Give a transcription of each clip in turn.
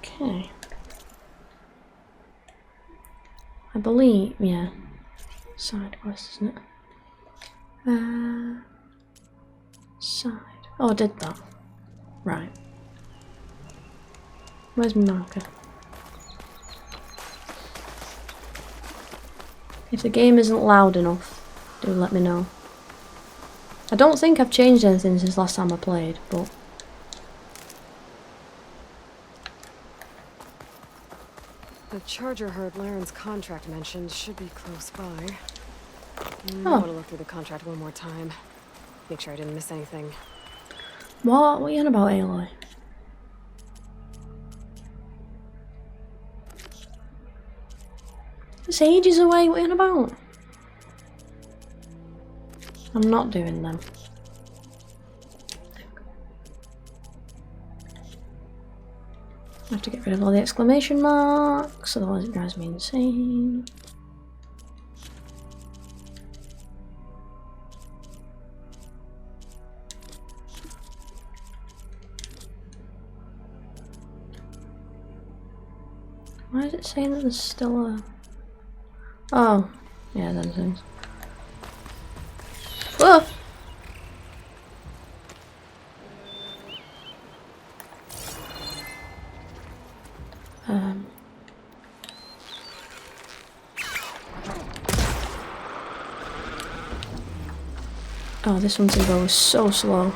Okay. I believe, yeah. Side quest, isn't it? Side. Oh, I did that. Right. Where's my marker? If the game isn't loud enough, do let me know. I don't think I've changed anything since last time I played, but... The charger herd Laren's contract mentioned should be close by. I Oh. want to look through the contract one more time. Make sure I didn't miss anything. What are you on about, Aloy? It's ages away, what are you on about? I'm not doing them. I have to get rid of all the exclamation marks, otherwise it drives me insane. Why is it saying that there's still a... Oh, yeah, them things. Whoa! Oh, this one's gonna go so slow.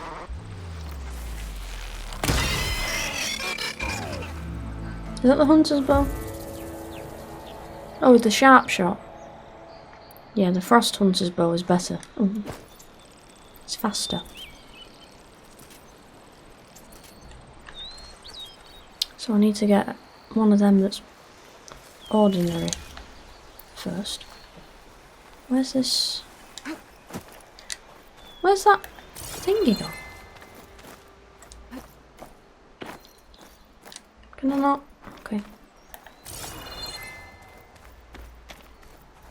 Is that the hunter's bow? Oh, the sharp shot. Yeah, the frost hunter's bow is better. Ooh. It's faster. So I need to get one of them that's ordinary first. Where's this? Where's that thingy gone? Can I not? Okay.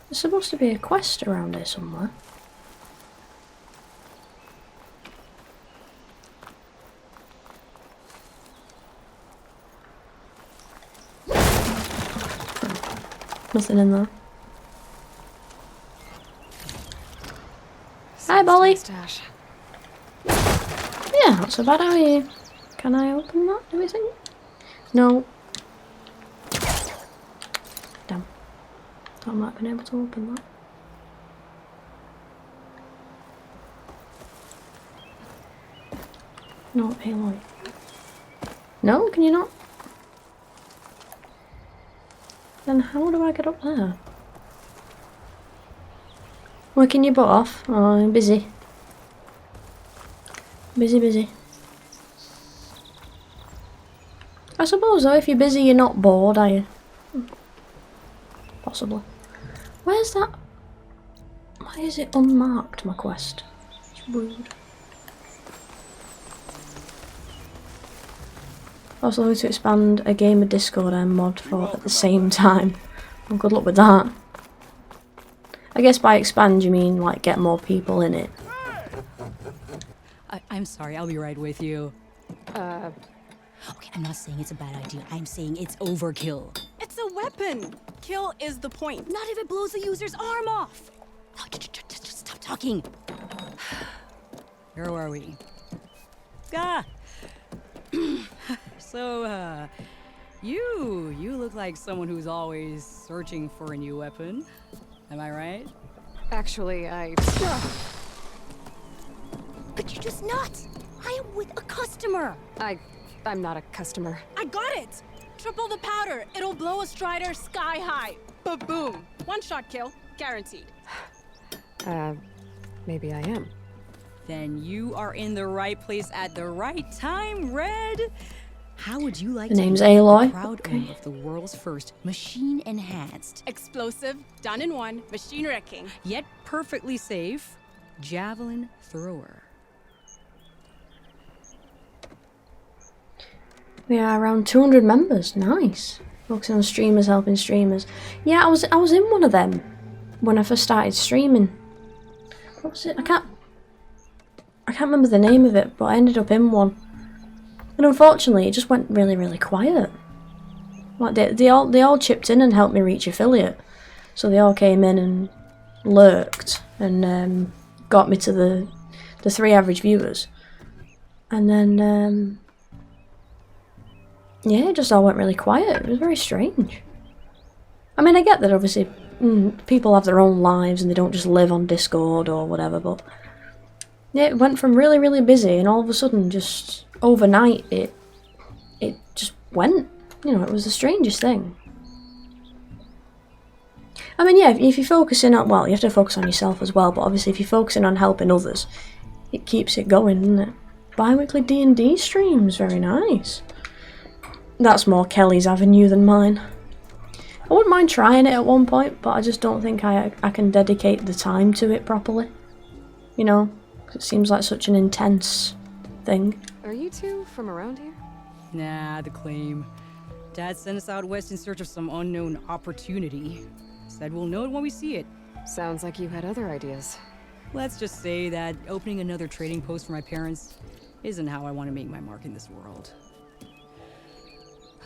There's supposed to be a quest around here somewhere. Nothing in there. Hi, Bolly. Stash. Yeah, not so bad, how are you? Can I open that, do we think? No. Damn. Thought I might have been able to open that. No, Aloy. No, can you not? Then how do I get up there? Working your butt off? Oh, I'm busy. Busy. I suppose though, if you're busy you're not bored, are you? Possibly. Where's that? Why is it unmarked, my quest? It's rude. Also looking to expand a gamer Discord and mod for at the same time. Well, good luck with that. I guess by expand you mean like get more people in it. I'm sorry, I'll be right with you. Okay, I'm not saying it's a bad idea. I'm saying it's overkill. It's a weapon. Kill is the point. Not if it blows the user's arm off. No, just stop talking. Where are we? Ah! So, you look like someone who's always searching for a new weapon. Am I right? Actually, But you're just not. I am with a customer. I'm not a customer. I got it. Triple the powder. It'll blow a Strider sky high. Ba-boom. One shot kill. Guaranteed. Maybe I am. Then you are in the right place at the right time, Red. How would you like The to name's be Aloy. the proud Okay. owner of the world's first machine-enhanced, Explosive. Done in one. Machine wrecking. Yet perfectly safe, javelin thrower. We are around 200 members. Nice. Focusing on streamers, helping streamers. Yeah, I was in one of them when I first started streaming. What was it? I can't remember the name of it, but I ended up in one. And unfortunately, it just went really, really quiet. Like they all chipped in and helped me reach affiliate. So they all came in and lurked and got me to the 3 average viewers. And then yeah, it just all went really quiet. It was very strange. I mean, I get that obviously people have their own lives and they don't just live on Discord or whatever, but yeah, it went from really, really busy and all of a sudden, just overnight, it just went. You know, it was the strangest thing. I mean, yeah, if you're focusing on, well, you have to focus on yourself as well, but obviously if you're focusing on helping others, it keeps it going, doesn't it? Bi-weekly D&D streams, very nice. That's more Kelly's avenue than mine. I wouldn't mind trying it at one point, but I just don't think I can dedicate the time to it properly. You know, 'cause it seems like such an intense thing. Are you two from around here? Nah, the claim. Dad sent us out west in search of some unknown opportunity. Said we'll know it when we see it. Sounds like you had other ideas. Let's just say that opening another trading post for my parents isn't how I want to make my mark in this world.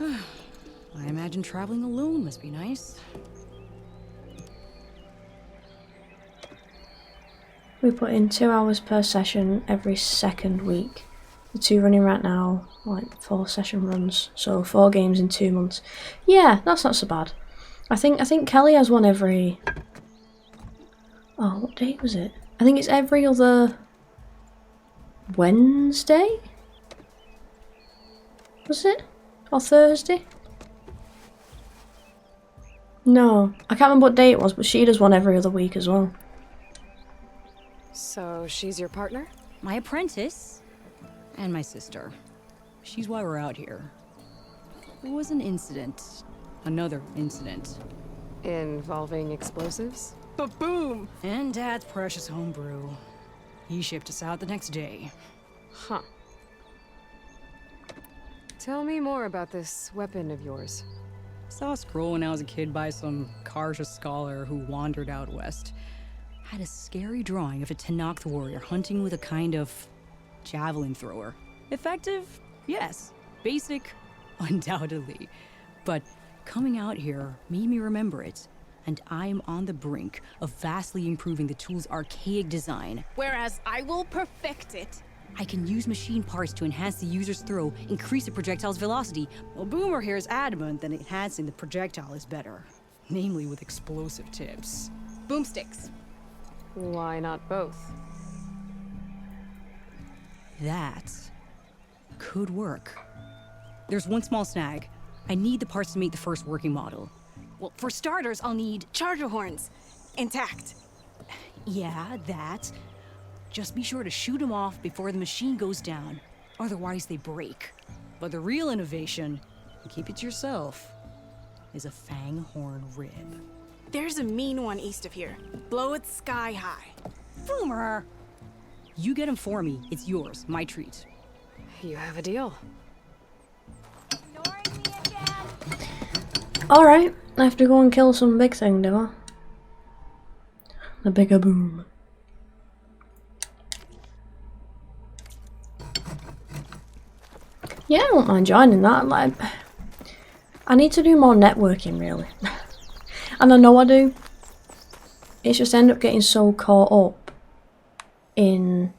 I imagine traveling alone must be nice. We put in 2 hours per session every second week. The 2 running right now, like 4 session runs, so 4 games in 2 months. Yeah, that's not so bad. I think Kelly has one every... Oh, what date was it? I think it's every other Wednesday? Was it? Or Thursday? No, I can't remember what day it was, but she does one every other week as well. So she's your partner? My apprentice and my sister. She's why we're out here. There was an incident. Another incident. Involving explosives? Ba-boom! And Dad's precious homebrew. He shipped us out the next day. Huh. Tell me more about this weapon of yours. Saw a scroll when I was a kid by some Karja scholar who wandered out west. Had a scary drawing of a Tenackt warrior hunting with a kind of javelin thrower. Effective? Yes. Basic? Undoubtedly. But coming out here made me remember it, and I'm on the brink of vastly improving the tool's archaic design. Whereas I will perfect it. I can use machine parts to enhance the user's throw, increase the projectile's velocity. Well, Boomer here is adamant that enhancing the projectile is better, namely with explosive tips. Boomsticks. Why not both? That could work. There's one small snag. I need the parts to make the first working model. Well, for starters, I'll need charger horns. Intact. Yeah, that. Just be sure to shoot them off before the machine goes down. Otherwise, they break. But the real innovation, and keep it to yourself, is a fang horn rib. There's a mean one east of here. Blow it sky high. Boomer! You get him for me. It's yours. My treat. You have a deal. Alright, I have to go and kill some big thing, do I? The bigger boom. Yeah, I won't mind joining that. Like, I need to do more networking, really. And I know I do. It's just end up getting so caught up in...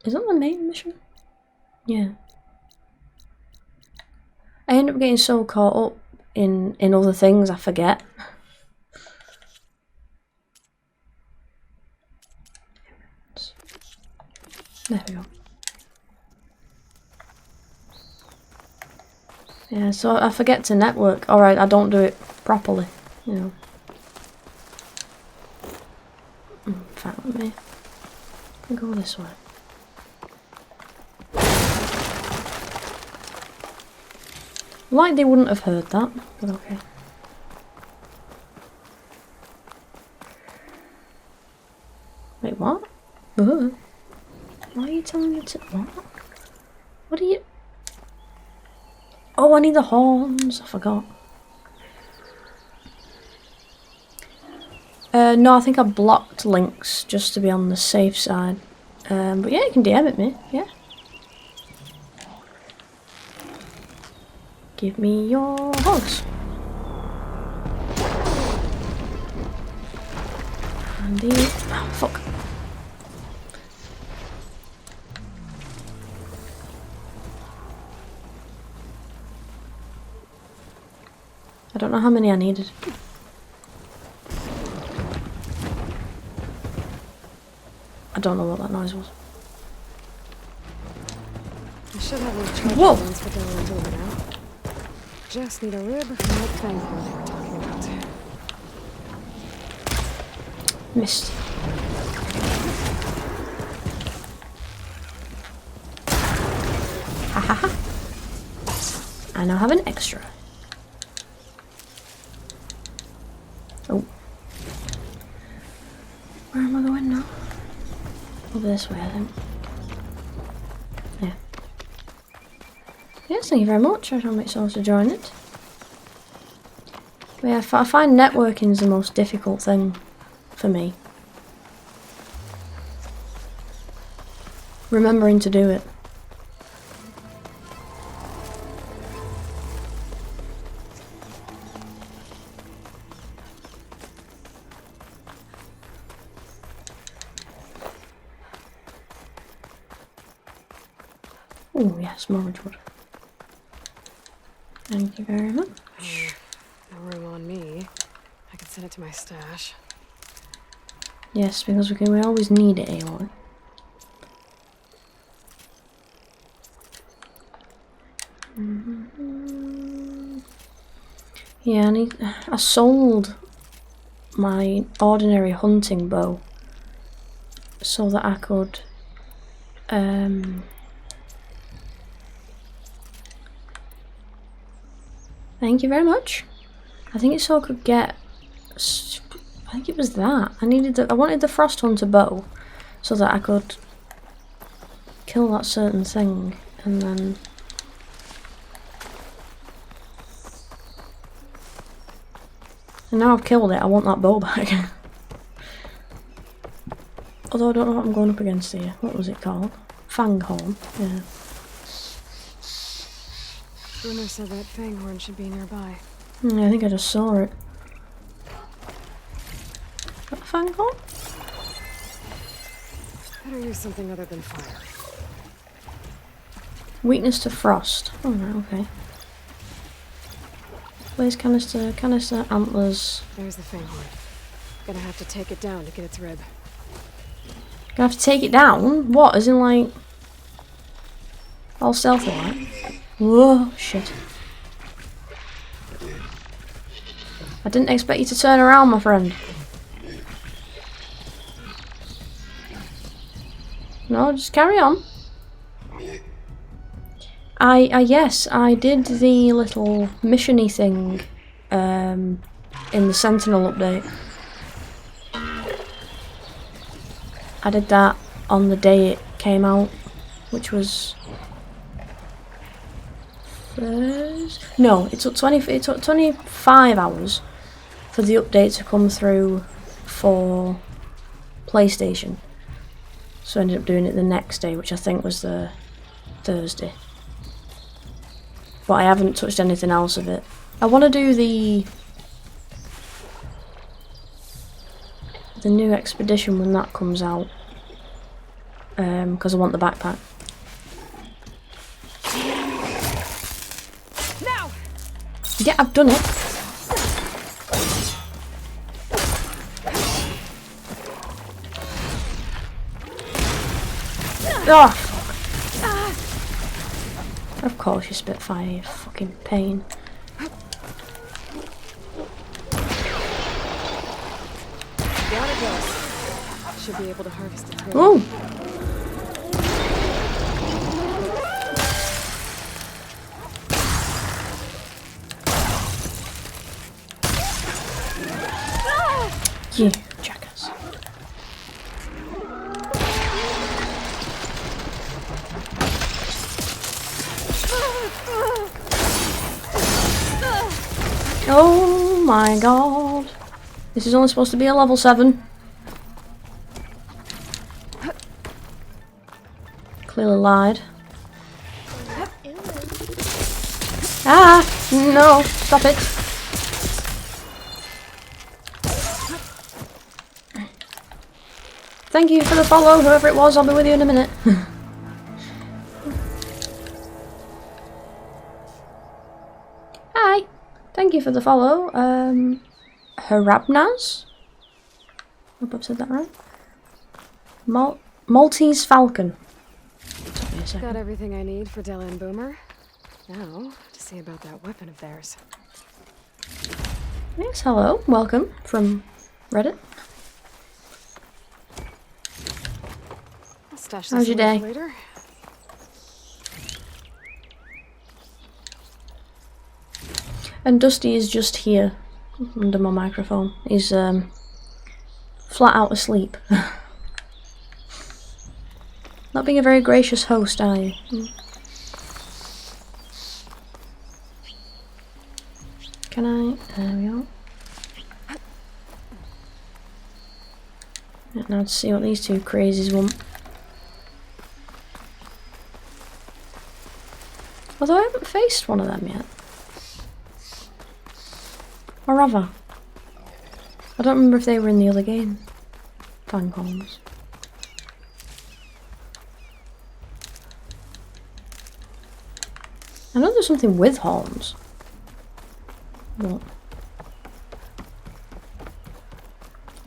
Is that the main mission? Yeah. I end up getting so caught up in other things I forget. There we go. Yeah, so I forget to network. Alright, I don't do it properly, you know. Fine with me. I'll go this way. Like they wouldn't have heard that, but okay. Wait, what? Why are you telling me to... What? What are you... Oh, I need the horns. I forgot. No, I think I blocked links just to be on the safe side. But yeah, you can DM at me, yeah. Give me your horse. And the... Oh, fuck. I don't know how many I needed. I don't know what that noise was. I should have those charger Whoa. ones put down on over now. Just need a rib from that thing they were talking about. Missed. Ha ha ha. I now have an extra. Oh. Where am I going now? Over this way, I think. Yeah. Yes, thank you very much. I shall make sure to join it. But yeah, I find networking is the most difficult thing for me. Remembering to do it. Oh yes, more wood. Thank you very much. No room on me. I could send it to my stash. Yes, because we always need it anyway. Yeah, I sold my ordinary hunting bow so that I could thank you very much. I think it's so I could get. I think it was that. I wanted the Frost Hunter bow so that I could kill that certain thing and then. And now I've killed it, I want that bow back. Although I don't know what I'm going up against here. What was it called? Fanghorn. Yeah. Gunnar said that fanghorn should be nearby. I think I just saw it. Is that a fanghorn? Better use something other than fire. Weakness to frost. Oh no, okay. Blaze canister, antlers. There's the fanghorn. Gonna have to take it down to get its rib. Gonna have to take it down? What? As in like all stealthy like? Whoa, shit. I didn't expect you to turn around, my friend. No, just carry on. Yes, I did the little mission-y thing in the Sentinel update. I did that on the day it came out, which was Thursday? No, it took 25 hours for the update to come through for PlayStation. So I ended up doing it the next day, which I think was the Thursday. But I haven't touched anything else of it. I want to do the new expedition when that comes out. Because I want the backpack. Now! Yeah, I've done it. Oh, fuck. Of course you Spitfire, you fucking pain. Down it goes. Should be able to harvest its rib. Oh! You jackass. Oh my god. This is only supposed to be a level 7. Clearly lied. Ah! No! Stop it! Thank you for the follow, whoever it was. I'll be with you in a minute. Hi! Thank you for the follow. Harabnaz? I hope I've said that right. Maltese Falcon. Got everything I need for Della and Boomer. Now, to see about that weapon of theirs. Yes, hello. Welcome from Reddit. I'll stash How's this your away day? for later. And Dusty is just here under my microphone. He's flat out asleep. Not being a very gracious host, are you? Can I? There we go. Now to see what these two crazies want. Although I haven't faced one of them yet. Or have I? I don't remember if they were in the other game. Fangholms. I know there's something with Holmes. What?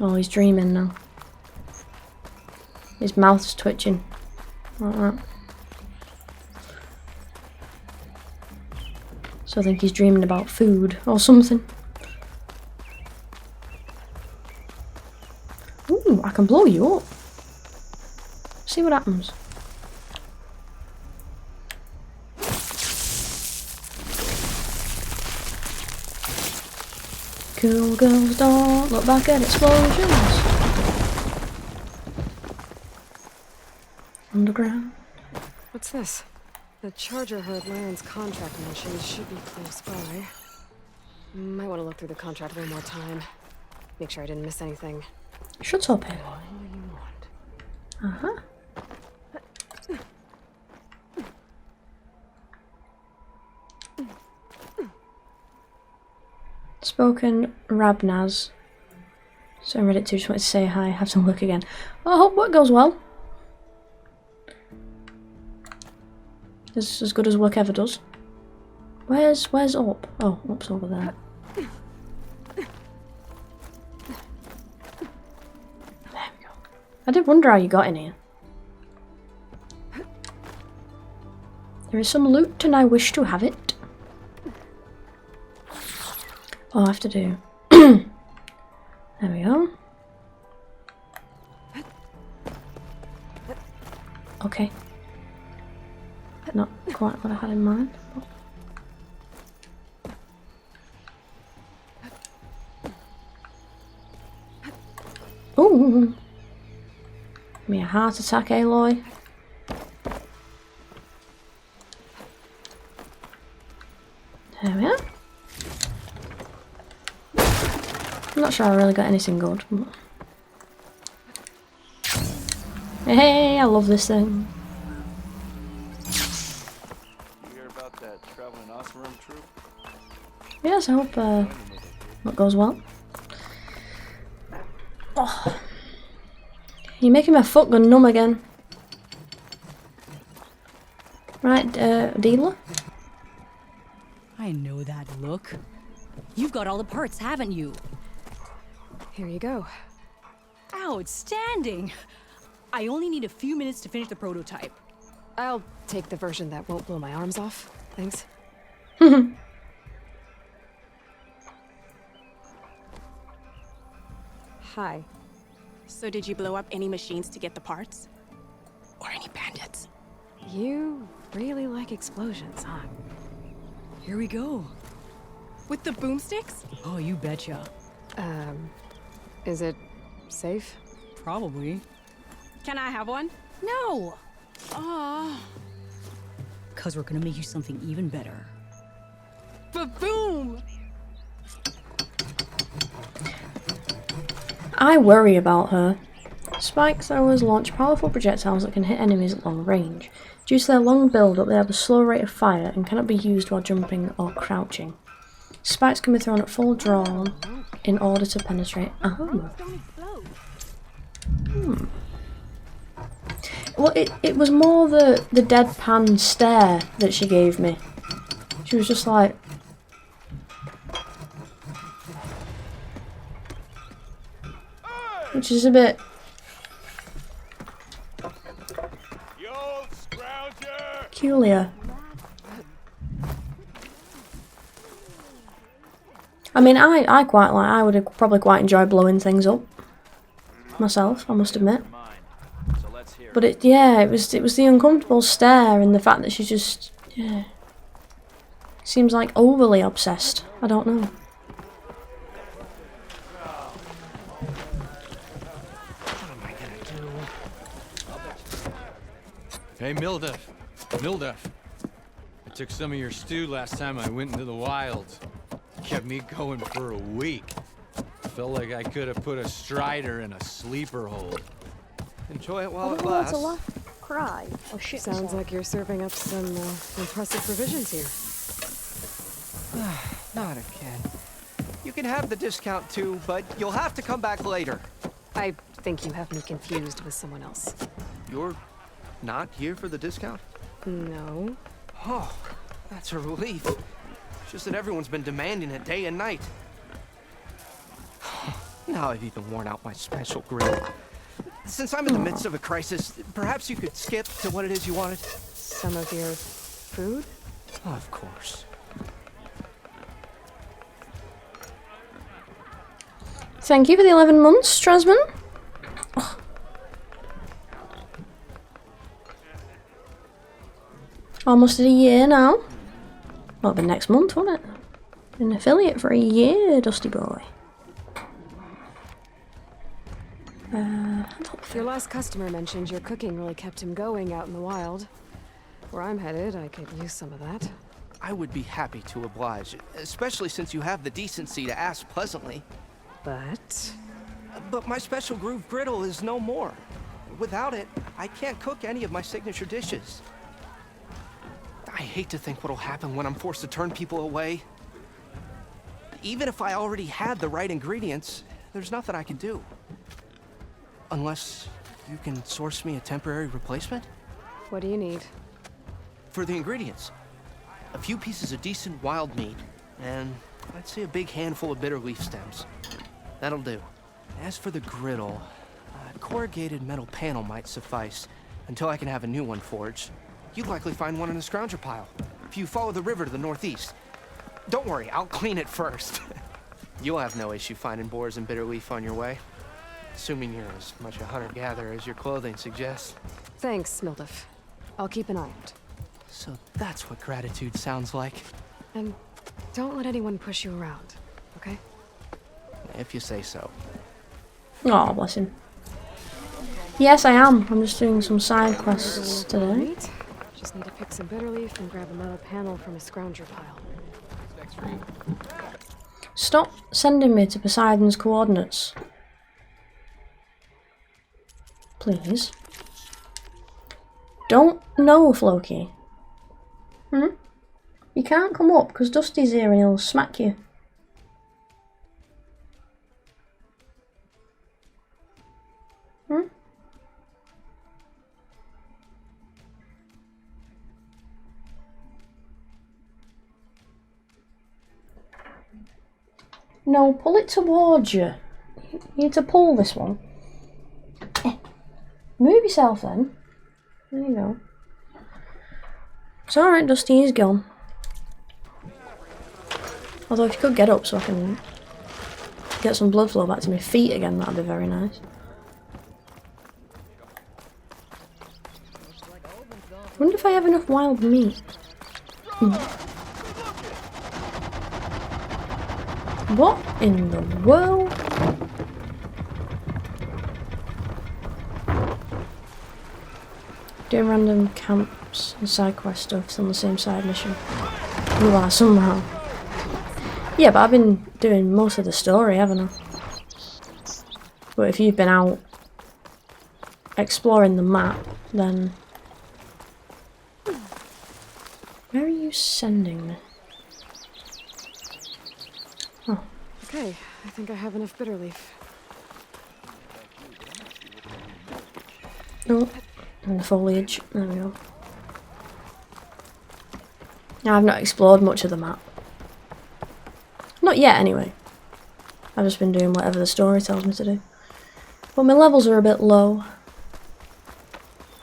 Oh, he's dreaming now. His mouth's twitching. Like that. So I think he's dreaming about food or something. Ooh, I can blow you up. See what happens. Cool girls don't look back at explosions. Underground. What's this? The charger herd Laren's contract mentioned should be close by. Might want to look through the contract one more time. Make sure I didn't miss anything. Shut up, Aloy. What do you want? Uh-huh. Spoken Rabnaz. So I read it too, just wanted to say hi, have some work again. Well, I hope work goes well. It's as good as work ever does. Where's Up? Oh, Up's over there. There we go. I did wonder how you got in here. There is some loot and I wish to have it. Oh, I have to do. There we go. Okay. Not quite what I had in mind. Ooh. Give me a heart attack, Aloy. There we are. I'm not sure I really got anything good. Hey, I love this thing. You hear about that traveling awesome troop? Yes, I hope it goes well. Oh. You're making my foot go numb again. Right, dealer? I know that look. You've got all the parts, haven't you? Here you go. Outstanding! I only need a few minutes to finish the prototype. I'll take the version that won't blow my arms off. Thanks. Hi. So did you blow up any machines to get the parts? Or any bandits? You really like explosions, huh? Here we go. With the boomsticks? Oh, you betcha. Is it safe? Probably. Can I have one? No! Oh, Cause we're gonna make you something even better. ba-boom! I worry about her. Spike throwers launch powerful projectiles that can hit enemies at long range. Due to their long build-up, they have a slow rate of fire and cannot be used while jumping or crouching. Spikes can be thrown at full draw in order to penetrate. Oh. Well, it was more the deadpan stare that she gave me. She was just like... Which is a bit... peculiar. I mean, I quite like... I would probably quite enjoy blowing things up. Myself, I must admit. But it was the uncomfortable stare and the fact that she just... Yeah. Seems like overly obsessed. I don't know. Hey, Milda. Milda. I took some of your stew last time I went into the wilds. Kept me going for a week. Felt like I could have put a strider in a sleeper hold. Enjoy it while it lasts. Cry. Oh shit. Sounds like you're serving up some impressive provisions here. Not again. You can have the discount too, but you'll have to come back later. I think you have me confused with someone else. You're not here for the discount? No. Oh, that's a relief. It's just that everyone's been demanding it day and night. Now I've even worn out my special grill. Since I'm in the midst of a crisis, perhaps you could skip to what it is you wanted? Some of your food? Of course. Thank you for the 11 months, Trasman. Oh. Almost a year now. Well, it'll be next month, won't it? An affiliate for a year, Dusty Boy. Your last customer mentioned your cooking really kept him going out in the wild. Where I'm headed, I could use some of that. I would be happy to oblige, especially since you have the decency to ask pleasantly. But my special groove griddle is no more. Without it, I can't cook any of my signature dishes. I hate to think what'll happen when I'm forced to turn people away. Even if I already had the right ingredients, there's nothing I can do. Unless you can source me a temporary replacement? what do you need? For the ingredients, a few pieces of decent wild meat, and I'd say a big handful of bitter leaf stems. That'll do. As for the griddle, a corrugated metal panel might suffice until I can have a new one forged. You'd likely find one in a scrounger pile, if you follow the river to the northeast. Don't worry, I'll clean it first. You'll have no issue finding boars and bitter leaf on your way. Assuming you're as much a hunter-gatherer as your clothing suggests. Thanks, Mildef. I'll keep an eye out. So that's what gratitude sounds like. And don't let anyone push you around, okay? If you say so. Oh, bless him. Yes, I am. I'm just doing some side quests today. Right. Just need to pick some bitter leaf and grab a metal panel from a scrounger pile. Stop sending me to Poseidon's coordinates. Please. Don't know, Floki. You can't come up because Dusty's here and he'll smack you. No, pull it towards you. You need to pull this one. Move yourself then. There you go. It's alright, Dusty, he's gone. Although if you could get up so I can get some blood flow back to my feet again, that'd be very nice. I wonder if I have enough wild meat. What in the world? Doing random camps and side quest stuff on the same side mission. You are somehow. Yeah, but I've been doing most of the story, haven't I? But if you've been out exploring the map, then Where are you sending me? Oh. Okay, I think I have enough bitter leaf. Oh, and the foliage. There we go. Now, I've not explored much of the map. Not yet, anyway. I've just been doing whatever the story tells me to do. But my levels are a bit low.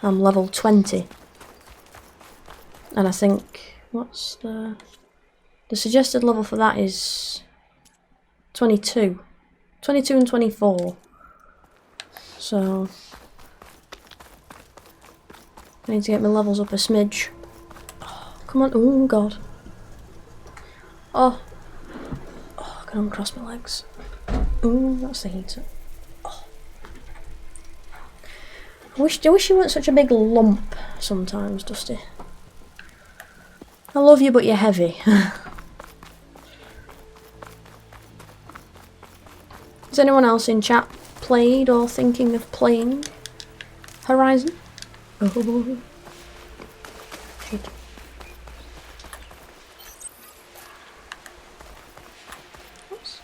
I'm level 20. And I think... What's the... The suggested level for that is... 22. 22 and 24. So... I need to get my levels up a smidge. Oh, come on. Oh, God. Oh. Oh, I can uncross my legs. Oh, that's the heater. Oh. I wish you weren't such a big lump sometimes, Dusty. I love you, but you're heavy. Has anyone else in chat played or thinking of playing Horizon? Oh. Shit. Oops.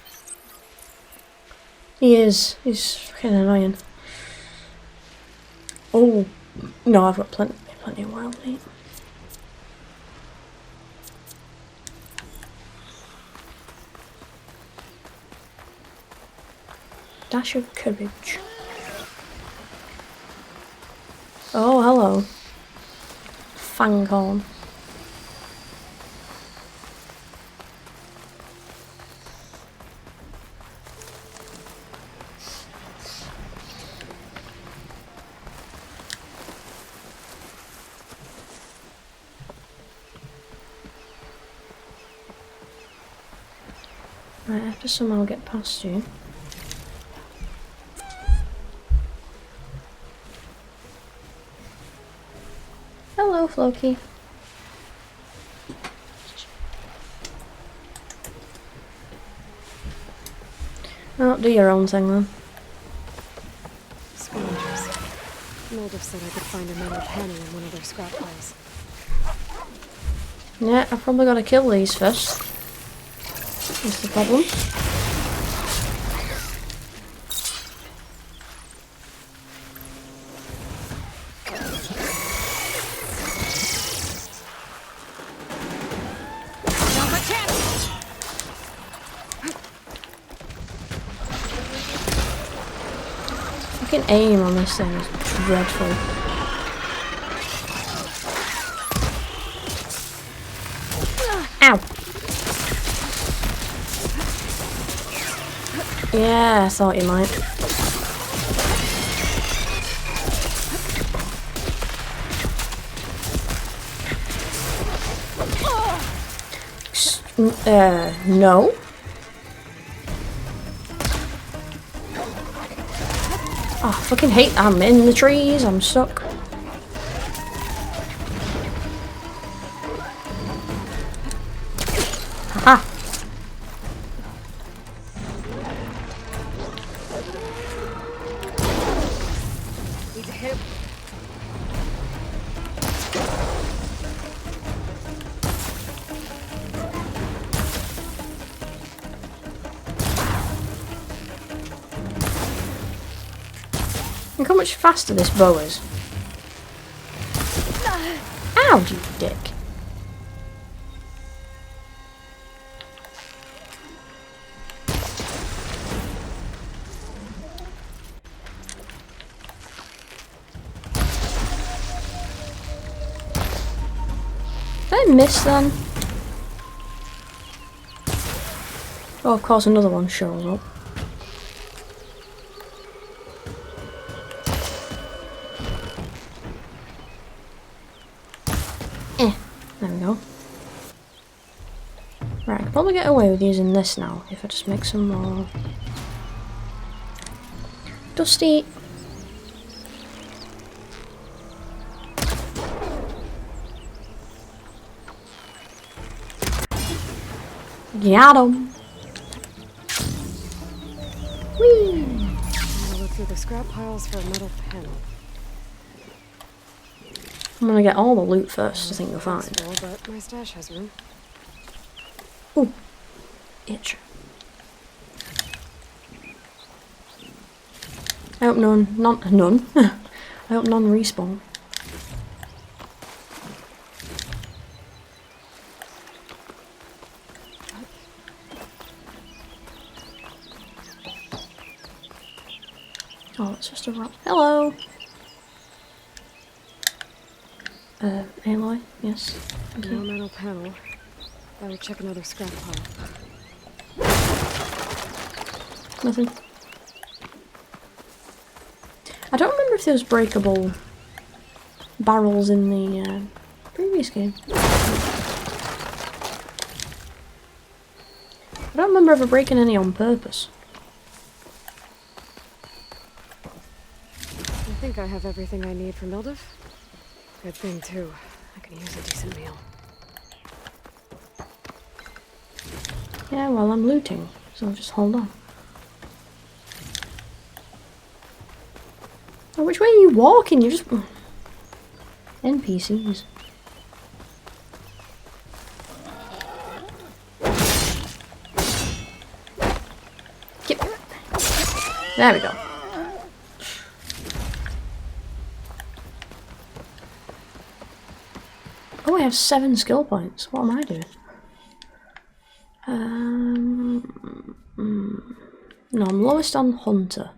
He is. He's fucking annoying. Oh. No, I've got plenty of wild meat. Dash of courage. Oh, hello. Fanghorn. Right, I have to somehow get past you. Hello, Floki. Oh, do your own thing then. Scavengers. Mold have said I could find a metal penny in one of their scrap piles. Yeah, I've probably got to kill these first. That's the problem. Fucking aim on this thing is dreadful. Ow! Yeah, I thought you might. No. Oh, I fucking hate I'm in the trees, I'm stuck. Haha. Need to hit. Look how much faster this bow is. Ow, you dick. Did I miss then? Oh, of course another one shows up. There we go. Right, I can probably get away with using this now if I just make some more. Dusty! Got him! Whee! I'm gonna look through the scrap piles for a metal pen. I'm gonna get all the loot first, I think you'll find. Full, but my stash has room. Ooh. Itch. I hope none. I hope none respawn. Oh, it's just a rock. Hello! Aloy? Yes. Thank No you. metal panel. Better check another scrap pile. Nothing. I don't remember if there was breakable barrels in the previous game. I don't remember ever breaking any on purpose. I think I have everything I need for Mildev. Good thing, too. I can use a decent meal. Yeah, well, I'm looting, so just hold on. Oh, which way are you walking? You're just... NPCs. Get... There we go. Oh, I have 7 skill points. What am I doing? No, I'm lowest on Hunter.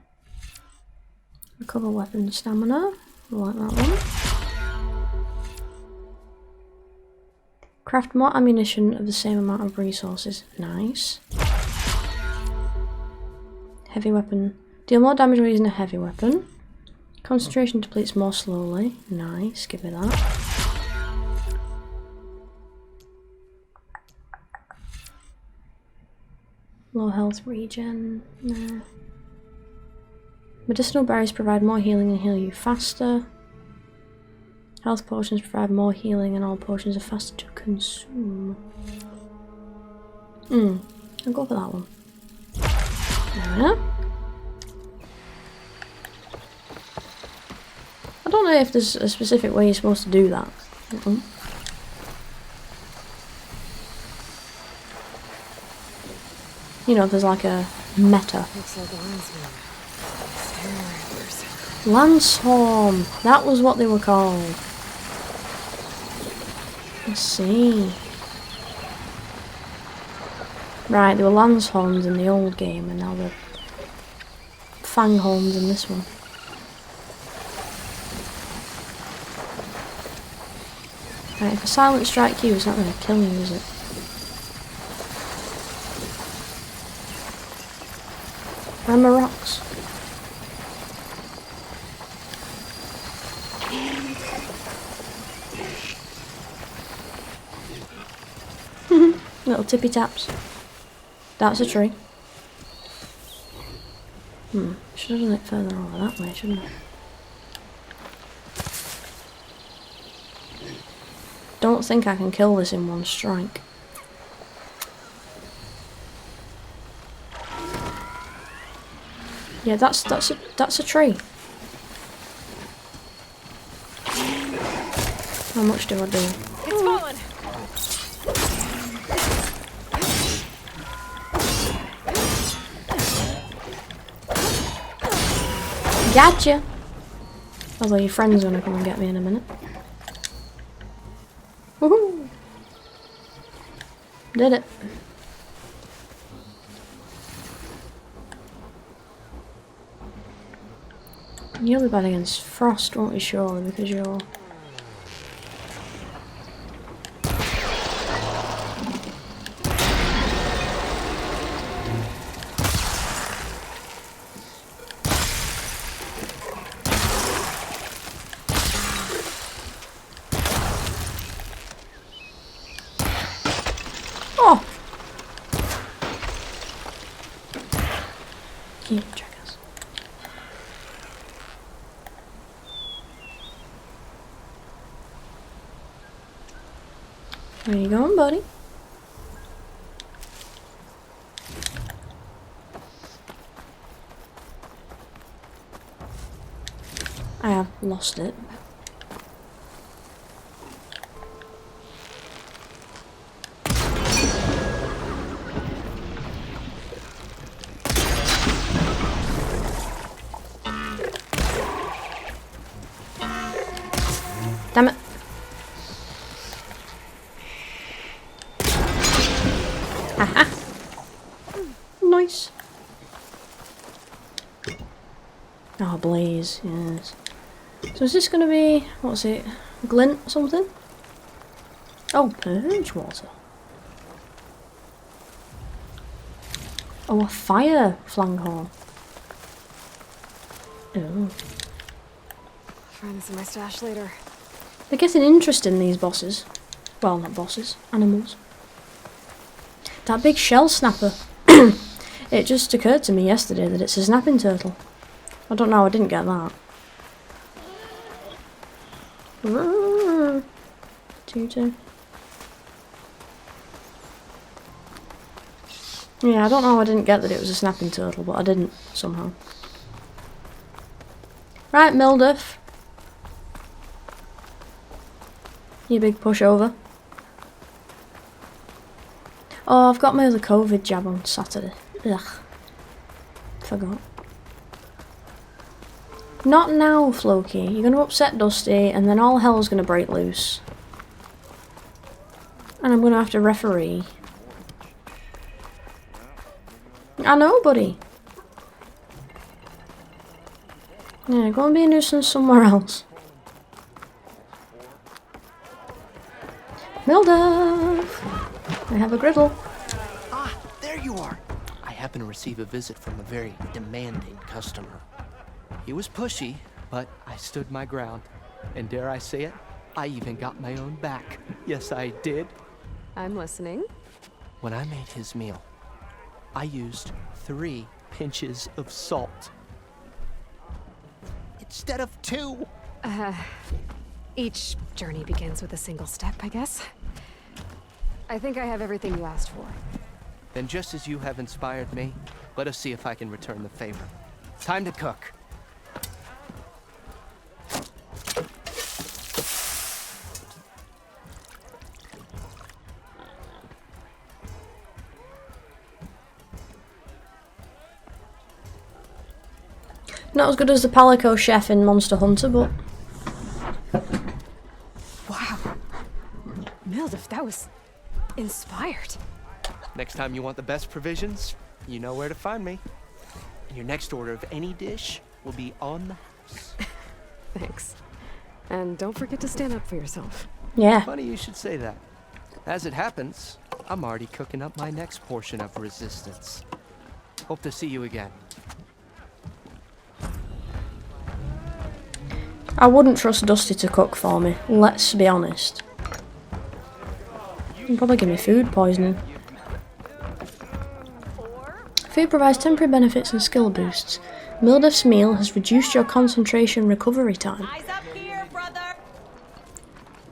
Recover weapon stamina. I like that one. Craft more ammunition of the same amount of resources. Nice. Heavy weapon. Deal more damage when using a heavy weapon. Concentration depletes more slowly. Nice, give me that. Low health regen. Nah. Medicinal berries provide more healing and heal you faster. Health potions provide more healing and all potions are faster to consume. I'll go for that one. There we are. I don't know if there's a specific way you're supposed to do that. You know, if there's like a meta. Looks like a landsman. Lancehorn! That was what they were called. Let's see. Right, there were Lancehorns in the old game and now they're Fanghorns in this one. Right, if a silent strike you, it's not going to kill you, is it? Where are my rocks? Little tippy taps. That's a tree. Should have done it further over that way, shouldn't I? Don't think I can kill this in one strike. Yeah, that's a tree. How much do I do? It's fallen! Gotcha! Although your friend's gonna come and get me in a minute. Woohoo! Did it. You'll be bad against frost, won't you, surely, because you're... Oh! Keep checkers. Where you going, buddy? I have lost it. Nice. Oh, blaze, yes. So is this going to be, what's it, glint or something? Oh, purge water. Oh, a fire flanghorn. Oh. Find this in my stash later. They're getting interesting, these bosses. Well, not bosses, animals. That big shell snapper. It just occurred to me yesterday that it's a snapping turtle. I don't know, I didn't get that. Tutu. Yeah, I don't know, I didn't get that it was a snapping turtle, but I didn't, somehow. Right, Mildef. You big pushover. Oh, I've got my other COVID jab on Saturday. Ugh. Forgot. Not now, Floki. You're going to upset Dusty, and then all hell's going to break loose. And I'm going to have to referee. I know, buddy. Yeah, go and be a nuisance somewhere else. Mildef! I have a griddle. Ah, there you are. I happen to receive a visit from a very demanding customer. He was pushy, but I stood my ground. And dare I say it, I even got my own back. Yes, I did. I'm listening. When I made his meal, I used 3 pinches of salt. Instead of 2. Each journey begins with a single step, I guess. I think I have everything you asked for. Then just as you have inspired me, let us see if I can return the favor. Time to cook. Not as good as the Palico chef in Monster Hunter, but... Wow. Mildef, that was inspired. Next time you want the best provisions, you know where to find me. And your next order of any dish will be on the house. Thanks. And don't forget to stand up for yourself. Yeah. Funny you should say that. As it happens, I'm already cooking up my next portion of resistance. Hope to see you again. I wouldn't trust Dusty to cook for me, let's be honest. He'd probably give me food poisoning. Food provides temporary benefits and skill boosts. Mildef's meal has reduced your concentration recovery time. Eyes up here, brother!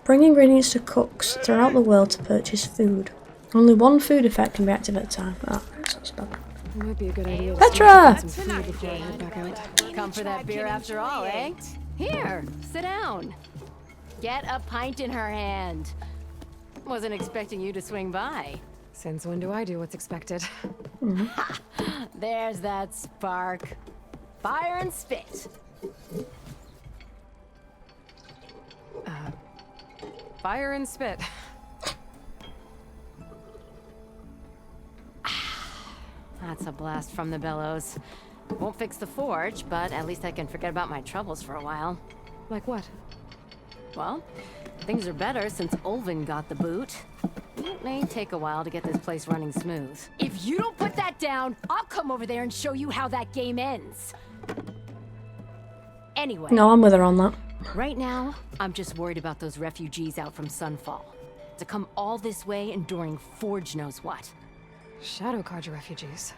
Bring ingredients to cooks throughout the world to purchase food. Only one food effect can be active at a time. Ah, that's bad. It might be a good idea to Petra! some food before I head back out. Come for that beer after all, eh? Here, sit down. Get a pint in her hand. Wasn't expecting you to swing by. Since when do I do what's expected? There's that spark. Fire and spit. Fire and spit. That's a blast from the bellows. Won't fix the forge, but at least I can forget about my troubles for a while. Like what? Well, things are better since Ulvin got the boot. It may take a while to get this place running smooth. If you don't put that down, I'll come over there and show you how that game ends. Anyway. No, I'm with her on that. Right now, I'm just worried about those refugees out from Sunfall. To come all this way enduring Forge knows what. Shadow Carja refugees.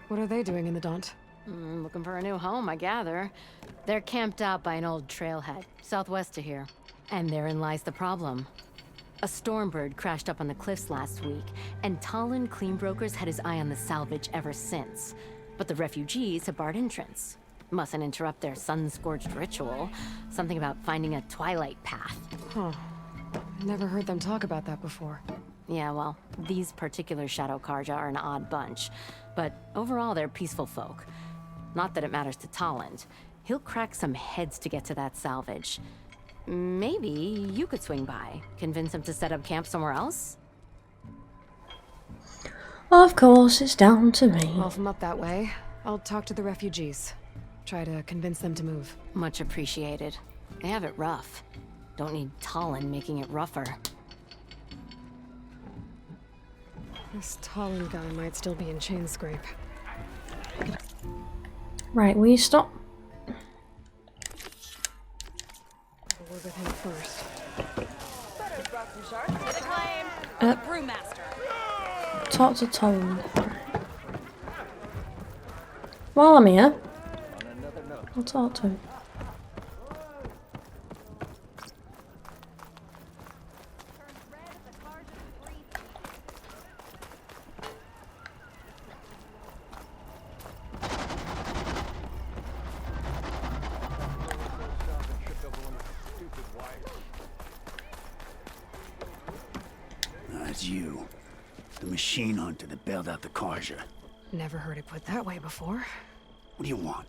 What are they doing in the Daunt? Looking for a new home, I gather. They're camped out by an old trailhead, southwest of here. And therein lies the problem. A Stormbird crashed up on the cliffs last week, and Talon Cleanbrokers had his eye on the salvage ever since. But the refugees have barred entrance. Mustn't interrupt their sun-scorched ritual. Something about finding a twilight path. Huh. Never heard them talk about that before. Yeah, well, these particular Shadow Carja are an odd bunch. But overall, they're peaceful folk. Not that it matters to Talent. He'll crack some heads to get to that salvage. Maybe you could swing by. Convince him to set up camp somewhere else? Of course, it's down to me. Well, if I'm up that way, I'll talk to the refugees. Try to convince them to move. Much appreciated. They have it rough. Don't need Talon making it rougher. This Talon guy might still be in chain scrape. Right, will you stop? I'll work with him first. Brewmaster. Talk to Tom. While I'm here, I'll talk to him. That's you. The machine hunter that bailed out the Carja. Never heard it put that way before. What do you want?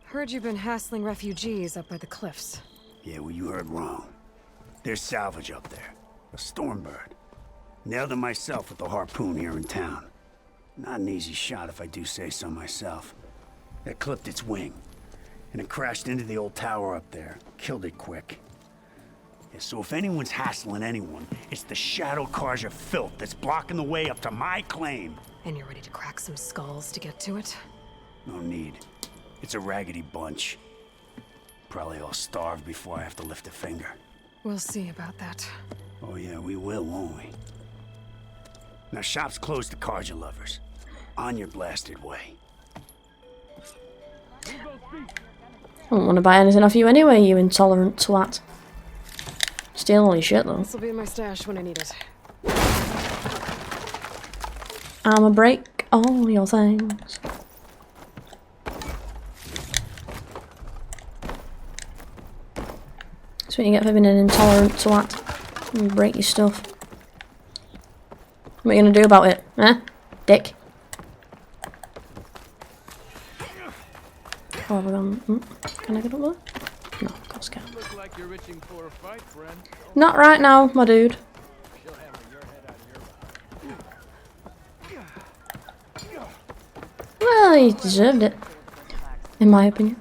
Heard you've been hassling refugees up by the cliffs. Yeah, well, you heard wrong. There's salvage up there. A Stormbird. Nailed it myself with the harpoon here in town. Not an easy shot if I do say so myself. It clipped its wing. And it crashed into the old tower up there. Killed it quick. Yeah, so if anyone's hassling anyone, it's the Shadow Carja filth that's blocking the way up to my claim. And you're ready to crack some skulls to get to it? No need. It's a raggedy bunch. Probably all starved before I have to lift a finger. We'll see about that. Oh yeah, we will, won't we? Now shop's closed to Carja lovers. On your blasted way. I don't want to buy anything off you anyway, you intolerant twat. Steal all your shit though. This will be in my stash when I need it. I'ma break all your things. That's what you get for being an intolerant twat. You break your stuff. What are you gonna do about it, eh? Dick. Oh, have I gone? Can I get up there? No, of course I can't. Look like you're itching for a fight, friend. Not right now, my dude. She'll hammer your head out of your mouth. Well, he deserved it, in my opinion.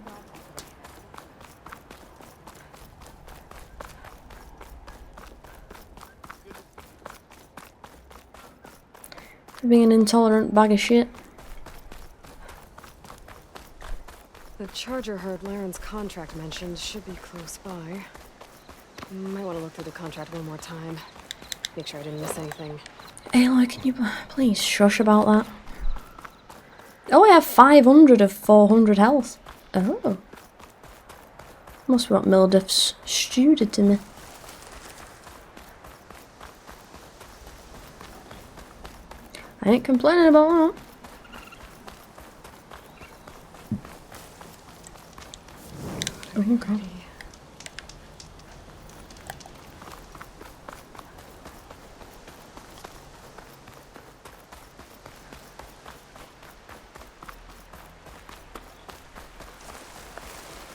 For being an intolerant bag of shit. The charger herd Laren's contract mentioned should be close by. Might want to look through the contract one more time. Make sure I didn't miss anything. Aloy, can you please shush about that? Oh, I have 500 of 400 health. Oh. Must be what Mildif's stew did to me. I ain't complaining about that. Oh, God.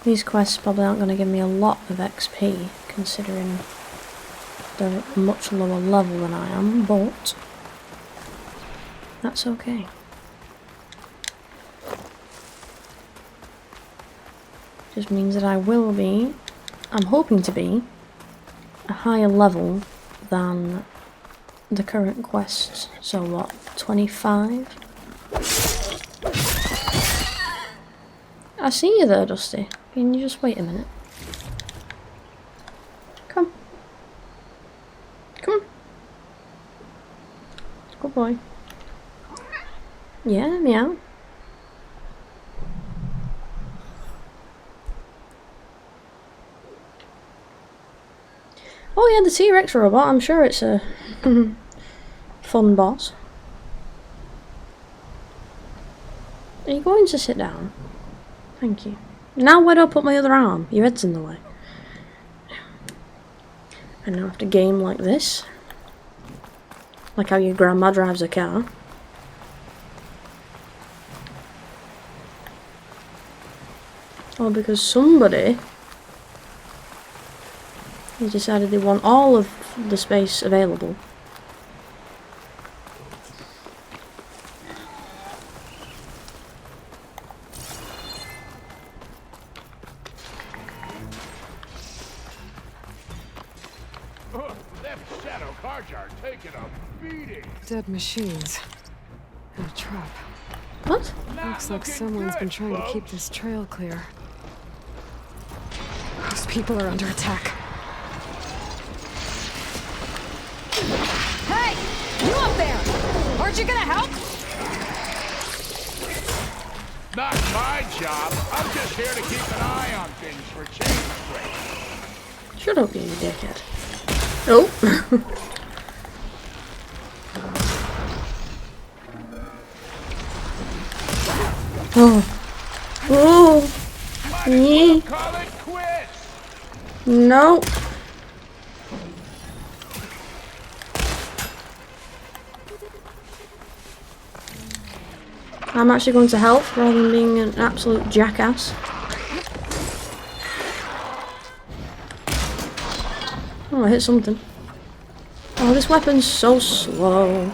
These quests probably aren't going to give me a lot of XP, considering they're at a much lower level than I am, but that's okay. Just means that I will be, I'm hoping to be, a higher level than the current quests. So what, 25? I see you there, Dusty. Can you just wait a minute? Come. Come on. Good boy. Yeah, meow. Oh yeah, the T-Rex robot. I'm sure it's a fun boss. Are you going to sit down? Thank you. Now where do I put my other arm? Your head's in the way. I now have to game like this. Like how your grandma drives a car. Or because somebody has decided they want all of the space available. guards are taking a beating. Dead machines. And a trap. What? Looks like someone's been trying to keep this trail clear. Those people are under attack. Hey! You up there! Aren't you gonna help? Not my job. I'm just here to keep an eye on things for change. Shut up, you dickhead. Oh. Oh. Oh. Yeah. Call it quits. No. I'm actually going to help rather than being an absolute jackass. Oh, I hit something. Oh, this weapon's so slow.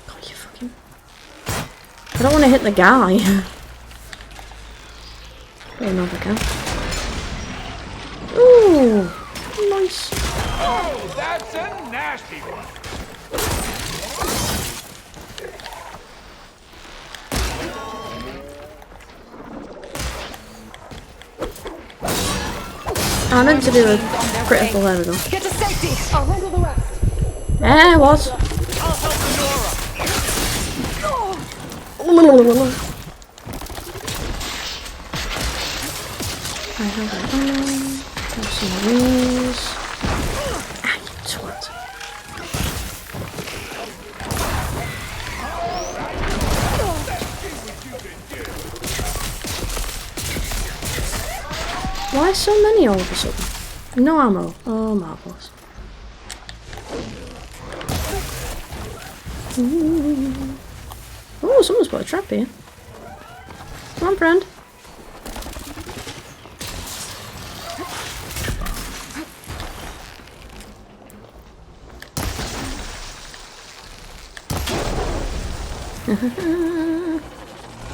God, you fucking... I don't want to hit the guy. But no, I can. Ooh, nice. Oh, that's a nasty one. I meant to do a critical, there we go. Get to safety! I'll handle the rest. Eh, what? I'll help Nora. I have an arm. Have some wheels. Ah, you twat. Why so many all of a sudden? No ammo. Oh, marvellous. Oh, someone's put a trap here. Come on, friend.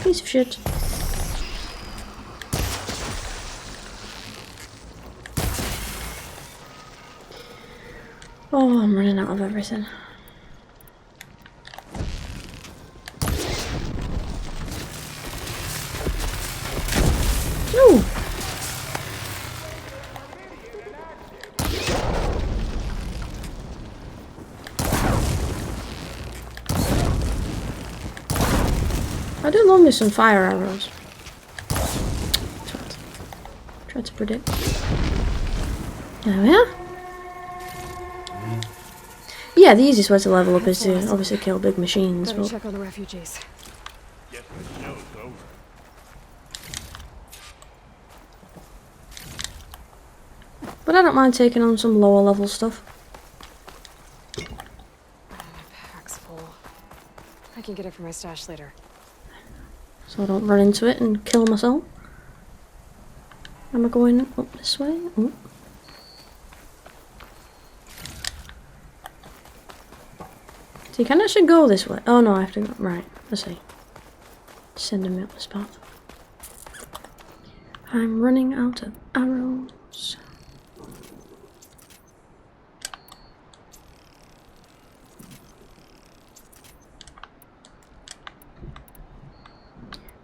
Piece of shit. Oh, I'm running out of everything. No! I do love me some fire arrows. Try to predict. There we are. Yeah, the easiest way to level up is to obviously kill big machines, Better but check on the refugees. Guess the show's over. I don't mind taking on some lower level stuff. My pack's full. I can get it from my stash later. So I don't run into it and kill myself. Am I going up this way? Oh. So you can actually go this way. Oh no, I have to go. Right, let's see. Sending me up this path. I'm running out of arrows.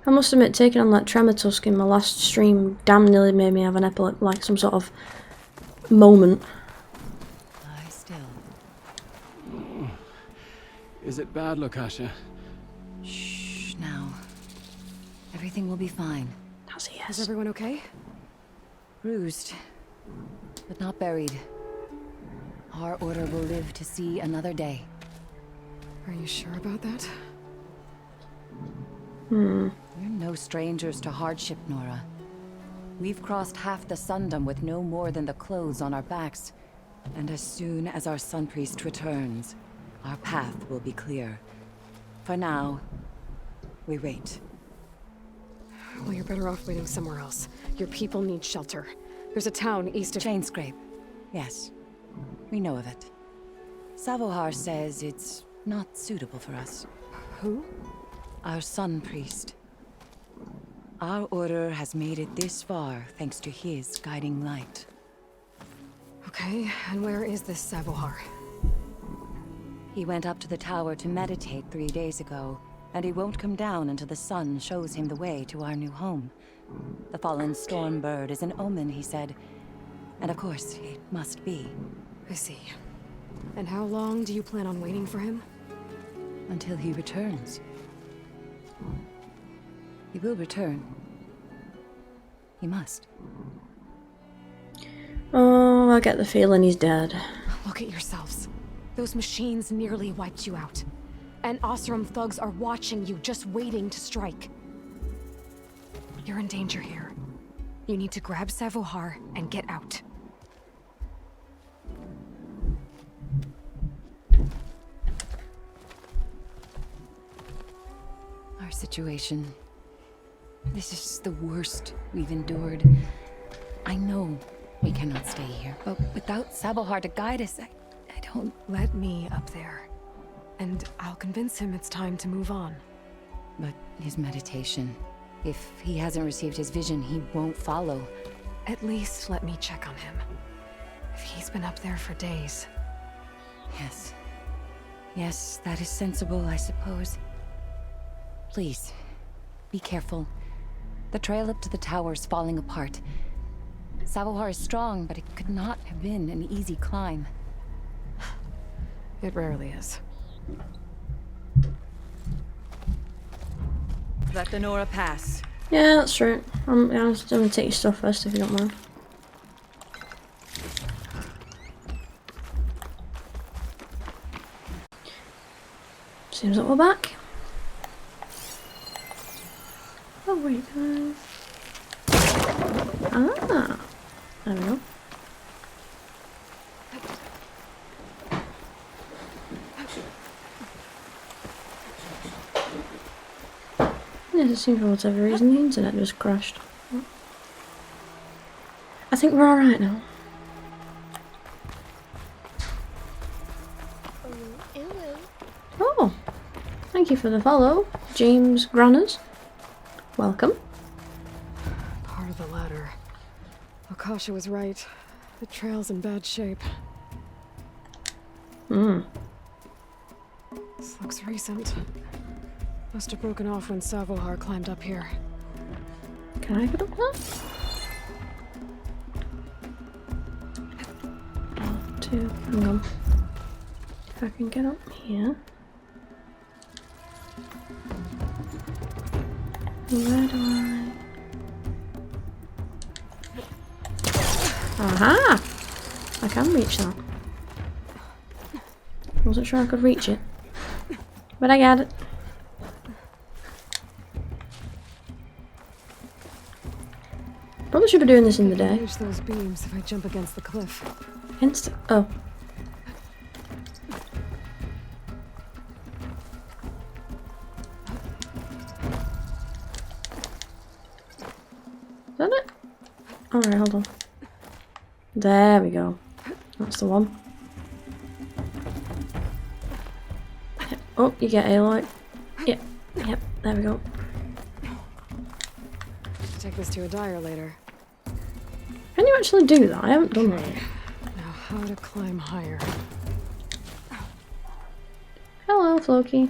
I must admit, taking on that tremor tusk in my last stream damn nearly made me have an epileptic, like some sort of moment. Lie still. Is it bad, Lokasha? Shh, now. Everything will be fine. That's a Is yes. everyone okay? Bruised, but not buried. Our order will live to see another day. Are you sure about that? We're no strangers to hardship, Nora. We've crossed half the Sundom with no more than the clothes on our backs. And as soon as our Sun Priest returns, our path will be clear. For now, we wait. Well, you're better off waiting somewhere else. Your people need shelter. There's a town east of... Chainscrape. Yes, we know of it. Savohar says it's not suitable for us. Who? Our Sun Priest. Our order has made it this far thanks to his guiding light. Okay, and where is this Savohar? He went up to the tower to meditate 3 days ago, and he won't come down until the sun shows him the way to our new home. The fallen storm bird is an omen, he said. And of course, it must be. I see. And how long do you plan on waiting for him? Until he returns. He will return. He must. Oh, I get the feeling he's dead. Look at yourselves. Those machines nearly wiped you out. And Oseram thugs are watching you, just waiting to strike. You're in danger here. You need to grab Savohar and get out. Our situation. This is the worst we've endured. I know we cannot stay here, but without Savohar to guide us, I don't... Let me up there. And I'll convince him it's time to move on. But his meditation... If he hasn't received his vision, he won't follow. At least let me check on him. If he's been up there for days. Yes. Yes, that is sensible, I suppose. Please, be careful. The trail up to the tower's falling apart. Savohar is strong, but it could not have been an easy climb. It rarely is. Let the Nora pass. Yeah, that's true. I'm gonna take your stuff first if you don't mind. Seems like we're back. Oh wait, ah, there we go. Yes, it seems for whatever reason the internet just crashed. I think we're alright now. Oh, thank you for the follow, James Granners. Welcome. Part of the ladder. Akasha was right. The trail's in bad shape. Hmm. This looks recent. Must have broken off when Savohar climbed up here. Can I get up there? Hang on. If I can get up here. Where do I... Aha! I can reach that. Wasn't sure I could reach it. But I got it. Probably should be doing this in the day. Reach those beams if I jump against the cliff. Against the... Oh. Is that it? Alright, hold on. There we go. That's the one. Yep. Oh, you get Aloy. Yep, yep, there we go. Take this to a dyer later. Can you actually do that? I haven't done that. Now how to climb higher. Hello, Floki.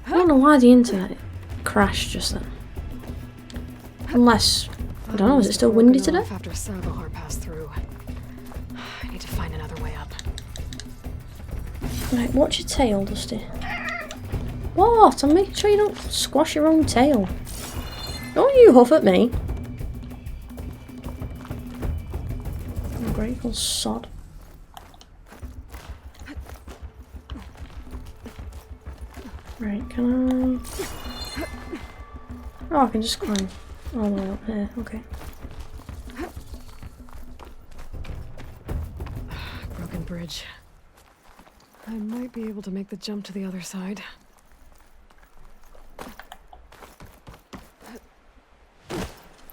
I don't know why the internet crashed just then. Unless, I don't know, is it still windy today? After Savohar passed through. I need to find another way up. Right, watch your tail, Dusty. What? I'm making sure you don't squash your own tail. Don't you huff at me. Ungrateful sod. Right, can I... Oh, I can just climb all the way up here, okay. Broken bridge. I might be able to make the jump to the other side.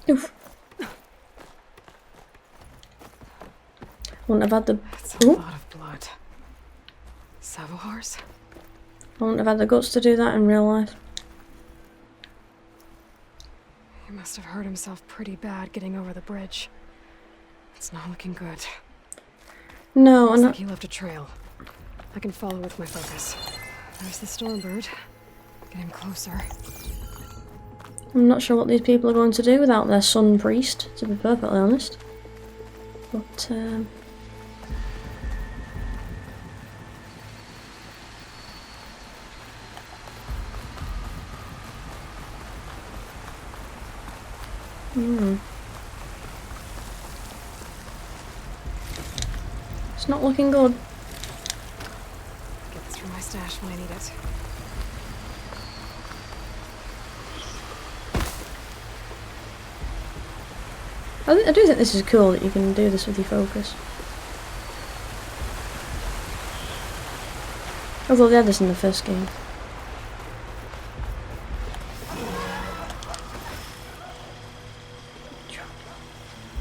Oof. Wouldn't have had the... That's a lot of blood. Savohar's? I wouldn't have had the guts to do that in real life. He must have hurt himself pretty bad getting over the bridge. It's not looking good. No, Looks I'm like not. he left a trail. I can follow with my focus. There's the Stormbird. Getting closer. I'm not sure what these people are going to do without their sun priest, to be perfectly honest. But, it's not looking good. Get this from my stash when I need it. I do think this is cool that you can do this with your focus. Although they had this in the first game.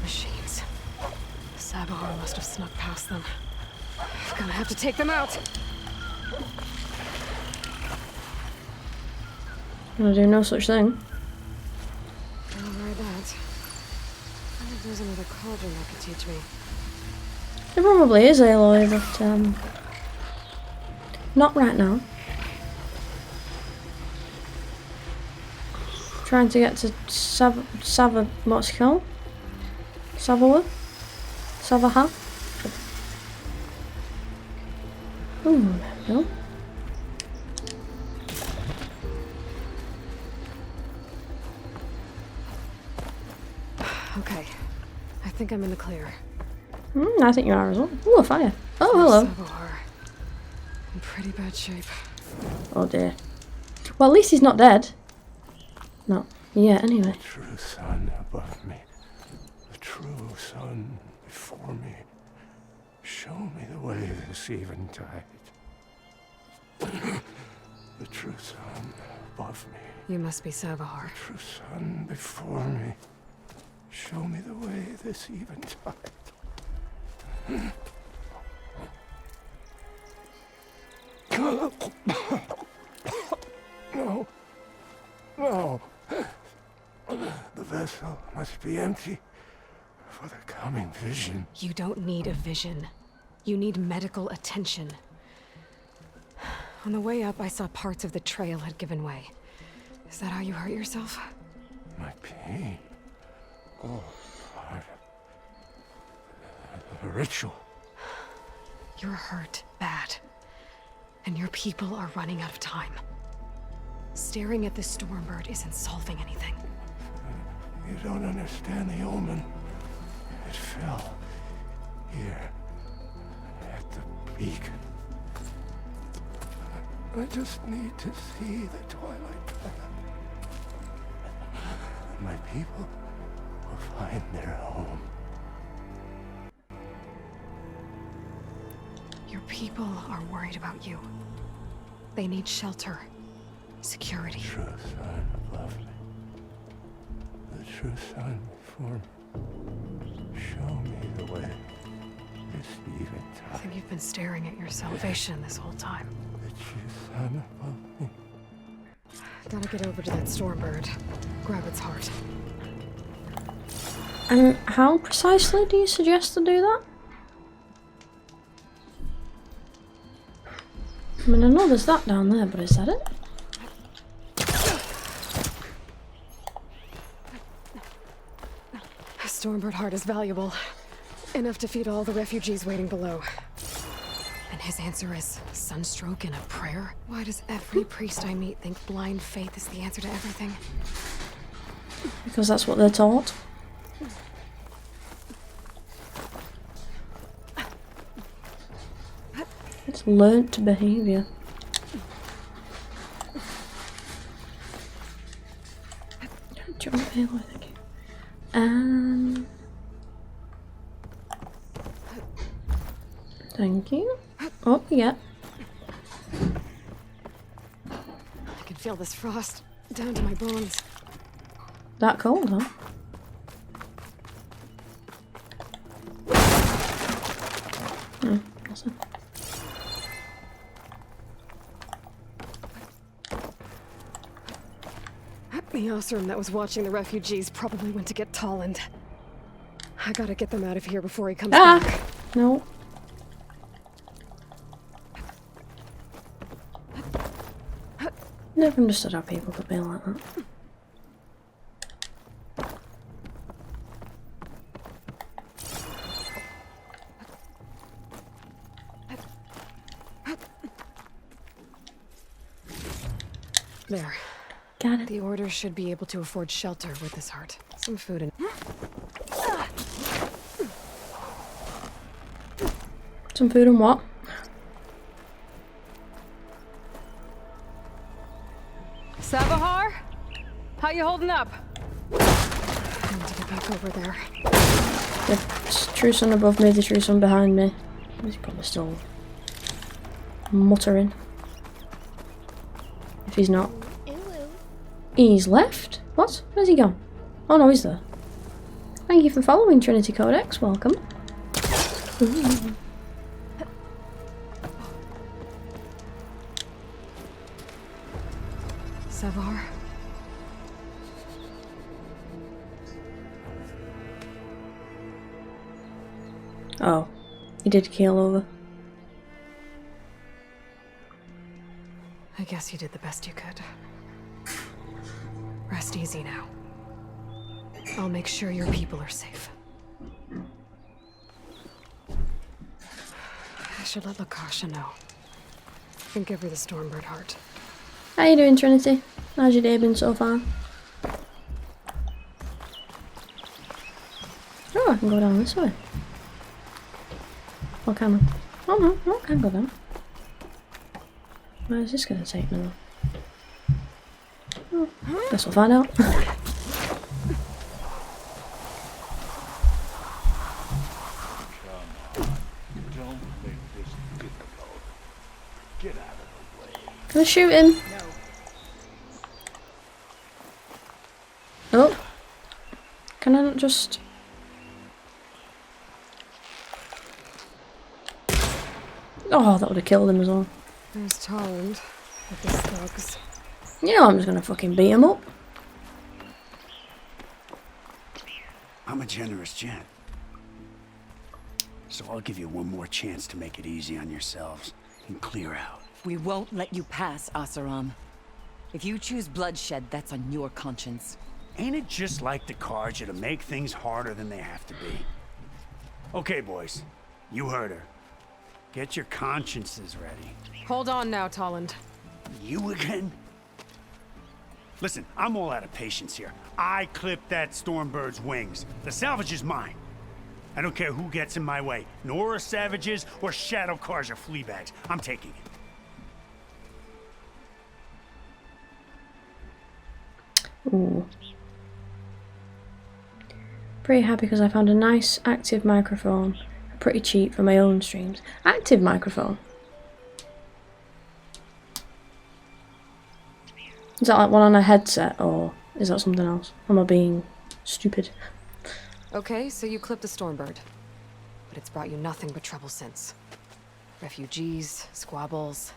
Machines. Sabahar must have snuck past them. I'm gonna have to take them out. Gonna do no such thing. I'll try that. I think there's another cauldron that could teach me. There probably is, Aloy, but not right now. Trying to get to what's it called? Savaha? Ooh, no. Okay. I think I'm in the clear. I think you are as well. Ooh, a fire. Oh, hello. Sabahar. In pretty bad shape. Oh dear. Well, at least he's not dead. No. Yeah, anyway. The true sun above me. The true sun before me. Show me the way this eventide. The true sun above me. You must be Sabahar. The true sun before me. Show me the way this eventide. No. No. The vessel must be empty for the coming vision. You don't need a vision. You need medical attention. On the way up, I saw parts of the trail had given way. Is that how you hurt yourself? My pain. Oh, part of the ritual. You're hurt bad. And your people are running out of time. Staring at the Stormbird isn't solving anything. You don't understand the omen. It fell here at the beacon. I just need to see the Twilight Path. My people will find their home. Your people are worried about you. They need shelter, security. The true sun above me. The true sun before me. Show me the way. This eventide. I think you've been staring at your salvation this whole time. The true sun above me. Gotta get over to that Stormbird. Grab its heart. And how precisely do you suggest to do that? I mean, I know there's that down there, but is that it? A Stormbird heart is valuable. Enough to feed all the refugees waiting below. And his answer is sunstroke and a prayer? Why does every priest I meet think blind faith is the answer to everything? Because that's what they're taught. It's learnt behaviour. Don't jump here, I think. Thank you. Oh, yeah. I can feel this frost down to my bones. That cold, huh? Oh, awesome. The Osram that was watching the refugees probably went to get Tolland. I gotta get them out of here before he comes back. No. Never understood how people could be like that. There. Got it. The Order should be able to afford shelter with this heart. Some food and... Some food and what? Savahar? How you holding up? I need to get back over there. The true son above me, the true son behind me. He's probably still muttering. If he's not. He's left? What? Where's he gone? Oh no, he's there. Thank you for following Trinity Codex. Welcome. Ooh. Savahar? Oh, he did keel over. I guess you did the best you could. Rest easy now. I'll make sure your people are safe. I should let Lakasha know. And give her the Stormbird heart. How you doing, Trinity? How's your day been so far? Oh, I can go down this way. What can I? Oh no, no, I can go down. Where is this gonna take me though? Oh, guess we'll find out. Can I shoot him? Oh. Can I not just... Oh, that would have killed him as well. There's Tolland with his thugs. Yeah, I'm just gonna fucking beat him up. I'm a generous gent. So I'll give you one more chance to make it easy on yourselves and clear out. We won't let you pass, Asaram. If you choose bloodshed, that's on your conscience. Ain't it just like the Carja to make things harder than they have to be? Okay, boys. You heard her. Get your consciences ready. Hold on now, Tolland. You again? Listen, I'm all out of patience here. I clipped that Stormbird's wings. The salvage is mine. I don't care who gets in my way. Nora savages or Shadow Carja fleabags. I'm taking it. Ooh. Pretty happy because I found a nice active microphone. Pretty cheap for my own streams. Active microphone. Is that like one on a headset or is that something else? Am I being stupid? Okay, so you clipped the Stormbird. But it's brought you nothing but trouble since. Refugees, squabbles,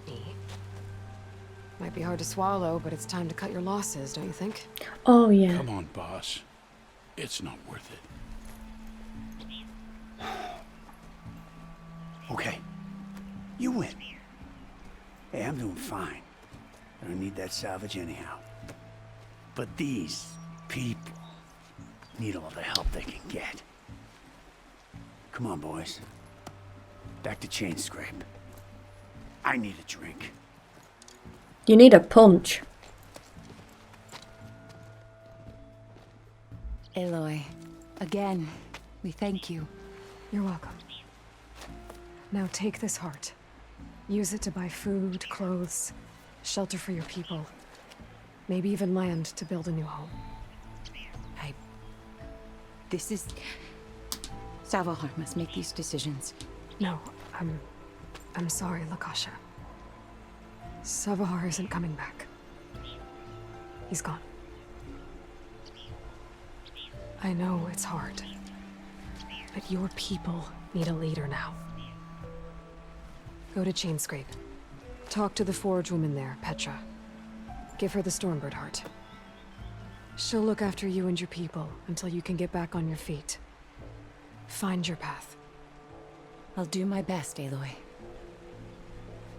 me. Might be hard to swallow, but it's time to cut your losses, don't you think? Oh yeah. Come on, boss. It's not worth it. Okay. You win. Hey, I'm doing fine. I don't need that salvage anyhow. But these people need all the help they can get. Come on, boys. Back to Chain Scrape. I need a drink. You need a punch. Aloy, again, we thank you. You're welcome. Now take this heart. Use it to buy food, clothes, shelter for your people. Maybe even land to build a new home. This is... Savahar must make these decisions. No, I'm sorry, Lakasha. Savahar isn't coming back. He's gone. I know it's hard, but your people need a leader now. Go to Chainscrape. Talk to the forge woman there, Petra. Give her the Stormbird heart. She'll look after you and your people until you can get back on your feet. Find your path. I'll do my best, Aloy.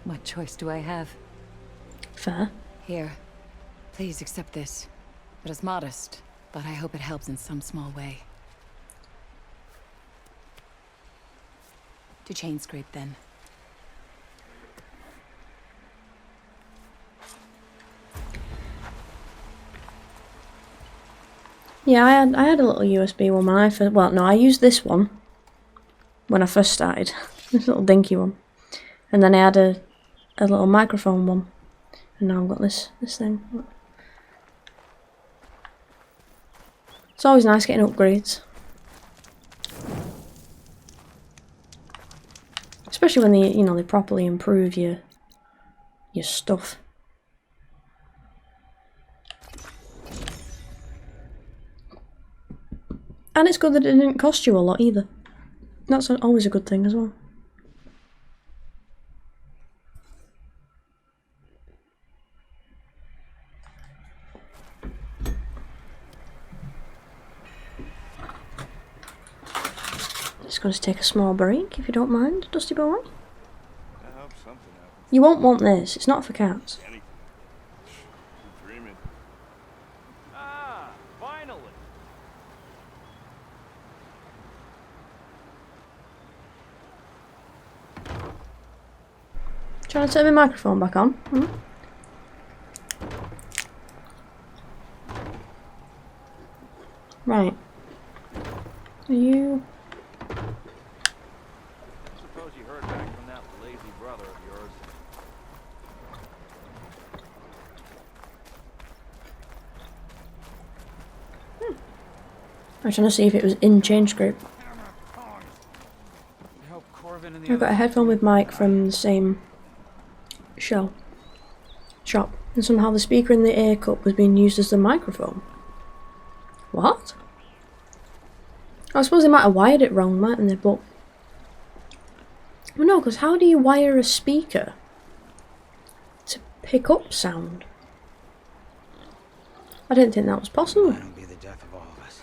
What choice do I have? Fair. Here. Please accept this. It is modest, but I hope it helps in some small way. To chain scrape, then. Yeah, I had a little USB one when I first... Well, no, I used this one when I first started. This little dinky one. And then I had a little microphone one. And now I've got this thing. It's always nice getting upgrades. Especially when they properly improve your stuff. And it's good that it didn't cost you a lot either. That's always a good thing as well. Just going to take a small break, if you don't mind, Dusty Boy. I hope something happens. You won't want this. It's not for cats. Anything. You're dreaming. Ah, finally. Trying to turn my microphone back on. Hmm? Right. Are you... Suppose you heard back from that lazy brother of yours. I was trying to see if it was in Change Scrape. I've got a headphone with mic from the same shop, and somehow the speaker in the ear cup was being used as the microphone. What? I suppose they might have wired it wrong, mightn't they? But well, no, because how do you wire a speaker to pick up sound? I didn't think that was possible. That'll be the death of all of us.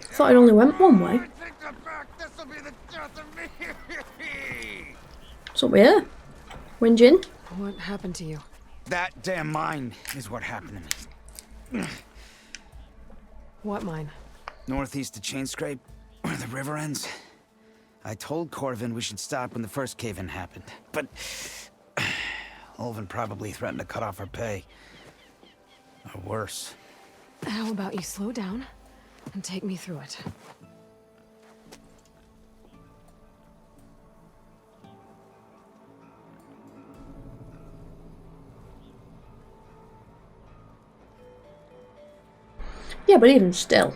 I thought it only went one way. So we're Winjin. What happened to you? That damn mine is what happened to me. What mine? Northeast of Chain Scrape, where the river ends. I told Corvin we should stop when the first cave-in happened, but Ulvin probably threatened to cut off our pay. Or worse. How about you slow down and take me through it? Yeah, but even still,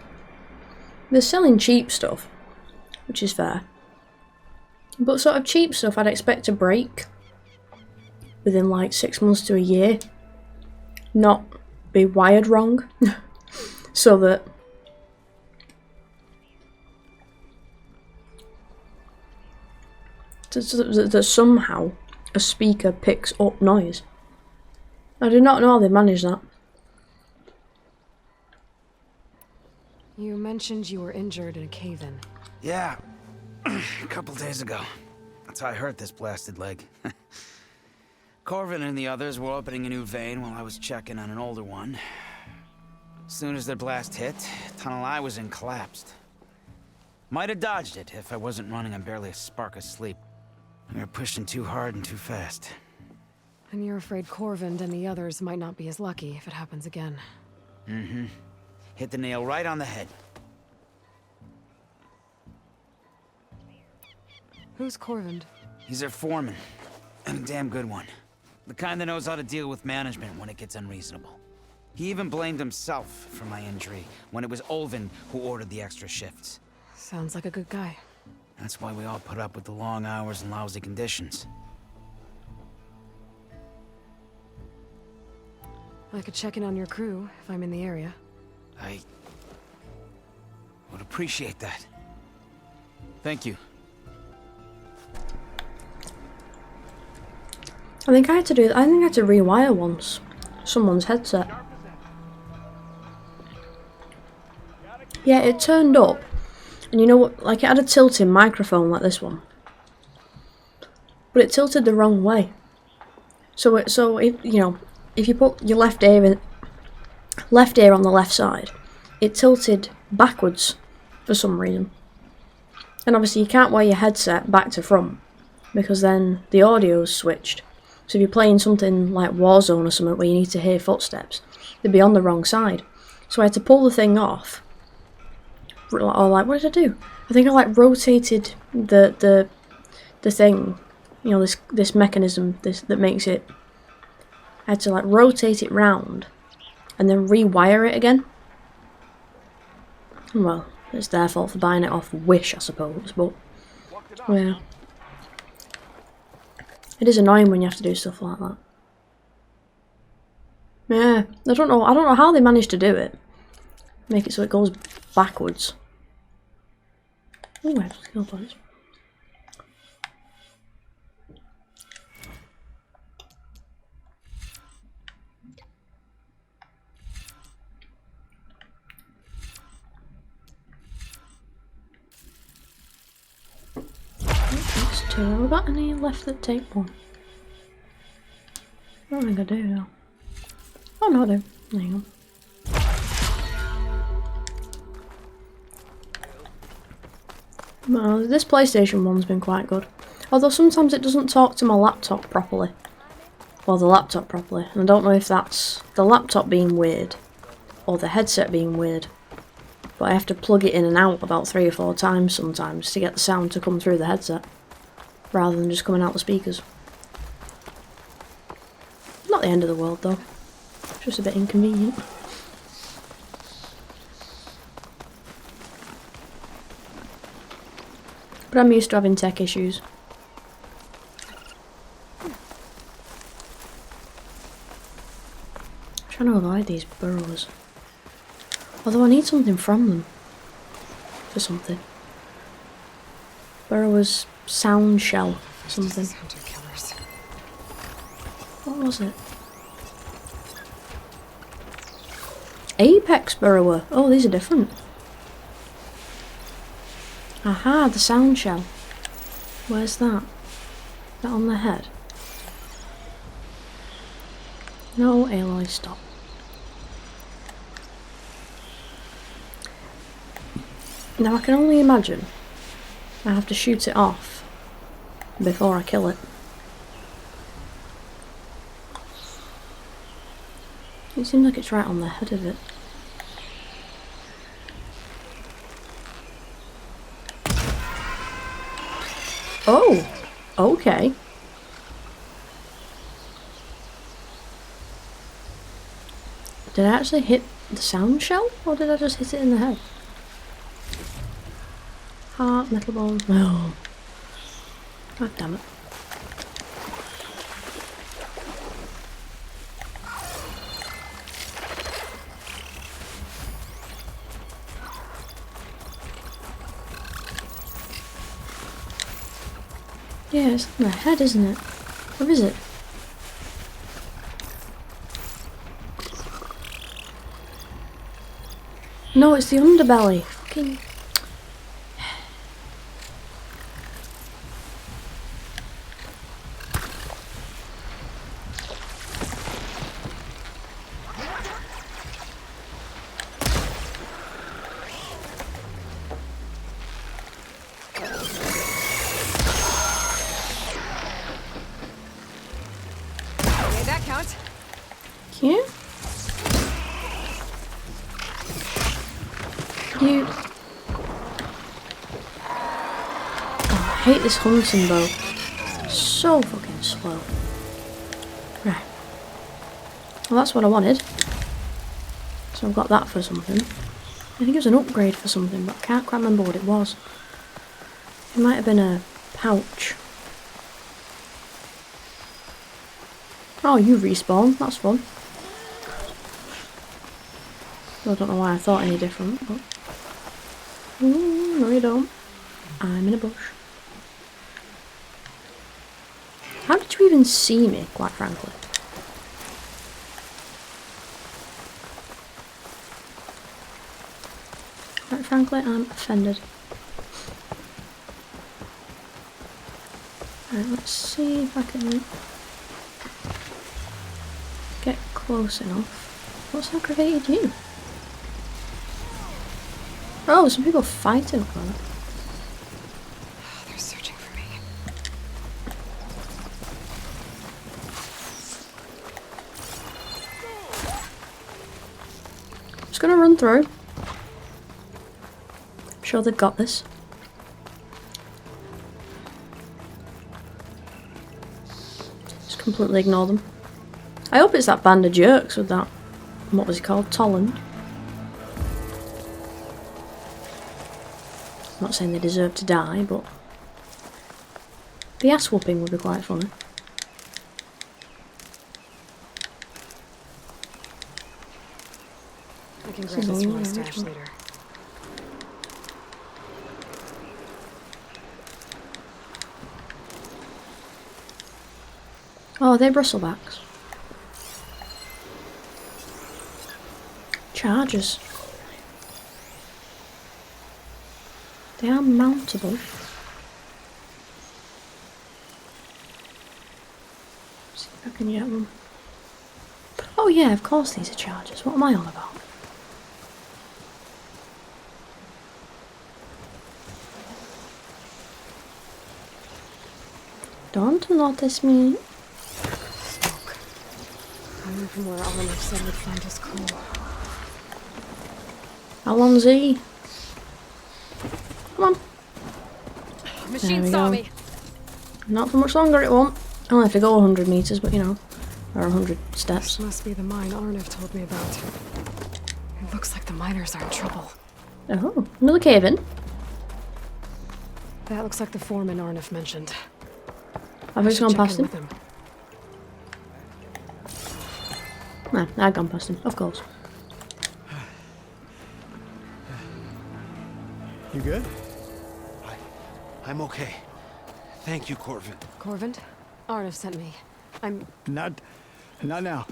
they're selling cheap stuff, which is fair. But sort of cheap stuff I'd expect to break within like 6 months to a year, not be wired wrong, so that somehow a speaker picks up noise. I do not know how they manage that. You mentioned you were injured in a cave-in. Yeah, a couple days ago. That's how I hurt this blasted leg. Corvin and the others were opening a new vein while I was checking on an older one. As soon as their blast hit, the tunnel I was in collapsed. Might have dodged it if I wasn't running on barely a spark of sleep. We were pushing too hard and too fast. And you're afraid Corvind and the others might not be as lucky if it happens again. Mm-hmm. Hit the nail right on the head. Who's Corvind? He's their foreman, and a damn good one. The kind that knows how to deal with management when it gets unreasonable. He even blamed himself for my injury when it was Ulvin who ordered the extra shifts. Sounds like a good guy. That's why we all put up with the long hours and lousy conditions. I could check in on your crew if I'm in the area. I would appreciate that. Thank you. I think I had to rewire once. Someone's headset. Yeah, it turned up. And you know what, like it had a tilting microphone like this one. But it tilted the wrong way. So if you know, if you put your left ear on the left side, it tilted backwards for some reason. And obviously you can't wear your headset back to front because then the audio's switched. So if you're playing something like Warzone or something where you need to hear footsteps, they'd be on the wrong side. So I had to pull the thing off. Or like, what did I do? I think I like rotated the thing, you know, this mechanism that makes it. I had to like rotate it round and then rewire it again. Well, it's their fault for buying it off Wish, I suppose, but yeah. It is annoying when you have to do stuff like that. Yeah, I don't know how they managed to do it. Make it so it goes backwards. Oh, I have skill points. That's two. Have we got any left that take one? I don't think I do, though. Oh, no, I do. There you go. Well, this PlayStation one's been quite good. Although sometimes it doesn't talk to my laptop properly. Or the laptop properly. And I don't know if that's the laptop being weird. Or the headset being weird. But I have to plug it in and out about 3 or 4 times sometimes to get the sound to come through the headset. Rather than just coming out the speakers. Not the end of the world though. Just a bit inconvenient. But I'm used to having tech issues. I'm trying to avoid these burrows. Although I need something from them. For something. Burrower's sound shell. Something. What was it? Apex burrower. Oh, these are different. Aha, the sound shell. Where's that? Is that on the head? No, Aloy, stop. Now I can only imagine I have to shoot it off before I kill it. It seems like it's right on the head of it. Oh, okay. Did I actually hit the sound shell, or did I just hit it in the head? Heart, metal bone. Oh. God damn it. Yeah, it's on the head, isn't it? Or is it? No, it's the underbelly. Fucking... You? You... Oh, I hate this hunting bow. So fucking slow. Right. Well, that's what I wanted. So I've got that for something. I think it was an upgrade for something, but I can't quite remember what it was. It might have been a pouch. Oh, you respawn. That's fun. I don't know why I thought any different, but... no you don't. I'm in a bush. How did you even see me, quite frankly. Quite frankly, I'm offended. Right, let's see if I can get close enough. What's aggravated you? Oh, some people fighting up there. Oh, they're searching for me. Just gonna run through. I'm sure they've got this. Just completely ignore them. I hope it's that band of jerks with that. What was he called? Tolland. I'm not saying they deserve to die, but the ass whooping would be quite funny. I can grab this from my stash later. Oh, they're bristlebacks. Chargers. They are mountable. See if I can get one. Oh yeah, of course these are chargers. What am I on about? Don't notice me. Smoke. Coming from where Oliver said would find us cool. How long's he? Come on. Machine saw me. Not for much longer it won't. I'll have to go 100 meters, but you know, or 100 steps. This must be the mine Arnev told me about. It looks like the miners are in trouble. Oh, another cave in. That looks like the foreman Arnev mentioned. I've just gone past him. With him. Nah, I've gone past him, of course. You good? I'm okay. Thank you, Corvin. Corvin? Arnev sent me. I'm... Not now.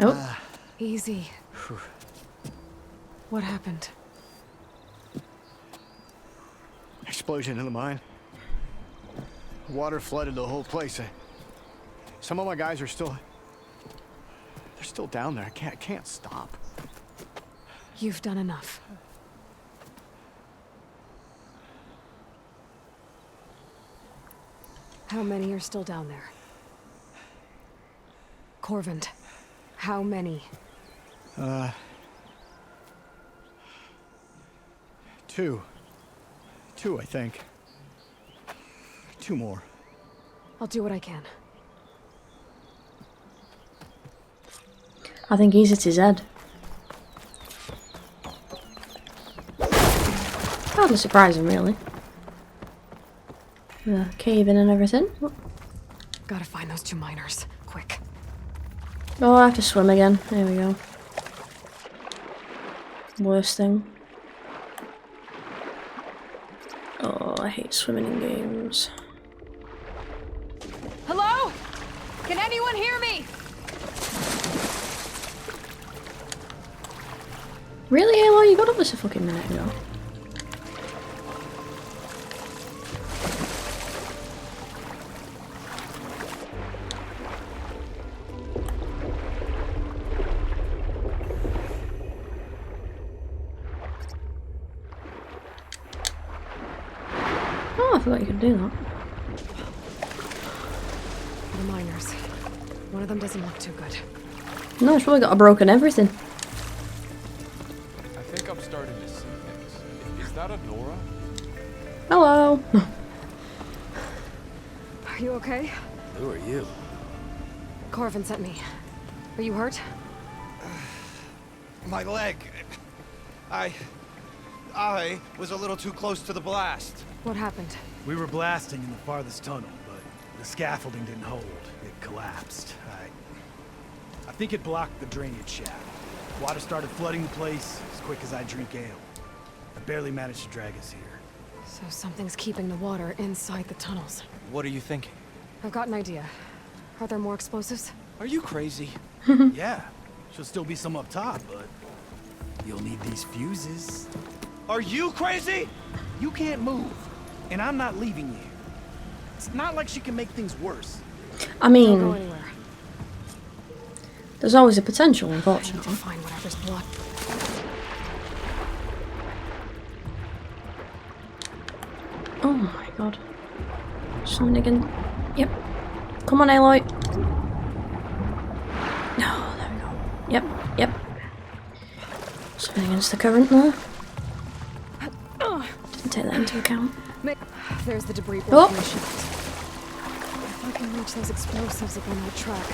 Oh. Easy. What happened? Explosion in the mine. Water flooded the whole place. Some of my guys are still... They're still down there. I can't stop. You've done enough. How many are still down there? Corvin, how many? Two, I think. 2 more. I'll do what I can. I think he's at his head. Hardly surprising, really. The cave-in and everything. Oh. Gotta find those 2 miners. Quick. Oh, I have to swim again. There we go. Worst thing. Oh, I hate swimming in games. Hello? Can anyone hear me? Really, Aloy? You got up this a fucking minute ago. Oh, I forgot you could do that. The miners. One of them doesn't look too good. No, it's probably got a broken everything. I think I'm starting to see things. Is that a Nora? Hello. Are you okay? Who are you? Corvin sent me. Are you hurt? My leg. I was a little too close to the blast. What happened? We were blasting in the farthest tunnel, but the scaffolding didn't hold. It collapsed. I think it blocked the drainage shaft. Water started flooding the place as quick as I drink ale. I barely managed to drag us here. So something's keeping the water inside the tunnels. What are you thinking? I've got an idea. Are there more explosives? Are you crazy? Yeah, should still be some up top, but you'll need these fuses. Are you crazy? You can't move, and I'm not leaving you. It's not like she can make things worse. I mean, there's always a potential, I need unfortunately. to find whatever's blocked. Oh my god. Something again. Yep. Come on, Aloy. No, there we go. Yep, yep. Something against the current there. Didn't take that into account. There's the debris Oh. broken shaft. If I can reach those explosives up on that truck,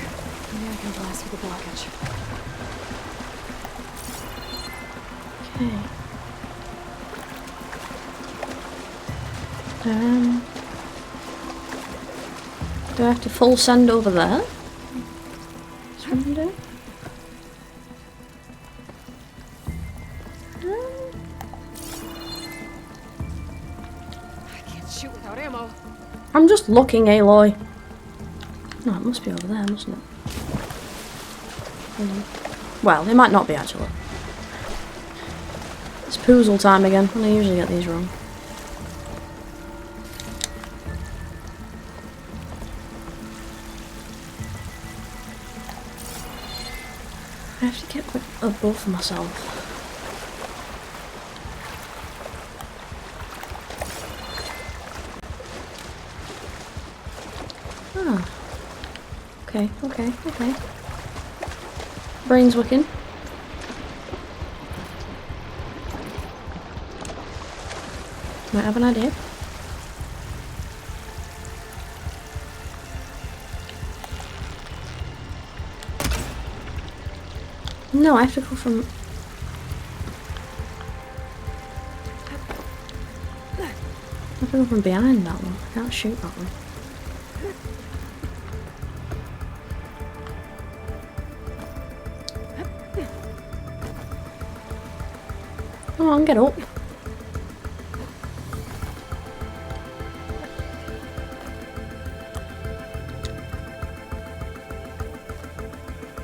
maybe I can blast through the blockage. Okay. Do I have to full send over there? Is what I'm doing? I can't shoot without ammo. I'm just looking, Aloy. No, it must be over there, mustn't it? Hold on. Well, it might not be actually. It's Poozle time again, and I usually get these wrong. I have to get above myself. Ah. Okay, okay, okay. Brain's working. Might have an idea. No, I have to go from... I have to go from behind that one. I can't shoot that one. Come on, get up.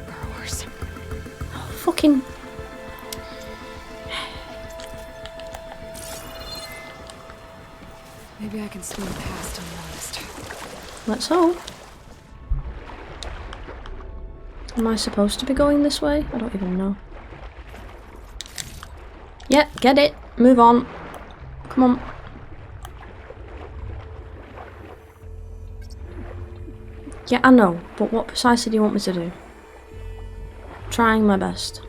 Burrowers. Oh, fucking... Maybe I can swing past unnoticed. Let's hope. Am I supposed to be going this way? I don't even know. Yeah, get it. Move on. Come on. Yeah, I know, but what precisely do you want me to do? Trying my best.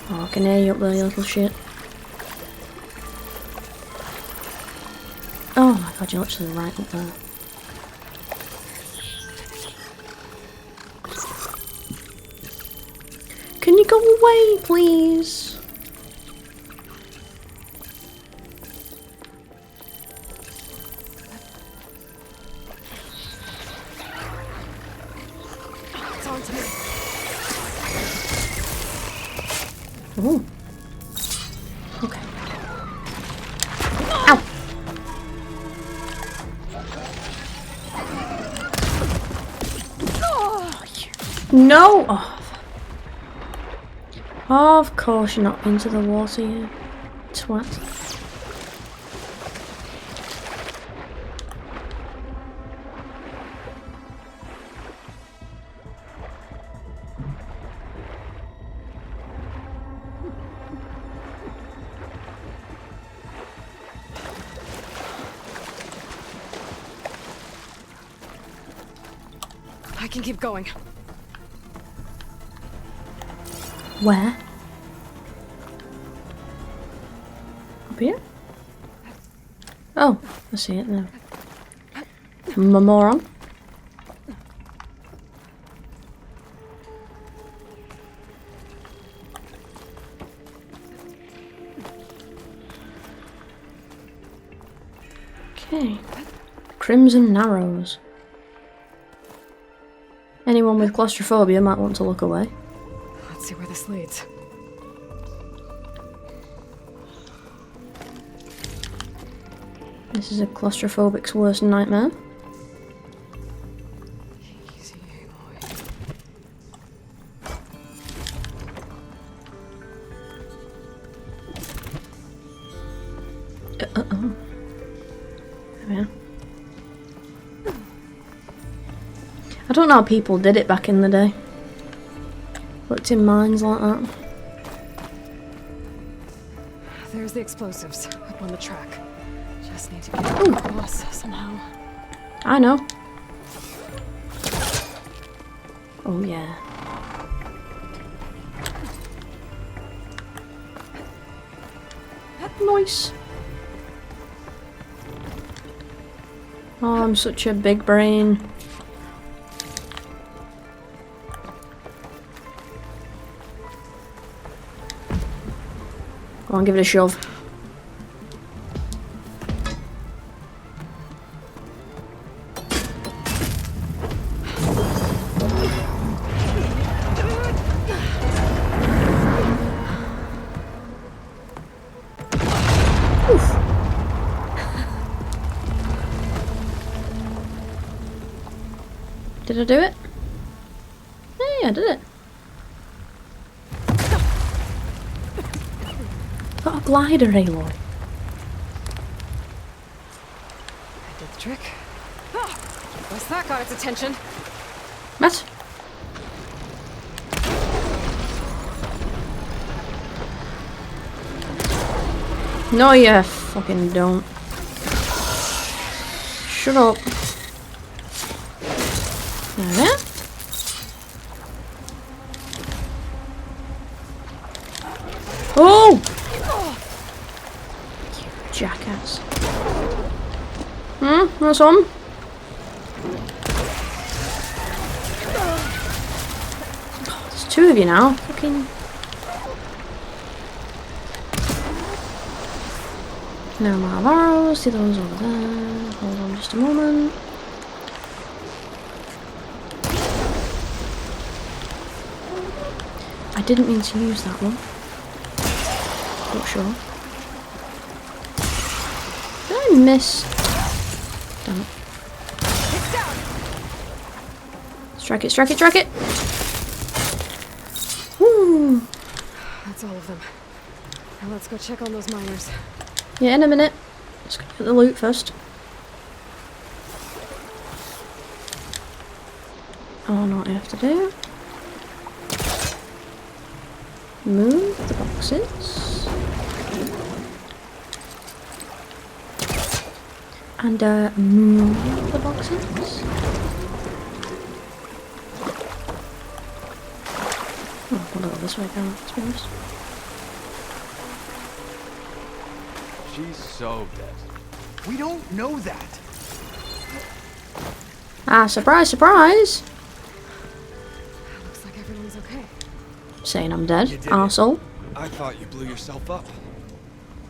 Oh, I can hear you up there, you little shit. Oh my god, you're literally right up there. Can you go away, please? It's on to me. Ooh. Okay. Ow! No! Oh. Of course you're not into the water, you twat. I can keep going. Where? Up here? Oh, I see it now. I'm a moron. Okay. Crimson Narrows. Anyone with claustrophobia might want to look away. Let's see where this leads. This is a claustrophobic's worst nightmare. Uh-oh. Yeah. I don't know how people did it back in the day. Worked in mines like that. There's the explosives up on the track. Just need to get across somehow. I know. Oh yeah. Nice. Oh, I'm such a big brain. Go on, give it a shove. Did I do it? Hey, I did it. Got a glider, Aloy. I did the trick. Oh, guess that got its attention. What? No, you fucking don't. Shut up. There. Oh! You jackass. That's on. Oh, there's two of you now. Fucking. No more arrows. The other one's over there. Hold on just a moment. I didn't mean to use that one. Not sure. Did I miss? Damn it. Strike it, strike it, strike it! Woo! That's all of them. Now let's go check on those miners. Yeah, in a minute. Let's go get the loot first. Oh, no, what I have to do. Move the boxes. And move the boxes. Oh, I'll go this way down, to be honest. She's so dead. We don't know that. Ah, surprise, surprise! Looks like everyone's okay. Saying I'm dead, arsehole. I thought you blew yourself up.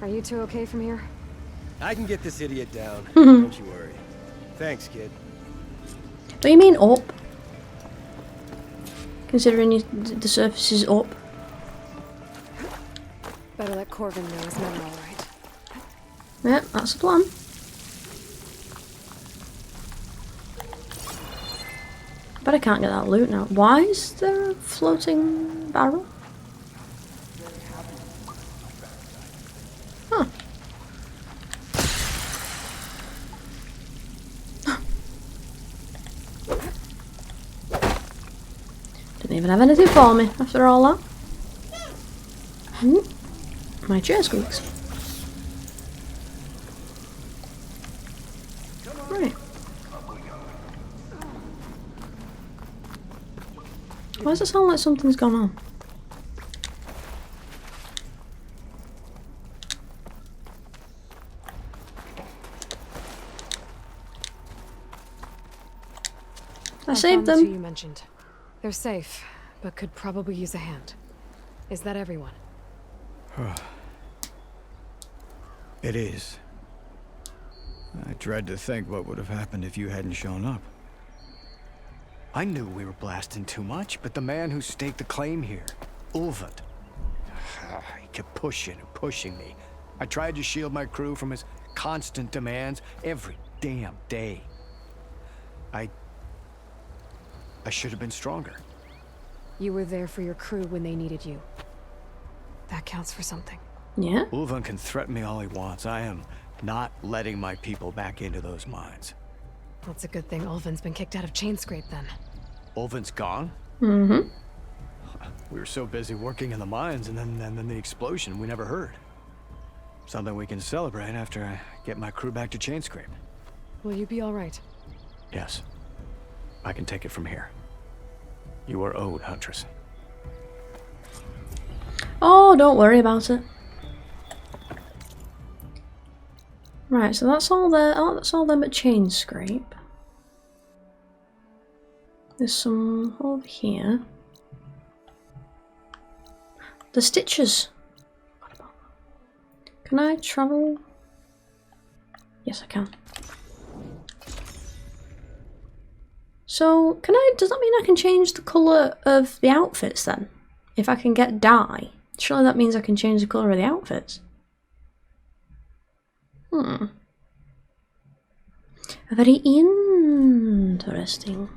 Are you two okay from here? I can get this idiot down. Don't you worry. Thanks, kid. What do you mean up? Considering the surface is up. Better let Corvin know his men are alright. Yep, that's the plan. But I can't get that loot now. Why is there a floating barrel? Huh. Didn't even have anything for me after all that. My chair squeaks. Right. Why does it sound like something's gone on? I saved found the two them. you mentioned. They're safe, but could probably use a hand. Is that everyone? It is. I dread to think what would have happened if you hadn't shown up. I knew we were blasting too much, but the man who staked the claim here, Ulvet, he kept pushing and pushing me. I tried to shield my crew from his Constant demands every damn day. I should have been stronger. You were there for your crew when they needed you. That counts for something. Yeah? Ulvan can threaten me all he wants. I am not letting my people back into those mines. That's a good thing Ulvin's been kicked out of Chainscrape then. Ulvan's gone? Mm-hmm. We were so busy working in the mines, and then the explosion we never heard. Something we can celebrate after I get my crew back to Chainscrape. Will you be all right? Yes. I can take it from here. You are owed, Huntress. Oh, don't worry about it. Right, so that's all there. Oh, that's all them at Chainscrape. There's some over here. The stitches. Can I travel? Yes, I can. So, does that mean I can change the colour of the outfits then? If I can get dye? Surely that means I can change the colour of the outfits. Very interesting.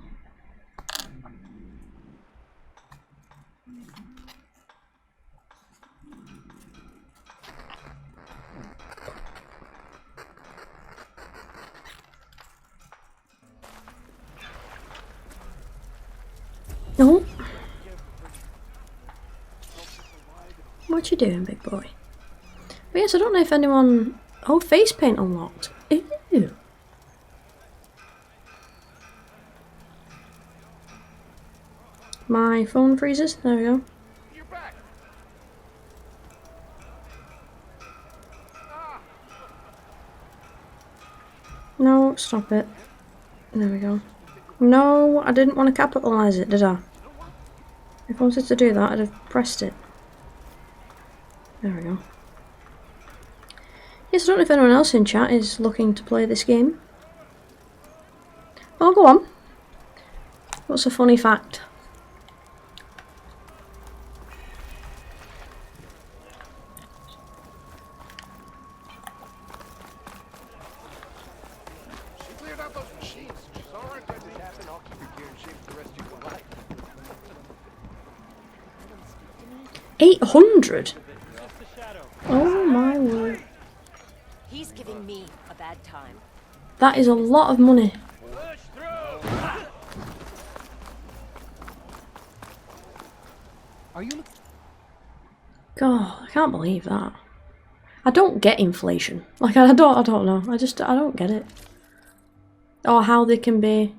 No. What you doing, big boy? But yes, I don't know if anyone... Oh, face paint unlocked. Ew. My phone freezes. There we go. No, stop it. There we go. No, I didn't want to capitalise it, did I? If I wanted to do that, I'd have pressed it. There we go. Yes, I don't know if anyone else in chat is looking to play this game. Oh, go on. What's a funny fact? She cleared out those machines. She's all right. If this happen, I'll keep your gear in shape for the rest of your life. 800? Oh my word. He's giving me a bad time. That is a lot of money. Are you? God, I can't believe that. I don't get inflation. Like I don't know. I don't get it. Or how they can be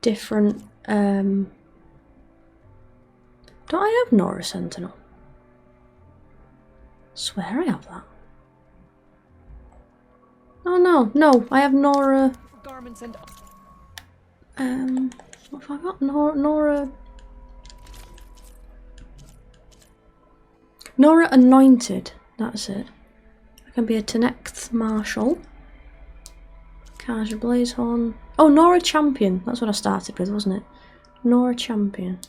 different. Don't I have Nora Sentinel? Swear I have that. Oh no, I have Nora. Garments and What have I got? Nora Anointed. That's it. I can be a Tenackt Marshal. Kaja Blazehorn. Oh, Nora Champion. That's what I started with, wasn't it? Nora Champion.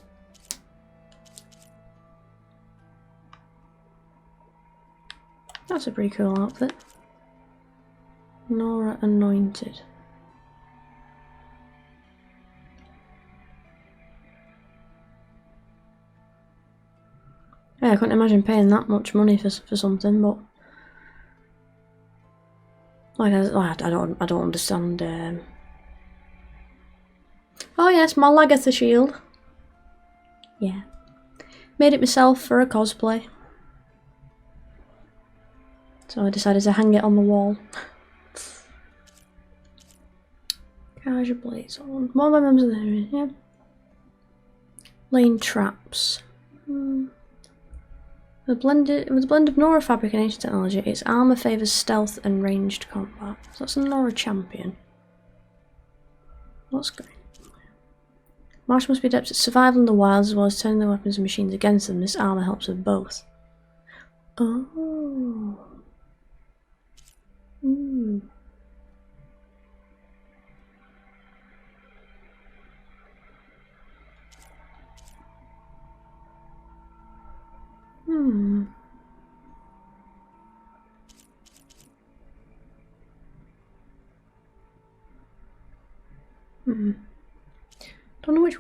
That's a pretty cool outfit. Nora Anointed. Yeah, I couldn't imagine paying that much money for something, but like I don't understand. Oh yes, my Lagatha shield. Yeah, made it myself for a cosplay. So I decided to hang it on the wall. Kaja Blazehorn. What are my members of there? Yeah. Lane traps. With a blend of Nora fabric and ancient technology, its armour favours stealth and ranged combat. So that's a Nora champion. That's great. Marsh must be adept at survival in the wilds as well as turning their weapons and machines against them. This armour helps with both. Oh.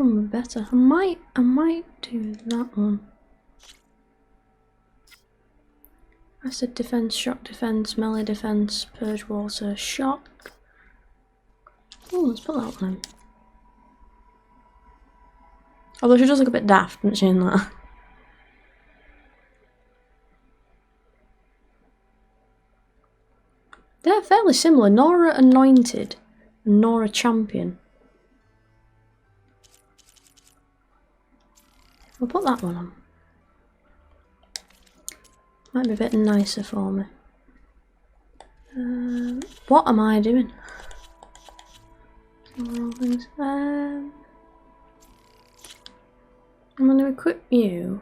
one would be better? I might do that one. Acid defense, shock defense, melee defense, purge water, shock. Oh, let's put that one in. Although she does look a bit daft, doesn't she, in that? They're fairly similar. Nora Anointed and Nora Champion. We'll put that one on. Might be a bit nicer for me. What am I doing? I'm going to equip you.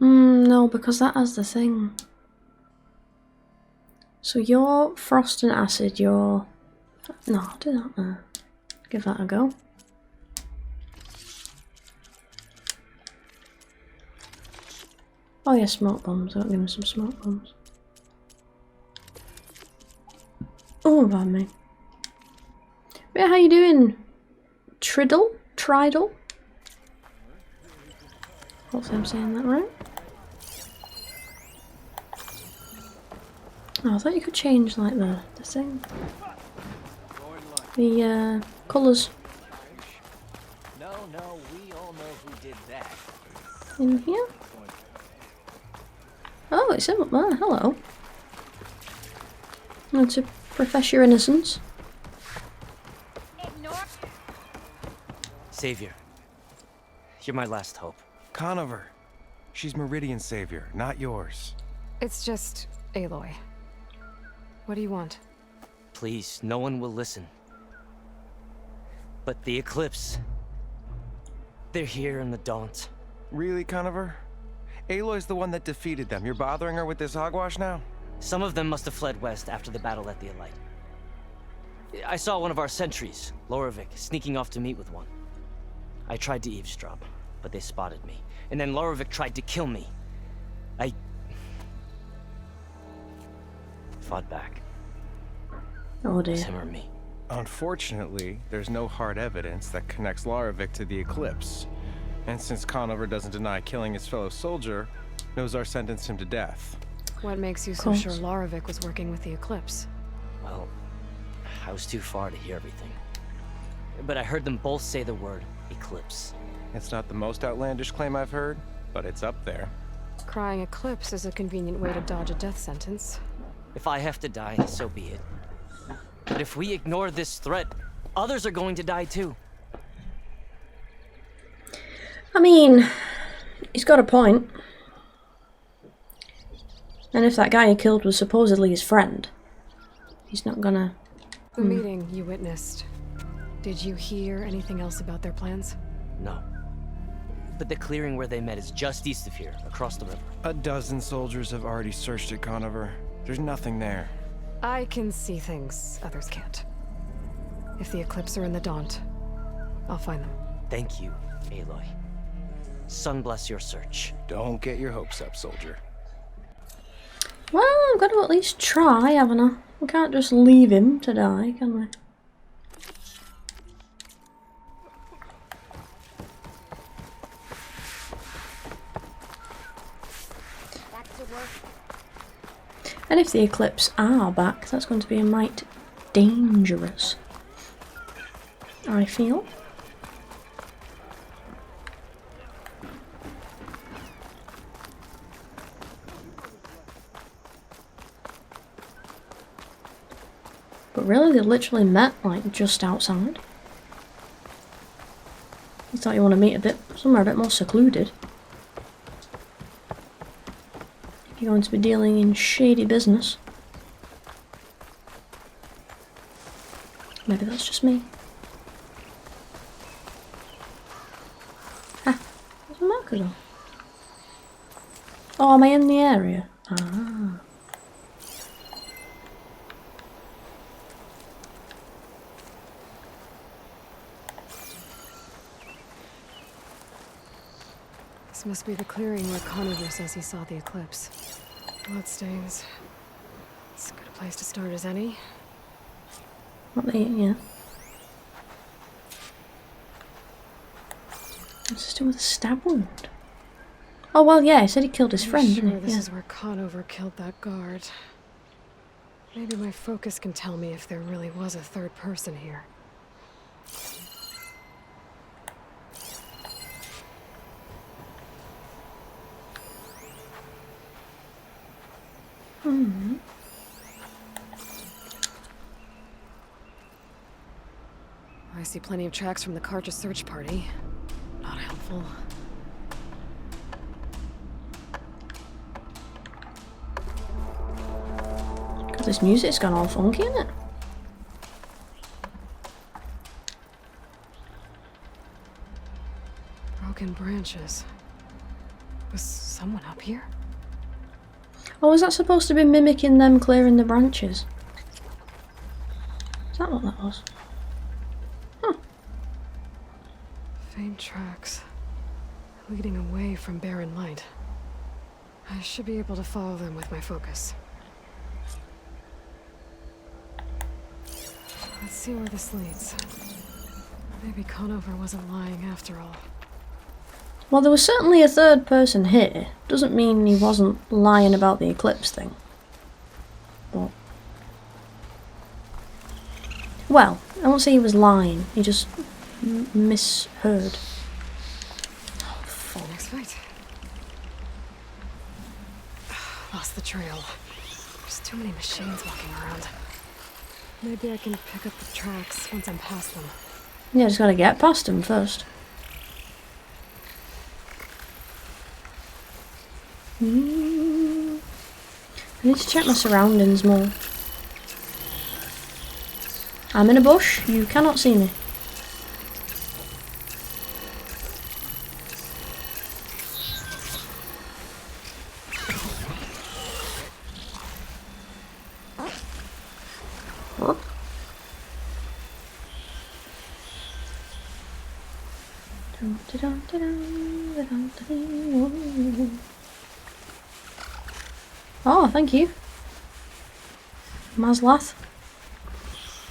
No, because that has the thing. So you're frost and acid, you're... No, I'll do that now. Give that a go. Oh yeah, smoke bombs. I'll give me some smoke bombs. Oh, about me. Yeah, how you doing? Triddle? Tridle? Hopefully I'm saying that right. Oh, I thought you could change like the thing. The colours. No, we all know who did that. In here? Oh, it's up there. Hello. Want to profess your innocence? Savior, you're my last hope. Conover. She's Meridian's savior, not yours. It's just Aloy. What do you want? Please, no one will listen. But the Eclipse... They're here in the Daunt. Really, Conover? Aloy's the one that defeated them. You're bothering her with this hogwash now? Some of them must have fled west after the battle at the Elite. I saw one of our sentries, Lorovic, sneaking off to meet with one. I tried to eavesdrop, but they spotted me. And then Lorovic tried to kill me. I... fought back. Oh dear. It was him or me. Unfortunately, there's no hard evidence that connects Lorovic to the Eclipse. And since Conover doesn't deny killing his fellow soldier, Nozar sentenced him to death. What makes you so sure Lorovic was working with the Eclipse? Well, I was too far to hear everything. But I heard them both say the word Eclipse. It's not the most outlandish claim I've heard, but it's up there. Crying Eclipse is a convenient way to dodge a death sentence. If I have to die, so be it. But if we ignore this threat, others are going to die too. I mean, he's got a point. And if that guy he killed was supposedly his friend, he's not gonna... The meeting you witnessed. Did you hear anything else about their plans? No. But the clearing where they met is just east of here, across the river. A dozen soldiers have already searched it, Conover. There's nothing there. I can see things others can't. If the Eclipse are in the Daunt, I'll find them. Thank you, Aloy. Sun bless your search. Don't get your hopes up, soldier. Well, I've got to at least try, haven't I? We can't just leave him to die, can we? And if the Eclipse are back, that's going to be a mite dangerous, I feel. But really, they literally met, like, just outside. You thought you want to meet somewhere a bit more secluded. If you're going to be dealing in shady business. Maybe that's just me. Ah, there's a marker though. Oh, am I in the area? Ah. This must be the clearing where Conover says he saw the Eclipse. Bloodstains. place to start as any. What they, yeah. What's this do with a stab wound? Oh, well, yeah, he said he killed his friend, Sure, didn't he? this Yeah. is where Conover killed that guard. Maybe my focus can tell me if there really was a third person here. Hmm. I see plenty of tracks from the Karja search party. Not helpful. God, this music's gone all funky, isn't it? Broken branches. Was someone up here? Oh, is that supposed to be mimicking them clearing the branches? Is that what that was? Faint tracks. Leading away from barren light. I should be able to follow them with my focus. Let's see where this leads. Maybe Conover wasn't lying after all. Well, there was certainly a third person here. Doesn't mean he wasn't lying about the eclipse thing. But... well, I won't say he was lying. He just misheard. Oh, fuck. Next fight. Lost the trail. There's too many machines walking around. Maybe I can pick up the tracks once I'm past them. Yeah, just gotta get past him first. I need to check my surroundings more. I'm in a bush. You cannot see me. Oh, thank you. Maslath.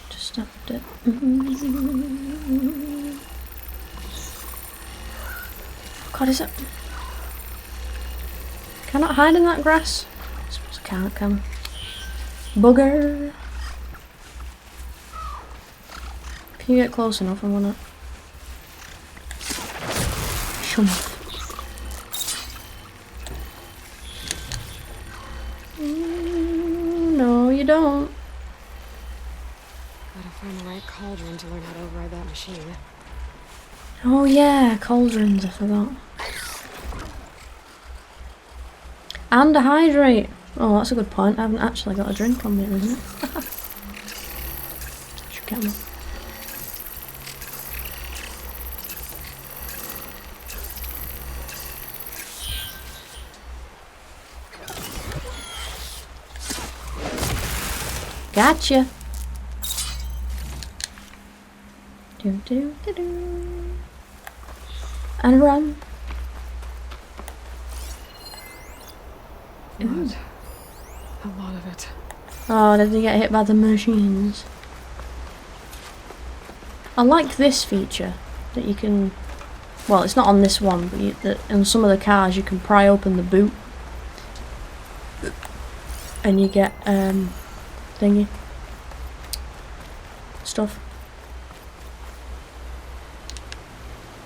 Just stopped it. God, is it? Cannot hide in that grass? I suppose I can't, can I? Bugger. If you get close enough, I wanna... shum. No, you don't. Gotta find the right cauldron to learn how to override that machine. Oh yeah, cauldrons, I forgot. And a hydrate. Oh, that's a good point. I haven't actually got a drink on me at the minute. Should get one. Gotcha. Do do do do. And run. Blood. A lot of it. Oh, did they get hit by the machines? I like this feature that you can. Well, it's not on this one, but on some of the cars you can pry open the boot, and you get thingy stuff.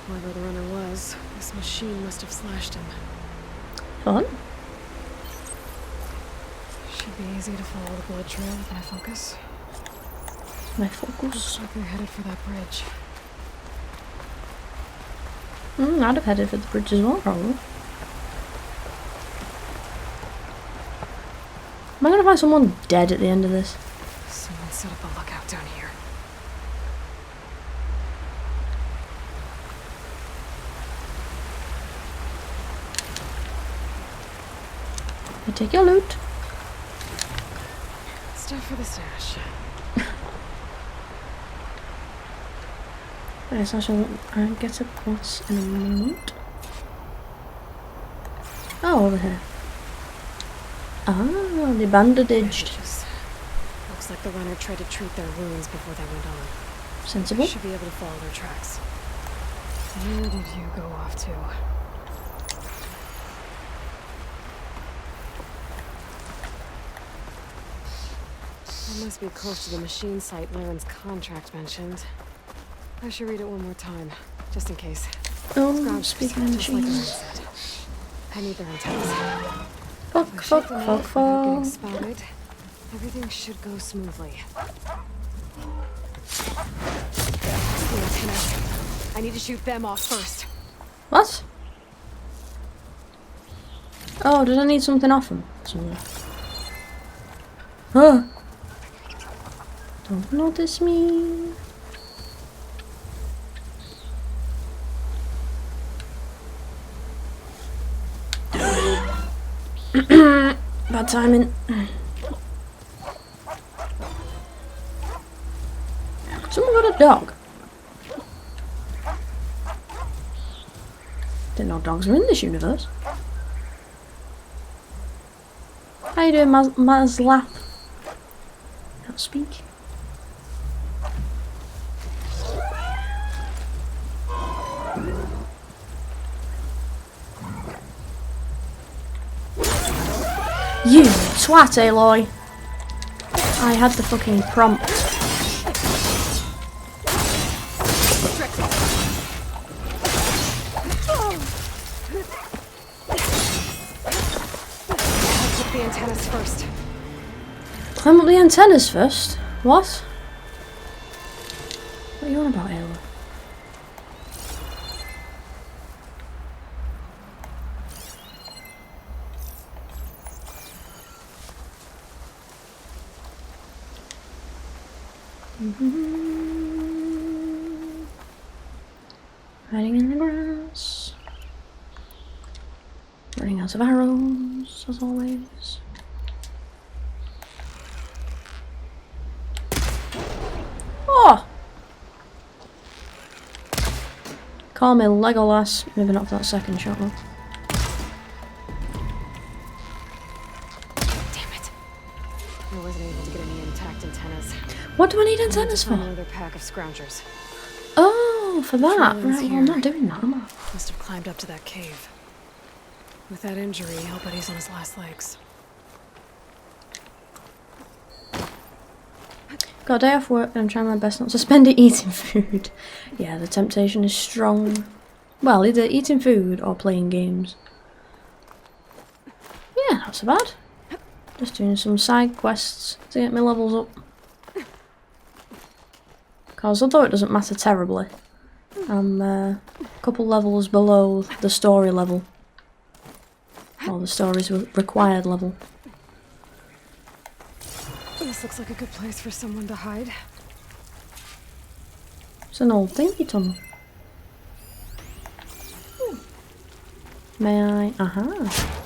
Whoever the runner was, this machine must have slashed him. Fun. Should be easy to follow the blood trail with my focus. My focus. Looks like they're headed for that bridge. I'd have headed for the bridge as well, probably. Am I gonna find someone dead at the end of this? Someone set up a lookout down here. I take your loot. Stuff for the stash. Yes, I shall get across in a moment. Oh, over here. Ah, the bandaged. like the runner tried to treat their wounds before they went on. Sensible. Should be able to follow their tracks. Where did you go off to? That must be close to the machine site Laren's contract mentioned. I should read it one more time, just in case. Oh, speaking of machines. I need their antennas. Fuck, fuck, fuck, fuck. Getting spotted. Everything should go smoothly. The antennas. I need to shoot them off first. What? Oh, did I need something off him? Somewhere. Huh? Don't notice me. Bad timing. Someone got a dog. Didn't know dogs were in this universe. How you doing, Mazlap? Can't speak. You twat, Aloy! I had the fucking prompt. Put the antennas first. Climb up the antennas first? What? What are you on about, Aloy? Hiding in the grass. Running out of arrows, as always. Oh! Call me Legolas. Maybe not for that second shot though. I wasn't able to get any intact antennas. What do I need antennas for? Another pack of scroungers. Oh, for that. Trailers Right, well, here. I'm not doing that, am I? Must have climbed up to that cave. With that injury, I'll bet he's on his last legs. Got a day off work and I'm trying my best not to spend it eating food. Yeah, the temptation is strong. Well, either eating food or playing games. Yeah, not so bad. Just doing some side quests to get my levels up. Because although it doesn't matter terribly, I'm a couple levels below the story level. Or the story's required level. This looks like a good place for someone to hide. It's an old thingy tunnel. May I? Aha.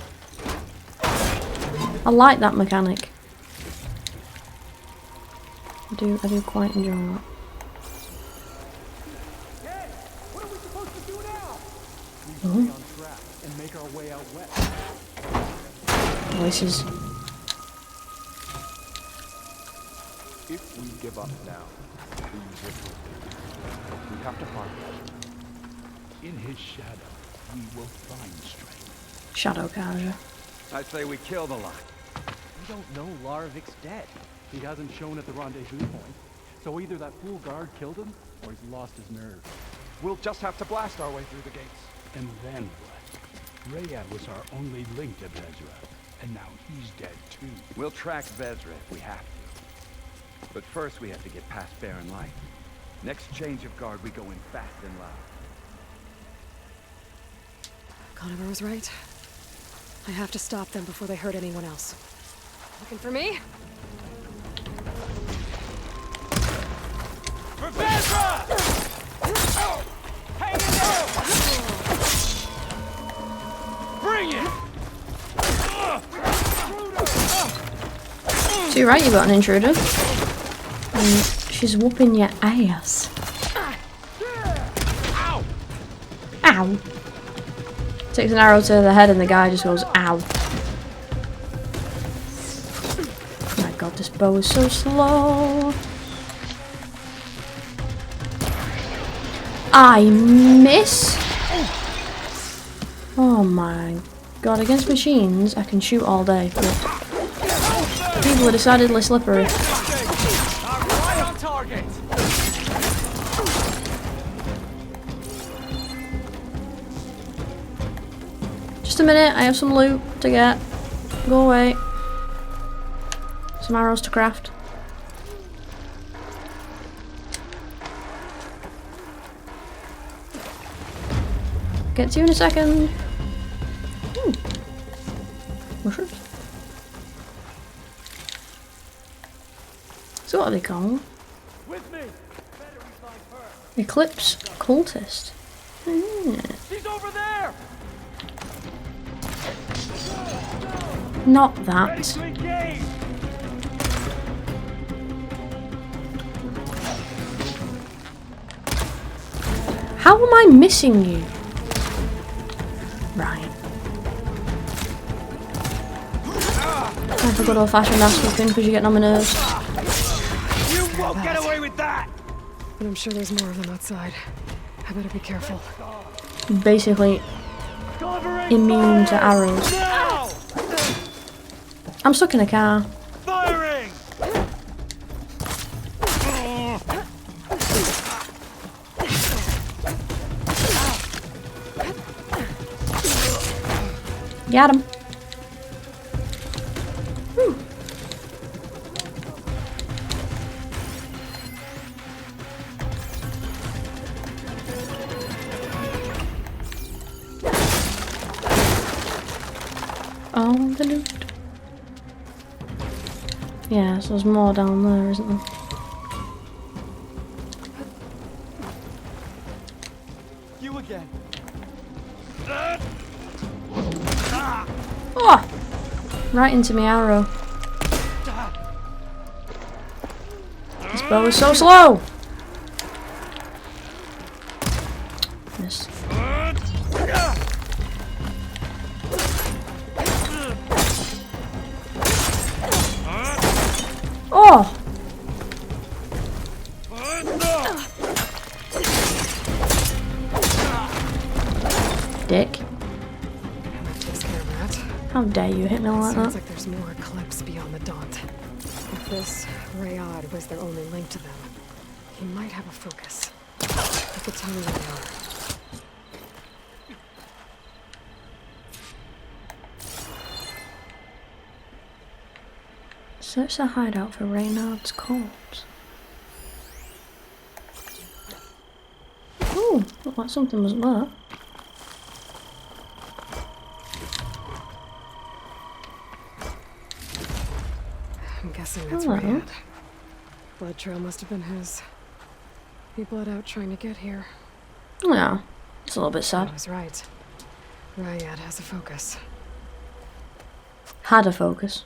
I like that mechanic. I do quite enjoy that. Oh. Voices. If we give up now, we have to find him. In his shadow, we will find strength. Shadow Kaja. I say we kill the lot. We don't know Larovik's dead. He hasn't shown at the rendezvous point. So either that fool guard killed him, or he's lost his nerve. We'll just have to blast our way through the gates. And then what? Rayad was our only link to Vezra, and now he's dead too. We'll track Vezra if we have to. But first we have to get past Barren Light. Next change of guard, we go in fast and loud. Conover was right. I have to stop them before they hurt anyone else. Looking for me? For Vezra! Hang in there! Bring it! So you're right, you got an intruder. And she's whooping your ass. Ow! Ow. Takes an arrow to the head and the guy just goes, ow. Oh my god, this bow is so slow. I miss. Oh my god, against machines I can shoot all day, but people are decidedly slippery. Right on target. Just a minute, I have some loot to get. Go away. Some arrows to craft. Get to you in a second. Mushrooms. So what are they called? With me. Eclipse cultist. She's over there. Not that. How am I missing you? Right. Time for good old fashioned ass whooping because you're getting on my nerves. You won't get away with that. But I'm sure there's more of them outside. I better be careful. Basically immune to arrows. I'm stuck in a car. Firing. Got him. Oh, the loot. Yeah, so there's more down there, isn't there? You again. Oh! Right into my arrow. This bow is so slow! Missed. Oh! Dick. How dare you hit me like Sounds that? like there's more Eclipse beyond the Daunt. If this Rayad was their only link to them, he might have a focus. I could tell you where they are. Search the hideout for Reynard's corpse. Ooh, looked like something was there. I'm guessing that's Hello. Rayad. Blood trail must have been his. He bled out trying to get here. Yeah, it's a little bit sad. I was right. Rayad has a focus. Had a focus.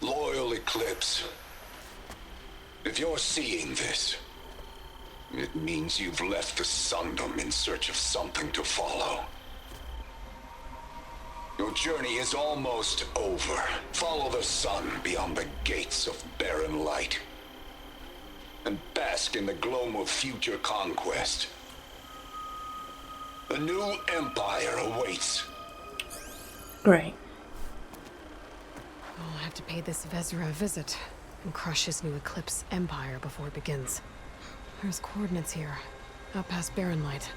Loyal Eclipse, if you're seeing this, it means you've left the Sundom in search of something to follow. Your journey is almost over. Follow the sun beyond the gates of barren light, and bask in the gloam of future conquest. A new empire awaits. Great. I'll have to pay this Vezra a visit and crush his new Eclipse empire before it begins. There's coordinates here, out past Barren Light.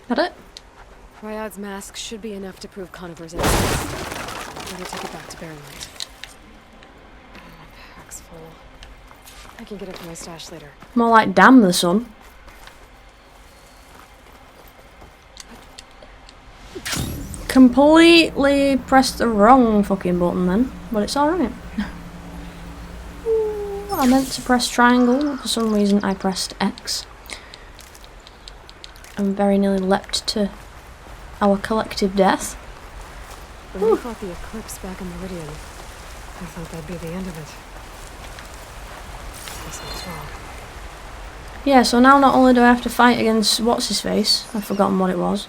Got it? Ryad's mask should be enough to prove Conover's innocence. Better take it back to Barren Light. My pack's full. I can get it from my stash later. More like damn the sun. Completely pressed the wrong fucking button then, but it's alright. I meant to press triangle, for some reason I pressed X. And very nearly leapt to our collective death. When I fought the Eclipse back in Meridian, I thought that'd be the end of it. Guess I was wrong. Yeah, so now not only do I have to fight against what's-his-face, I've forgotten what it was,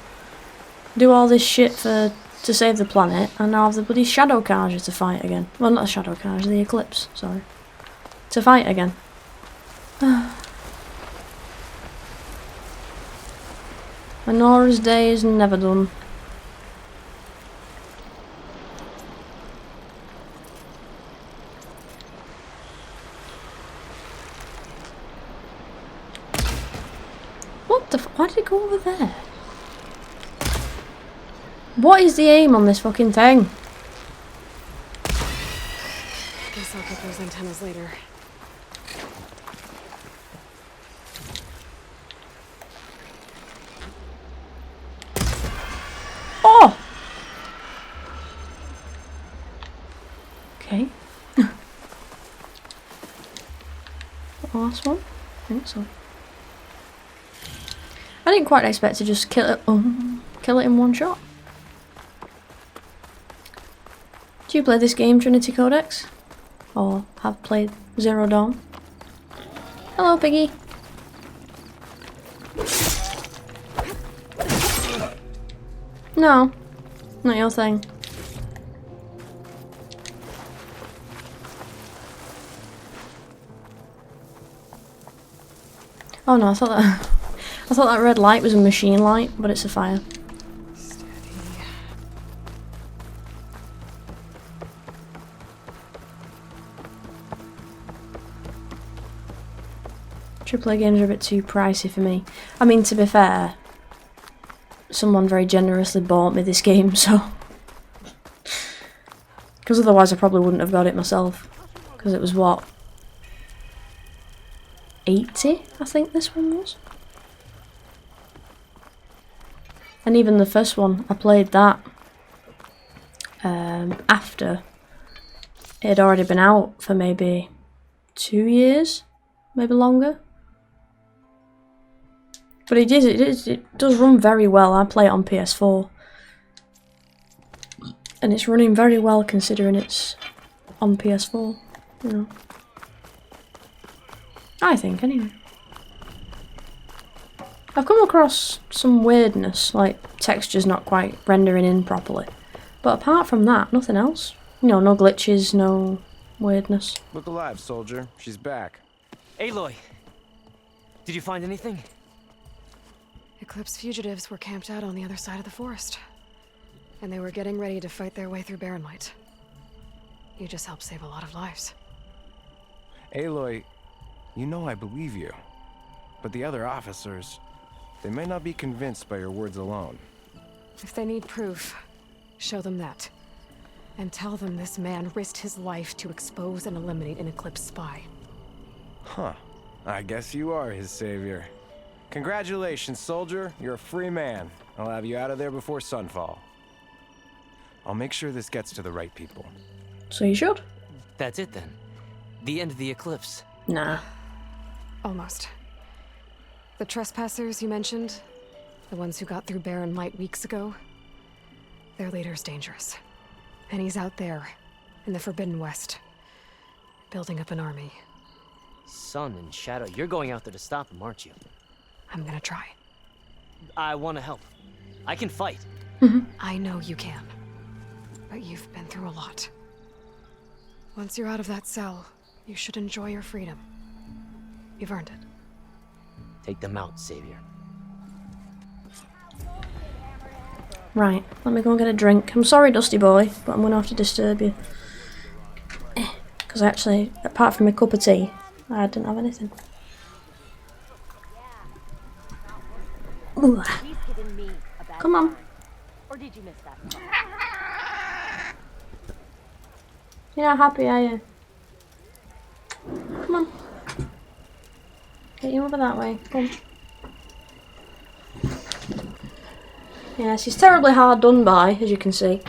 do all this shit to save the planet, and now I have the bloody Shadow Carja to fight again. Well, not the Shadow Carja, the Eclipse, sorry. To fight again. Honora's day is never done. What the why did it go over there? What is the aim on this fucking thing? Guess I'll get those antennas later. Oh! Okay. The last one? I think so. I didn't quite expect to just kill it in one shot. Do you play this game, Trinity Codex? Or have played Zero Dawn? Hello, Piggy. No, not your thing. Oh no, I thought that red light was a machine light, but it's a fire. AAA games are a bit too pricey for me. I mean, to be fair, someone very generously bought me this game, so... Because otherwise I probably wouldn't have got it myself. Because it was, what? 80, I think this one was? And even the first one, I played that after it had already been out for maybe 2 years, maybe longer. But it does run very well. I play it on PS4. And it's running very well considering it's on PS4, you know. I think, anyway. I've come across some weirdness, like textures not quite rendering in properly. But apart from that, nothing else. You know, no glitches, no weirdness. Look alive, soldier. She's back. Aloy! Did you find anything? Eclipse fugitives were camped out on the other side of the forest. And they were getting ready to fight their way through Barren Light. You just helped save a lot of lives. Aloy, you know I believe you. But the other officers, they may not be convinced by your words alone. If they need proof, show them that. And tell them this man risked his life to expose and eliminate an Eclipse spy. Huh. I guess you are his savior. Congratulations, soldier. You're a free man. I'll have you out of there before sunfall. I'll make sure this gets to the right people. So you should. That's it then. The end of the Eclipse. Nah. Almost. The trespassers you mentioned, the ones who got through Barren Light weeks ago, their leader's dangerous. And he's out there, in the Forbidden West, building up an army. Sun and Shadow, you're going out there to stop him, aren't you? I'm gonna try. I want to help. I can fight. I know you can. But you've been through a lot. Once you're out of that cell, you should enjoy your freedom. You've earned it. Take them out, Savior. Right, let me go and get a drink. I'm sorry, Dusty Boy, but I'm going to have to disturb you. Because actually, apart from a cup of tea, I didn't have anything. Ooh. Come on. Or did you miss that? You're not happy, are you? Come on. Get you over that way. Come. Yes, he's terribly hard done by, as you can see.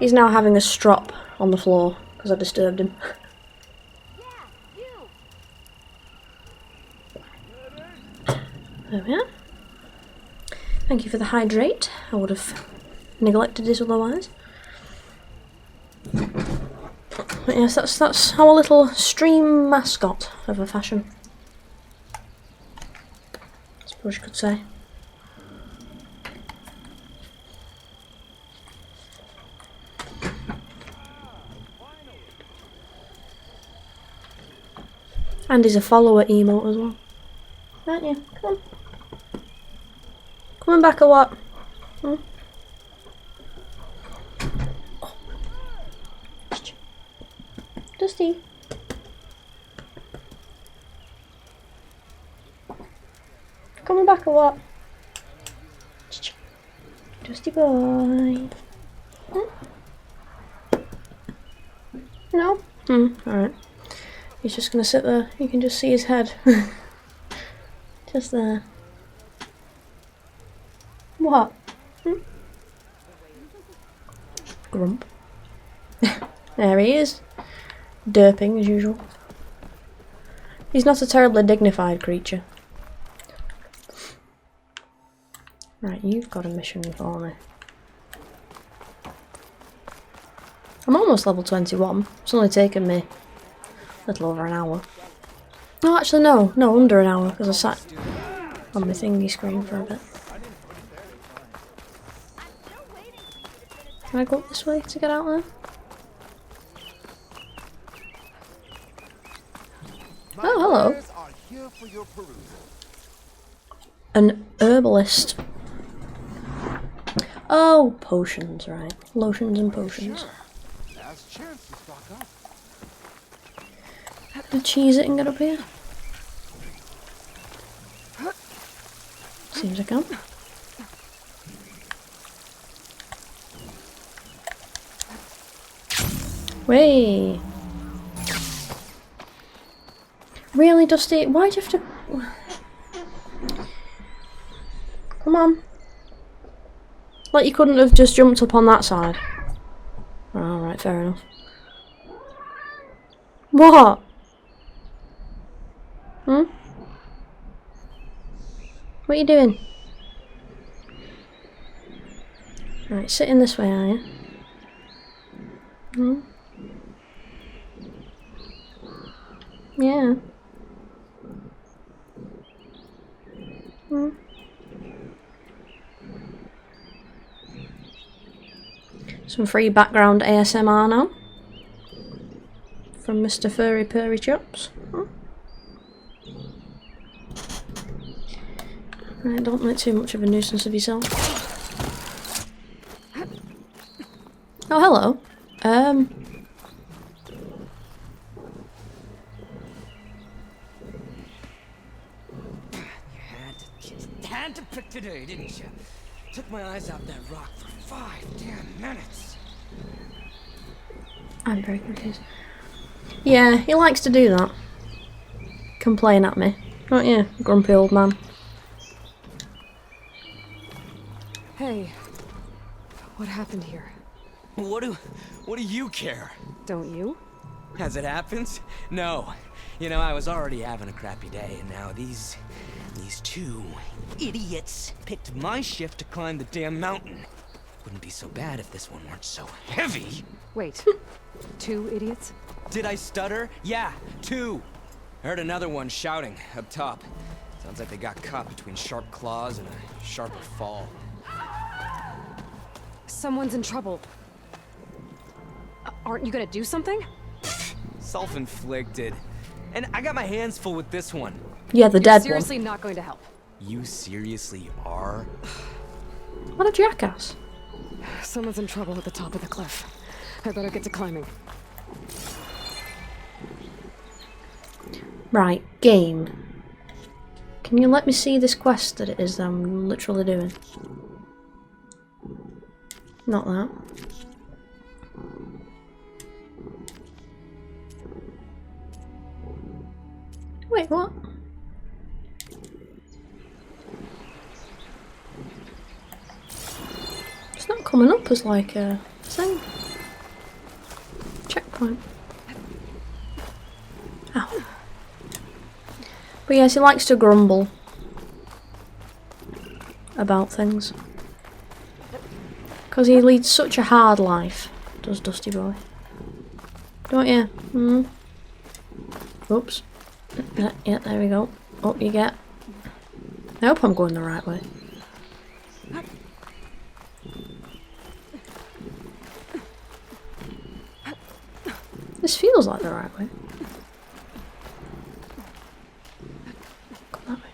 He's now having a strop on the floor because I disturbed him. There we are. Thank you for the hydrate. I would have neglected it otherwise. But yes, that's our little stream mascot of a fashion, I suppose you could say. And he's a follower emote as well. Aren't you? Come on. Coming back or what? Hmm? Oh. Dusty. Coming back or what? Dusty boy. No? Alright. He's just gonna sit there. You can just see his head. Just there. What? Grump. There he is. Derping as usual. He's not a terribly dignified creature. Right, you've got a mission for me. I'm almost level 21. It's only taken me a little over an hour. No, actually no, under an hour because I sat on my thingy screen for a bit. Can I go up this way to get out there? Oh, hello. An herbalist. Oh, potions, right. Lotions and potions. The cheese it and get up here. Seems I can. Way. Really, Dusty? Why'd you have to? Come on. Like you couldn't have just jumped up on that side. Alright, fair enough. What? Hmm? What are you doing? Right, sitting this way, are you? Hmm? Yeah. Hmm? Some free background ASMR now. From Mr. Furry Purry Chops. Hmm? Right, don't make too much of a nuisance of yourself. Oh, hello. You had to pick today, didn't you? Took my eyes out that rock for 5 damn minutes. I'm very confused. Yeah, he likes to do that. Complain at me. Don't you, grumpy old man? Hey, what happened here? What do you care? Don't you? As it happens, no. You know, I was already having a crappy day, and now these two idiots picked my shift to climb the damn mountain. Wouldn't be so bad if this one weren't so heavy. Wait, 2 idiots? Did I stutter? Yeah, 2. Heard another one shouting up top. Sounds like they got caught between sharp claws and a sharper fall. Someone's in trouble. Aren't you gonna do something? Self-inflicted. And I got my hands full with this one. Yeah, the dead one. Seriously not going to help. You seriously are? What a jackass. Someone's in trouble at the top of the cliff. I better get to climbing. Right, game. Can you let me see this quest that it is that I'm literally doing? Not that. Wait, what? It's not coming up as like a thing. Come on. Ow. But yes, he likes to grumble about things. Because he leads such a hard life, does Dusty Boy. Don't you? Hmm? Oops. Yeah, there we go. Up you get. I hope I'm going the right way. This feels like the right way. Go that way.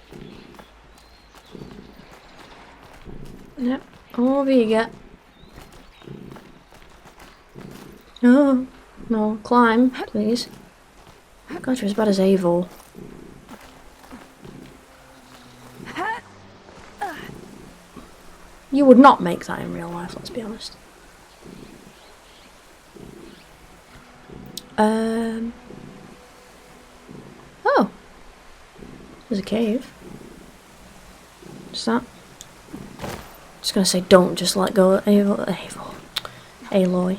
Yep. Over you get. No. No. Climb, please. God, you're as bad as Eivor. You would not make that in real life, let's be honest. Oh. There's a cave. What's that? Just gonna say don't just let go of Eivor. Aloy.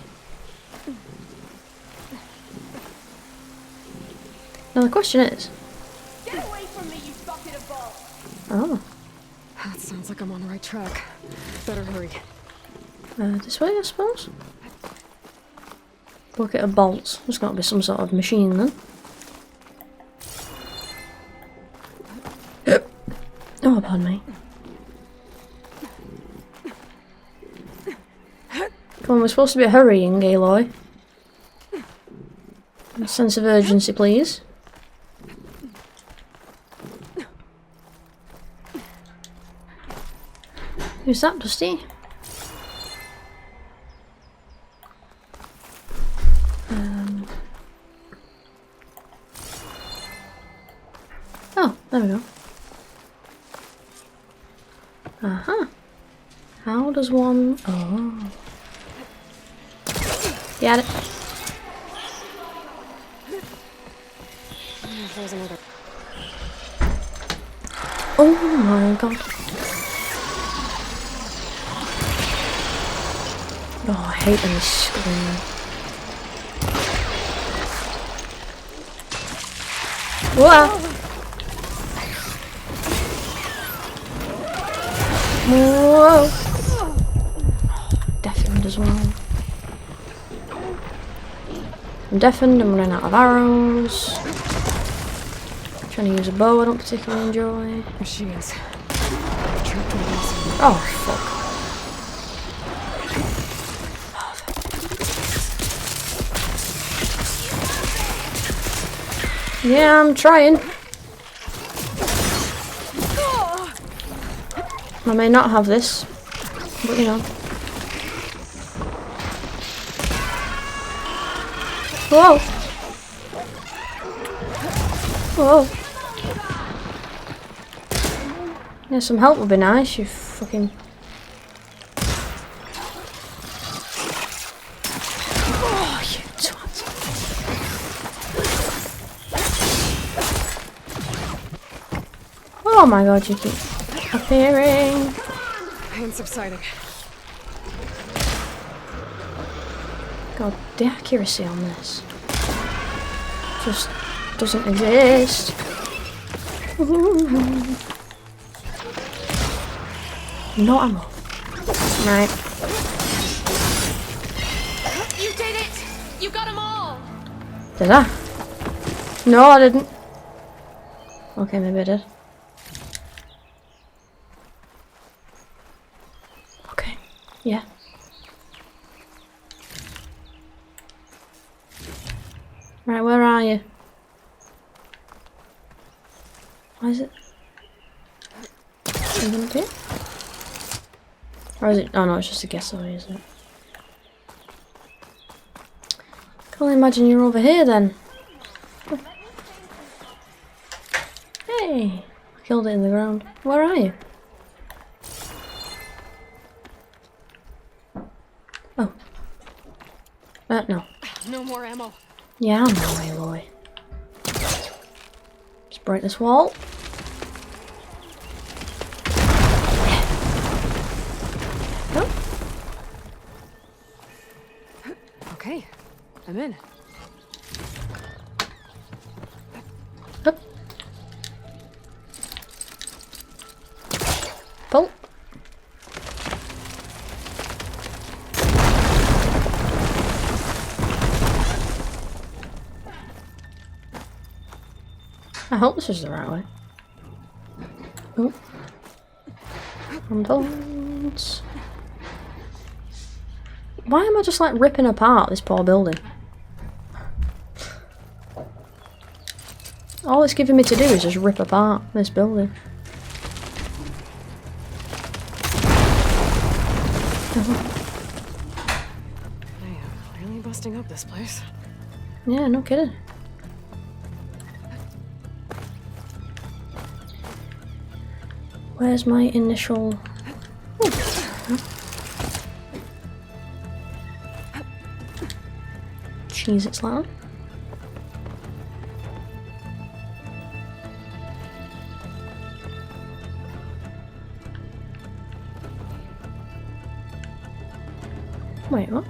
Now the question is... Get away from me, you bucket of balls! Oh. That sounds like I'm on the right track. Better hurry. This way, I suppose? Bucket of bolts. There's got to be some sort of machine then. Oh, pardon me. Come on, we're supposed to be hurrying, Aloy. A sense of urgency, please. Who's that, Dusty? Oh, there we go. How does one... Oh. Got it. There's another. Oh my god. Oh, I hate when they scream. Whoa! Whoa! Deafened as well. I'm deafened, I'm running out of arrows. Trying to use a bow I don't particularly enjoy. Machines. Oh, fuck. Yeah, I'm trying. I may not have this, but you know. Whoa! Whoa! Yeah, some help would be nice, you fucking... Oh, you twat. Oh my god, you keep appearing. Pain subsiding. God, the accuracy on this just doesn't exist. No ammo. Right. You did it! You got them all! Did I? No, I didn't. Okay, maybe I did. Okay. Yeah. Right, where are you? Why is it? Is it up here? Or is it? Oh no, it's just a guessaway, isn't it? Can only imagine you're over here then. Hey! I killed it in the ground. Where are you? Oh. No. No more ammo. Yeah, I'm no Aloy. Just break this wall. Okay, I'm in. Up. Pull. I hope this is the right way. Oh. Don't. Why am I just like ripping apart this poor building? All it's giving me to do is just rip apart this building. I am really busting up this place. Yeah, no kidding. Where's my initial... Cheese it's loud. Wait, what?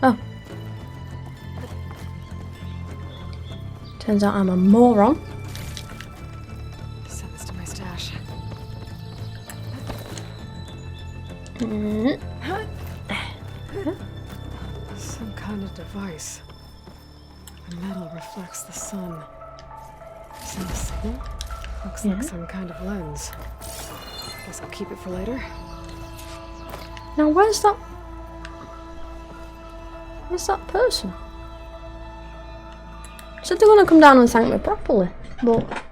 Oh. Turns out I'm a moron. Send this to my stash. Some kind of device. The metal reflects the sun. Send a signal? Looks like some kind of lens. Guess I'll keep it for later. Now where's that? Where's that person? Said they want to come down and thank me properly, but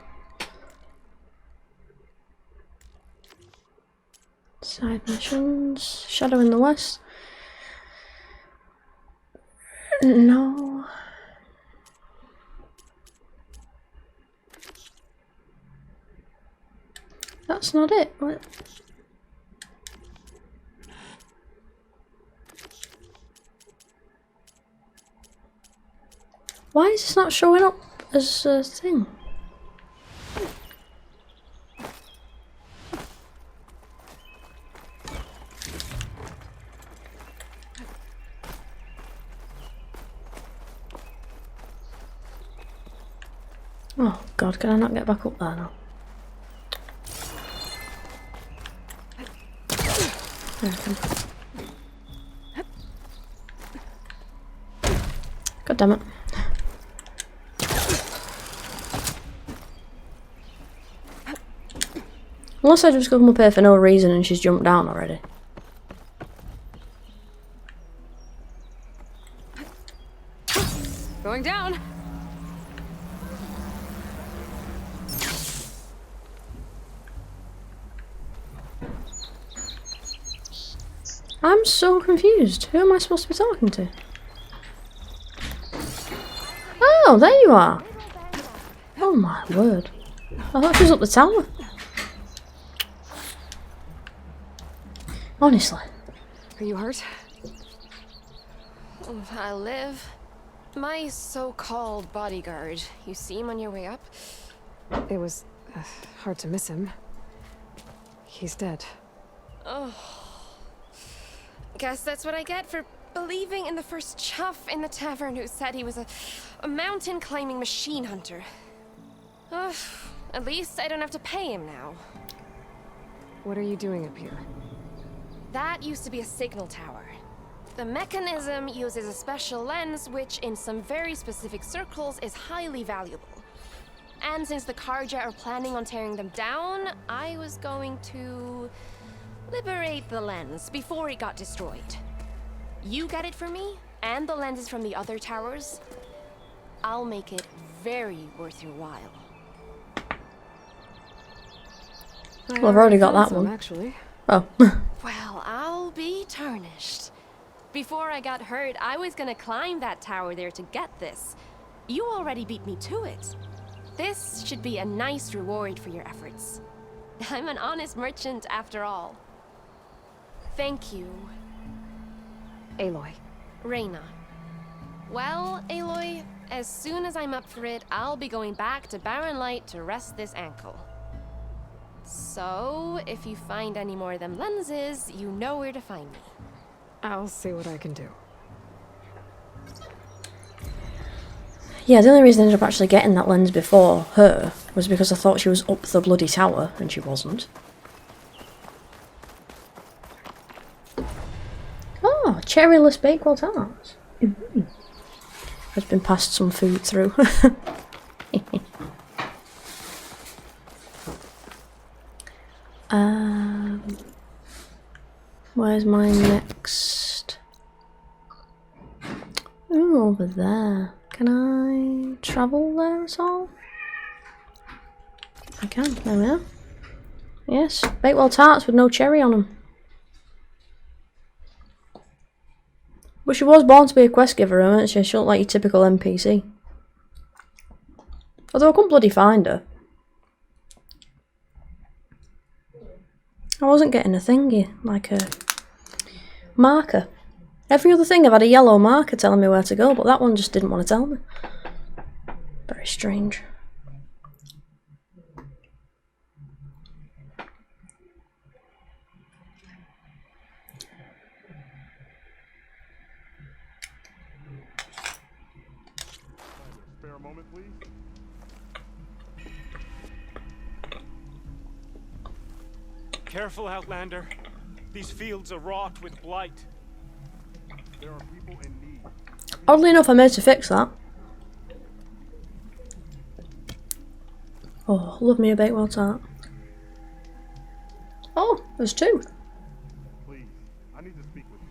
side missions, Shadow in the West. No. That's not it. What? Why is this not showing up as a thing? Oh god, can I not get back up there now? There I can. God damn it. Unless I just come up here for no reason and she's jumped down already. Going down. I'm so confused. Who am I supposed to be talking to? Oh, there you are. Oh my word. I thought she was up the tower. Honestly. Are you hurt? I live. My so-called bodyguard. You see him on your way up? It was hard to miss him. He's dead. Oh. Guess that's what I get for believing in the first chuff in the tavern who said he was a mountain climbing machine hunter. At least I don't have to pay him now. What are you doing up here? That used to be a signal tower. The mechanism uses a special lens which in some very specific circles is highly valuable. And since the Carja are planning on tearing them down, I was going to liberate the lens before it got destroyed. You get it for me, and the lenses from the other towers. I'll make it very worth your while. Well, I've already got that one. Actually. Oh. Well, I'll be tarnished. Before I got hurt, I was gonna climb that tower there to get this. You already beat me to it. This should be a nice reward for your efforts. I'm an honest merchant after all. Thank you. Aloy. Reyna. Well, Aloy, as soon as I'm up for it, I'll be going back to Barren Light to rest this ankle. So, if you find any more of them lenses, you know where to find me. I'll see what I can do. Yeah, the only reason I ended up actually getting that lens before her was because I thought she was up the bloody tower, and she wasn't. Oh, cherryless Bakewell tarts. Has been passed some food through. Where's my next? Ooh, over there. Can I travel there at all? I can, there we are. Yes, Bakewell tarts with no cherry on them. But she was born to be a quest giver, wasn't she? She looked like your typical NPC. Although I couldn't bloody find her. I wasn't getting a thingy, like a marker. Every other thing I've had a yellow marker telling me where to go, but that one just didn't want to tell me. Very strange. Spare a moment, please. Careful, Outlander. These fields are wrought with blight. There are people in need. Oddly enough, I managed to fix that. Oh, love me a Bakewell tart. Oh, there's two. Please, I need to speak with you.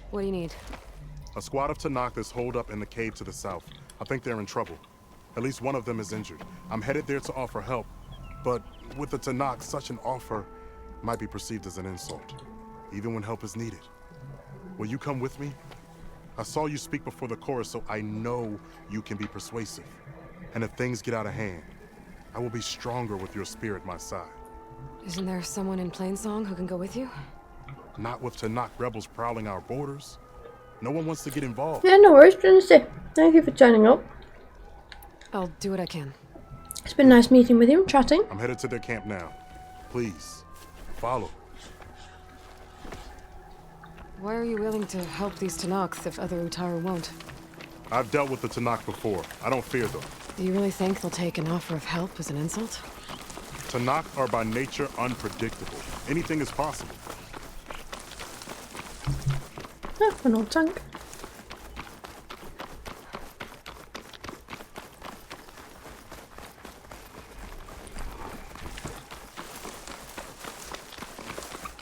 What do you need? A squad of Tenackt is holed up in the cave to the south. I think they're in trouble. At least one of them is injured. I'm headed there to offer help. But with the Tenackt, such an offer might be perceived as an insult, even when help is needed. Will you come with me? I saw you speak before the chorus, so I know you can be persuasive. And if things get out of hand, I will be stronger with your spear at my side. Isn't there someone in Plainsong who can go with you? Not with Tenackt rebels prowling our borders. No one wants to get involved. Yeah, no worries, Trinity. Thank you for turning up. I'll do what I can. It's been nice meeting with you and chatting. I'm headed to their camp now. Please, follow. Why are you willing to help these Tenackt if other Utaru won't? I've dealt with the Tenackt before. I don't fear them. Do you really think they'll take an offer of help as an insult? Tenackt are by nature unpredictable. Anything is possible. Oh, an old tank.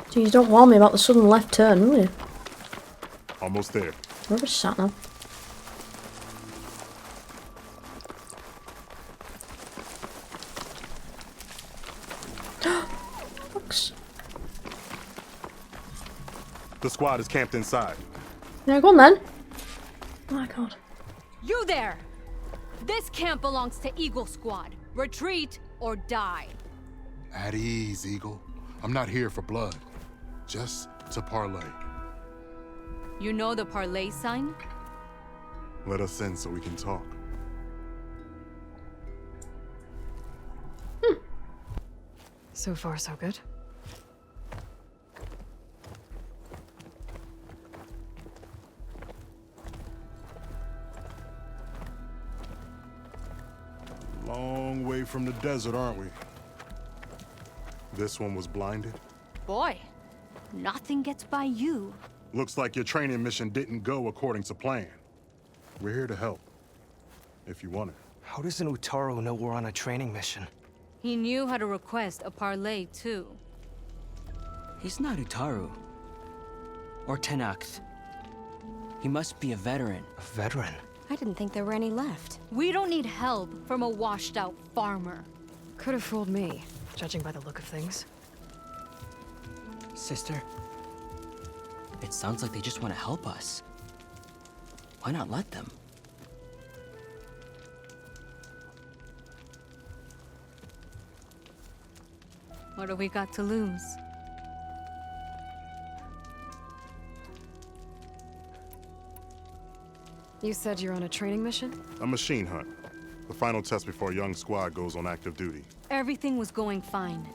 Jeez, don't warn me about the sudden left turn, will you? Almost there. Rubbish sat now. Fox. The squad is camped inside. Yeah, go on then. Oh my god. You there! This camp belongs to Eagle Squad. Retreat or die. At ease, Eagle. I'm not here for blood. Just to parlay. You know the parlay sign? Let us in so we can talk. So far, so good. Long way from the desert, aren't we? This one was blinded. Boy, nothing gets by you. Looks like your training mission didn't go according to plan. We're here to help, if you want it. How does an Utaru know we're on a training mission? He knew how to request a parlay, too. He's not Utaru. Or Tenackt. He must be a veteran. A veteran? I didn't think there were any left. We don't need help from a washed-out farmer. Could have fooled me, judging by the look of things. Sister, it sounds like they just want to help us. Why not let them? What do we got to lose? You said you're on a training mission? A machine hunt. The final test before a young squad goes on active duty. Everything was going fine.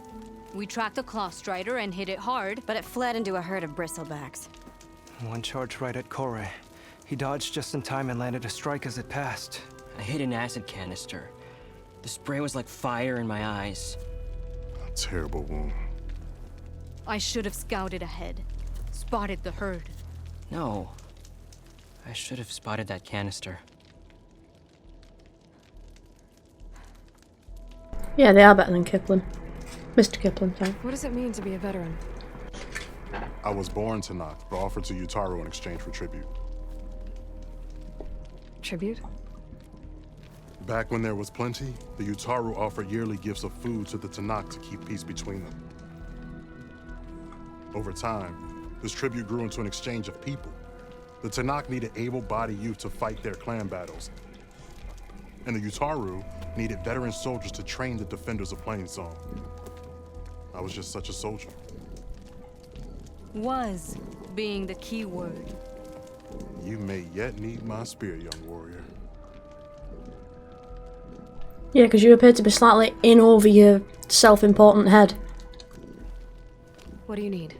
We tracked a claw strider and hit it hard. But it fled into a herd of bristlebacks. One charge right at Corey. He dodged just in time and landed a strike as it passed. I hit an acid canister. The spray was like fire in my eyes. A terrible wound. I should have scouted ahead. Spotted the herd. No. I should have spotted that canister. Yeah, they are better than Kipling. Mr. Kipling, sorry. What does it mean to be a veteran? I was born Tenackt, but offered to Yutaru in exchange for tribute. Tribute? Back when there was plenty, the Yutaru offered yearly gifts of food to the Tenackt to keep peace between them. Over time, this tribute grew into an exchange of people. The Tenackt needed able-bodied youth to fight their clan battles, and the Yutaru needed veteran soldiers to train the defenders of Plainsong. I was just such a soldier. Was being the key word. You may yet need my spear, young warrior. Yeah, because you appear to be slightly in over your self-important head. What do you need?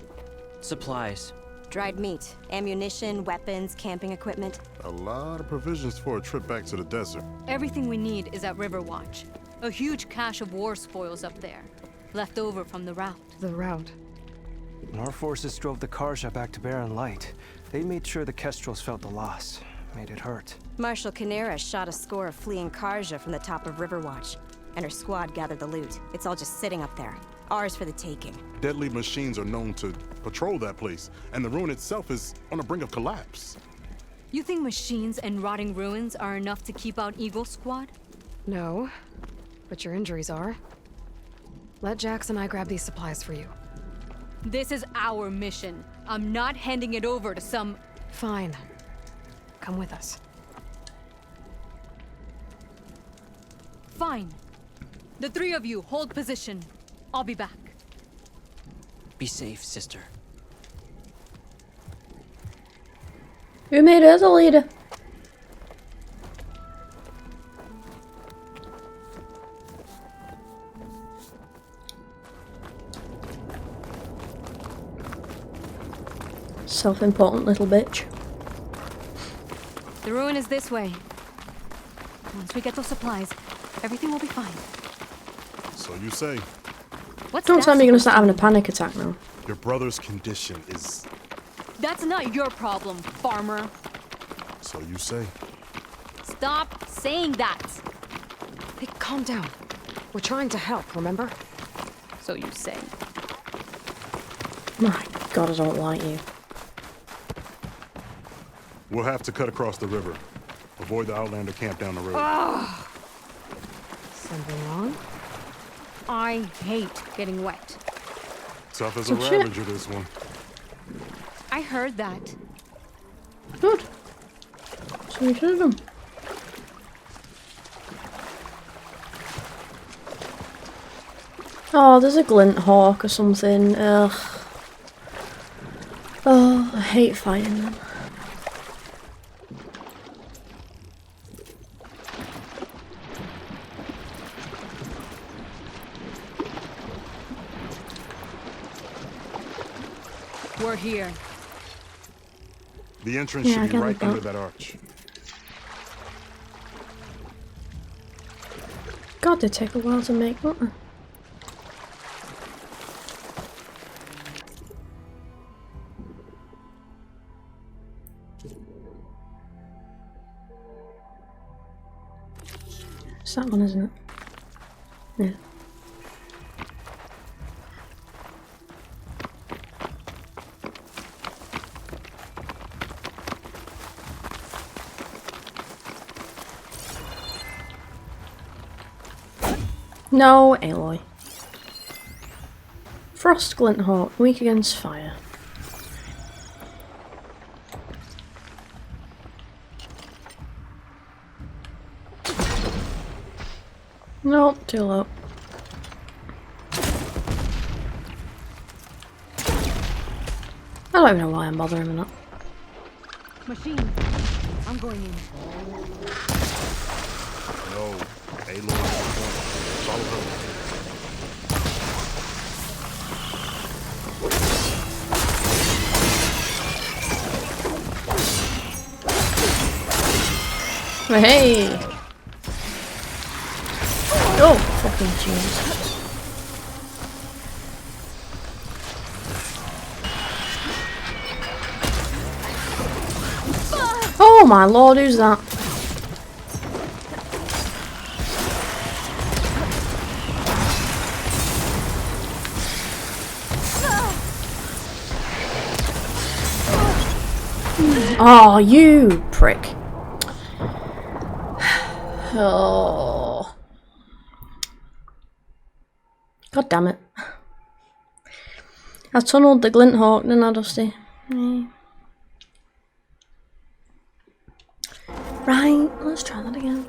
Supplies. Dried meat, ammunition, weapons, camping equipment. A lot of provisions for a trip back to the desert. Everything we need is at Riverwatch. A huge cache of war spoils up there. Left over from the rout. The rout? When our forces drove the Karja back to Barren Light, they made sure the Kestrels felt the loss. Made it hurt. Marshal Canera shot a score of fleeing Karja from the top of Riverwatch, and her squad gathered the loot. It's all just sitting up there. Ours for the taking. Deadly machines are known to patrol that place, and the ruin itself is on the brink of collapse. You think machines and rotting ruins are enough to keep out Eagle Squad? No, but your injuries are. Let Jax and I grab these supplies for you. This is our mission. I'm not handing it over to some... Fine. Come with us. Fine. The three of you hold position. I'll be back. Be safe, sister. Who made her the leader? Self-important little bitch. The ruin is this way. Once we get those supplies, everything will be fine. So you say. What's Don't that tell me you're gonna start supposed having a to panic attack now. Your brother's condition is... mean? That's not your problem, farmer. So you say. Stop saying that. Hey, calm down. We're trying to help, remember? So you say. My God, I don't like you. We'll have to cut across the river. Avoid the Outlander camp down the road. Ugh. Something wrong? I hate getting wet. Tough as Oh, a shit. Ravager, this one. I heard that. Good. So we should have done. Oh, there's a glint hawk or something. Ugh. Oh, I hate fighting them. We're here. The entrance Yeah, I should be gathered right that. under that arch. God, they take a while to make, don't they? It's that one, isn't it? Yeah. No, Aloy. Frost Glint Hawk, weak against fire. Nope, too low. I don't even know why I'm bothering with that. Machine. I'm going in. No, Aloy has a point. Follow her. Hey! Oh, fucking jeez. Oh my lord, who's that? Oh, you prick. Oh. God damn it. I tunnelled the glint hawk, didn't I, Dusty? Yeah. Right, let's try that again.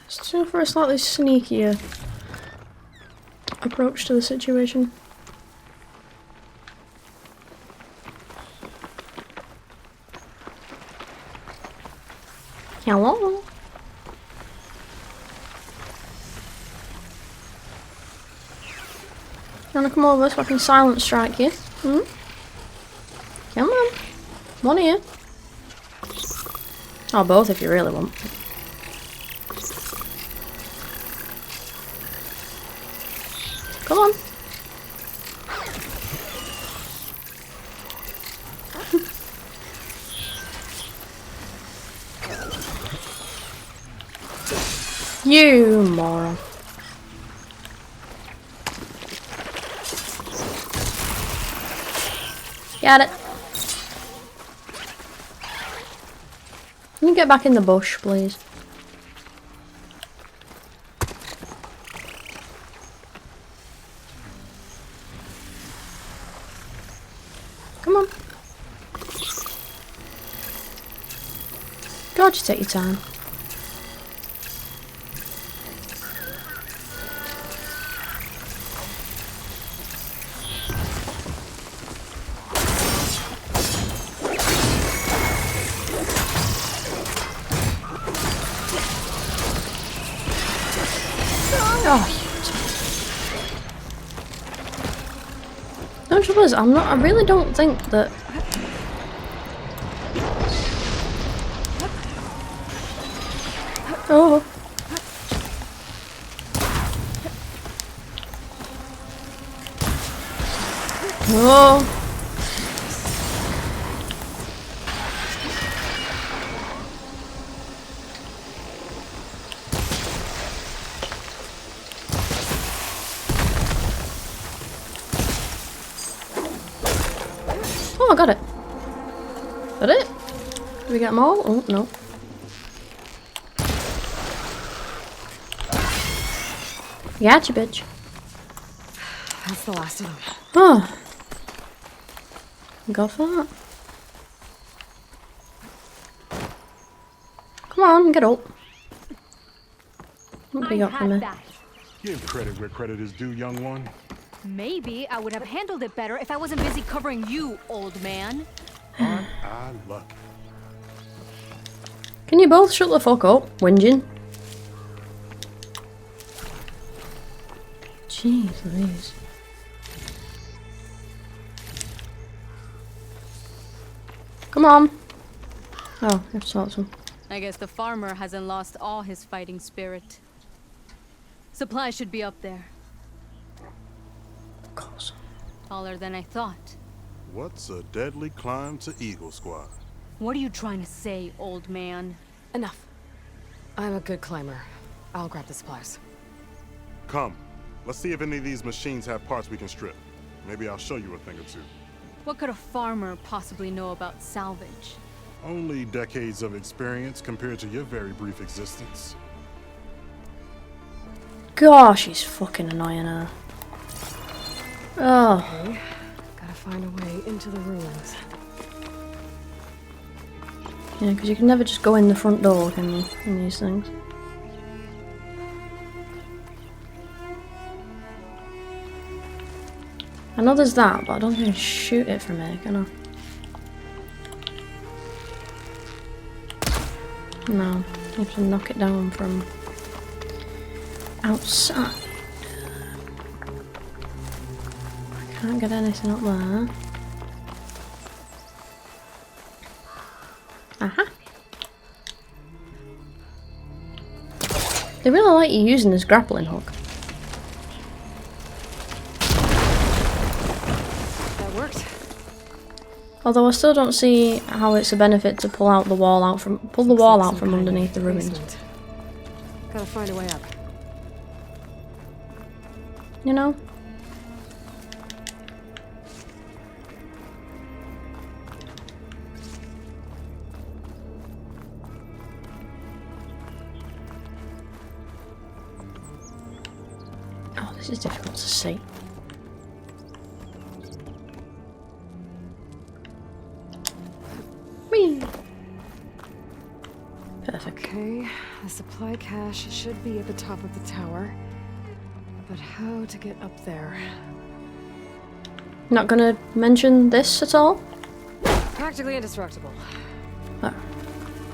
Let's go for a slightly sneakier approach to the situation. Hello? You wanna come over so I can silent strike you? Hmm? Come on. One here. Or both if you really want. Come on. You moron. Got it. Can you get back in the bush, please? Come on. God, you take your time. No trouble is, I really don't think that. Oh. Oh. Oh, I got it. Got it? Did we get them all? Oh, no. Gotcha, bitch. That's the last of them. Oh. Go for that. Come on, get up. What do you got for me? Give credit where credit is due, young one. Maybe I would have handled it better if I wasn't busy covering you, old man. Aren't I lucky? Can you both shut the fuck up, whinging? Jeez Louise. Come on. Oh, I have to talk to him. I guess the farmer hasn't lost all his fighting spirit. Supplies should be up there. Of course. Taller than I thought. What's a deadly climb to Eagle Squad? What are you trying to say, old man? Enough. I'm a good climber. I'll grab the supplies. Come. Let's see if any of these machines have parts we can strip. Maybe I'll show you a thing or two. What could a farmer possibly know about salvage? Only decades of experience compared to your very brief existence. Gosh, he's fucking annoying her. Oh. Okay. Gotta find a way into the ruins. Yeah, because you can never just go in the front door, can you, in these things? I know there's that, but I don't think I can shoot it from here, can I? No, I have to knock it down from outside. Can't get anything up there. Aha. They really like you using this grappling hook. That worked. Although I still don't see how it's a benefit to pull the wall out from underneath the ruins. Gotta find a way up. You know? Oh, this is difficult to see. Whee! Perfect. Okay, the supply cache should be at the top of the tower. But how to get up there? Not gonna mention this at all? Practically indestructible. Oh,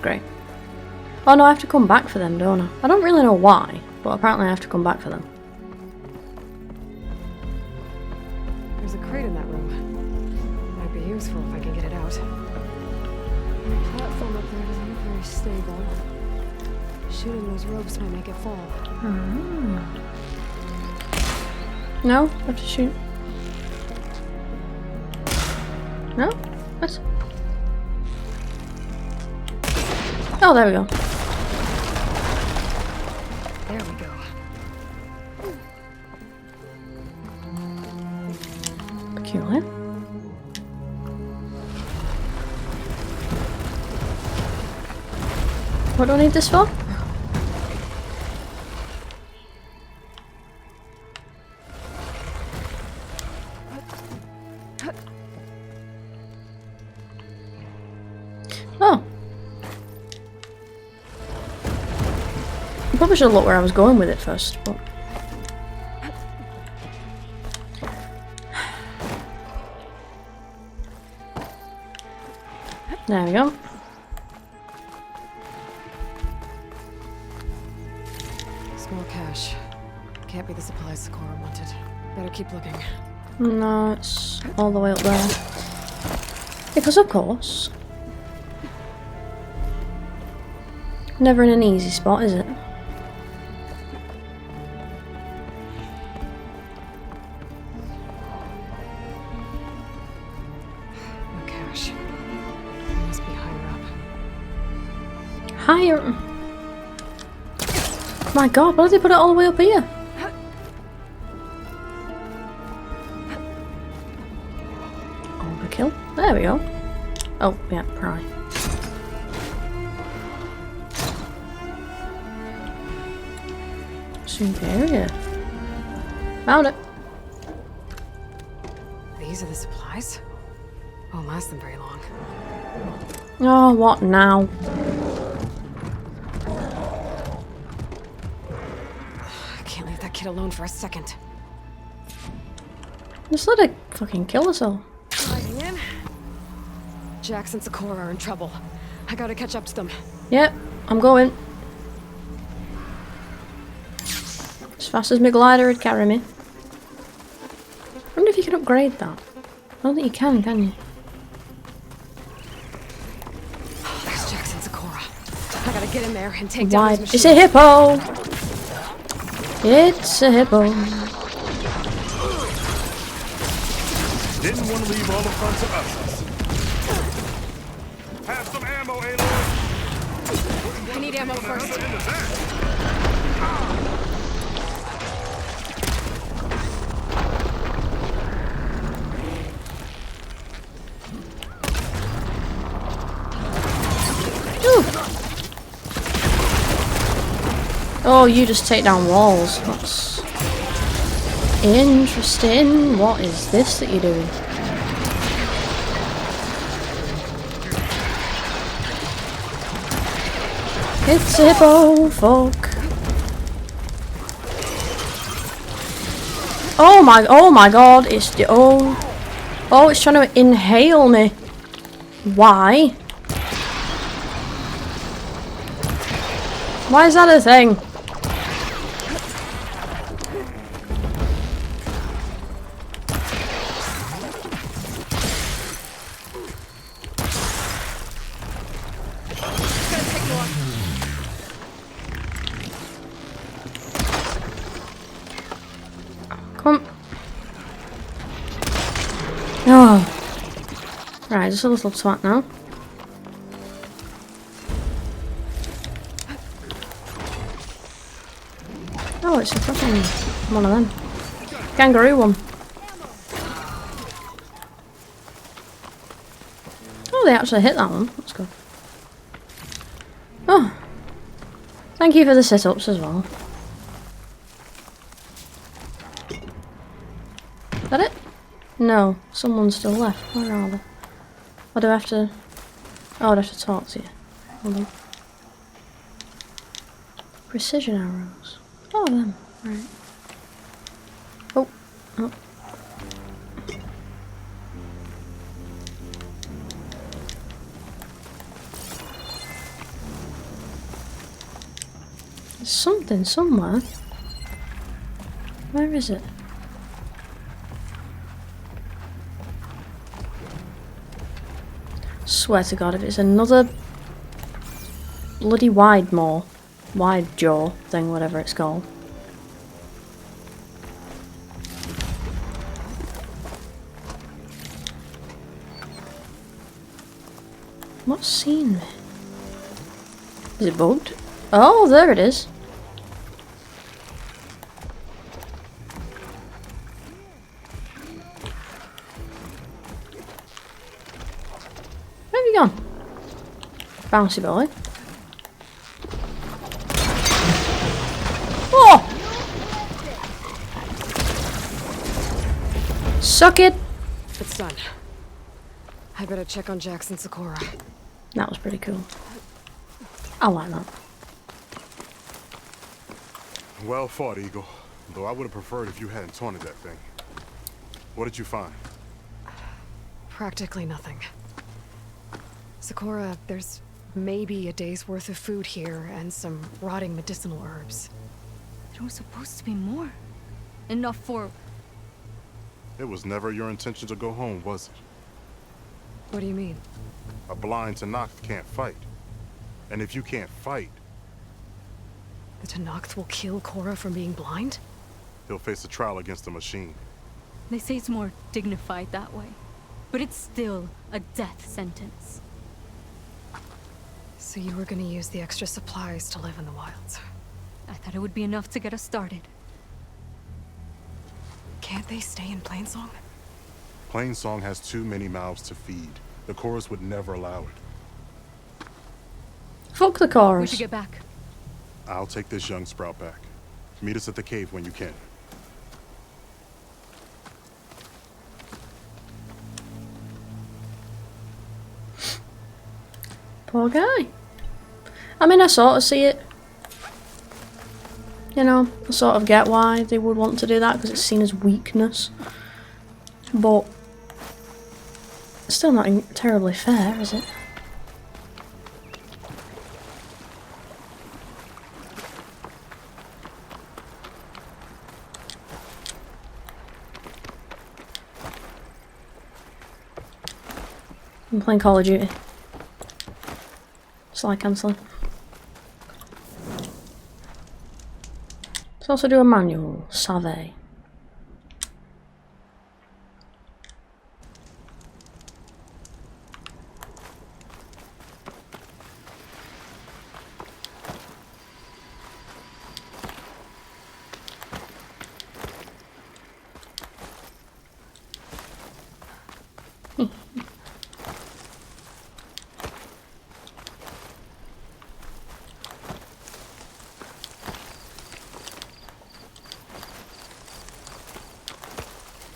great. Oh no, I have to come back for them, don't I? I don't really know why, but apparently I have to come back for them. There's a crate in that room. Might be useful if I can get it out. The platform up there doesn't look very stable. Shooting those ropes might make it fall. No? I have to shoot. No? What? Oh, there we go. There we go. Peculiar. What do I need this for? Oh. I probably should have looked where I was going with it first, but... There we go. Small cache. Can't be the supplies Socorro wanted. Better keep looking. No, it's all the way up there. Because of course. Never in an easy spot, is it? No cache. Must be higher up. Higher. My god, why did they put it all the way up here? Overkill. There we go. Oh, yeah, pry. Superior. Found it. These are the supplies? Won't last them very long. Oh, what now? I can't leave that kid alone for a second. Just let her fucking kill us all. Logging in. Jax and Socorro are in trouble. I gotta catch up to them. Yep, I'm going. As fast as my glider would carry me. I wonder if you can upgrade that. I don't think you can you? Oh, there's Jax and Socorro. I gotta get in there and take down Why? these It's a hippo! It's a hippo. Didn't want to leave all the fun to us. Have some ammo, Aloy. I need ammo first. Oh, you just take down walls. That's interesting. What is this that you're doing? It's a hippo, fuck. Oh my god, it's the oh, it's trying to inhale me. Why? Why is that a thing? Right, just a little twat now. Oh, it's a fucking one of them. Kangaroo one. Oh, they actually hit that one. That's good. Oh. Thank you for the sit-ups as well. Is that it? No, someone's still left. Where are they? Or do I have to... Oh, I'd have to talk to you. Hold on. Precision arrows. Oh, them. Right. Oh. Oh. There's something somewhere. Where is it? Swear to God, if it's another bloody wide jaw thing, whatever it's called. What's seen me? Is it bugged? Oh, there it is. Where have you gone? Bouncy boy. Oh! Suck it! It's done. I better check on Jax and Sakura. That was pretty cool. I like that. Well fought, Eagle. Though I would have preferred if you hadn't taunted that thing. What did you find? Practically nothing. Sakura, there's maybe a day's worth of food here and some rotting medicinal herbs. There was supposed to be more. Enough for... It was never your intention to go home, was it? What do you mean? A blind Tenackt can't fight. And if you can't fight... The Tenackt will kill Korra from being blind? He'll face a trial against the machine. They say it's more dignified that way. But it's still a death sentence. So you were gonna use the extra supplies to live in the wilds? I thought it would be enough to get us started. Can't they stay in Plainsong? Plainsong has too many mouths to feed. The chorus would never allow it. Fuck the chorus. We should get back. I'll take this young sprout back. Meet us at the cave when you can. Poor guy. I mean, I sort of see it. You know, I sort of get why they would want to do that, because it's seen as weakness. But it's still not terribly fair, is it? I'm playing Call of Duty. Slide cancelling. Let's also do a manual. Save.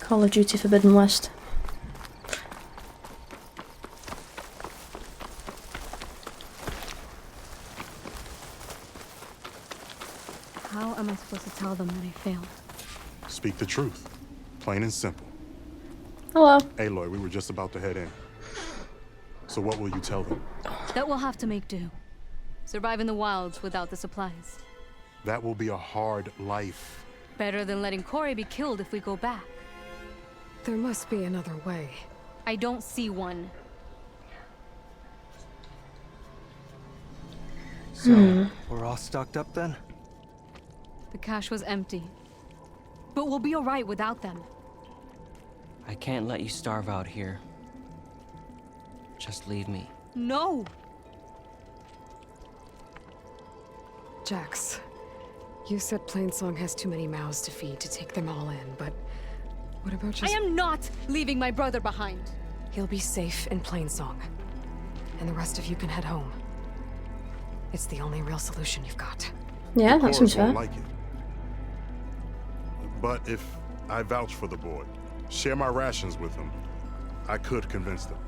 Call of Duty Forbidden West. How am I supposed to tell them that I failed? Speak the truth. Plain and simple. Hello. Aloy, we were just about to head in. So what will you tell them? That we'll have to make do. Survive in the wilds without the supplies. That will be a hard life. Better than letting Corey be killed if we go back. There must be another way. I don't see one. So, we're all stocked up then? The cache was empty. But we'll be alright without them. I can't let you starve out here. Just leave me. No! Jax, you said Plainsong has too many mouths to feed to take them all in, but what about just— I am not leaving my brother behind. He'll be safe in Plainsong, and the rest of you can head home. It's the only real solution you've got. Yeah, that seems fair. Won't like it. But if I vouch for the boy, share my rations with him, I could convince them.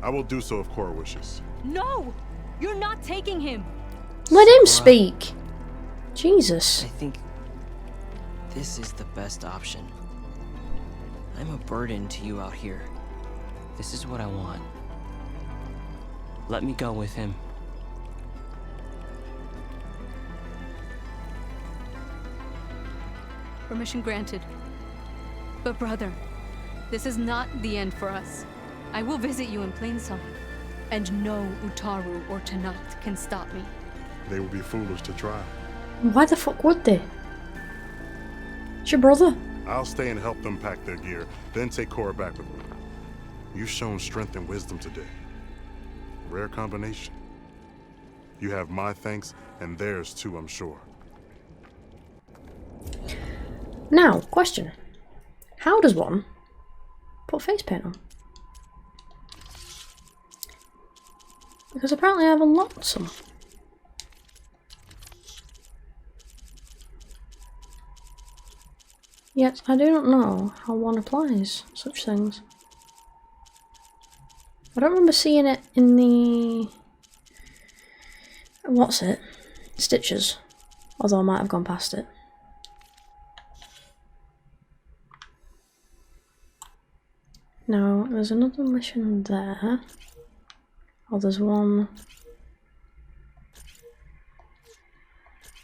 I will do so if Cora wishes. No! You're not taking him! Let him speak. Jesus. I think this is the best option. I'm a burden to you out here. This is what I want. Let me go with him. Permission granted. But brother, this is not the end for us. I will visit you in Plainsong, and no Utaru or Tenackt can stop me. They would be foolish to try. Why the fuck would they? It's your brother. I'll stay and help them pack their gear, then take Cora back with me. You've shown strength and wisdom today. Rare combination. You have my thanks, and theirs too, I'm sure. Now, question. How does one put face paint on? Because apparently I have unlocked some. Yet I do not know how one applies such things. I don't remember seeing it in the... what's it? Stitches. Although I might have gone past it. Now, there's another mission there. Oh, there's one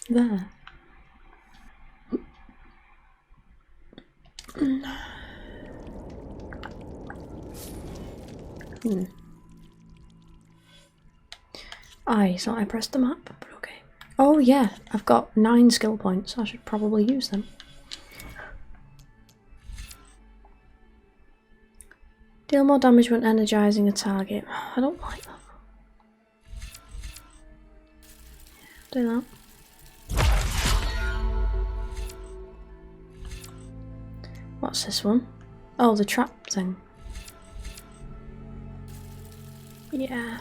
there. So I pressed the map, but okay. Oh yeah, I've got 9 skill points. I should probably use them. Deal more damage when energizing a target. I don't like that. Do that. What's this one? Oh, the trap thing. Yeah.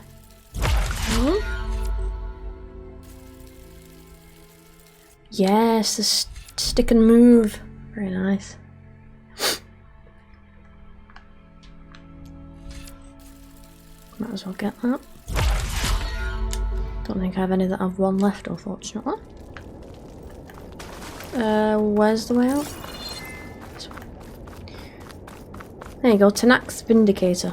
Yes, the stick and move. Very nice. Might as well get that. Don't think I have any that have one left, unfortunately. Where's the way out? There you go, Tenakt's Vindicator.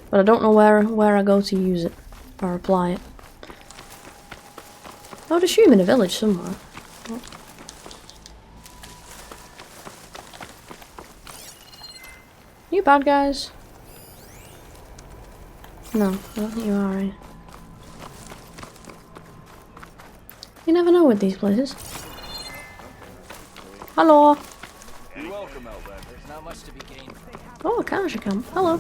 But I don't know where I go to use it or apply it. I would assume in a village somewhere. You bad guys? No, I don't think you are, right? You never know with these places. Hello! You're welcome, Outlander. There's not much to be gained. Oh, a Kansha camp. Hello.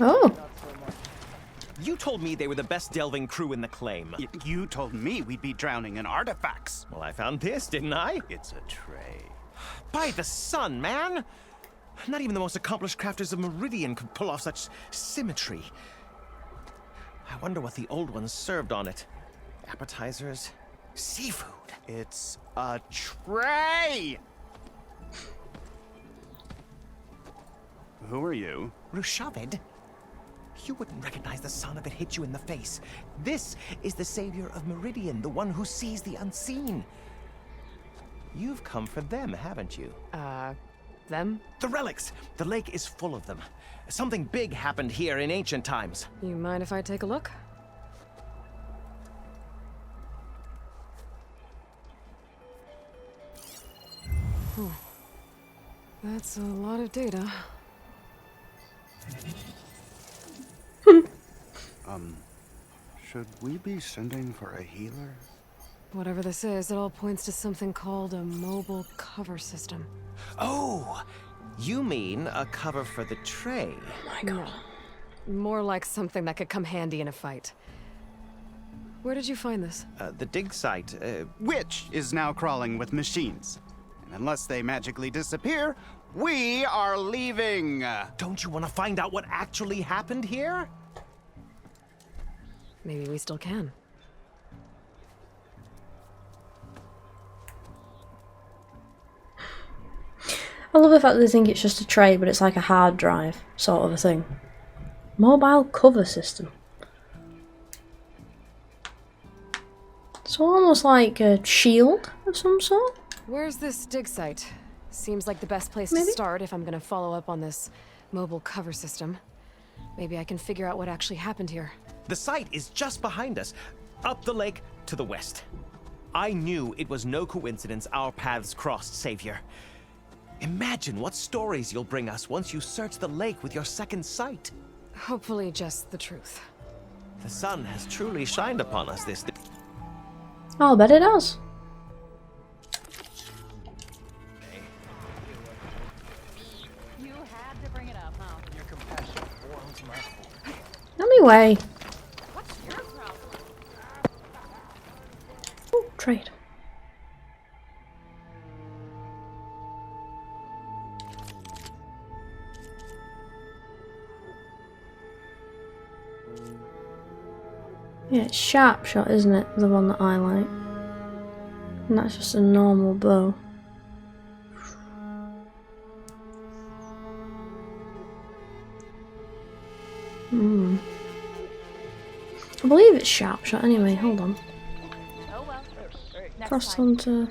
Oh. You told me they were the best delving crew in the claim. You told me we'd be drowning in artifacts. Well, I found this, didn't I? It's a tray. By the sun, man! Not even the most accomplished crafters of Meridian could pull off such symmetry. I wonder what the old ones served on it. Appetizers? Seafood? It's a tray! Who are you? Rushavid? You wouldn't recognize the sun if it hit you in the face. This is the savior of Meridian, the one who sees the unseen. You've come for them, haven't you? Them? The relics! The lake is full of them. Something big happened here in ancient times. You mind if I take a look? That's a lot of data. Should we be sending for a healer? Whatever this is, it all points to something called a mobile cover system. Oh, you mean a cover for the tray? No. More like something that could come handy in a fight. Where did you find this? The dig site, Which is now crawling with machines. And unless they magically disappear, we are leaving! Don't you want to find out what actually happened here? Maybe we still can. I love the fact that they think it's just a tray, but it's like a hard drive sort of a thing. Mobile cover system. It's almost like a shield of some sort. Where's this dig site? Seems like the best place Maybe? to start if I'm gonna follow up on this mobile cover system. Maybe I can figure out what actually happened here. The site is just behind us, up the lake to the west. I knew it was no coincidence our paths crossed, Savior. Imagine what stories you'll bring us once you search the lake with your second sight. Hopefully just the truth. The sun has truly shined upon us this day. I'll bet it does. You had to bring it up, huh? Your compassion warms my heart. Let me away. What's your problem? Oh, trade. Yeah, it's sharp shot, isn't it? The one that I like. And that's just a normal bow. I believe it's sharp shot anyway, hold on. Oh well. Frost Hunter.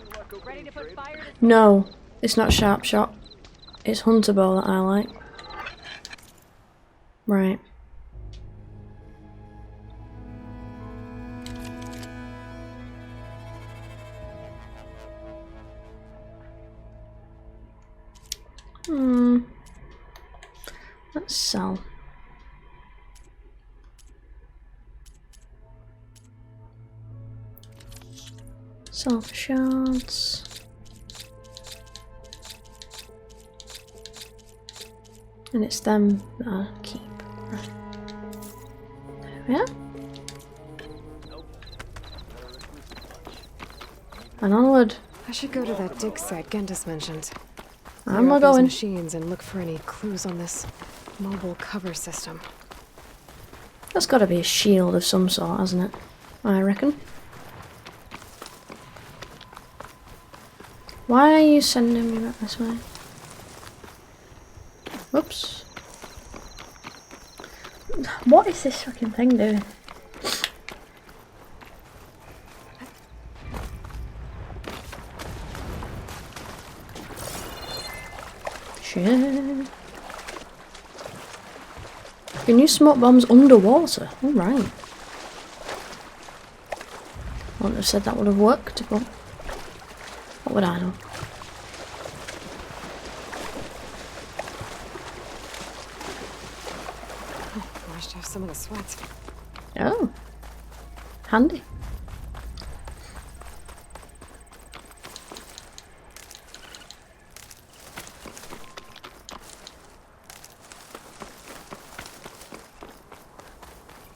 No, it's not sharp shot. It's Hunter bow that I like. Right. Let's sell. Sell for shards. And it's them that I keep. Right. Yeah. And onward. I should go to that dig site Gentis mentioned. I'm Clear out not those going. machines and look for any clues on this mobile cover system. That's got to be a shield of some sort, hasn't it? I reckon. Why are you sending me back this way? Whoops. What is this fucking thing doing? Shit. Can you smoke bombs underwater? Alright. I wouldn't have said that would have worked, but what would I know? Oh, washed off some of the sweat. Oh. Handy.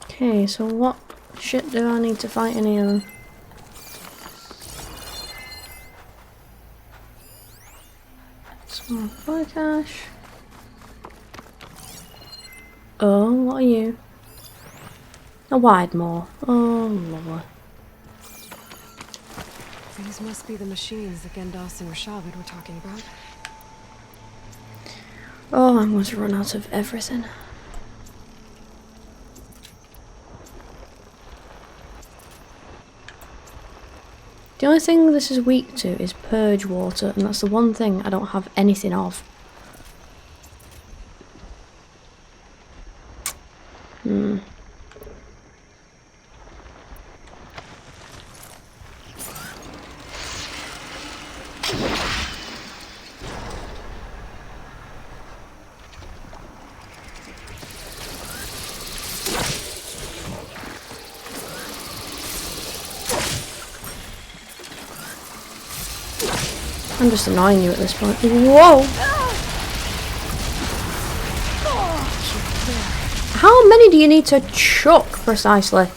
Okay, so what shit do I need to fight any of them? Small fly cache. Oh, what are you? A Widemore. Oh, lovely. These must be the machines that Gendas and Rashavid were talking about. Oh, I'm going to run out of everything. The only thing this is weak to is purge water, and that's the one thing I don't have anything of. I'm just annoying you at this point. Whoa! How many do you need to chuck precisely?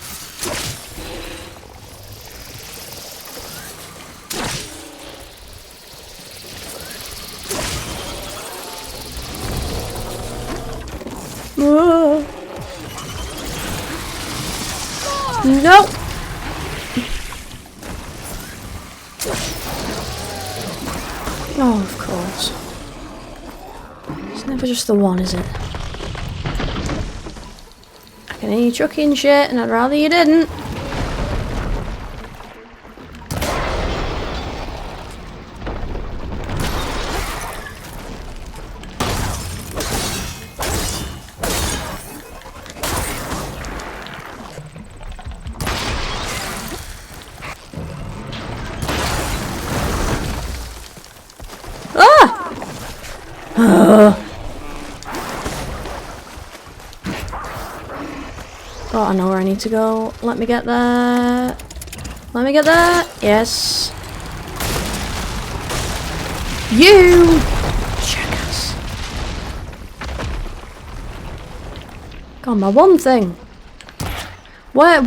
No. Oh, of course. It's never just the one, is it? I can hear you chucking shit, and I'd rather you didn't. Oh, I know where I need to go. Let me get there. Let me get there. Yes. You jackass. God, my one thing. Where All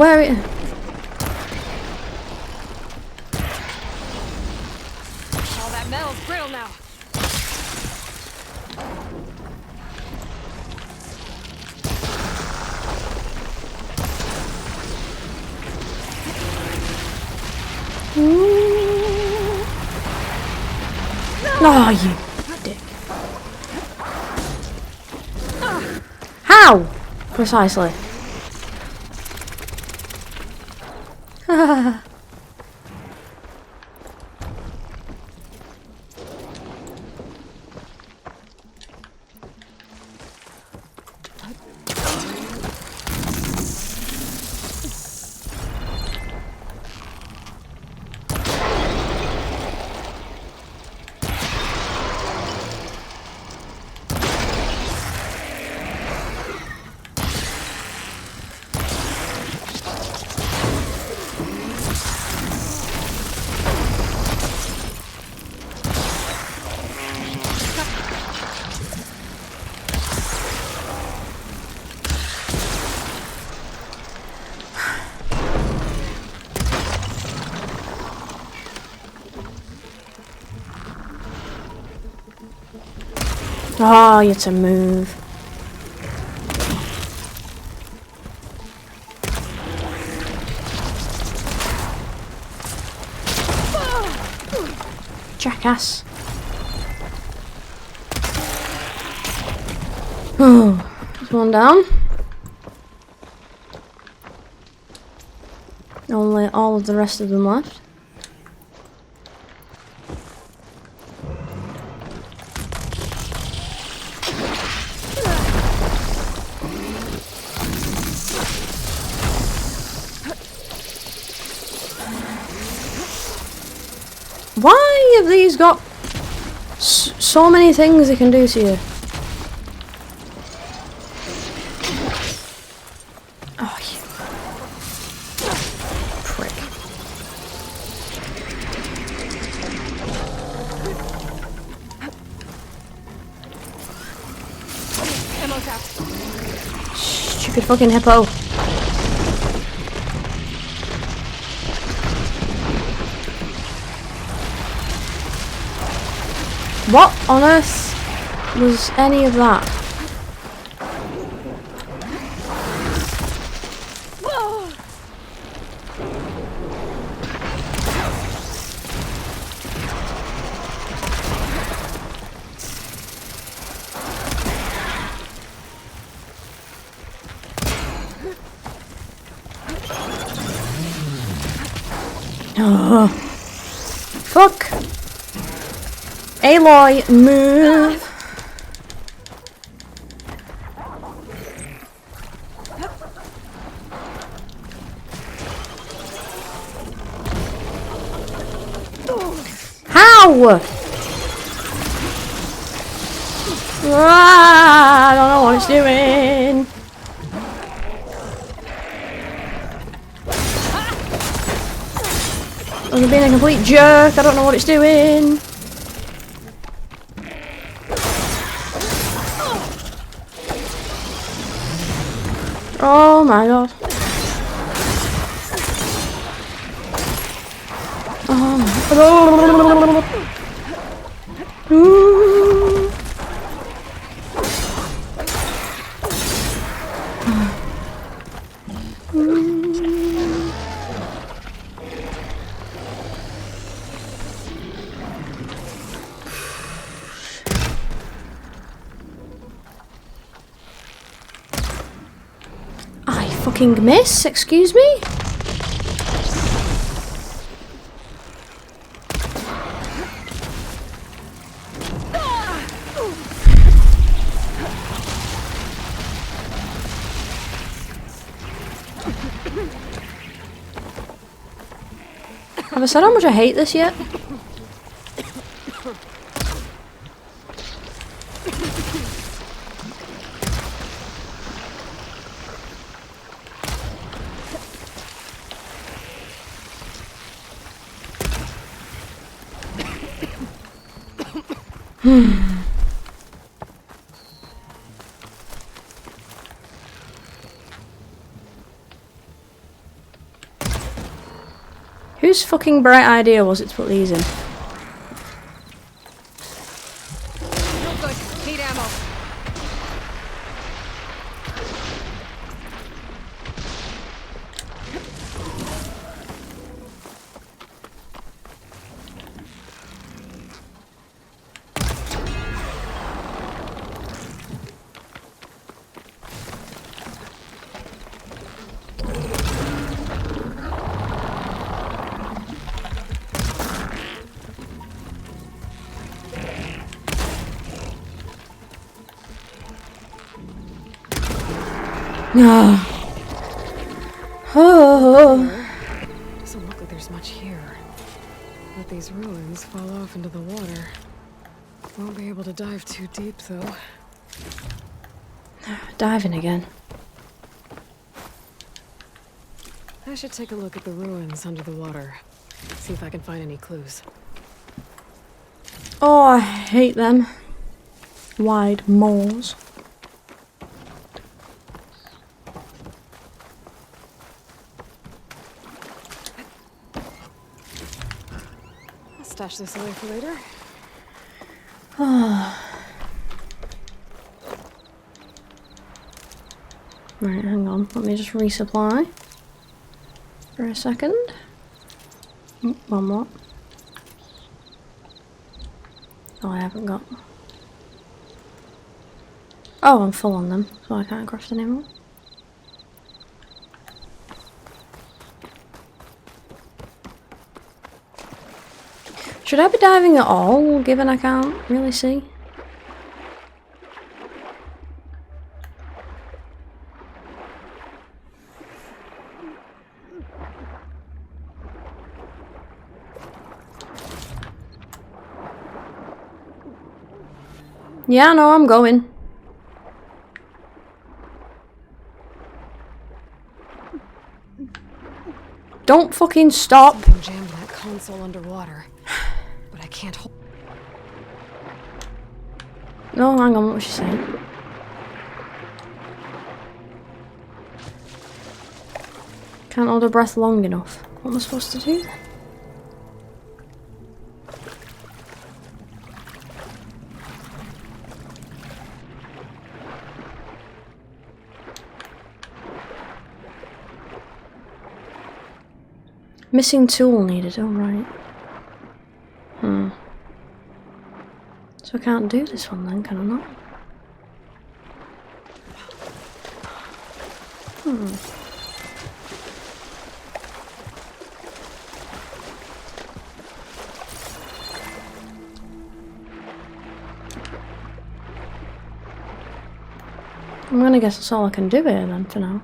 that metal's brittle now. No, you dick. How? Precisely. Oh, you have to move. Jackass. Oh, there's one down. Only all of the rest of them left. Why have these got so many things they can do to you? Oh, you prick. Ammo's out. Stupid fucking hippo. What on earth was any of that? Oh, fuck. Aloy, move. How? I don't know what it's doing. I'm being a complete jerk. I don't know what it's doing. Oh my god. Oh my god. I fucking miss, excuse me? Have I said how much I hate this yet? Whose fucking bright idea was it to put these in? No good. Need ammo. Oh. Doesn't look like there's much here. Let these ruins fall off into the water. Won't be able to dive too deep, though. Diving again. I should take a look at the ruins under the water. See if I can find any clues. Oh, I hate them. Wide moors. I'll stash this away for later. Right, hang on. Let me just resupply for a second. Oh, one more. Oh, I haven't got. Oh, I'm full on them, so I can't craft anymore. Should I be diving at all, given I can't really see? Yeah, no, I'm going. Don't fucking stop. Something jammed in that console underwater, but I can't hold. No, hang on, what was she saying? Can't hold her breath long enough. What am I supposed to do? Missing tool needed, oh right. So I can't do this one then, can I not? I'm gonna guess that's all I can do here then for now.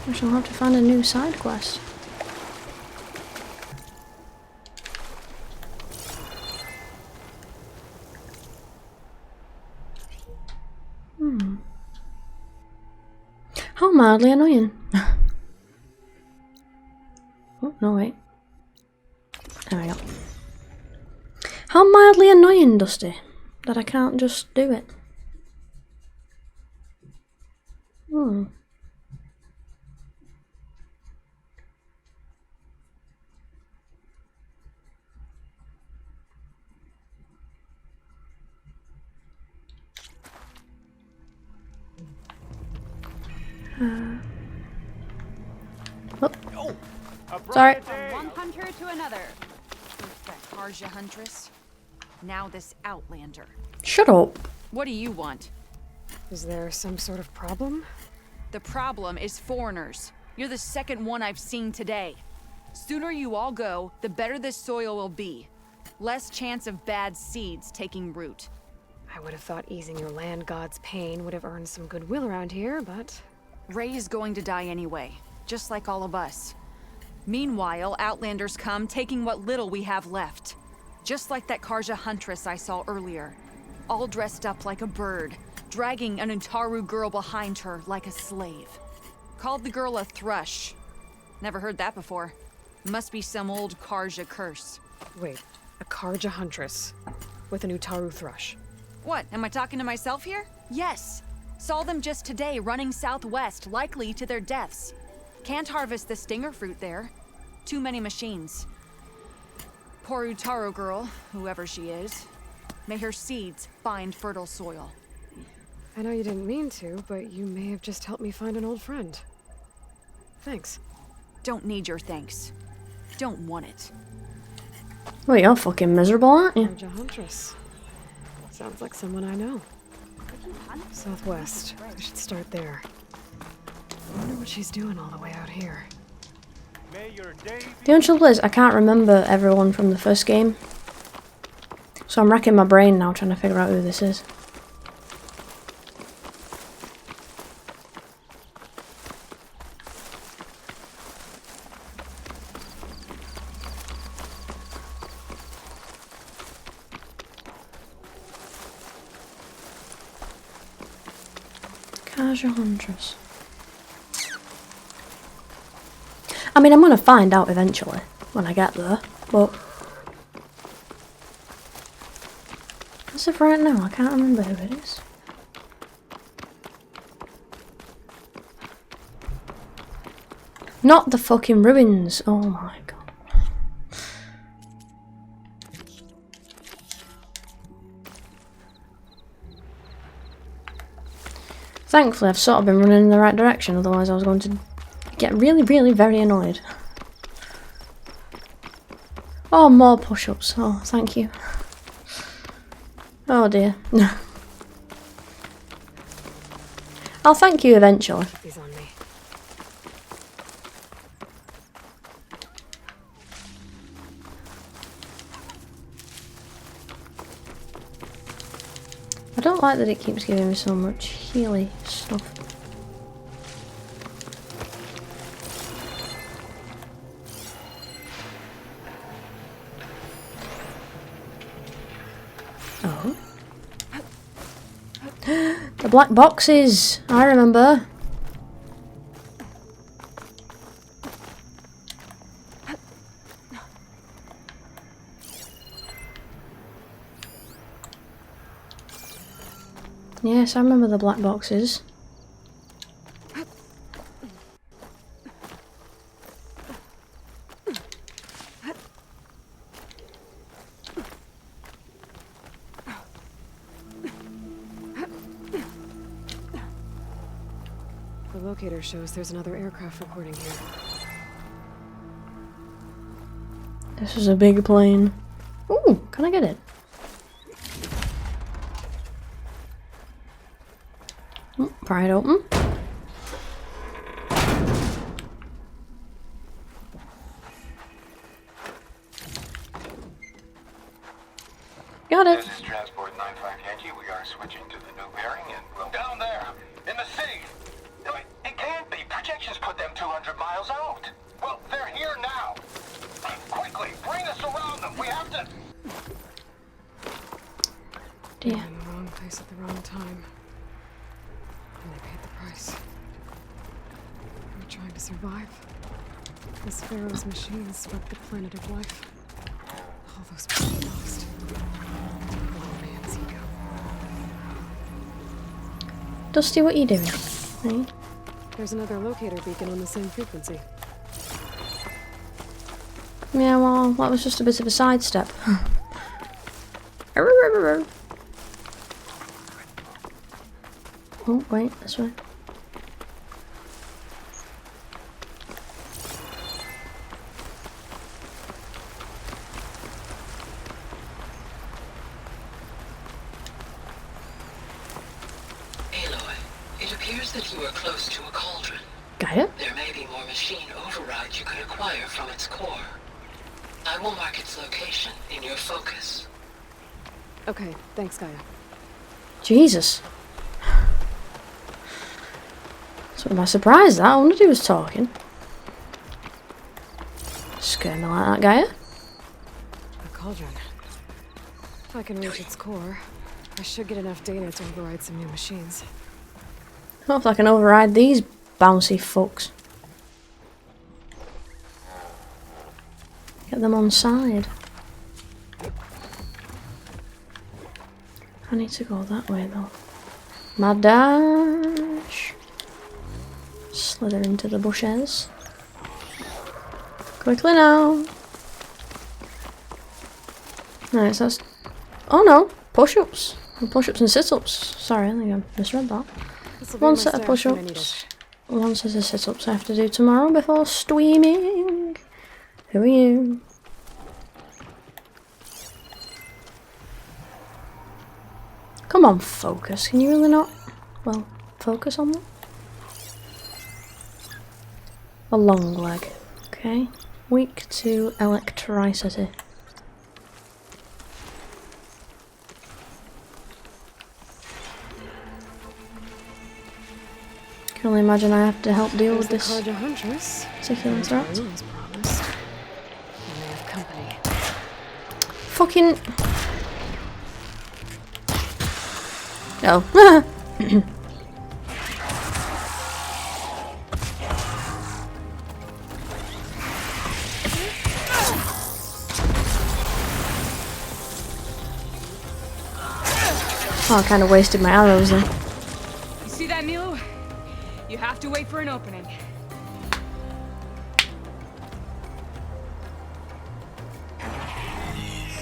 I shall have to find a new side quest. mildly annoying. Oh, no, wait. There we go. How mildly annoying, Dusty, that I can't just do it. Hmm. Oh. Sorry. From one hunter to another. First that Karja huntress, now this Outlander. Shut up. What do you want? Is there some sort of problem? The problem is foreigners. You're the second one I've seen today. Sooner you all go, the better this soil will be. Less chance of bad seeds taking root. I would have thought easing your land god's pain would have earned some goodwill around here, but... Ray is going to die anyway, just like all of us. Meanwhile, Outlanders come, taking what little we have left. Just like that Karja huntress I saw earlier. All dressed up like a bird, dragging an Utaru girl behind her like a slave. Called the girl a thrush. Never heard that before. Must be some old Karja curse. Wait, a Karja huntress with an Utaru thrush. What, am I talking to myself here? Yes. Saw them just today running southwest, likely to their deaths. Can't harvest the stinger fruit there. Too many machines. Poor Utaru girl, whoever she is. May her seeds find fertile soil. I know you didn't mean to, but you may have just helped me find an old friend. Thanks. Don't need your thanks. Don't want it. Well, you're fucking miserable, aren't you? Karja huntress. Sounds like someone I know. Southwest. I should start there. I wonder what she's doing all the way out here. The only trouble is, I can't remember everyone from the first game. So I'm racking my brain now trying to figure out who this is. Karja huntress. I mean, I'm gonna find out eventually when I get there, but as of right now, I can't remember who it is. Not the fucking ruins. Oh my god. Thankfully, I've sort of been running in the right direction, otherwise I was going to get really, really very annoyed. Oh, more push-ups. Oh, thank you. Oh dear. I'll thank you eventually. He's on me. I don't like that it keeps giving me so much healy stuff. Oh. The black boxes! I remember. Yes, I remember the black boxes. The locator shows there's another aircraft reporting here. This is a big plane. Ooh, can I get it? Pry it open. Got it. This is Transport 95 Yankee. We are switching to the new bearing and we'll... Down there! In the city! No, it can't be. Projections put them 200 miles out. Well, they're here now. Quickly, bring us around them. We have to... Dear. In the wrong place at the wrong time. And they paid the price. trying to survive. This Pharaoh's machines swept the planet of life. All those people lost. One man's ego. Dusty, what are you doing? Hey? There's another locator beacon on the same frequency. Yeah, well, that was just a bit of a sidestep. Oh, wait, this way. Aloy, it appears that you are close to a cauldron. Gaia? There may be more machine override you could acquire from its core. I will mark its location in your focus. Okay, thanks, Gaia. Jesus. So am I surprised that? I wondered he was talking. Scared me like that, Gaia. A cauldron. If I can reach its core, I should get enough data to override some new machines. Hope I can override these bouncy fucks. Get them on side. I need to go that way though. My dash. Slither into the bushes. Quickly now. Nice, that's... Oh no, push-ups. Push-ups and sit-ups. Sorry, I think I misread that. One set of push-ups. One set of sit-ups I have to do tomorrow before streaming. Who are you? Come on, focus. Can you really not? Well, focus on that. A long leg. Okay. Weak to electricity. Can only imagine I have to help deal with this particular threat. Fucking... Oh. Oh, I kind of wasted my arrows then. You see that, Milo? You have to wait for an opening.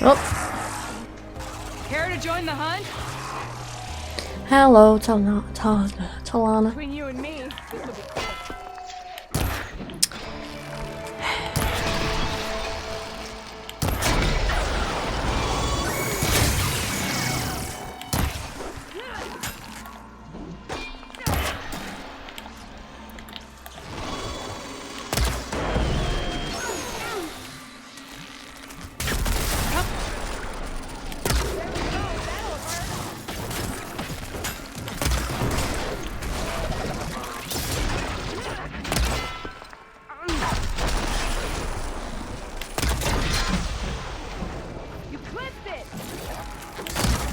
Oh. Care to join the hunt? Hello, Talana. Between you and me, this will be quick.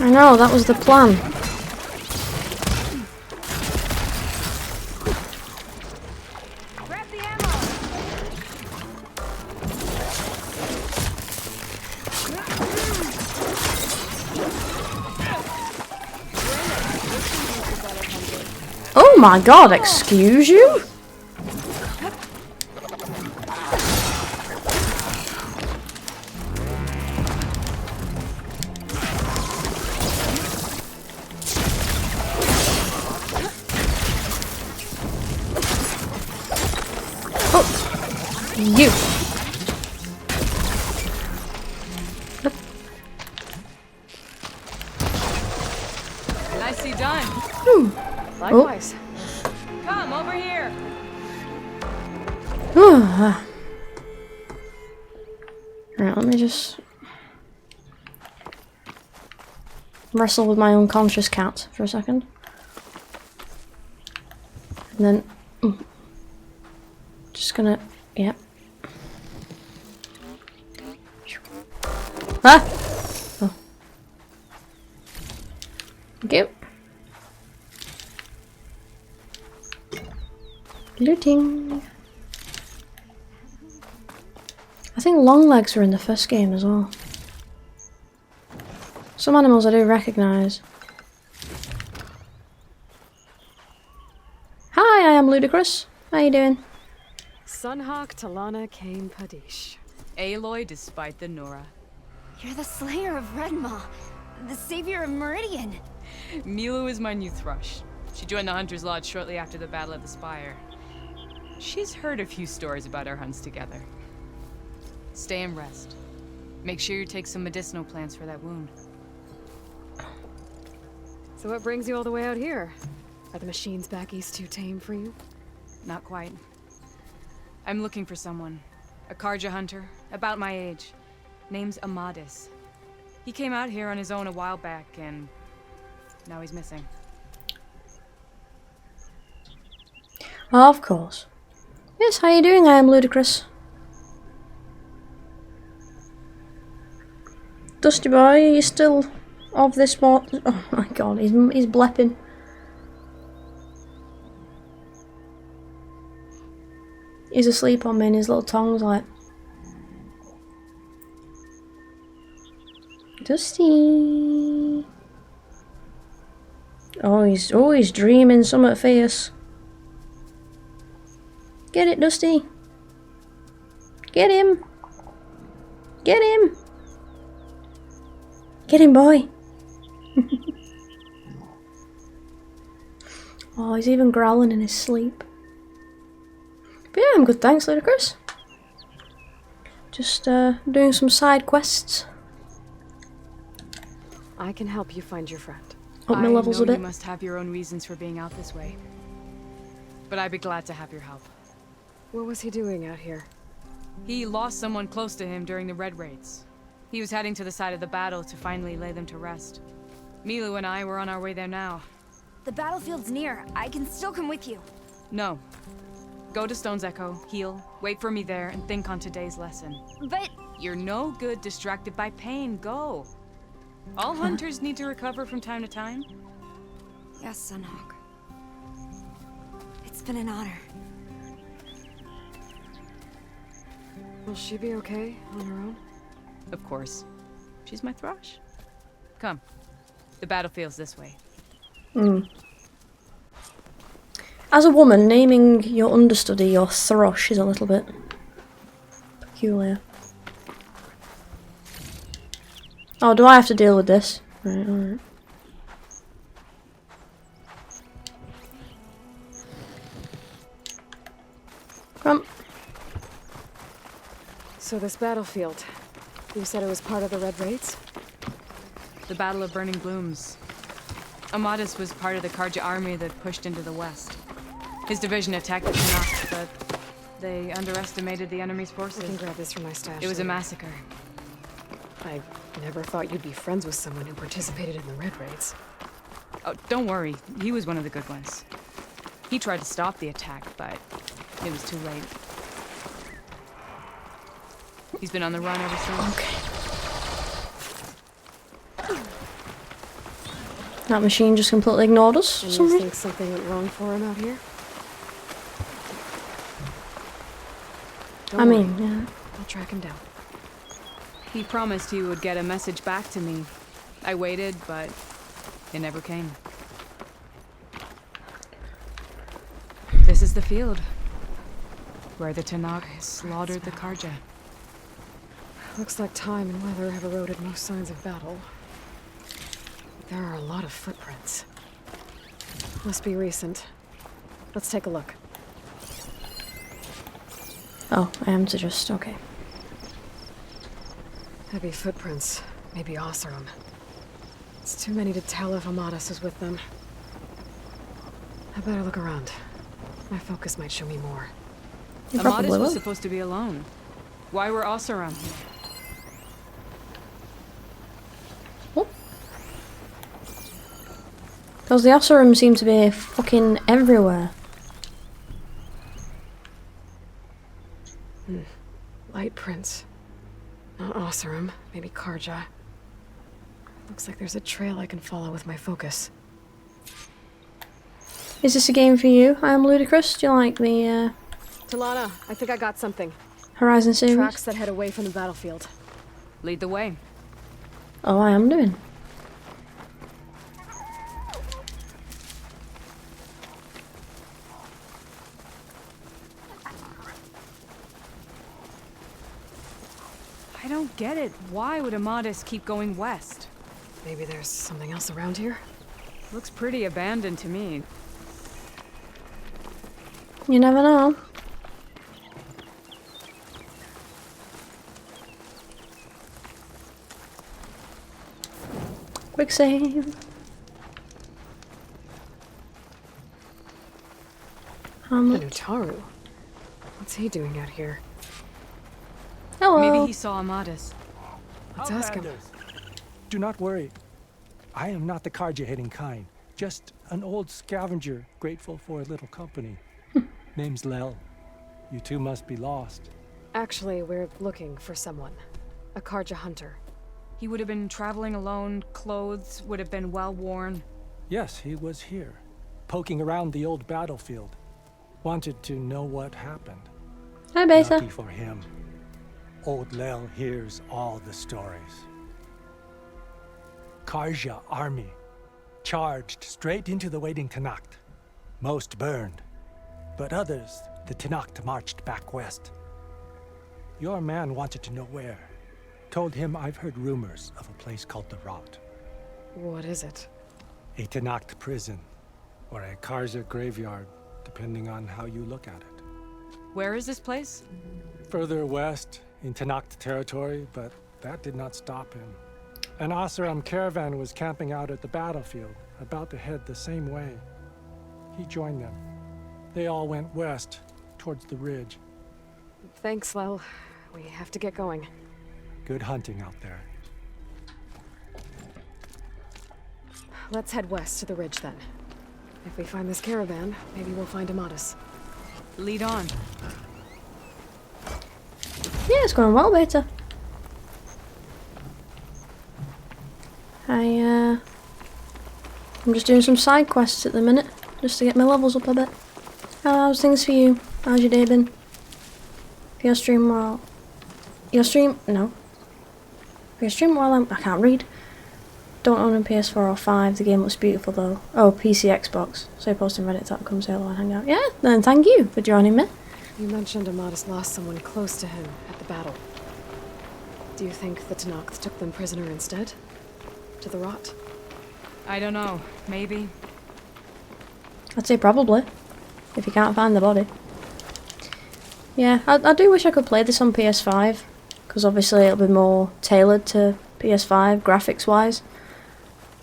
I know, that was the plan. Grab the ammo. Oh my god, excuse you? You. Nicely done. Likewise. Come over here. Right, let me just wrestle with my unconscious cat for a second. And then just gonna, yep. Ah! Oh. Thank you. Looting. I think long legs were in the first game as well. Some animals I do recognise. Hi, I am Ludicrous. How you doing? Sunhawk Talana Kane Padish. Aloy despite the Nora. You're the slayer of Redmaw, the savior of Meridian. Milu is my new thrush. She joined the Hunter's Lodge shortly after the Battle of the Spire. She's heard a few stories about our hunts together. Stay and rest. Make sure you take some medicinal plants for that wound. So what brings you all the way out here? Are the machines back east too tame for you? Not quite. I'm looking for someone. A Karja hunter, about my age. Name's Amadis. He came out here on his own a while back, and now he's missing. Oh, of course. Yes, how you doing? I am Ludicrous. Dusty boy, are you still of this spot? Oh my god, he's blepping. He's asleep on me and his little tongue's like... Dusty. Oh, he's dreaming something fierce. Get it, Dusty. Get him. Get him. Get him, boy. Oh, he's even growling in his sleep. But yeah, I'm good, thanks, Ludicrous. Just doing some side quests. I can help you find your friend. Up my levels a bit. You must have your own reasons for being out this way. But I'd be glad to have your help. What was he doing out here? He lost someone close to him during the Red Raids. He was heading to the side of the battle to finally lay them to rest. Milu and I were on our way there now. The battlefield's near. I can still come with you. No. Go to Stone's Echo, heal, wait for me there, and think on today's lesson. But... You're no good distracted by pain. Go. All hunters need to recover from time to time. Yes, Sunhawk. It's been an honor. Will she be okay on her own? Of course. She's my thrush. Come. The battlefield's this way. As a woman, naming your understudy your thrush is a little bit peculiar. Oh, do I have to deal with this? Right, alright. Come. So this battlefield, you said it was part of the Red Raids? The Battle of Burning Blooms. Amadis was part of the Karja army that pushed into the west. His division attacked the Tenackt, but they underestimated the enemy's forces. I can grab this from my stash. It was a massacre. I never thought you'd be friends with someone who participated in the Red Raids. Oh, don't worry. He was one of the good ones. He tried to stop the attack, but it was too late. He's been on the run ever since. Okay. That machine just completely ignored us. And you think something went wrong for him out here? I mean, yeah. I'll track him down. He promised he would get a message back to me. I waited, but it never came. This is the field where the Tenackt slaughtered the Karja. Looks like time and weather have eroded most signs of battle. There are a lot of footprints. Must be recent. Let's take a look. Oh, I am to just... okay. Heavy footprints. Maybe Oseram. It's too many to tell if Amadis is with them. I better look around. My focus might show me more. Amadis was supposed to be alone. Why were Oseram here? Because the Oseram seem to be fucking everywhere. Light prints. Not Oseram, maybe Karja. Looks like there's a trail I can follow with my focus. Is this a game for you? I am Ludicrous. Do you like the Talana, I think I got something. Horizon series? Tracks that head away from the battlefield. Lead the way. Oh, I am doing. I don't get it. Why would Amadis keep going west? Maybe there's something else around here? Looks pretty abandoned to me. You never know. Quick save. Utaru. What's he doing out here? Hello. Maybe he saw Amadis. Let's ask him. Do not worry. I am not the Karja-hating kind. Just an old scavenger, grateful for a little company. Name's Lel. You two must be lost. Actually, we're looking for someone. A Karja hunter. He would have been traveling alone, clothes would have been well worn. Yes, he was here, poking around the old battlefield. Wanted to know what happened. Hi, Beta. Lucky for him, old Lel hears all the stories. Karja army charged straight into the waiting Tenackt. Most burned, but others, the Tenackt marched back west. Your man wanted to know where. Told him I've heard rumors of a place called the Rot. What is it? A Tenackt prison, or a Karja graveyard, depending on how you look at it. Where is this place? Further west, in Tenackt territory, but that did not stop him. An Oseram caravan was camping out at the battlefield, about to head the same way. He joined them. They all went west, towards the ridge. Thanks, Lel. We have to get going. Good hunting out there. Let's head west to the ridge then. If we find this caravan, maybe we'll find Amadis. Lead on. Yeah, it's going well, Beta. I'm just doing some side quests at the minute, just to get my levels up a bit. How's things for you? How's your day been? Your stream while... Your stream... No. Your stream while I can't read. Don't own a PS4 or 5, the game looks beautiful though. Oh, PC, Xbox. So posting reddit.com, say hello and hang out. Yeah, then thank you for joining me. You mentioned Amadis lost someone close to him at the battle. Do you think the Tenackt took them prisoner instead? To the Rot? I don't know. Maybe. I'd say probably. If you can't find the body. Yeah, I do wish I could play this on PS5. Because obviously it'll be more tailored to PS5, graphics-wise.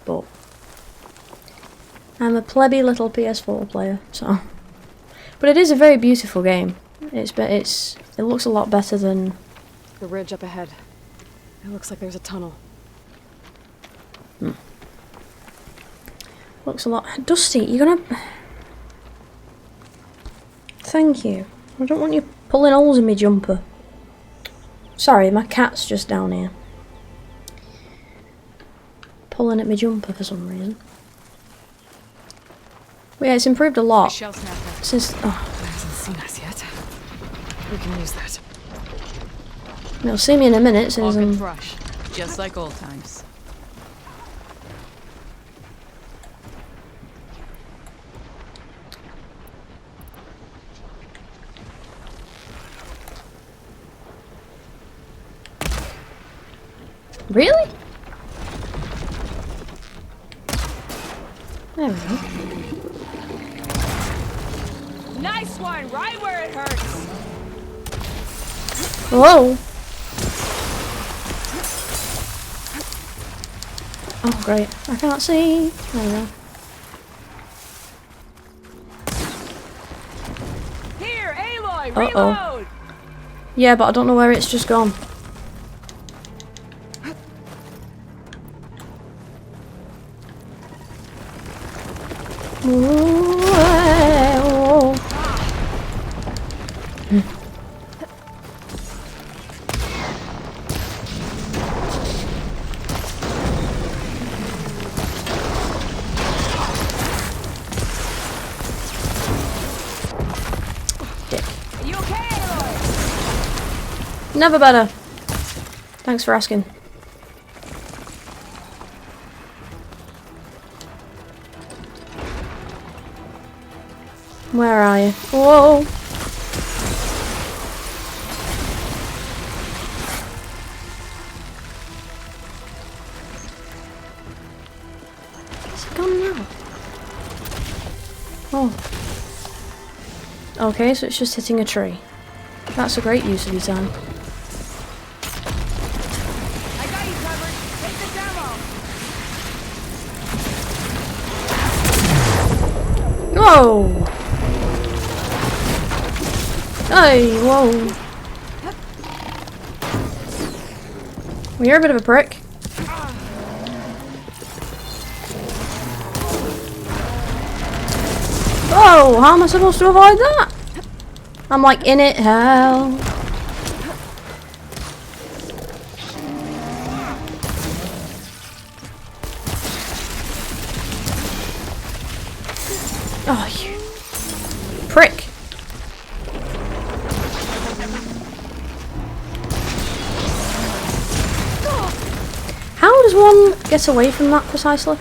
But I'm a plebby little PS4 player, so... But it is a very beautiful game. It looks a lot better than... The ridge up ahead. It looks like there's a tunnel. Looks a lot... Dusty, you're gonna... Thank you. I don't want you pulling holes in my jumper. Sorry, my cat's just down here. Pulling at my jumper for some reason. Well, yeah, it's improved a lot. Since... Oh. It hasn't seen us yet. We can use that. You'll see me in a minute, since Hawk and thrush, just like old times. Really? There we go. Nice one, right where it hurts. Whoa! Oh great, I can't see. There we go. Here, Aloy, Uh-oh. reload. Yeah, but I don't know where it's just gone. Never better. Thanks for asking. Where are you? Whoa! Is it gone now? Oh. Okay, so it's just hitting a tree. That's a great use of your time. I got you covered. Take this ammo. Whoa! Hey, whoa! Well, you're a bit of a prick. Oh, how am I supposed to avoid that? I'm like in it, hell. Oh, you prick. How does one get away from that precisely?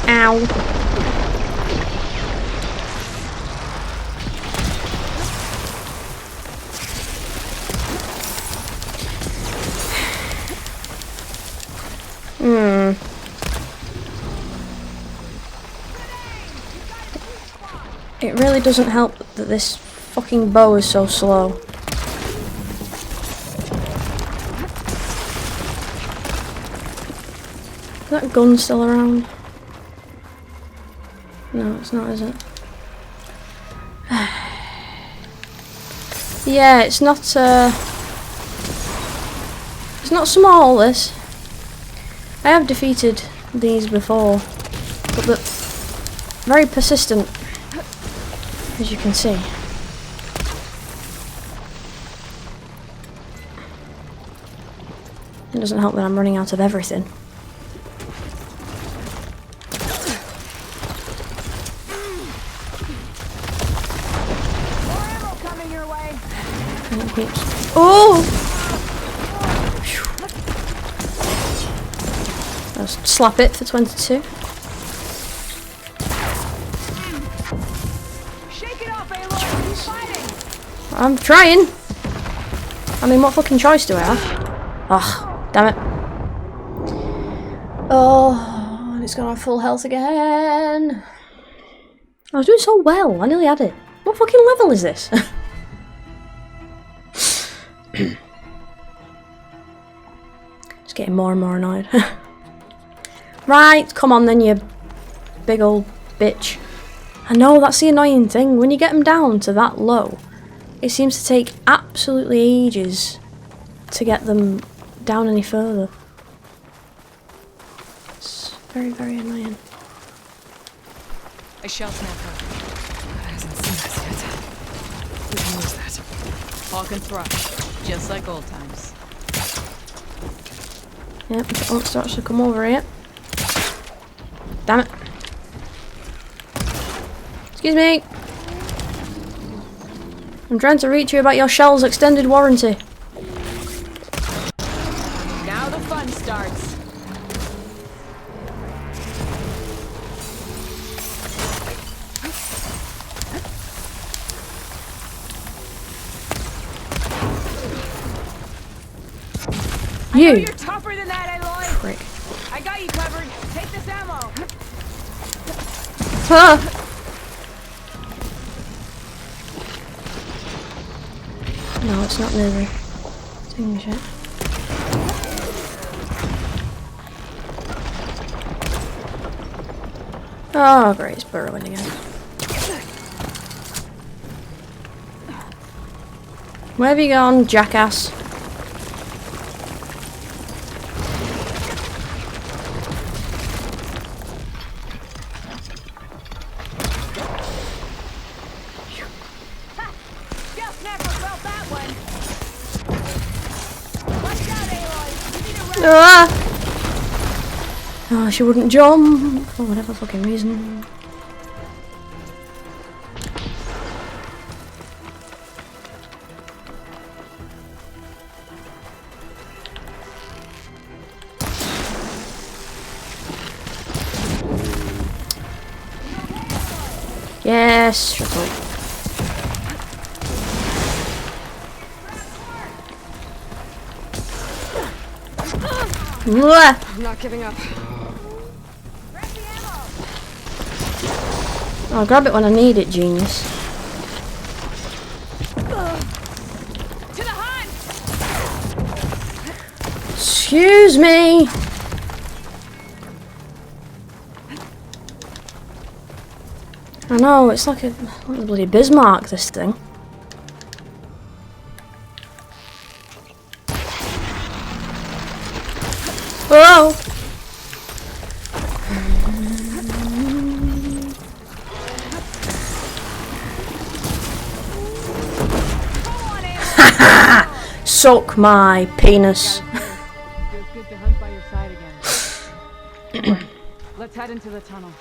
Ow. It really doesn't help that this fucking bow is so slow. Is that gun still around? No, it's not, is it? Yeah, it's not small, this. I have defeated these before, but they're very persistent, as you can see. It doesn't help that I'm running out of everything. Oh! I'll slap it for 22. Shake it off, Aloy. Who's fighting? I'm trying. I mean, what fucking choice do I have? Ugh, damn it. Oh, and it's gone on full health again. I was doing so well. I nearly had it. What fucking level is this? Just getting more and more annoyed. Right, come on then, you big old bitch. I know, that's the annoying thing. When you get them down to that low, it seems to take absolutely ages to get them down any further. It's very, very annoying. I shall snap her. I hasn't seen us yet. We can lose that. Hawk and Thrush, just like old times. Yep, it wants to actually come over here. Damn it. Excuse me. I'm trying to reach you about your shell's extended warranty. Now the fun starts. You. I know you're tougher than that, Aloy. Prick. I got you covered. Take this ammo. Huh. No, it's not moving. It's doing shit. Oh, great, it's burrowing again. Where have you gone, jackass? Ah! Oh, she wouldn't jump for whatever fucking reason. Yes, shut up. I'm not giving up. I'll grab it when I need it, genius. To the hunt! Excuse me. I know, it's like a bloody Bismarck, this thing. Whoa! Suck my penis. Feels good to hunt by your side again. Let's head into the tunnel.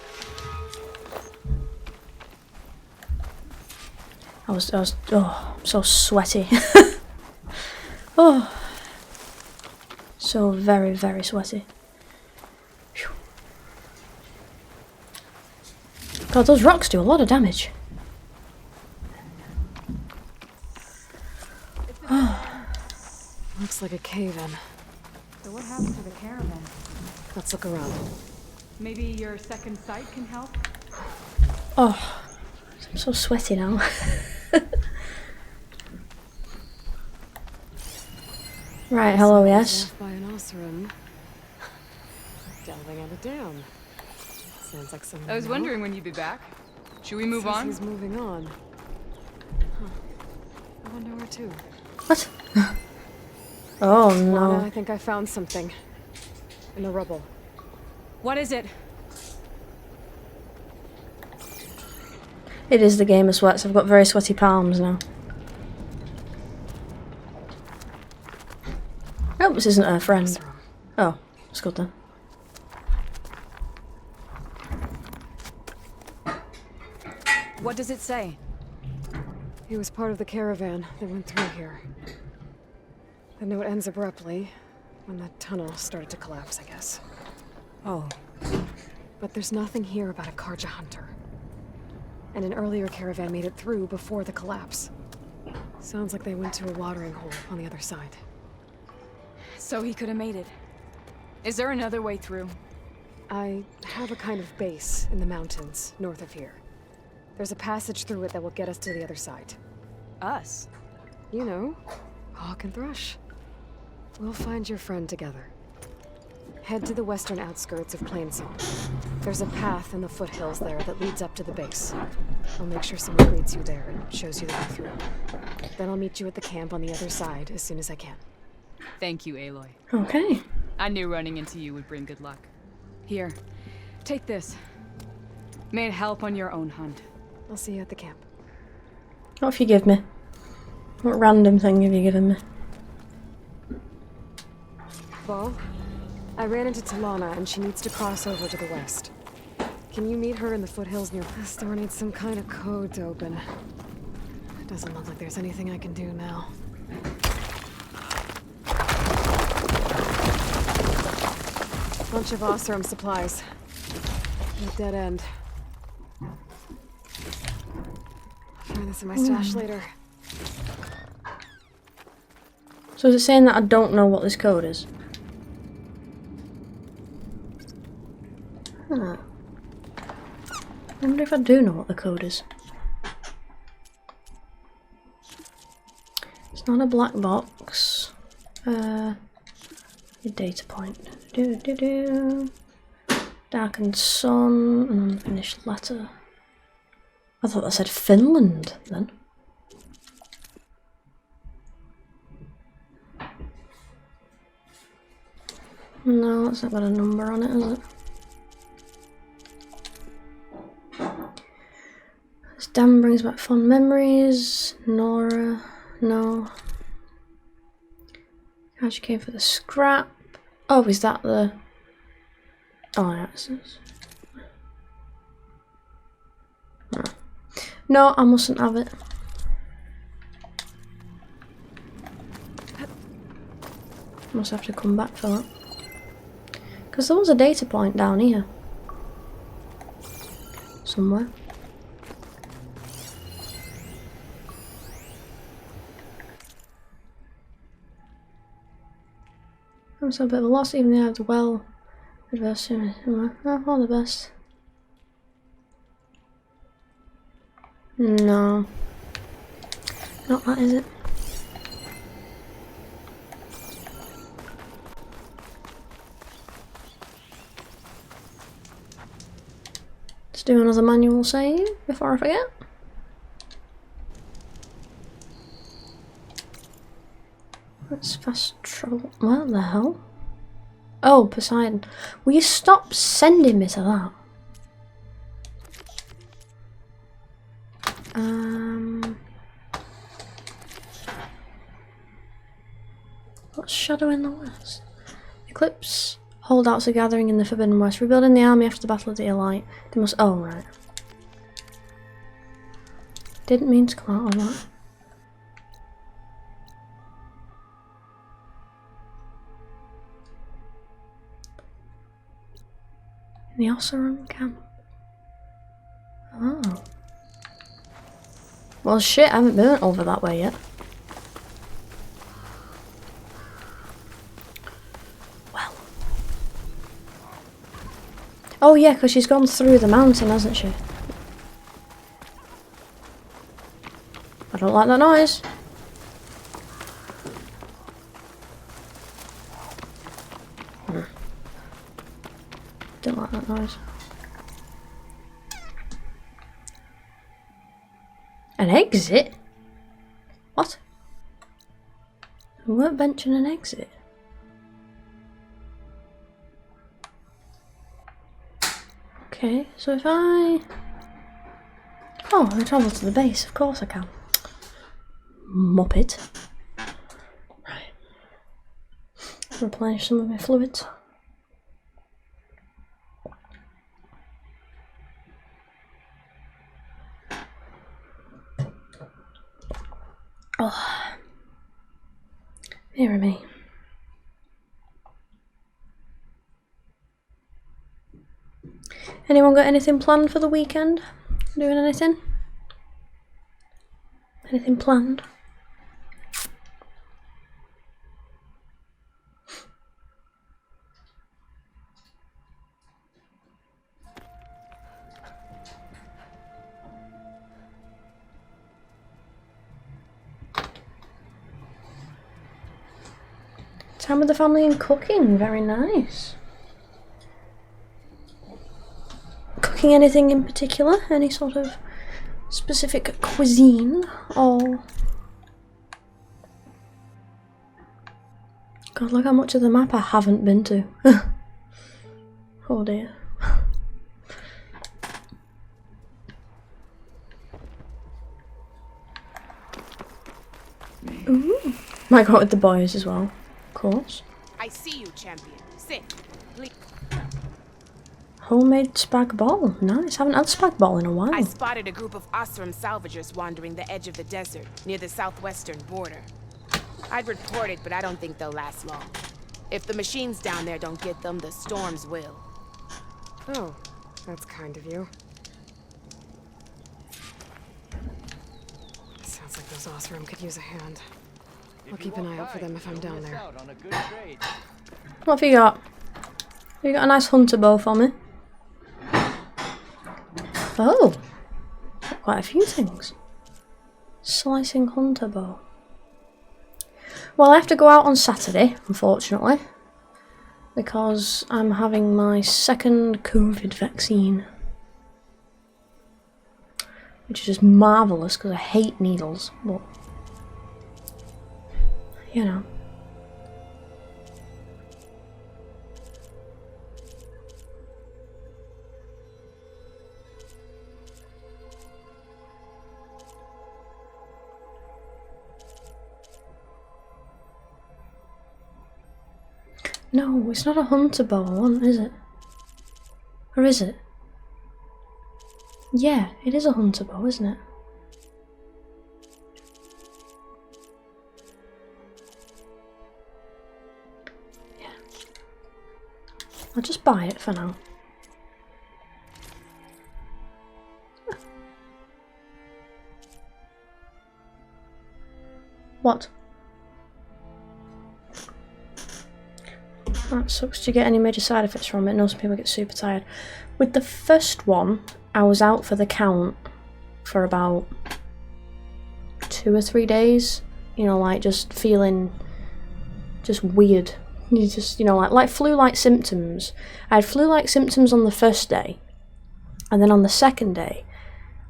I'm so sweaty. Oh, so very, very sweaty. Phew. God, those rocks do a lot of damage. Looks like a cave-in. So what happened to the caravan? Let's look around. Maybe your second sight can help? Oh, I'm so sweaty now. Right, hello, yes. By an Osram. Delving at a dam. Sounds like someone. I was wondering when you'd be back. Should we move on? He's moving on. Huh. I wonder where to. What? Oh Lana, no. I think I found something. In the rubble. What is it? It is the game of sweats. I've got very sweaty palms now. Oh, this isn't her friend. Oh, that's good then. What does it say? He was part of the caravan that went through here. The note ends abruptly when the tunnel started to collapse, I guess. Oh. But there's nothing here about a Karja hunter. And an earlier caravan made it through before the collapse. Sounds like they went to a watering hole on the other side. So he could have made it. Is there another way through? I have a kind of base in the mountains north of here. There's a passage through it that will get us to the other side. Us? You know, Hawk and Thrush. We'll find your friend together. Head to the western outskirts of Plainsong. There's a path in the foothills there that leads up to the base. I'll make sure someone greets you there and shows you the way through. Then I'll meet you at the camp on the other side as soon as I can. Thank you, Aloy. Okay. I knew running into you would bring good luck. Here, take this. May it help on your own hunt. I'll see you at the camp. What have you given me? What random thing have you given me? Bo, I ran into Talana and she needs to cross over to the west. Can you meet her in the foothills near... This door needs some kind of code to open. It doesn't look like there's anything I can do now. Bunch of Osram supplies. A dead end. I'll find this in my stash later. So is it saying that I don't know what this code is? Huh. I wonder if I do know what the code is. It's not a black box. A data point. Darkened sun, an unfinished letter. I thought that said Finland then. No, it's not got a number on it, has it? This dam brings back fond memories. Nora, no. How she came for the scrap. Oh, is that the... Oh, yeah, no, I mustn't have it. Must have to come back for that. Because there was a data point down here. Somewhere. I'm so a bit of a loss, even though I have the well reverse all the best. No. Not that, is it? Let's do another manual save before I forget. Let's fast travel. What the hell? Oh, Poseidon. Will you stop sending me to that? What's Shadow in the West? Eclipse. Holdouts are gathering in the Forbidden West. Rebuilding the army after the Battle of the Elite. They must. Oh, right. Didn't mean to come out on that. In the Osserum camp. Oh. Well, shit, I haven't been over that way yet. Well. Oh, yeah, because she's gone through the mountain, hasn't she? I don't like that noise. Don't like that noise. An exit? What? We weren't benching an exit. Okay, so if I... Oh, I travel to the base, of course I can. Muppet. Right. Replenish some of my fluids. Oh. Dear me. Anyone got anything planned for the weekend? Doing anything? Anything planned? Time with the family and cooking, very nice. Cooking anything in particular? Any sort of specific cuisine? Or... God, look how much of the map I haven't been to. Oh dear. Ooh. Might go out with the boys as well, of course. I see you, champion. Sit. Leave. Homemade spag bol. Nice. Haven't had spag bol in a while. I spotted a group of Osram salvagers wandering the edge of the desert near the southwestern border. I'd report it, but I don't think they'll last long. If the machines down there don't get them, the storms will. Oh, that's kind of you. Sounds like those Osram could use a hand. I'll keep an eye out for them if I'm down there. What have you got? Have you got a nice hunter bow for me? Oh, quite a few things. Slicing hunter bow. Well, I have to go out on Saturday, unfortunately, because I'm having my second COVID vaccine, which is just marvellous because I hate needles, but you know. No, it's not a hunter bow I want, is it? Or is it? Yeah, it is a hunter bow, isn't it? Yeah. I'll just buy it for now. What? That sucks. Do you get any major side effects from it? No, some people get super tired. With the first one, I was out for the count for about 2 or 3 days. You know, like just feeling just weird. You just, you know, like flu-like symptoms. I had flu-like symptoms on the first day, and then on the second day,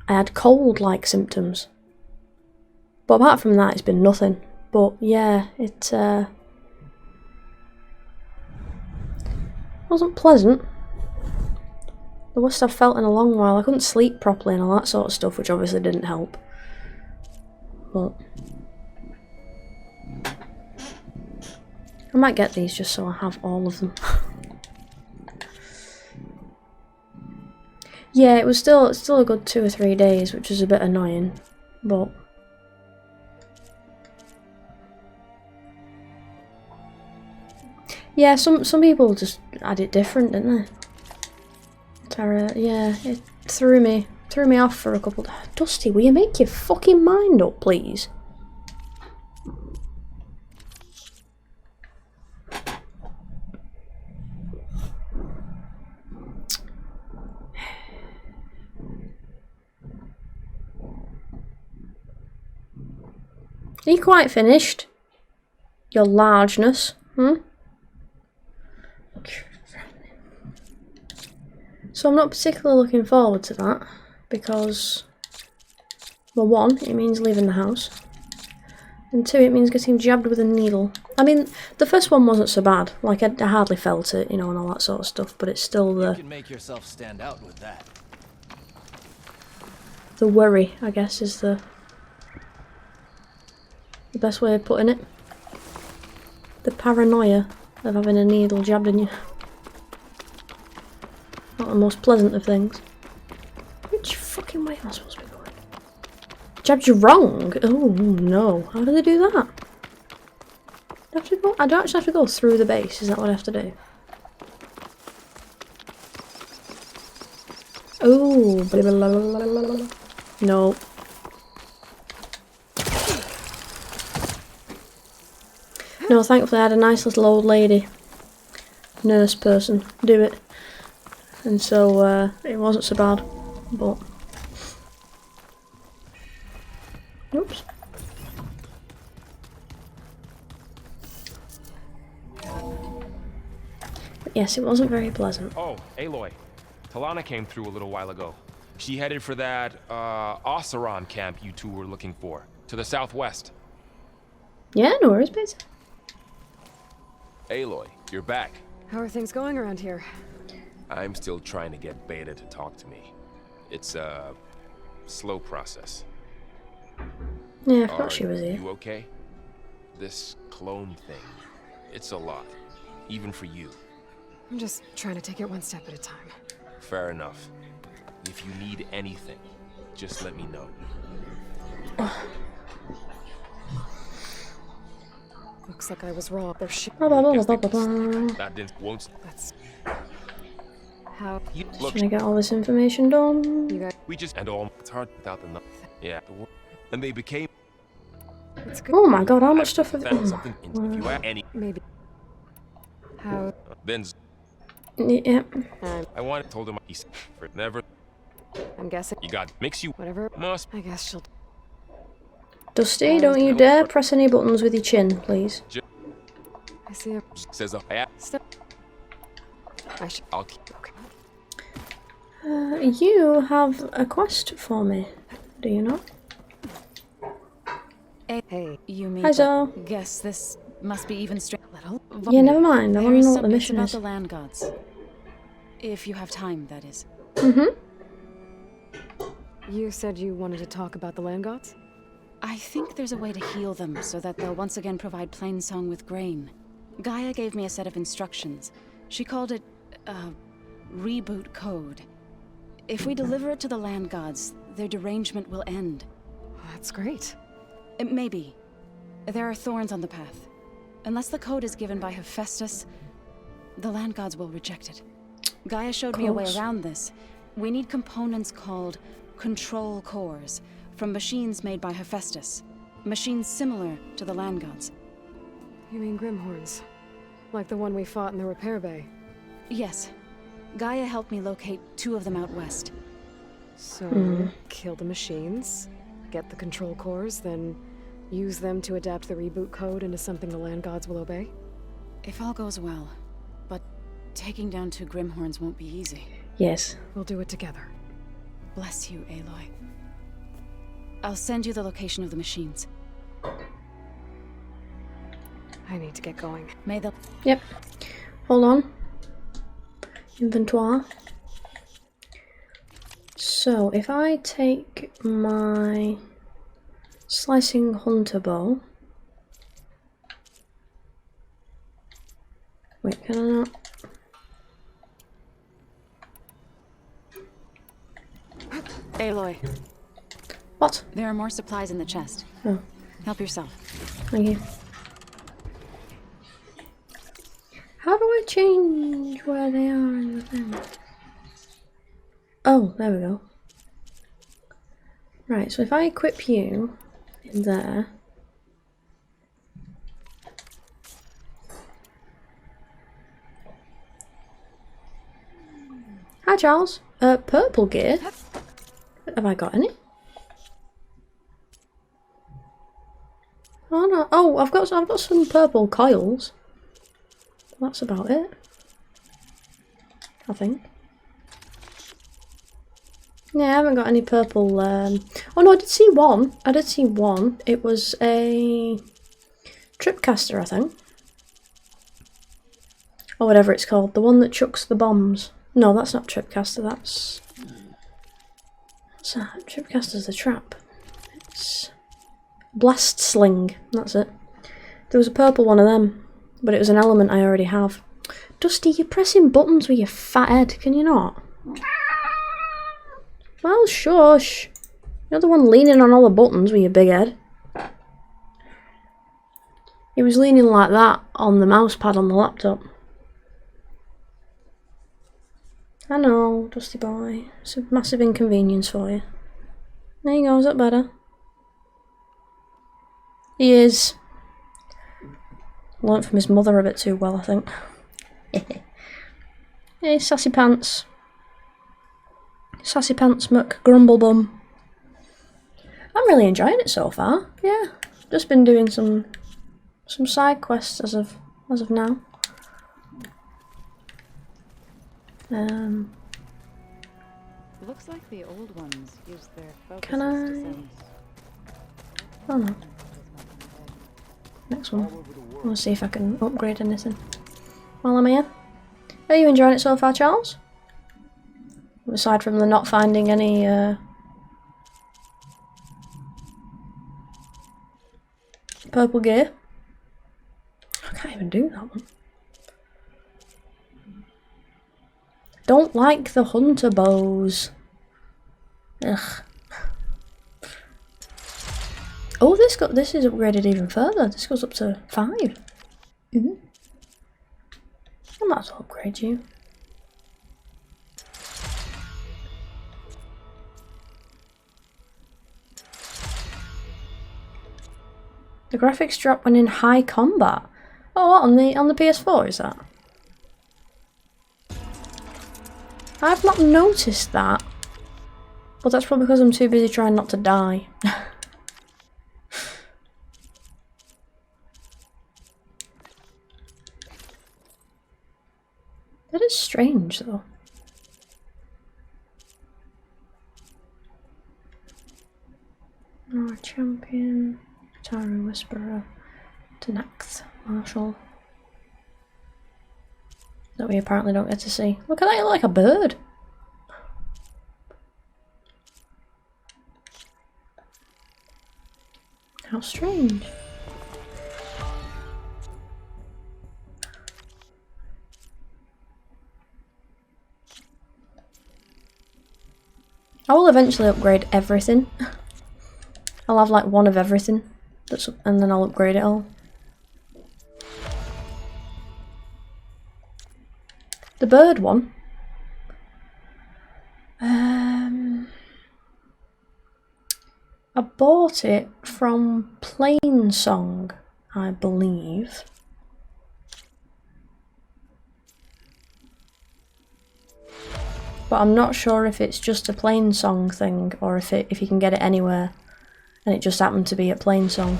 I had cold-like symptoms. But apart from that, it's been nothing. But yeah, it wasn't pleasant. The worst I've felt in a long while. I couldn't sleep properly and all that sort of stuff, which obviously didn't help. But I might get these just so I have all of them. Yeah, it was still a good 2 or 3 days, which was a bit annoying, but yeah, some people just had it different, didn't they? Tara, yeah, it threw me off for a couple. Dusty, will you make your fucking mind up, please? Are you quite finished? Your largeness, hmm? So I'm not particularly looking forward to that, because, well, 1, it means leaving the house, and 2, it means getting jabbed with a needle. I mean, the first one wasn't so bad, like I hardly felt it, you know, and all that sort of stuff, but it's still You can make yourself stand out with that. the worry, I guess, is the best way of putting it. The paranoia of having a needle jabbed in you. Not the most pleasant of things. Which fucking way am I supposed to be going? Jabbed you wrong? Oh no. How do they do that? Do I have to go? I don't actually have to go through the base, is that what I have to do? Oh, blah, blah, blah, blah, blah, blah, blah. No. No, thankfully I had a nice little old lady nurse person do it. And so it wasn't so bad, but oops. But yes, it wasn't very pleasant. Oh, Aloy. Talana came through a little while ago. She headed for that Oseram camp you two were looking for, to the southwest. Yeah, no worries, Betsy. Aloy, you're back. How are things going around here? I'm still trying to get Beta to talk to me. It's a slow process. Yeah, I forgot she was here. You okay? This clone thing, it's a lot, even for you. I'm just trying to take it one step at a time. Fair enough. If you need anything, just let me know. Looks like I was wrong. Or shit. That didn't won't. That's how you Just look. trying to get all this information done. You guys. We just and all. It's hard without the yeah. And they became. It's good. Oh my god, how much stuff have Found something. If you have any, Maybe. How? then yeah. I wanted told him he for never. I'm guessing. You got mix you Whatever. must. I guess she'll. Dusty, don't you dare press any buttons with your chin, please. I see a Says step. I should. I'll keep. You have a quest for me, do you not? Hey, you mean? Hi, Zoe. Guess this must be even strange. Little. Yeah, never mind. I want to know what the There is mission some bits is. about the land gods. If you have time, that is. Mm-hmm. You said you wanted to talk about the land gods? I think there's a way to heal them so that they'll once again provide Plainsong with grain. Gaia gave me a set of instructions. She called it, reboot code. If we deliver it to the land gods, their derangement will end. That's great. Maybe. There are thorns on the path. Unless the code is given by Hephaestus, the land gods will reject it. Gaia showed me a way around this. We need components called control cores from machines made by Hephaestus. Machines similar to the land gods. You mean Grimhorns? Like the one we fought in the repair bay? Yes. Gaia helped me locate 2 of them out west. So, kill the machines, get the control cores, then use them to adapt the reboot code into something the land gods will obey? If all goes well. But taking down 2 Grimhorns won't be easy. Yes. We'll do it together. Bless you, Aloy. I'll send you the location of the machines. I need to get going. May the... Yep. Hold on. Inventory. So, if I take my slicing hunter bow. Wait, can I not? Aloy. What? There are more supplies in the chest. Oh. Help yourself. Thank you. How do I change where they are in the thing? Oh, there we go. Right, so if I equip you in there. Hi Charles. Purple gear. Have I got any? Oh no. Oh, I've got some purple coils. That's about it. I think. Yeah, I haven't got any purple. Oh no, I did see one. I did see one. It was a tripcaster, I think. Or whatever it's called. The one that chucks the bombs. No, that's not tripcaster. That's... What's that? Tripcaster's the trap. It's... Blast sling. That's it. There was a purple one of them. But it was an element I already have. Dusty, you're pressing buttons with your fat head. Can you not? Well, shush. You're the one leaning on all the buttons with your big head. He was leaning like that on the mouse pad on the laptop. I know, Dusty boy. It's a massive inconvenience for you. There you go, is that better? He is. Learned from his mother a bit too well, I think. Hey, sassy pants. Sassy pants McGrumblebum. I'm really enjoying it so far. Yeah, just been doing some side quests as of now. Looks like the old ones use their focus. Can I? Oh no. Next one. I want to see if I can upgrade anything while I'm here. Are you enjoying it so far, Charles? Aside from the not finding any purple gear. I can't even do that one. Don't like the hunter bows. Ugh. Oh, this is upgraded even further. This goes up to 5. I might as well upgrade you. The graphics drop when in high combat. Oh, what, on the PS4 is that? I've not noticed that. But that's probably because I'm too busy trying not to die. That is strange, though. Our champion, Taru Whisperer, Tenackt, Marshall. That we apparently don't get to see. Look at that, you look like a bird. How strange. will eventually upgrade everything. I'll have like one of everything, and then I'll upgrade it all. The bird one. I bought it from Plain Song, I believe. But I'm not sure if it's just a Plain Song thing or if you can get it anywhere and it just happened to be at Plain Song.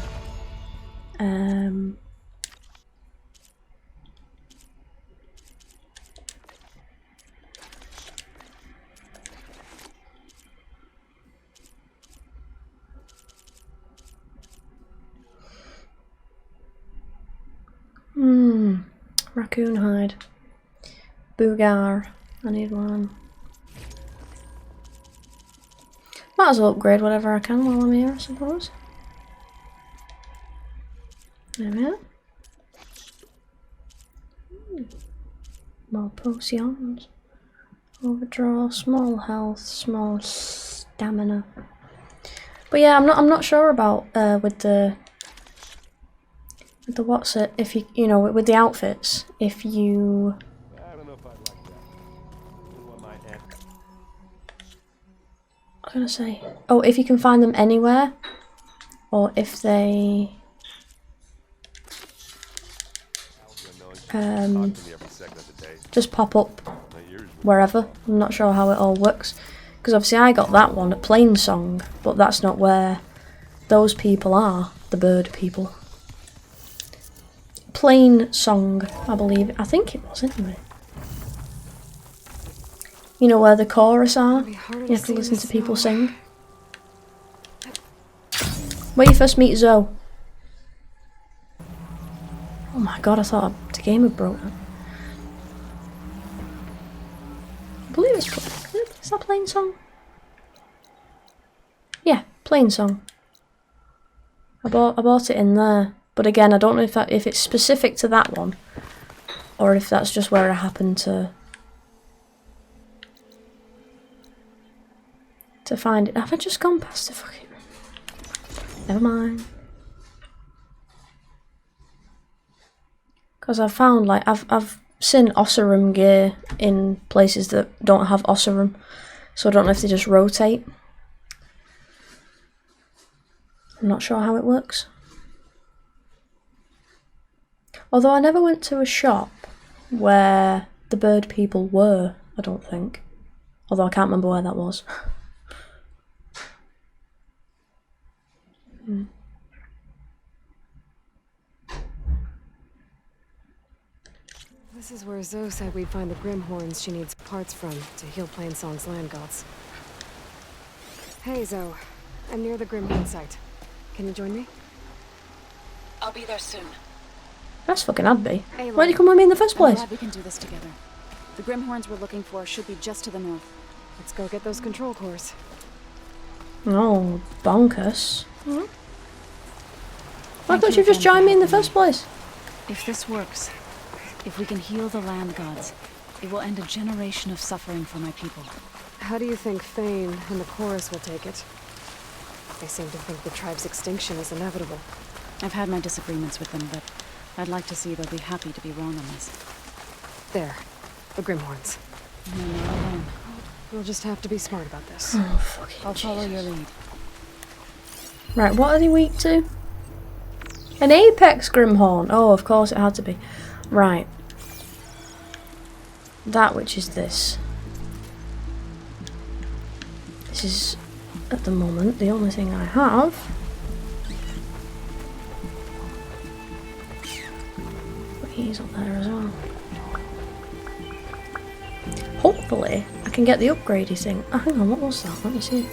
Raccoon hide. Boogar. I need one. Might as well upgrade whatever I can while I'm here, I suppose. There we are. More potions. Overdraw, small health, small stamina. But yeah, I'm not sure about with the what's it, if you know, with the outfits, if you I don't know if I'd like that. I was gonna say, oh, if you can find them anywhere, or if they just pop up wherever. I'm not sure how it all works, because obviously I got that one at Plain Song, but that's not where those people are, the bird people. Plain Song, I believe. I think it was anyway. You know where the chorus are? You have to listen to people sing. Where you first meet Zoe. Oh my god, I thought the game had broken. I believe it's... Is that Plain Song? Yeah, Plain Song. I bought it in there. But again, I don't know if it's specific to that one, or if that's just where I happened to find it. Have I just gone past the fucking... Never mind. Because I've found, like, I've seen Osserum gear in places that don't have Osserum, so I don't know if they just rotate. I'm not sure how it works. Although I never went to a shop where the bird people were, I don't think. Although I can't remember where that was. This is where Zoe said we'd find the Grimhorns she needs parts from to heal Plain Song's land gods. Hey Zoe, I'm near the Grimhorn site. Can you join me? I'll be there soon. That's fucking Adby. Why'd you come with me in the first place? I'm glad we can do this together. The Grimhorns we're looking for should be just to the north. Let's go get those control cores. Oh, bonkers. Why couldn't you just join me in the first place? If this works, if we can heal the land gods, it will end a generation of suffering for my people. How do you think Fane and the chorus will take it? They seem to think the tribe's extinction is inevitable. I've had my disagreements with them, but I'd like to see they'll be happy to be wrong on this. There. The Grimhorns. You're not alone. We'll just have to be smart about this. Oh, fucking I'll follow your lead. Right, what are they weak to? An apex Grimhorn. Oh, of course it had to be. Right. That which is this. This is, at the moment, the only thing I have. But he's up there as well. Hopefully, I can get the upgradey thing. Oh, hang on, what was that? Let me see.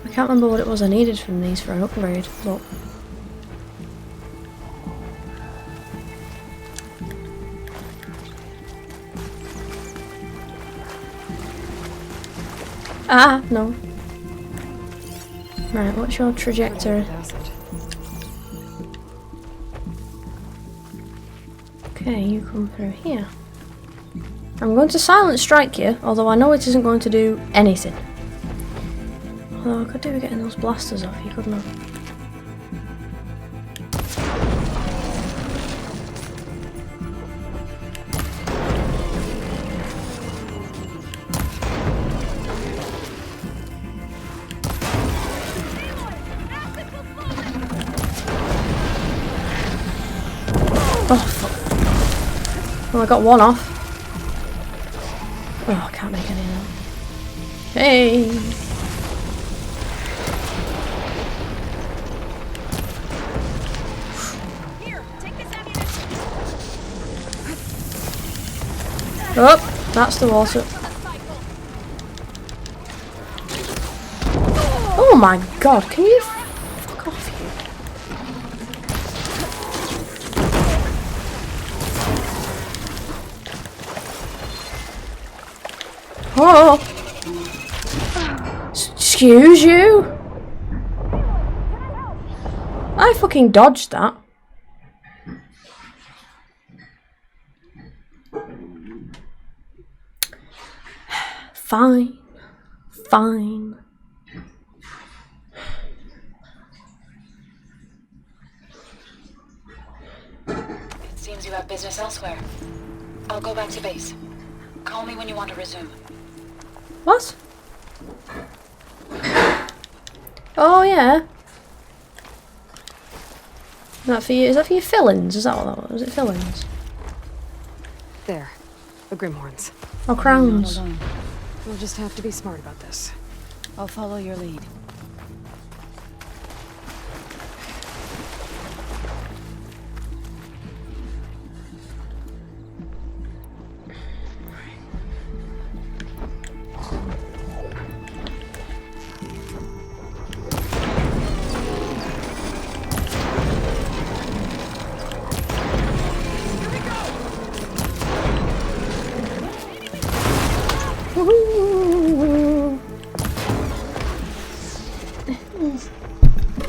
I can't remember what it was I needed from these for an upgrade, but... Ah, no. Right, what's your trajectory? Okay, you come through here. I'm going to silent strike you, although I know it isn't going to do anything. Although I could do with getting those blasters off you, couldn't I? Oh, fuck. Well, I got one off. Oh, I can't make any now. Hey! Oh, that's the water. Oh my god, can you fuck off, you? Oh! Excuse you? I fucking dodged that. Fine. Fine. It seems you have business elsewhere. I'll go back to base. Call me when you want to resume. What? Oh yeah. Is that for you? Is that for your fillings? Is that what that was? Was it fillings? There. The Grimhorns. Oh, crowns. We'll just have to be smart about this. I'll follow your lead.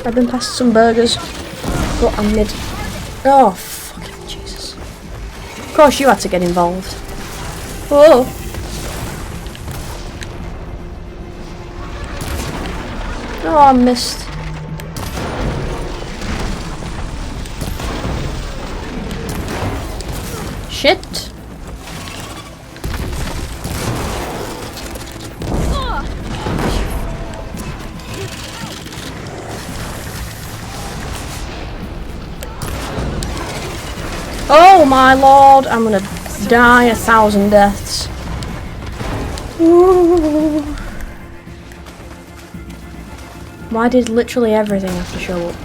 I've been past some burgers. But I'm mid. Oh, fucking Jesus. Of course you had to get involved. Whoa. Oh, I missed. Shit. Oh my lord, I'm gonna die 1,000 deaths. Ooh. Why did literally everything have to show up?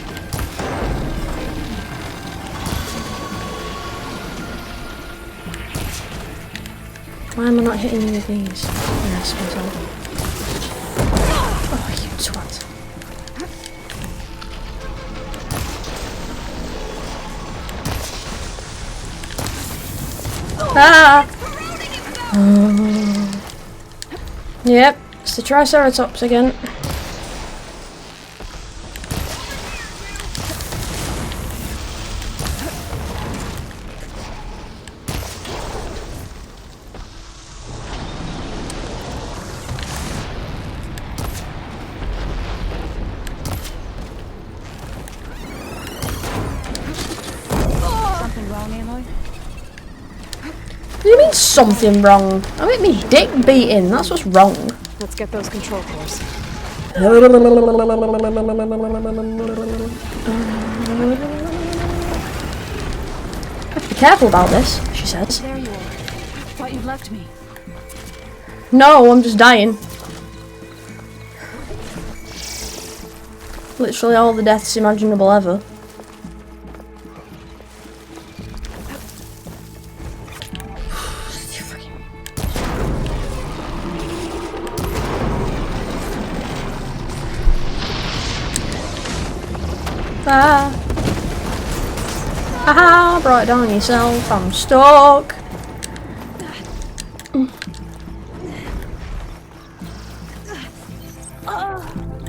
Why am I not hitting you with these? Yes, oh, you twat. Ah! Yep, it's the Triceratops again. Something wrong, Aloy? What do you mean something wrong? I make me dick beating, that's what's wrong. Let's get those control cores. Have to be careful about this, she says. There you are. Thought you'd left me. No, I'm just dying. Literally all the deaths imaginable ever. Ah. Haha, brought it down yourself, I'm stuck.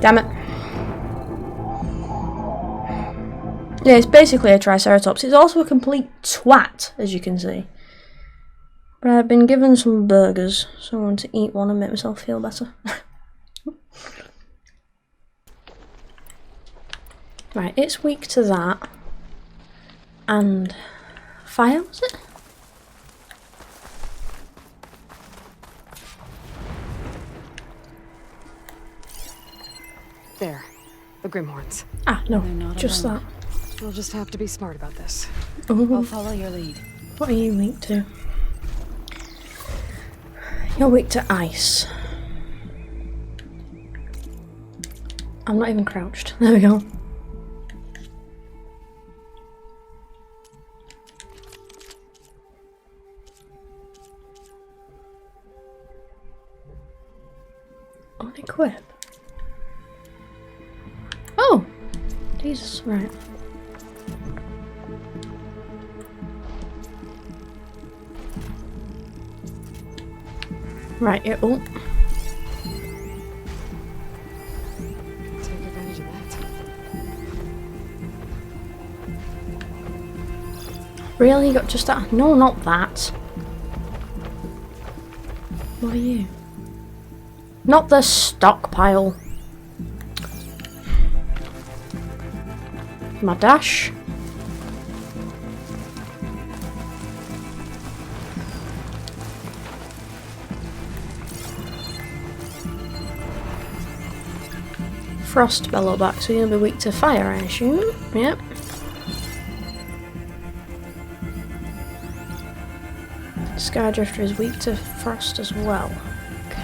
Damn it. Yeah, it's basically a Triceratops. It's also a complete twat, as you can see. But I've been given some burgers, so I want to eat one and make myself feel better. Right, it's weak to that. And fire, was it? There. The Grimhorns. Ah, no, They're not just alone. that. We'll just have to be smart about this. Ooh. I'll follow your lead. What are you weak to? You're weak to ice. I'm not even crouched. There we go. Unequip. Oh! Jesus, right. Right, yeah, oh. Take advantage of that. Really? You got just that? No, not that. What are you? Not the stockpile. My dash. Frost bellowback, so you'll be weak to fire, I assume. Yep. Skydrifter is weak to frost as well. Okay.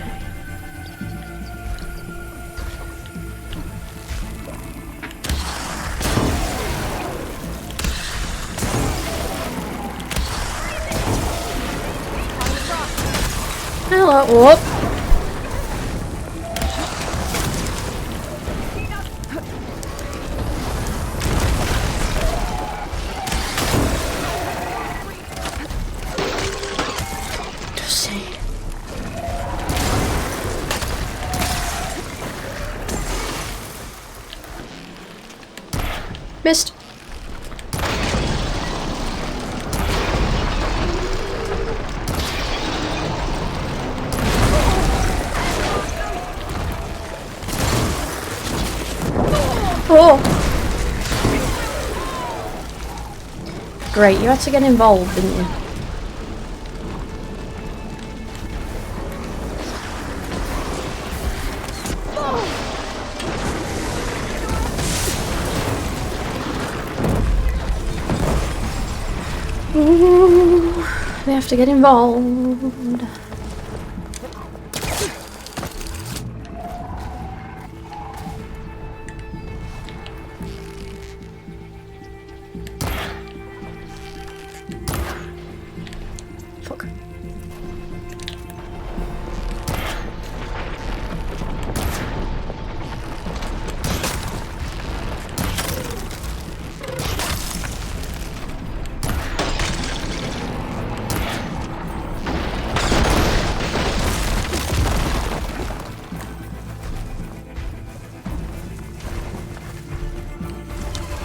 Hello. Whoop. Missed. Oh! Great, you had to get involved, didn't you? Ooh, they have to get involved. Fuck.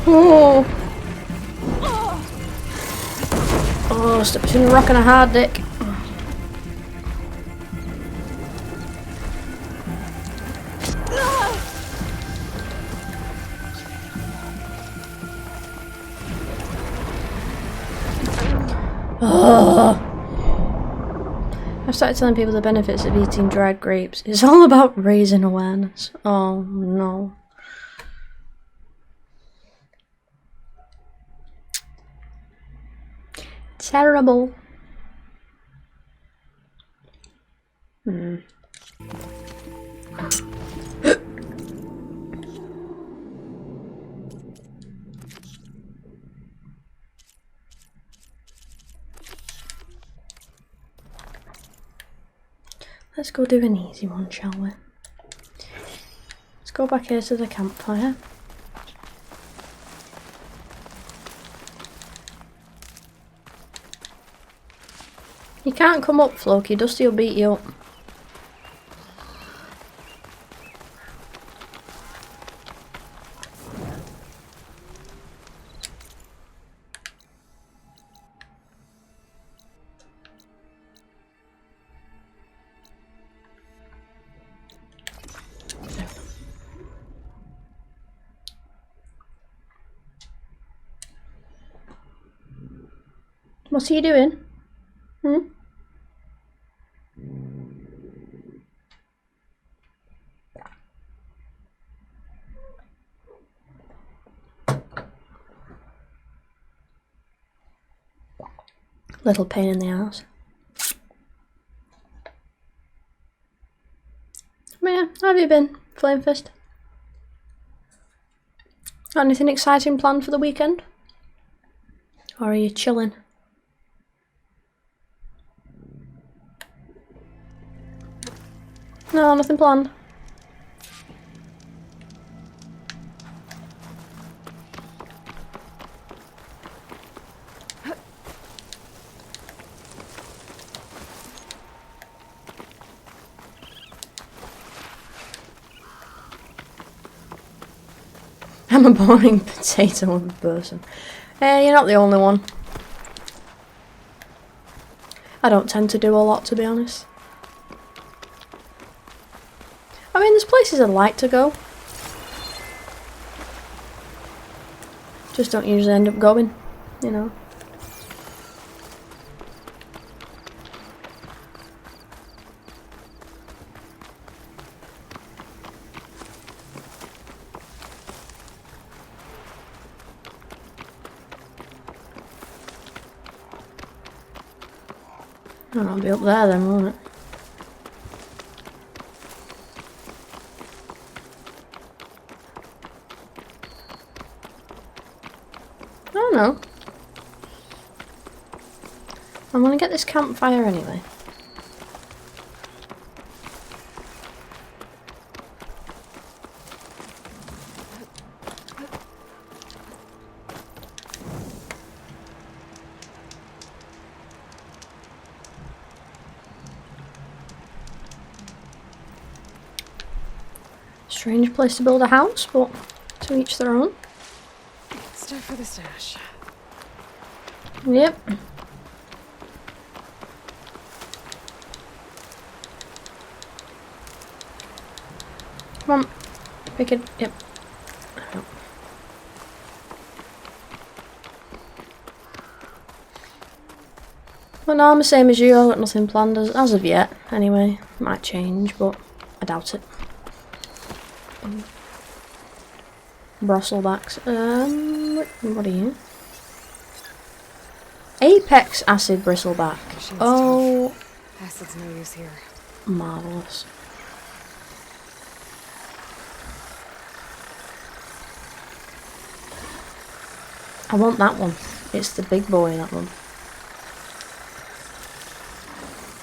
Oh! Oh, stuck between a rock and a hard dick. Oh. I've started telling people the benefits of eating dried grapes. It's all about raising awareness. Oh no. Terrible. Let's go do an easy one, shall we? Let's go back here to the campfire. You can't come up, Floki. Dusty will beat you up. What are you doing? Hmm? Little pain in the ass. But yeah, how have you been, Flame Fist? Got anything exciting planned for the weekend? Or are you chilling? No, nothing planned. I'm a boring potato of a person. You're not the only one. I don't tend to do a lot, to be honest. I mean, there's places I'd like to go. Just don't usually end up going, you know. Oh, I'll be up there then, won't it? I don't know. I'm gonna get this campfire anyway. Strange place to build a house, but to each their own. Stuff for the stash. Yep. Come on. Pick it. Yep. Oh. Well, no, I'm the same as you. I've got nothing planned as of yet. Anyway, might change, but I doubt it. Brustlebacks. What are you? Apex acid bristleback. Oh. Acid's no use here. Marvelous. I want that one. It's the big boy, that one.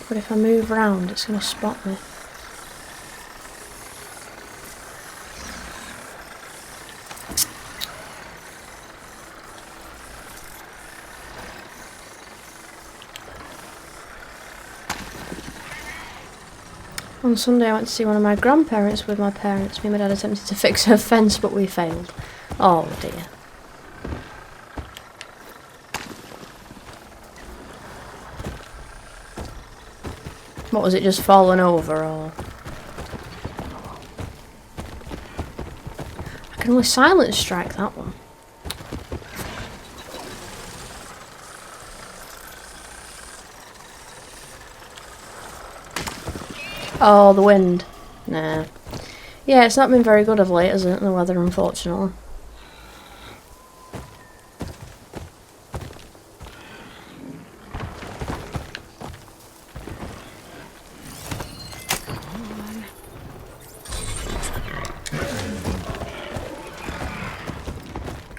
But if I move around, it's going to spot me. On Sunday I went to see one of my grandparents with my parents. Me and my dad attempted to fix her fence, but we failed. Oh dear. What was it, just falling over, or...? I can only silence strike that one. Oh, the wind. Nah. Yeah, it's not been very good of late, has it? The weather, unfortunately.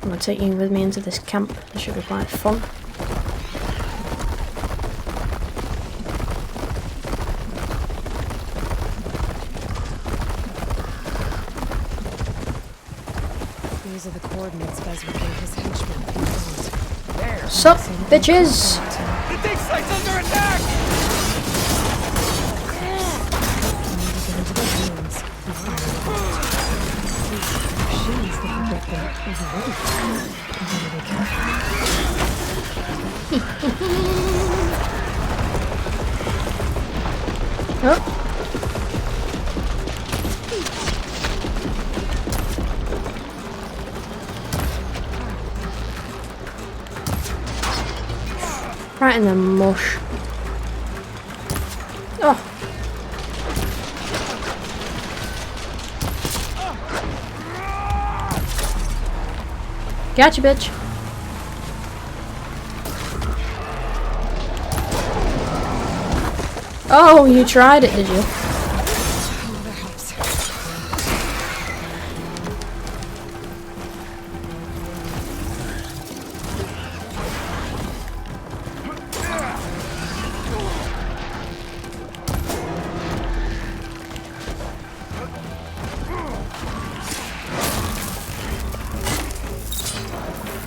I'm gonna take you with me into this camp. It should be quite fun. These are the coordinates Beswick gave his henchmen. There. Sup, bitches? The dig site's under attack! Oh. Right in the mush. Oh. Gotcha, bitch. Oh, you tried it, did you?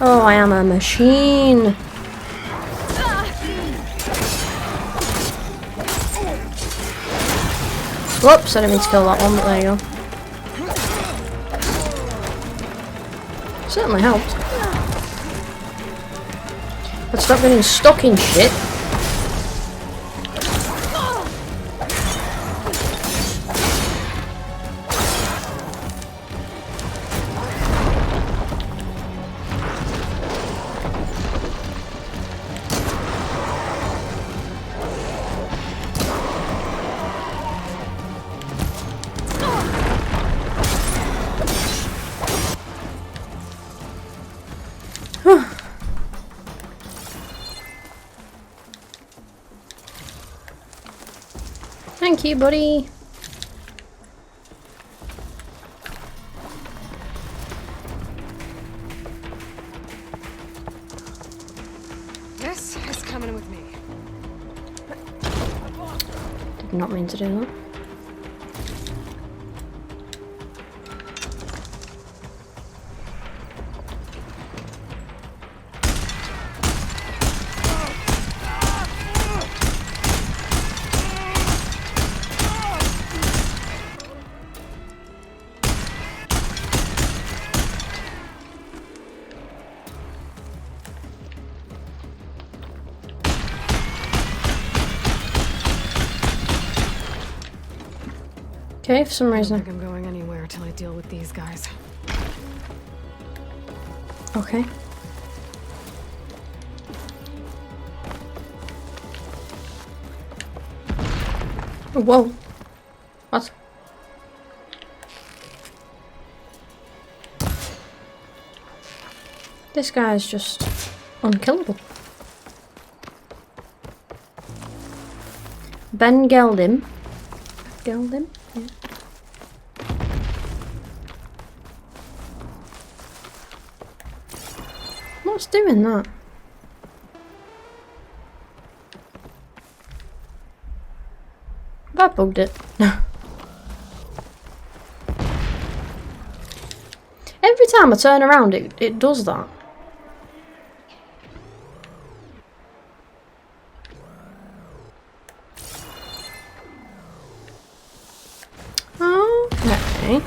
Oh, I am a machine. Whoops, I didn't mean to kill that one, but there you go. Certainly helped. But stop getting stuck in shit. Thank you, buddy. This is coming with me. Did not mean to do that. Okay, for some reason. I don't think I'm going anywhere till I deal with these guys. Okay. Oh, whoa. What? This guy is just unkillable. Ben Geldim. Geldim? Yeah. What's doing that? Have I bugged it? No. Every time I turn around, it does that. Okay.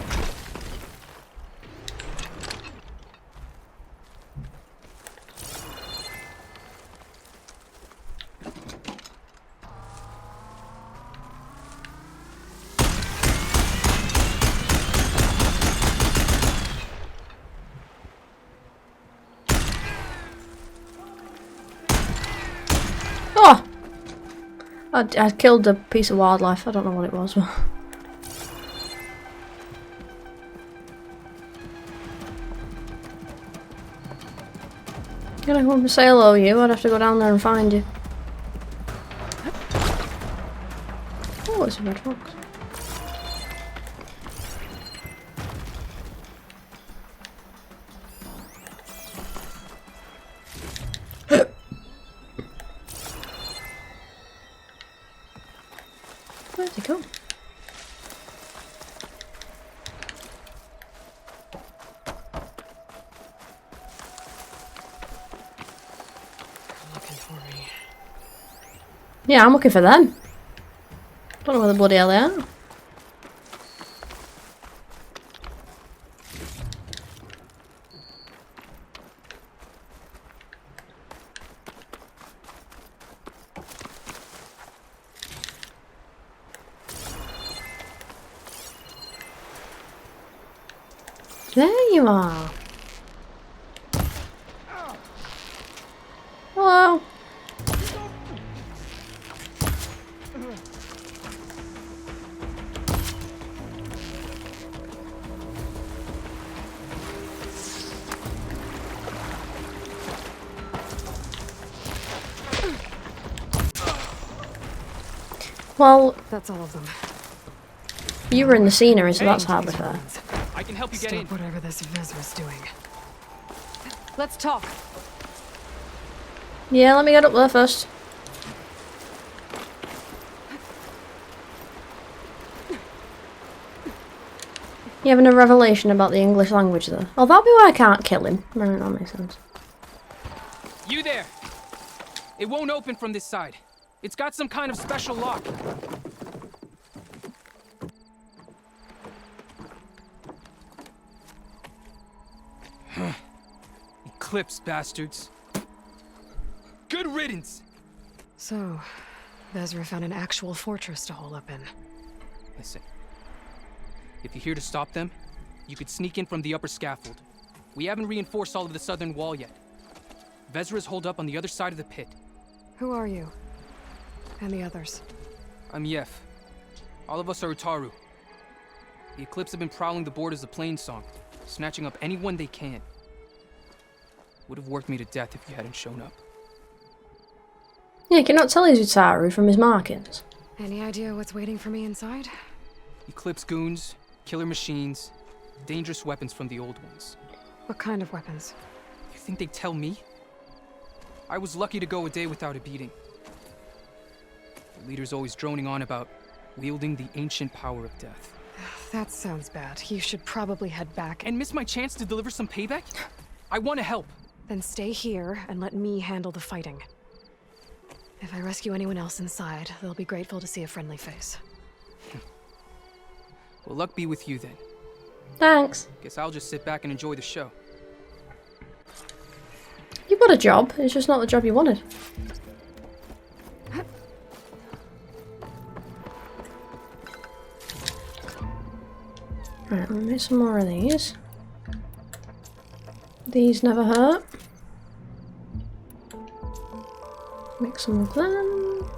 Oh! I killed a piece of wildlife. I don't know what it was. Gonna come and say hello, you. I'd have to go down there and find you. Oh, it's a red fox. Where'd he go? Yeah, I'm looking for them. Don't know where the bloody hell they are. There you are. Hello. Well, that's all of them. You were in the scenery, so that's hardly fair. I can help you get in. Whatever this Vezra's doing. Let's talk. Yeah, let me get up there first. You having a revelation about the English language though? Oh, that'll be why I can't kill him. Right, that makes sense. You there! It won't open from this side. It's got some kind of special lock. Eclipse, bastards. Good riddance! So, Vezra found an actual fortress to hole up in. Listen. If you're here to stop them, you could sneak in from the upper scaffold. We haven't reinforced all of the southern wall yet. Vezra's holed up on the other side of the pit. Who are you? And the others? I'm Yef. All of us are Utaru. The Eclipse have been prowling the borders of Plainsong, snatching up anyone they can. Would have worked me to death if you hadn't shown up. Yeah, you cannot tell he's Utaru from his markings. Any idea what's waiting for me inside? Eclipse goons, killer machines, dangerous weapons from the old ones. What kind of weapons? You think they'd tell me? I was lucky to go a day without a beating. The leader's always droning on about wielding the ancient power of death. That sounds bad. You should probably head back. And miss my chance to deliver some payback? I want to help. Then stay here and let me handle the fighting. If I rescue anyone else inside, they'll be grateful to see a friendly face. Well, luck be with you then. Thanks. Guess I'll just sit back and enjoy the show. You got a job, it's just not the job you wanted. Right, let me make some more of these. These never hurt. Make some of them.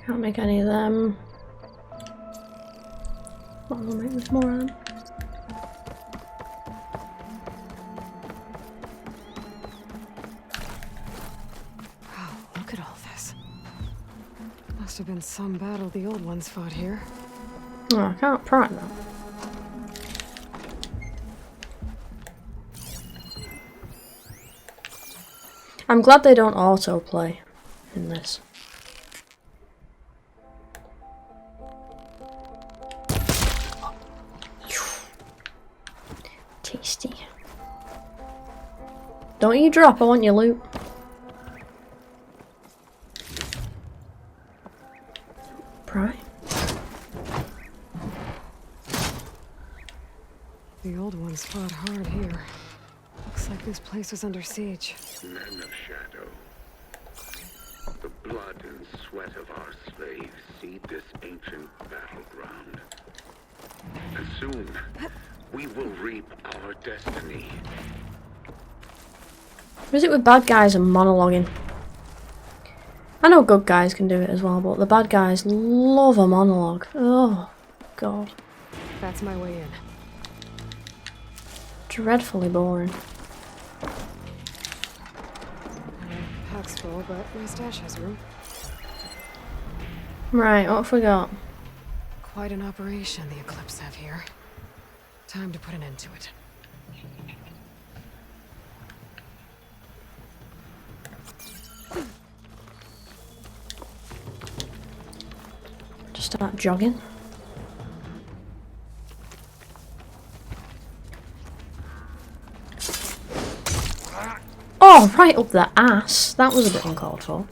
Can't make any of them. Well, we'll make more of them. Oh, look at all this. Must have been some battle the old ones fought here. Oh, I can't pry that. I'm glad they don't autoplay in this. Tasty. Don't you drop, I want your loot. Pry. The old ones fought hard here. Looks like this place was under siege. Men of shadow. The blood and sweat of our slaves seed this ancient battleground. And soon, we will reap our destiny. What is it with bad guys and monologuing? I know good guys can do it as well, but the bad guys love a monologue. Oh, God. That's my way in. Dreadfully boring. Pack's full, but my stash has room. Right, what have we got? Quite an operation the Eclipse have here. Time to put an end to it. Just start jogging. Oh, right up the ass. That was a bit uncalled for.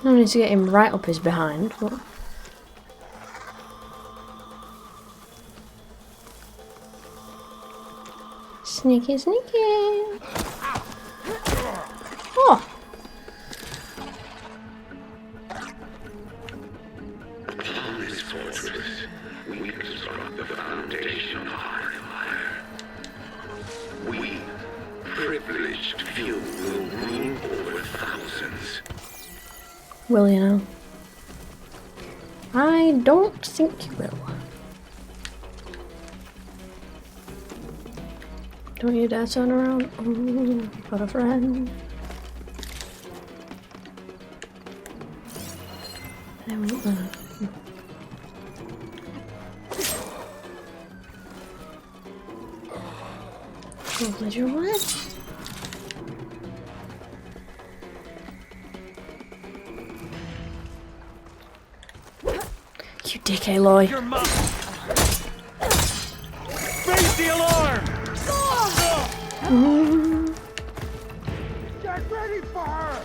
No need to get him right up his behind, but... Sneaky, sneaky! Oh! On this fortress, we construct the foundation of our empire. We, privileged few, will rule over thousands. Will you know? I don't think you will. Don't you dare turn around. Ooh, got a friend. There we go. Oh, did you what? You dick, Aloy. Raise the alarm! Get ready for her!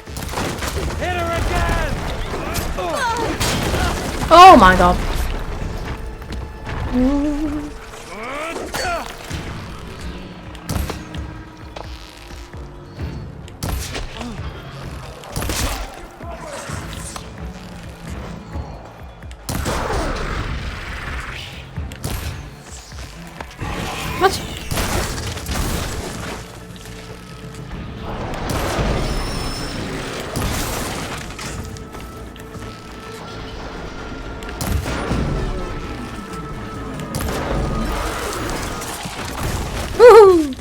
Hit her again! Oh my god. What? Woohoo!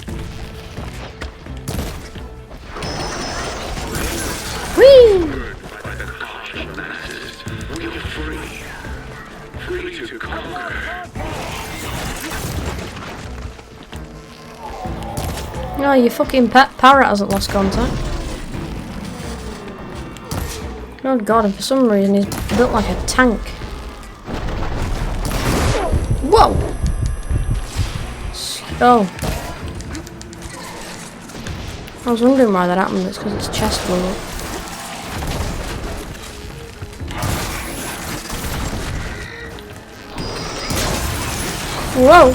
Whee! Free to conquer. No, your fucking pet parrot hasn't lost contact. Oh god, and for some reason he's built like a tank. Whoa! Oh. I was wondering why that happened, it's because its chest blew up. Whoa!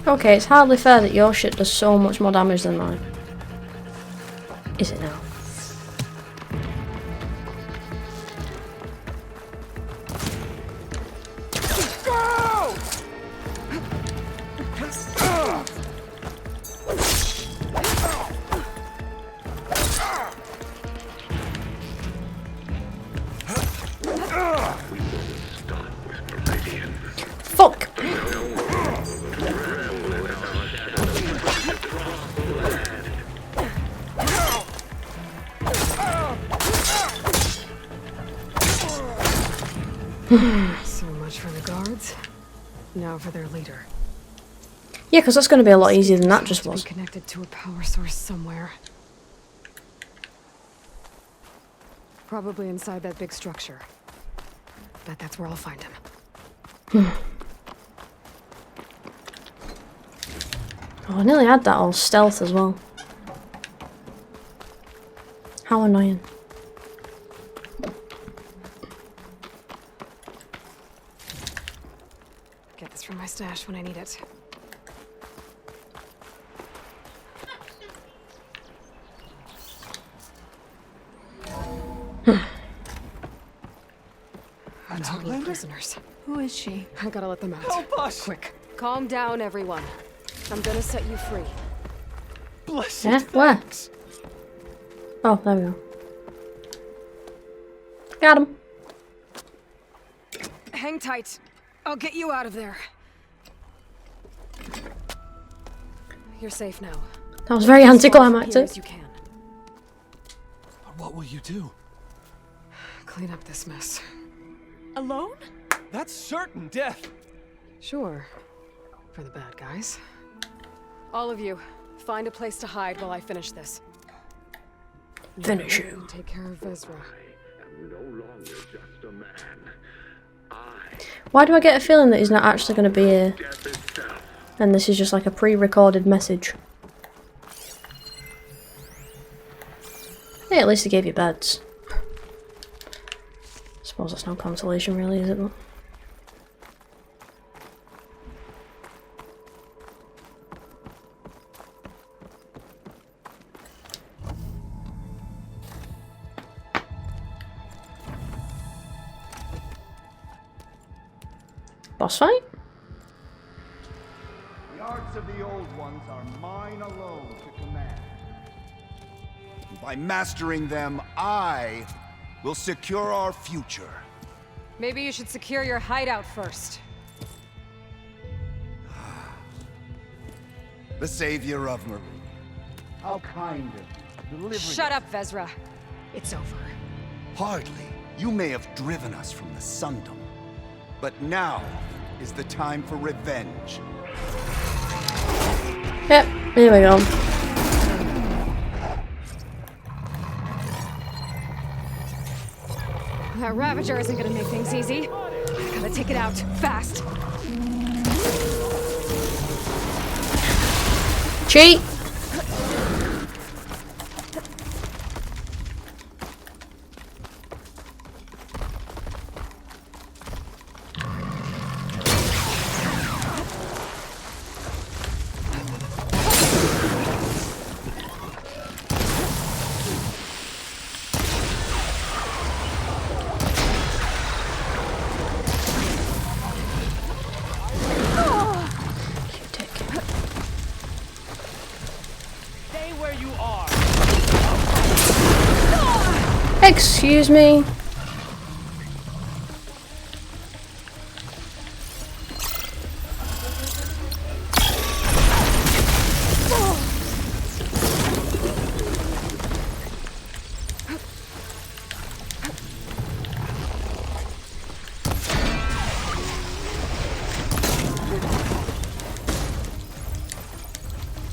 Okay, it's hardly fair that your shit does so much more damage than mine. Is it now? Fuck! So much for the guards. Now for their leader. Yeah, because that's going to be a lot easier than that just was. Connected to a power source somewhere. Probably inside that big structure. Bet that's where I'll find him. Oh, I nearly had that all stealth as well. How annoying. Get this from my stash when I need it. Totally prisoners. Who is she? I gotta let them out. Help us! Quick. Calm down, everyone. I'm gonna set you free. Blessed Yeah, where? Oh, there we go. Got him. Hang tight. I'll get you out of there. You're safe now. That was very anticlimactic. You can. But what will you do? Clean up this mess. Alone? That's certain death. Sure. For the bad guys. All of you, find a place to hide while I finish this. Finish you. Take care of Ezra. Why do I get a feeling that he's not actually going to be here? And this is just like a pre-recorded message. Hey, at least he gave you beds. Suppose that's no consolation really, is it? Boss fight? The arts of the old ones are mine alone to command. By mastering them, I will secure our future. Maybe you should secure your hideout first. The savior of Meridian. How kind of you, delivering. Shut up, Vezra. It's over. Hardly. You may have driven us from the Sundom, but now is the time for revenge. Yep, here we go. That Ravager isn't gonna make things easy. I gotta take it out, fast. Cheat! Excuse me.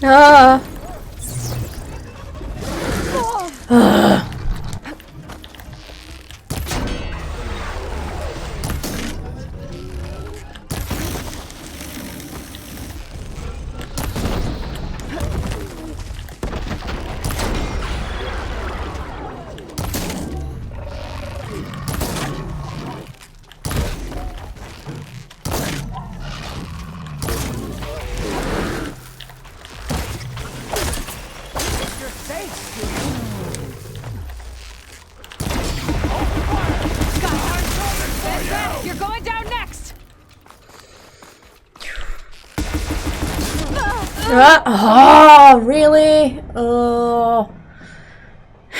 Ah. You're going down next. Oh, really? Oh. I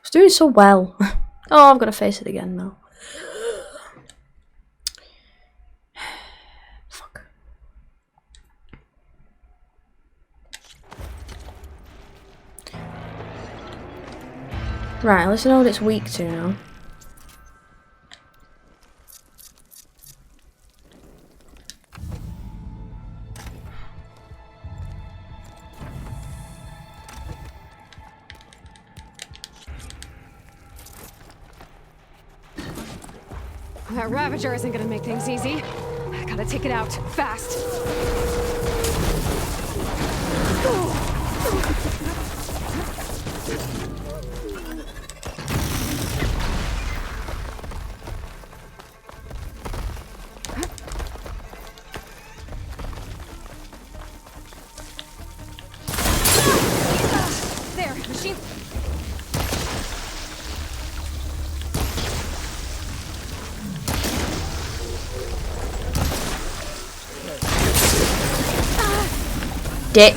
was doing so well. Oh, I've got to face it again now. Fuck. Right, let's know what it's weak to now. That Ravager isn't gonna make things easy. I gotta take it out, fast. There, machine. Dick.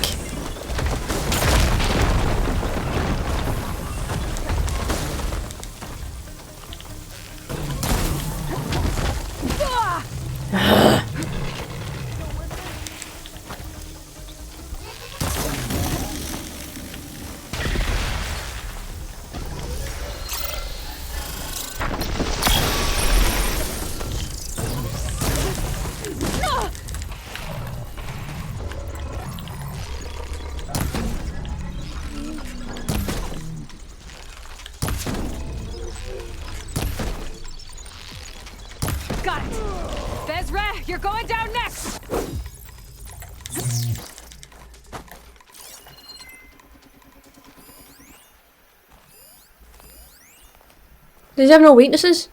Got it. Vezra, you're going down next. Does he have no weaknesses?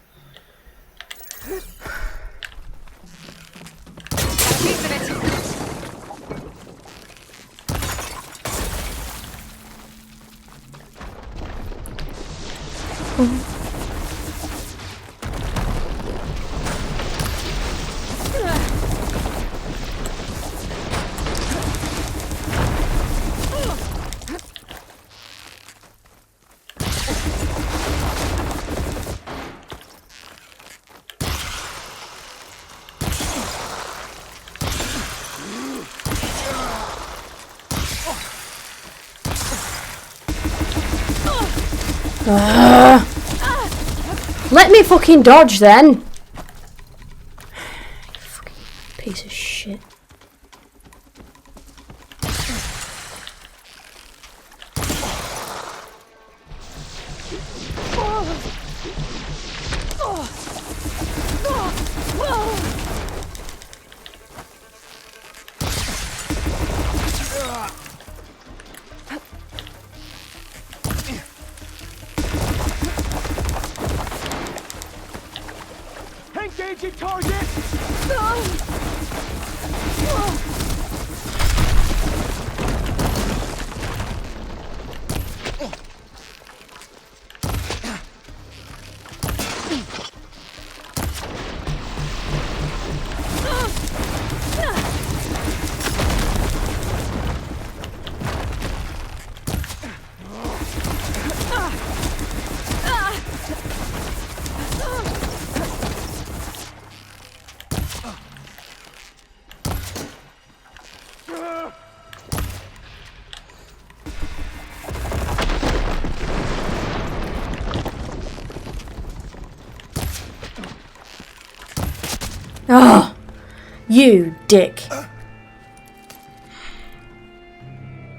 Let me fucking dodge then. Fucking piece of shit. Engaging target! Oh, you dick.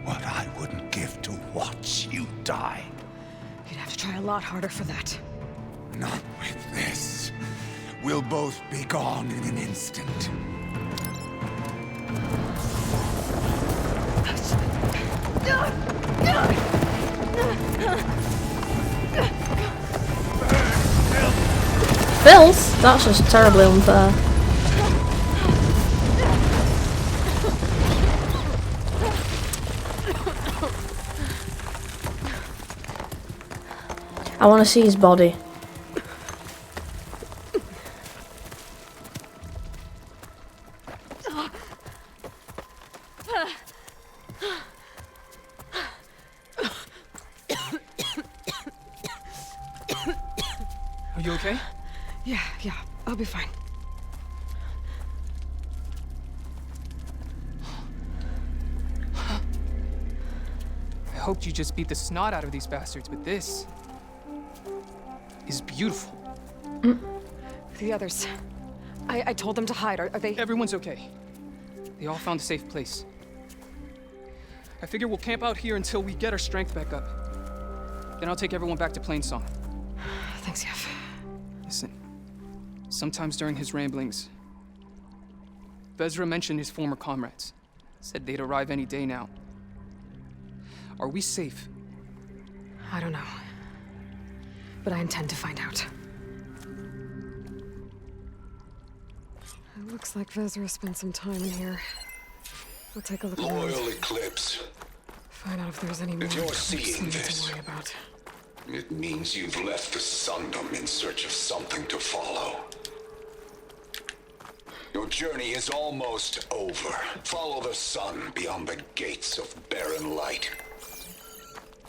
What I wouldn't give to watch you die. You'd have to try a lot harder for that. Not with this. We'll both be gone in an instant. Bills? That's just terribly unfair. I want to see his body. Are you okay? Yeah, I'll be fine. I hoped you just beat the snot out of these bastards, but this is beautiful. The others. I told them to hide. Are they? Everyone's okay. They all found a safe place. I figure we'll camp out here until we get our strength back up. Then I'll take everyone back to Plainsong. Thanks, Yef. Listen, sometimes during his ramblings, Vezra mentioned his former comrades. Said they'd arrive any day now. Are we safe? I don't know. But I intend to find out. It looks like Vezra spent some time in here. I'll take a look around. Loyal Eclipse. Find out if there's any more If you're Eclipse we seeing need this, to worry about. it means you've left the Sundom in search of something to follow. Your journey is almost over. Follow the sun beyond the gates of barren light.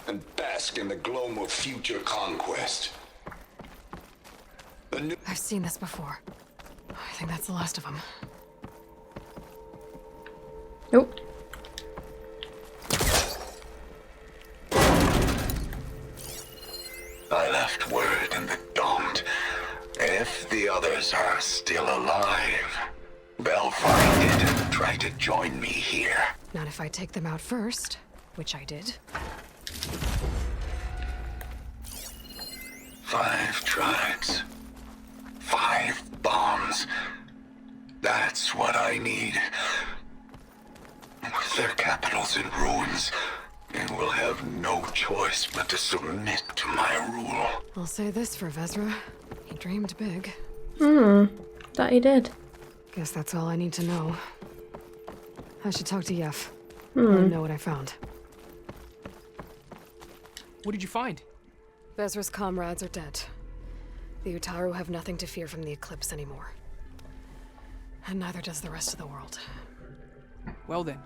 And bask in the glow of future conquest. I've seen this before. I think that's the last of them. Nope. I left word in the Domed. If the others are still alive, they'll find it and try to join me here. Not if I take them out first, which I did. 5 tribes. 5 bombs. That's what I need. With their capitals in ruins, they will have no choice but to submit to my rule. I'll say this for Vezra. He dreamed big. That he did. Guess that's all I need to know. I should talk to Yef. Let him know what I found. What did you find? Vezra's comrades are dead. The Utaru have nothing to fear from the Eclipse anymore. And neither does the rest of the world. Well then.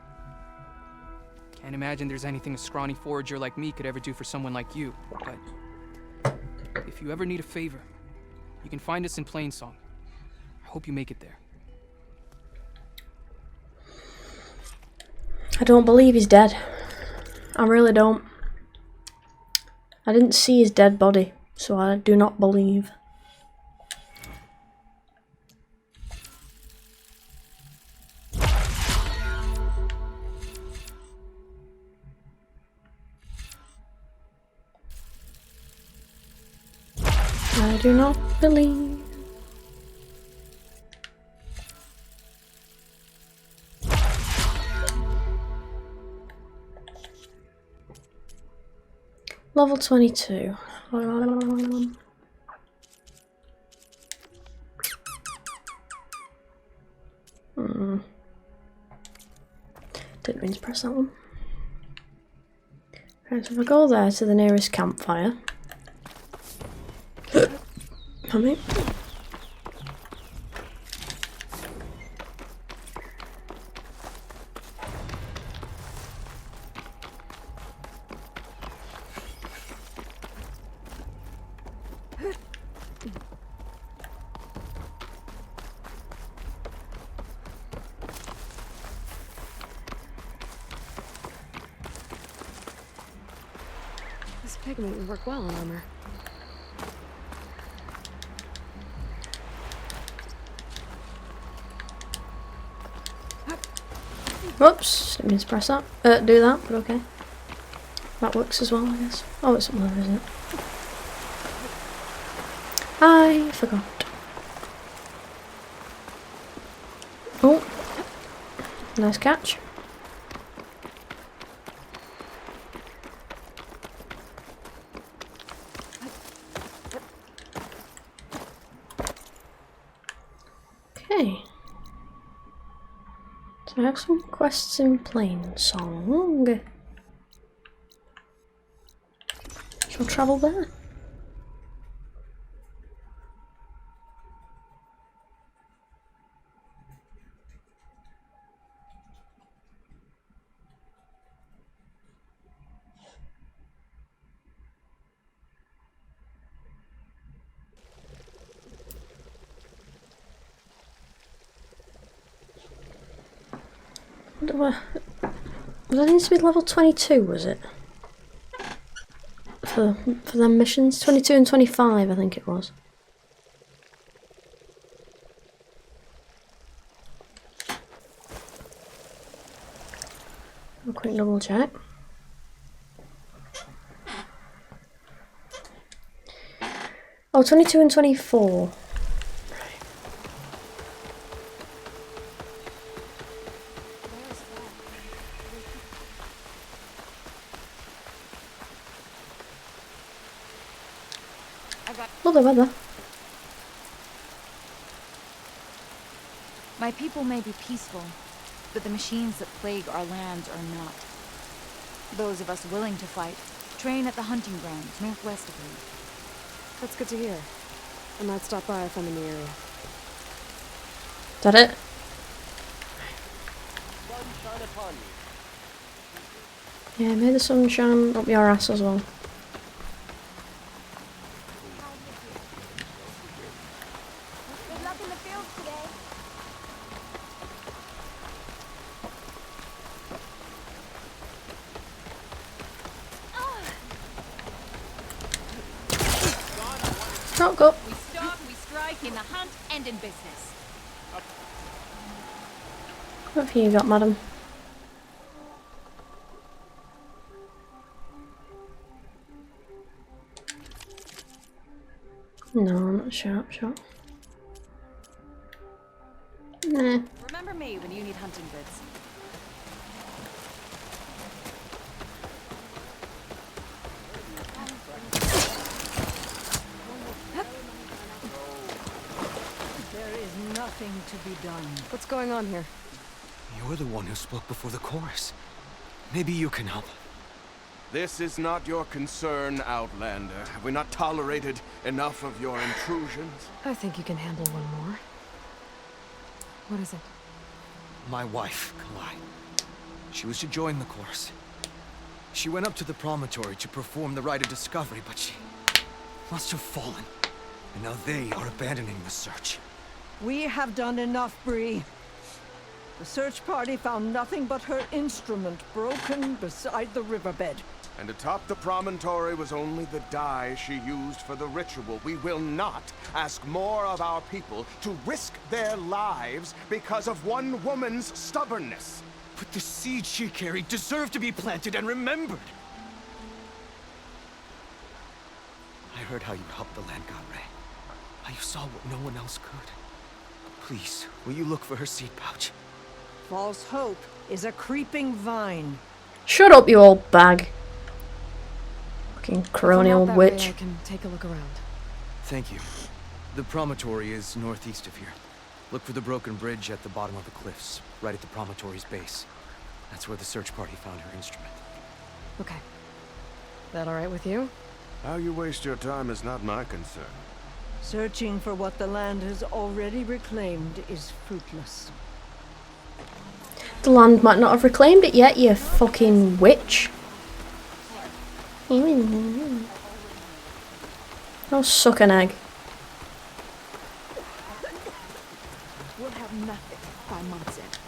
Can't imagine there's anything a scrawny forager like me could ever do for someone like you, but if you ever need a favor, you can find us in Plainsong. I hope you make it there. I don't believe he's dead. I really don't. I didn't see his dead body, so I do not believe. I do not believe. Level 22. Didn't mean to press that one. Okay, so if I go there to the nearest campfire. I mean, This pigment would work well on armor. whoops, didn't mean to press that. Do that, but okay. That works as well, I guess. Oh, it's up there, isn't it? I forgot. Oh, nice catch. Okay. So I have some quests in Plainsong. Shall travel there. Was that needs to be level 22, was it? For them missions? 22 and 25, I think it was. A quick double check. Oh, 22 and 24. Oh, the weather. My people may be peaceful, but the machines that plague our lands are not. Those of us willing to fight train at the hunting grounds northwest of here. That's good to hear. I might stop by if I'm in the area. Is that it? Sunshine upon you. Yeah, may the sun shine up your ass as well. Good luck in the field today. Shotgun. We stop, we strike in the hunt and in business. What have you got, madam? No, not a sharp shot. Nah. Remember me when you need hunting goods. There is nothing to be done. What's going on here? You're the one who spoke before the chorus. Maybe you can help. This is not your concern, Outlander. Have we not tolerated enough of your intrusions? I think you can handle one more. What is it? My wife, Kalai. She was to join the chorus. She went up to the promontory to perform the rite of discovery, but she must have fallen. And now they are abandoning the search. We have done enough, Bree. The search party found nothing but her instrument broken beside the riverbed. And atop the promontory was only the dye she used for the ritual. We will not ask more of our people to risk their lives because of one woman's stubbornness. But the seed she carried deserved to be planted and remembered. I heard how you helped the land god Ray. How you saw what no one else could. Please, will you look for her seed pouch? False hope is a creeping vine. Shut up, you old bag. Fucking coronial That witch. way I can take a look around. Thank you. The promontory is northeast of here. Look for the broken bridge at the bottom of the cliffs, right at the promontory's base. That's where the search party found her instrument. Okay. That all right with you? How you waste your time is not my concern. Searching for what the land has already reclaimed is fruitless. The land might not have reclaimed it yet, you fucking witch. I'll suck an egg. We'll have nothing by month's end.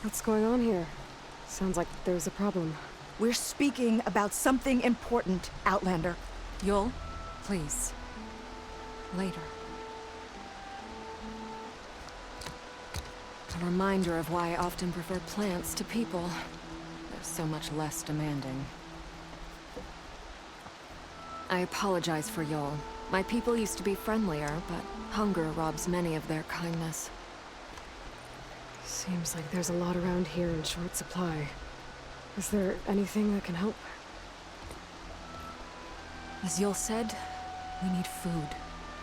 What's going on here? Sounds like there's a problem. We're speaking about something important, Outlander. Yul, please. Later. A reminder of why I often prefer plants to people. They're so much less demanding. I apologize for Yul. My people used to be friendlier, but hunger robs many of their kindness. Seems like there's a lot around here in short supply. Is there anything that can help? As Yul said, we need food.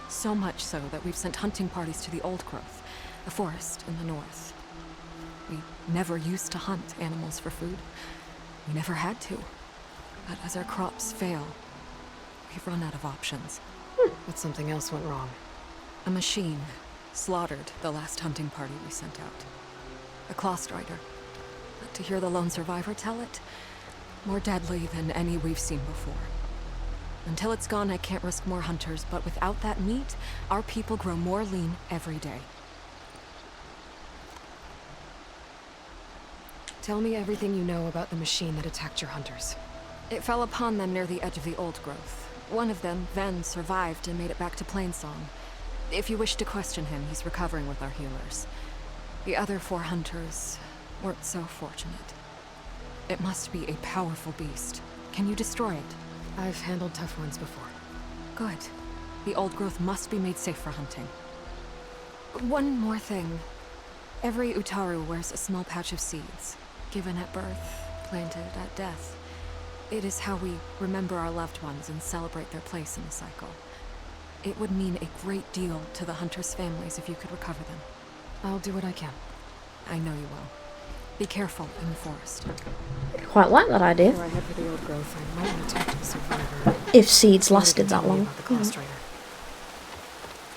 So much so that we've sent hunting parties to the Old Growth, a forest in the north. We never used to hunt animals for food. We never had to. But as our crops fail, we've run out of options. But something else went wrong. A machine slaughtered the last hunting party we sent out. A claw strider. But to hear the lone survivor tell it, more deadly than any we've seen before. Until it's gone, I can't risk more hunters, but without that meat, our people grow more lean every day. Tell me everything you know about the machine that attacked your hunters. It fell upon them near the edge of the Old Growth. One of them, Ven, survived and made it back to Plainsong. If you wish to question him, he's recovering with our healers. The other 4 hunters weren't so fortunate. It must be a powerful beast. Can you destroy it? I've handled tough ones before. Good. The Old Growth must be made safe for hunting. One more thing. Every Utaru wears a small pouch of seeds, given at birth, planted at death. It is how we remember our loved ones and celebrate their place in the cycle. It would mean a great deal to the hunters' families if you could recover them. I'll do what I can. I know you will. Be careful in the forest. I quite like that idea. Before I head for the Old Growth, I might want to talk to the survivor. If seeds lasted that long. The claw strider.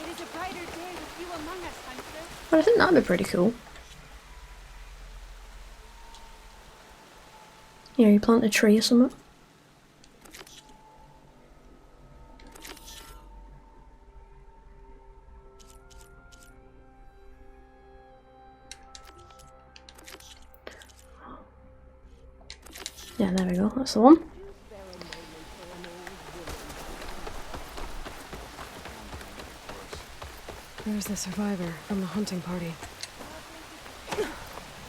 It is a brighter day with you among us, Hunter. But I think that'd be pretty cool. Yeah, you plant a tree or something. Yeah, there we go, that's the one. There's the survivor from the hunting party.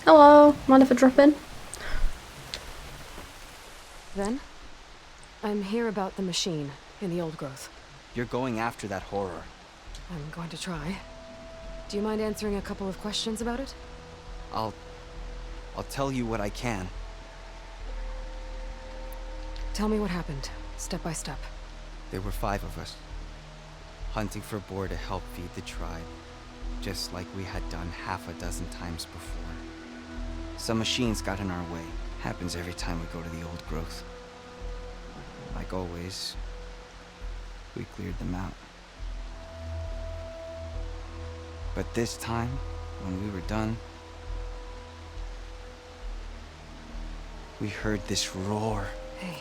Hello, mind if I drop in? Then, I'm here about the machine in the Old Growth. You're going after that horror. I'm going to try. Do you mind answering a couple of questions about it? I'll tell you what I can. Tell me what happened, step by step. There were 5 of us, hunting for boar to help feed the tribe, just like we had done half a dozen times before. Some machines got in our way. Happens every time we go to the Old Growth. Like always, we cleared them out. But this time, when we were done, we heard this roar. Hey,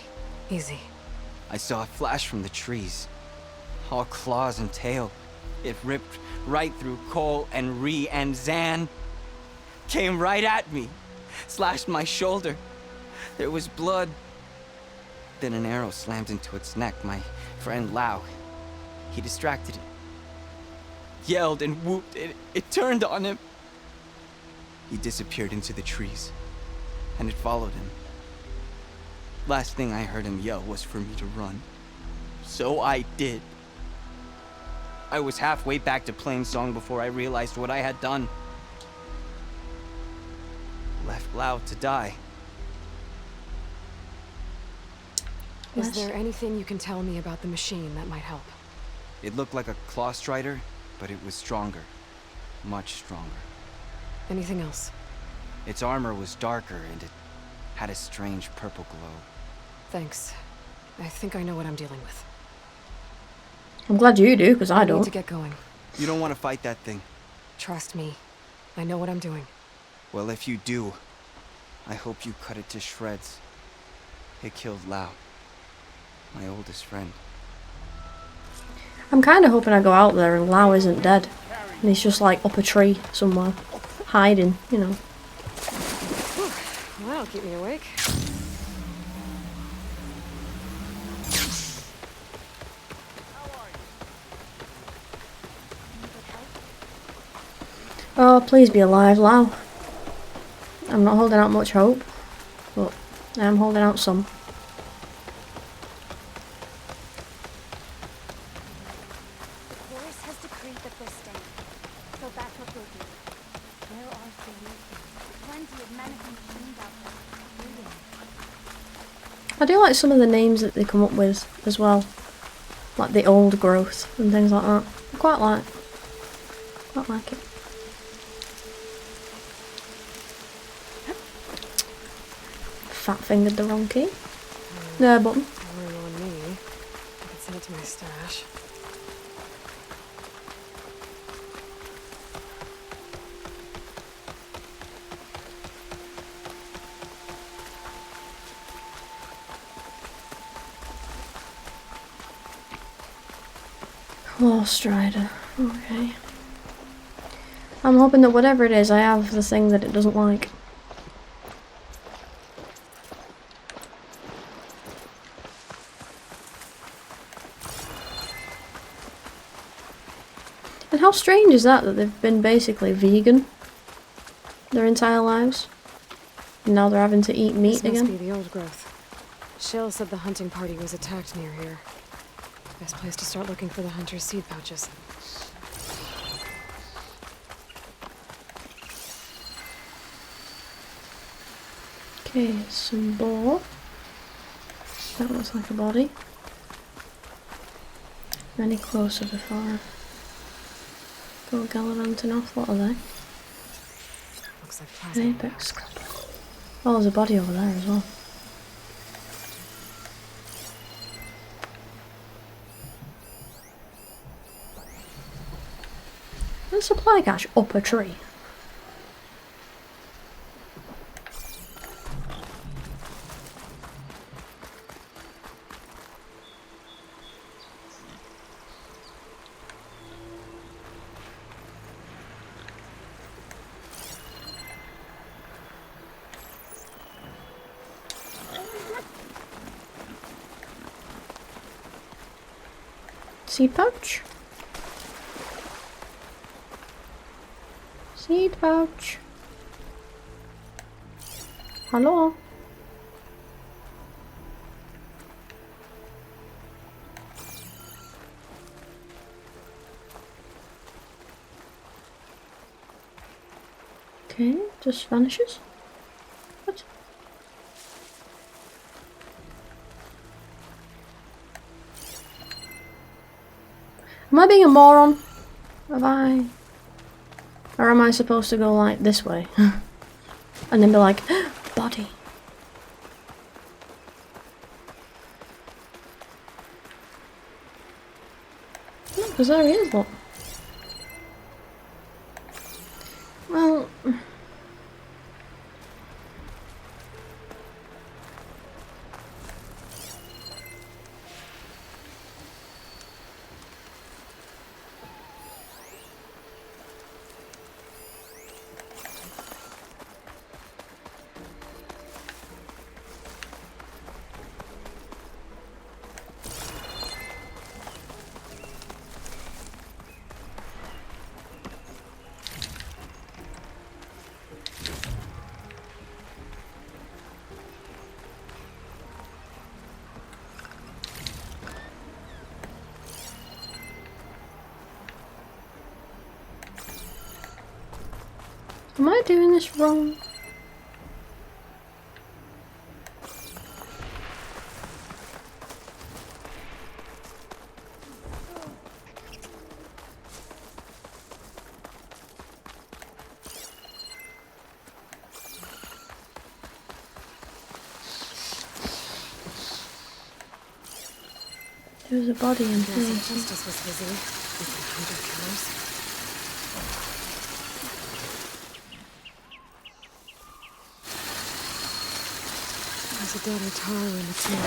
easy. I saw it flash from the trees. All claws and tail. It ripped right through Cole and Ree and Zan. came right at me, slashed my shoulder. There was blood. Then an arrow slammed into its neck. My friend Lao, he distracted it. Yelled and whooped. It turned on him. He disappeared into the trees, and it followed him. Last thing I heard him yell was for me to run. So I did. I was halfway back to Plainsong before I realized what I had done. Left Lao to die. Is there anything you can tell me about the machine that might help? It looked like a claw strider, but it was stronger. Much stronger. Anything else? Its armor was darker, and it had a strange purple glow. Thanks. I think I know what I'm dealing with. I'm glad you do, because I need don't. to get going. You don't want to fight that thing. Trust me. I know what I'm doing. Well, if you do, I hope you cut it to shreds. It killed Lao, my oldest friend. I'm kind of hoping I go out there and Lao isn't dead. And he's just like up a tree somewhere, hiding, you know. Well, that'll keep me awake. Oh, please be alive, Lao. I'm not holding out much hope, but I am holding out some. I do like some of the names that they come up with as well, like the old growth and things like that. I quite like it. Fat fingered the wrong key. No button. Wearing on me. I could send it to my stash. Claw Strider. Okay. I'm hoping that whatever it is, I have the thing that it doesn't like. And how strange is that they've been basically vegan their entire lives? And now they're having to eat meat This again? must be the old growth. Shell said the hunting party was attacked near here. Best place to start looking for the hunter's seed pouches. Okay, some boar. That looks like a body. Any closer before I go gallivanting off? What are they? Looks like An plasma. apex scrapper. Oh, there's a body over there as well. And supply cache up a tree. Seed pouch. Seed pouch. Hello. Okay, just vanishes. What? Am I being a moron? Have I? Or am I supposed to go like this way? And then be like, body. No, because there he is, look. Well... Am I doing this wrong? There was a body in here. Justice was busy with the hunter killers. There's a dead Utaru in the tomb.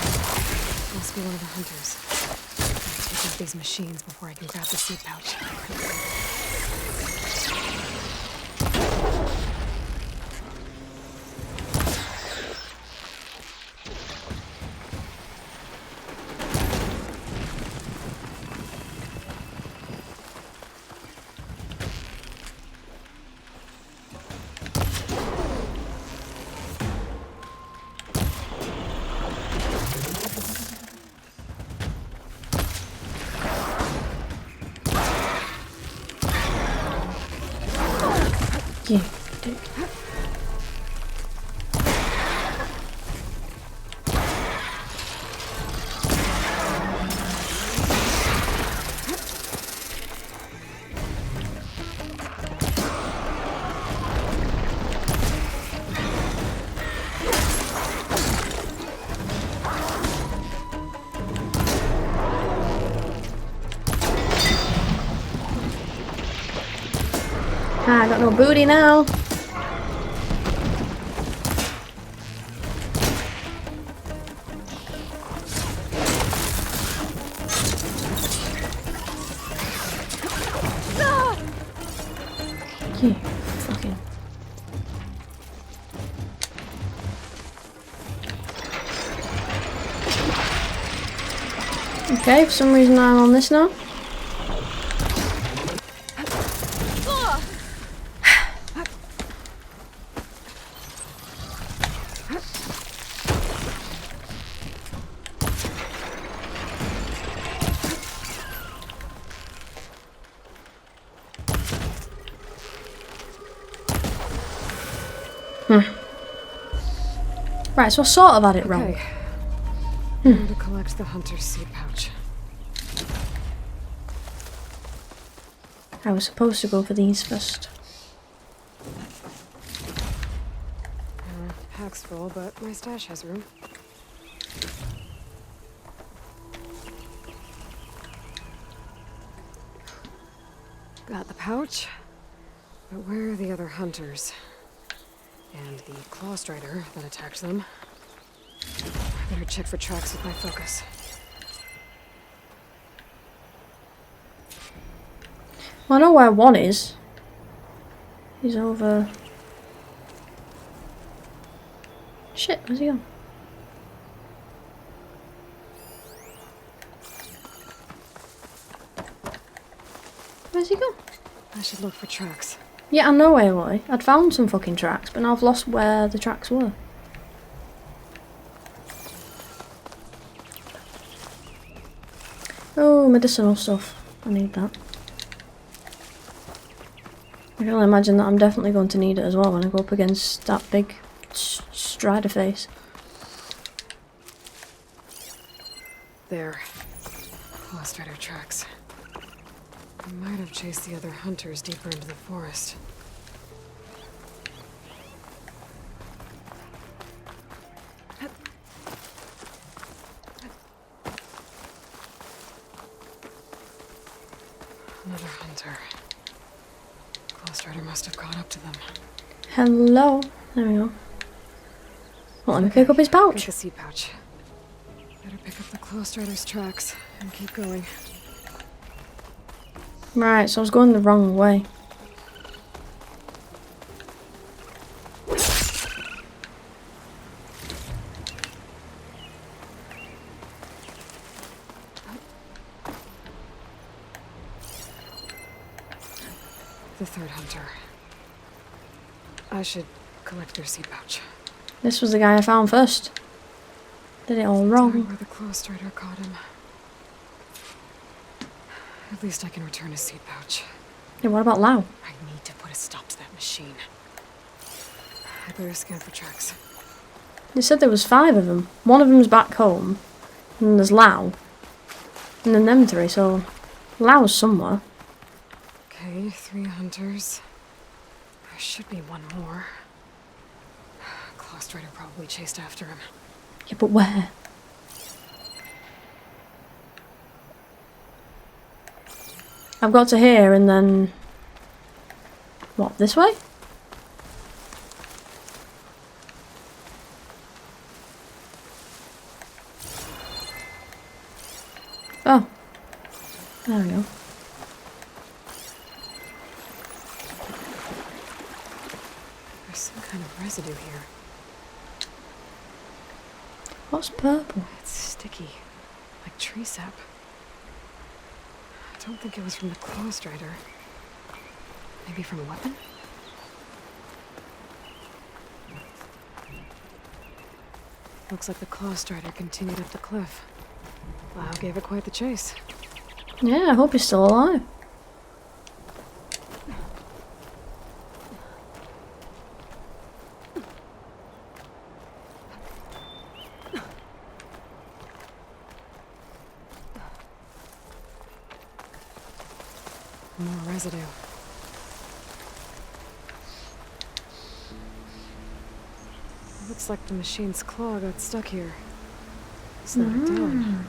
Must be one of the hunters. Gotta take out these machines before I can grab the seed pouch. You dick. I got no booty now. You fucking. Okay, for some reason I'm on this now. Right, so I sort of had it wrong. Now to collect the hunter's seed pouch. I was supposed to go for these first. Pack's full, but my stash has room. Got the pouch, but where are the other hunters? And the claw strider that attacked them. I better check for tracks with my focus. Well, I know where one is. He's over. Shit, where's he gone? Where's he gone? I should look for tracks. Yeah, I know where he was. I'd found some fucking tracks, but now I've lost where the tracks were. Oh, medicinal stuff. I need that. I can only imagine that I'm definitely going to need it as well when I go up against that big strider face. There. Claw strider tracks. I might have chased the other hunters deeper into the forest. Another hunter. Claw strider must have caught up to them. Hello. There we go. Well, let me pick up his pouch. Pick a seed pouch. Better pick up the claw strider's tracks and keep going. Right, so I was going the wrong way. The third hunter. I should collect their seed pouch. This was the guy I found first. Did it all wrong. Where the claw strider caught him. At least I can return his seed pouch. Yeah, what about Lau? I need to put a stop to that machine. I better scan for tracks. They said there was 5 of them. One of them's back home. And then there's Lau. And then them 3, so Lau's somewhere. Okay, 3 hunters. There should be one more. Claw Strider probably chased after him. Yeah, but where? I've got to here and then... What, this way? Oh. There we go. There's some kind of residue here. What's purple? It's sticky. Like tree sap. I don't think it was from the Claw Strider. Maybe from a weapon? Looks like the Claw Strider continued up the cliff. Lau gave it quite the chase. Yeah, I hope he's still alive. More residue. Looks like the machine's claw got stuck here. Snapped down.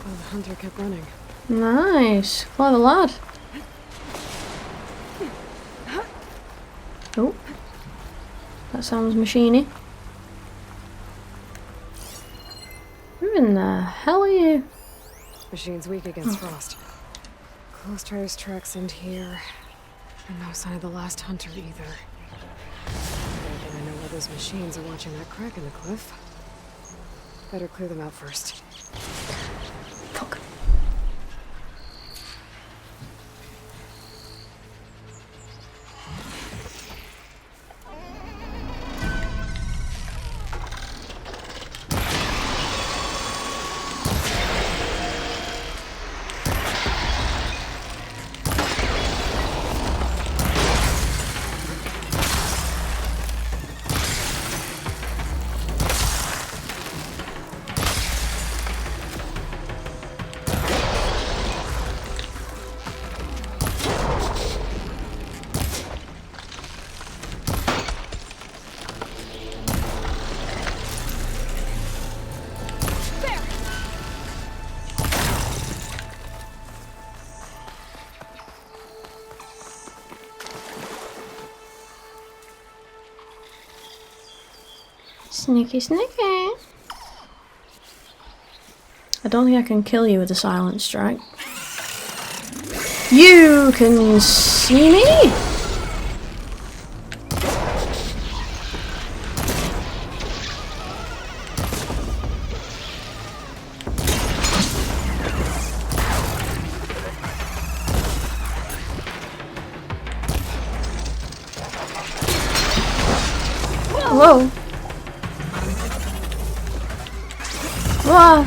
While the hunter kept running. Nice. Clever lad. Oh. That sounds machiney. Who in the hell are you? Machine's weak against frost. Claw Strider's tracks end here. And no sign of the last hunter either. I know where those machines are watching that crack in the cliff. Better clear them out first. Fuck. Sneaky, sneaky. I don't think I can kill you with a silent strike. You can see me? Whoa. Whoa.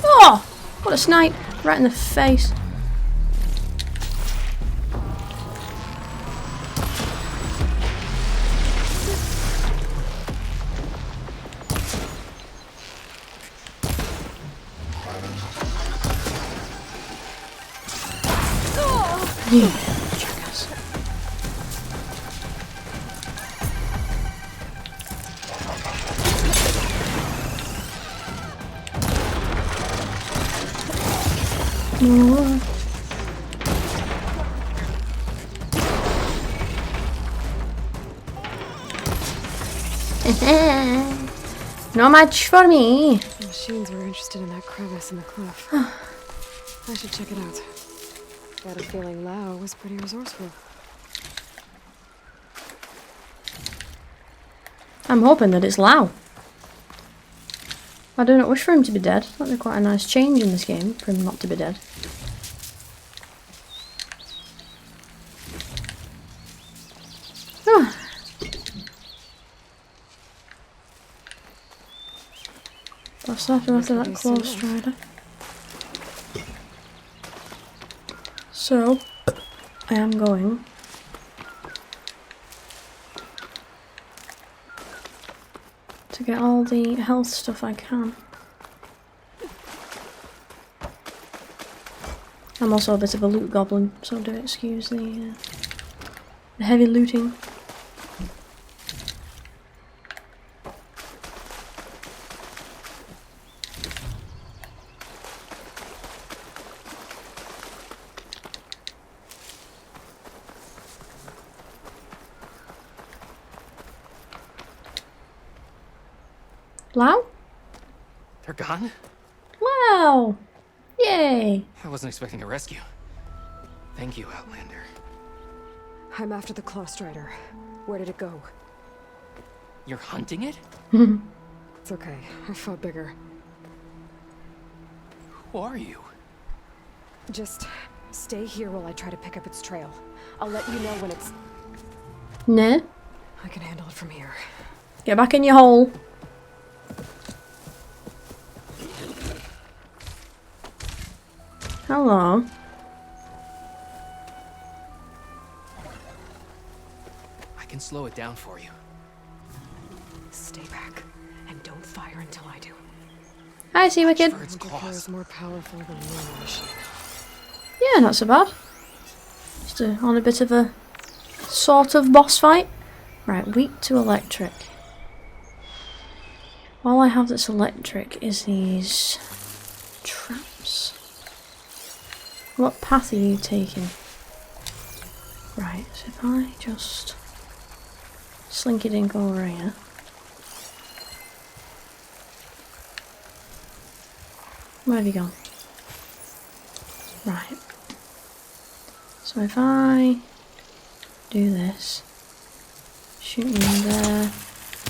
Oh, what a snipe, right in the face. You jackass. No match for me. The machines were interested in that crevice in the cliff. I should check it out. Got a feeling Lau was pretty resourceful. I'm hoping that it's Lau. I do not wish for him to be dead. That'd be quite a nice change in this game, for him not to be dead. That's after that close strider. So, I am going to get all the health stuff I can. I'm also a bit of a loot goblin, so do excuse the heavy looting. Wow? They're gone? Wow! Yay! I wasn't expecting a rescue. Thank you, Outlander. I'm after the Claw Strider. Where did it go? You're hunting it? It's okay. I fought bigger. Who are you? Just stay here while I try to pick up its trail. I'll let you know when it's... Nah. I can handle it from here. Get back in your hole. Hello. I can slow it down for you. Stay back and don't fire until I do. Hi, Sea Wicked. Is more powerful than your machine. Yeah, not so bad. Just on a bit of a sort of boss fight. Right, weak to electric. All I have that's electric is these traps. What path are you taking? Right, so if I just slinky dink over here. Where have you gone? Right. So if I do this, shoot you there,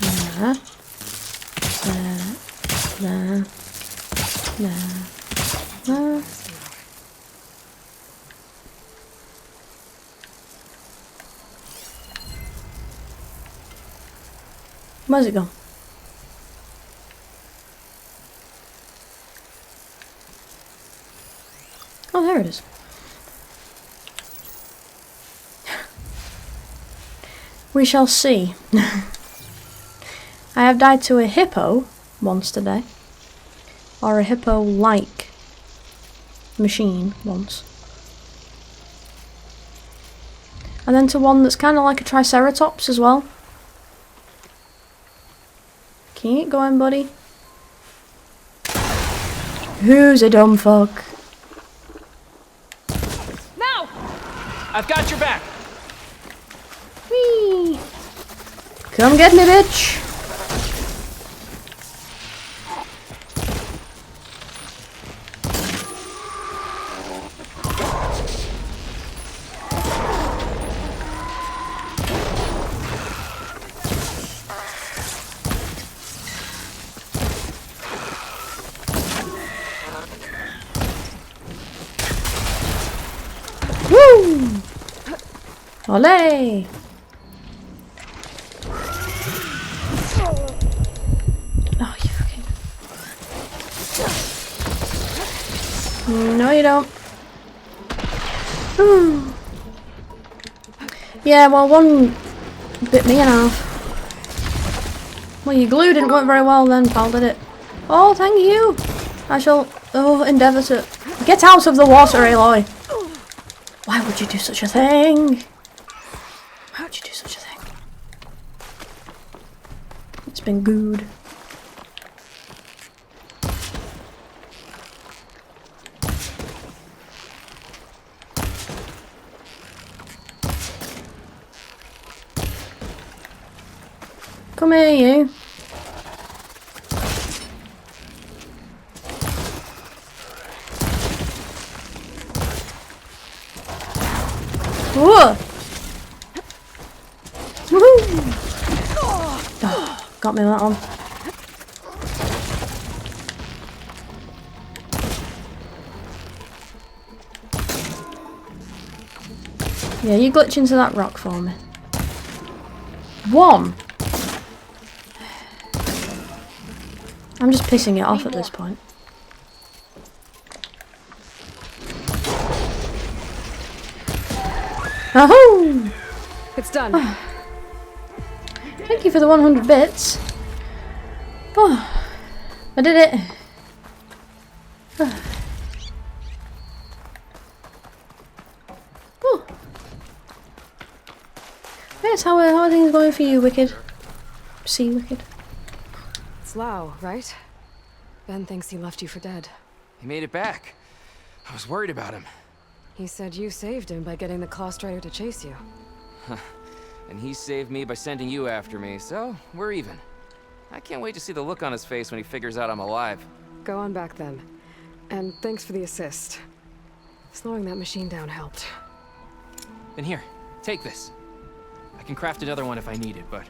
there, there, there. Where's it gone? Oh, there it is. We shall see. I have died to a hippo once today. Or a hippo-like machine once. And then to one that's kind of like a triceratops as well. Keep going, buddy. Who's a dumb fuck? No! I've got your back. Whee! Come get me, bitch! Woo! Olé! Oh, you fucking... No, you don't. Yeah, well, one bit me in half. Well, your glue didn't work very well then, pal, did it? Oh, thank you! I shall endeavour to... Get out of the water, Aloy! Why would you do such a thing? Why would you do such a thing? It's been good. Come here, you. Whoa! Woohoo! Oh, got me that one. Yeah, you glitch into that rock for me. One. I'm just pissing it off at this point. Oh! It's done. Thank you for the 100 bits. Oh, I did it. Oh. Yes, how are things going for you, Wicked? See, Wicked. It's Lau, right? Ben thinks he left you for dead. He made it back. I was worried about him. He said you saved him by getting the Claw Strider to chase you. And he saved me by sending you after me, so we're even. I can't wait to see the look on his face when he figures out I'm alive. Go on back then. And thanks for the assist. Slowing that machine down helped. And here, take this. I can craft another one if I need it, but...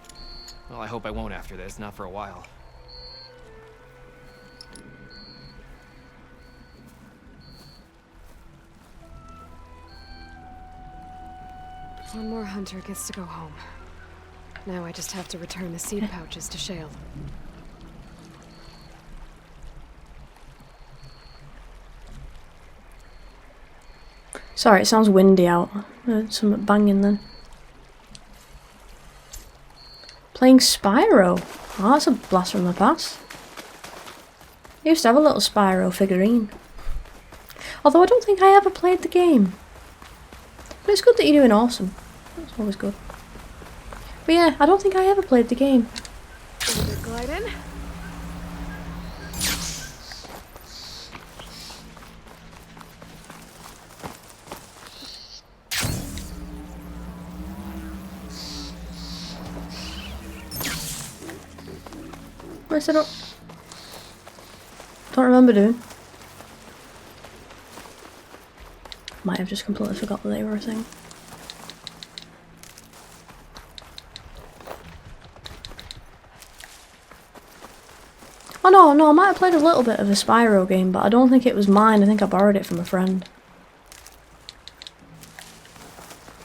well, I hope I won't after this, not for a while. One more hunter gets to go home. Now I just have to return the seed pouches to Shale. Sorry, it sounds windy out. Some banging then. Playing Spyro. Oh, that's a blast from the past. I used to have a little Spyro figurine. Although I don't think I ever played the game. But it's good that you're doing awesome. That's always good. But yeah, I don't think I ever played the game. Glide in. Where's it up? Don't remember doing. Might have just completely forgot that they were a thing. Oh no, I might have played a little bit of a Spyro game, but I don't think it was mine. I think I borrowed it from a friend.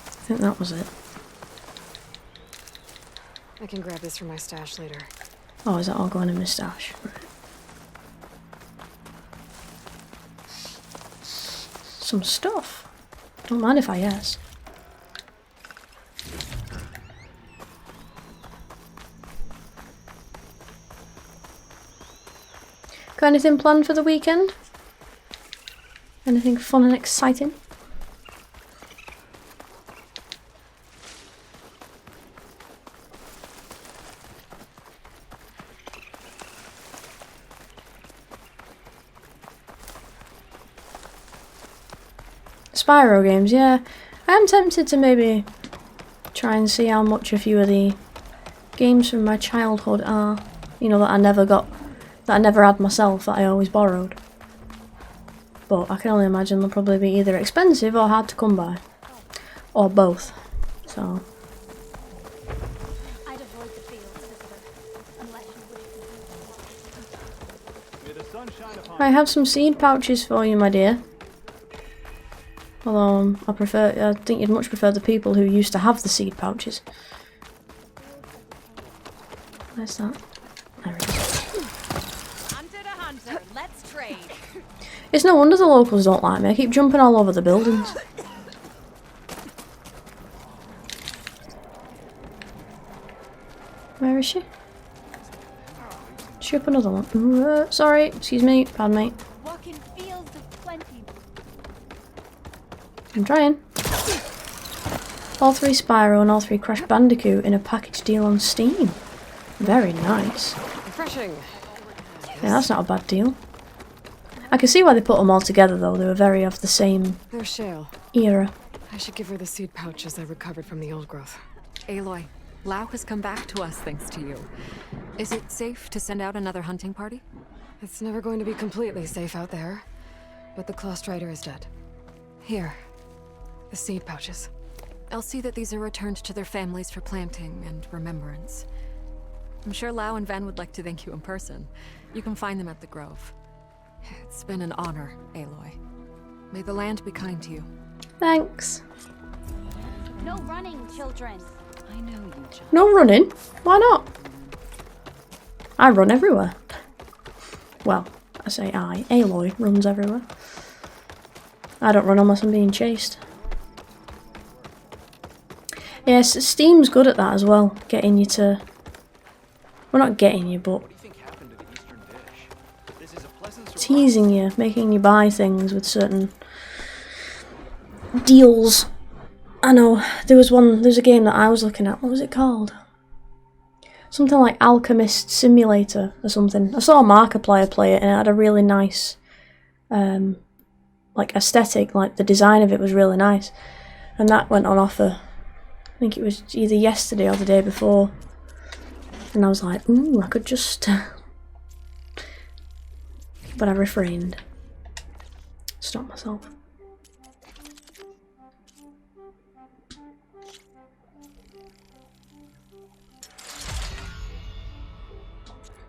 I think that was it. I can grab this from my stash later. Oh, is that all going in my stash? Right. Some stuff. Don't mind if I yes. Got anything planned for the weekend? Anything fun and exciting? Spyro games, yeah. I am tempted to maybe try and see how much a few of the games from my childhood are. You know, that I never got, that I never had myself, that I always borrowed. But I can only imagine they'll probably be either expensive or hard to come by. Or both. So. I'd avoid the fields, visitor, unless you wish to. I have some seed pouches for you, my dear. Although I think you'd much prefer the people who used to have the seed pouches. Where's that? There it is. Hunter to hunter, let's trade. It's no wonder the locals don't like me. I keep jumping all over the buildings. Where is she? Is she up another one? Ooh, sorry, excuse me, pardon me. Walking fields of plenty. I'm trying. All 3 Spyro and all 3 Crash Bandicoot in a package deal on Steam. Very nice. Refreshing. Yeah, that's not a bad deal. I can see why they put them all together though. They were very of the same There's Shale. era. I should give her the seed pouches I recovered from the old growth. Aloy, Lau has come back to us thanks to you. Is it safe to send out another hunting party? It's never going to be completely safe out there. But the Claw Strider is dead. Here. The seed pouches. I'll see that these are returned to their families for planting and remembrance. I'm sure Lau and Van would like to thank you in person. You can find them at the Grove. It's been an honor, Aloy. May the land be kind to you. Thanks. No running, children. I know you, John. No running? Why not? I run everywhere. Well, I say I. Aloy runs everywhere. I don't run unless I'm being chased. Yes, Steam's good at that as well. Getting you to... Well, not getting you, but... teasing you, making you buy things with certain... deals. I know, there's a game that I was looking at. What was it called? Something like Alchemist Simulator or something. I saw a Markiplier play it and it had a really nice like aesthetic, like the design of it was really nice. And that went on offer. I think it was either yesterday or the day before. And I was like, ooh, I could just... But I refrained. Stopped myself.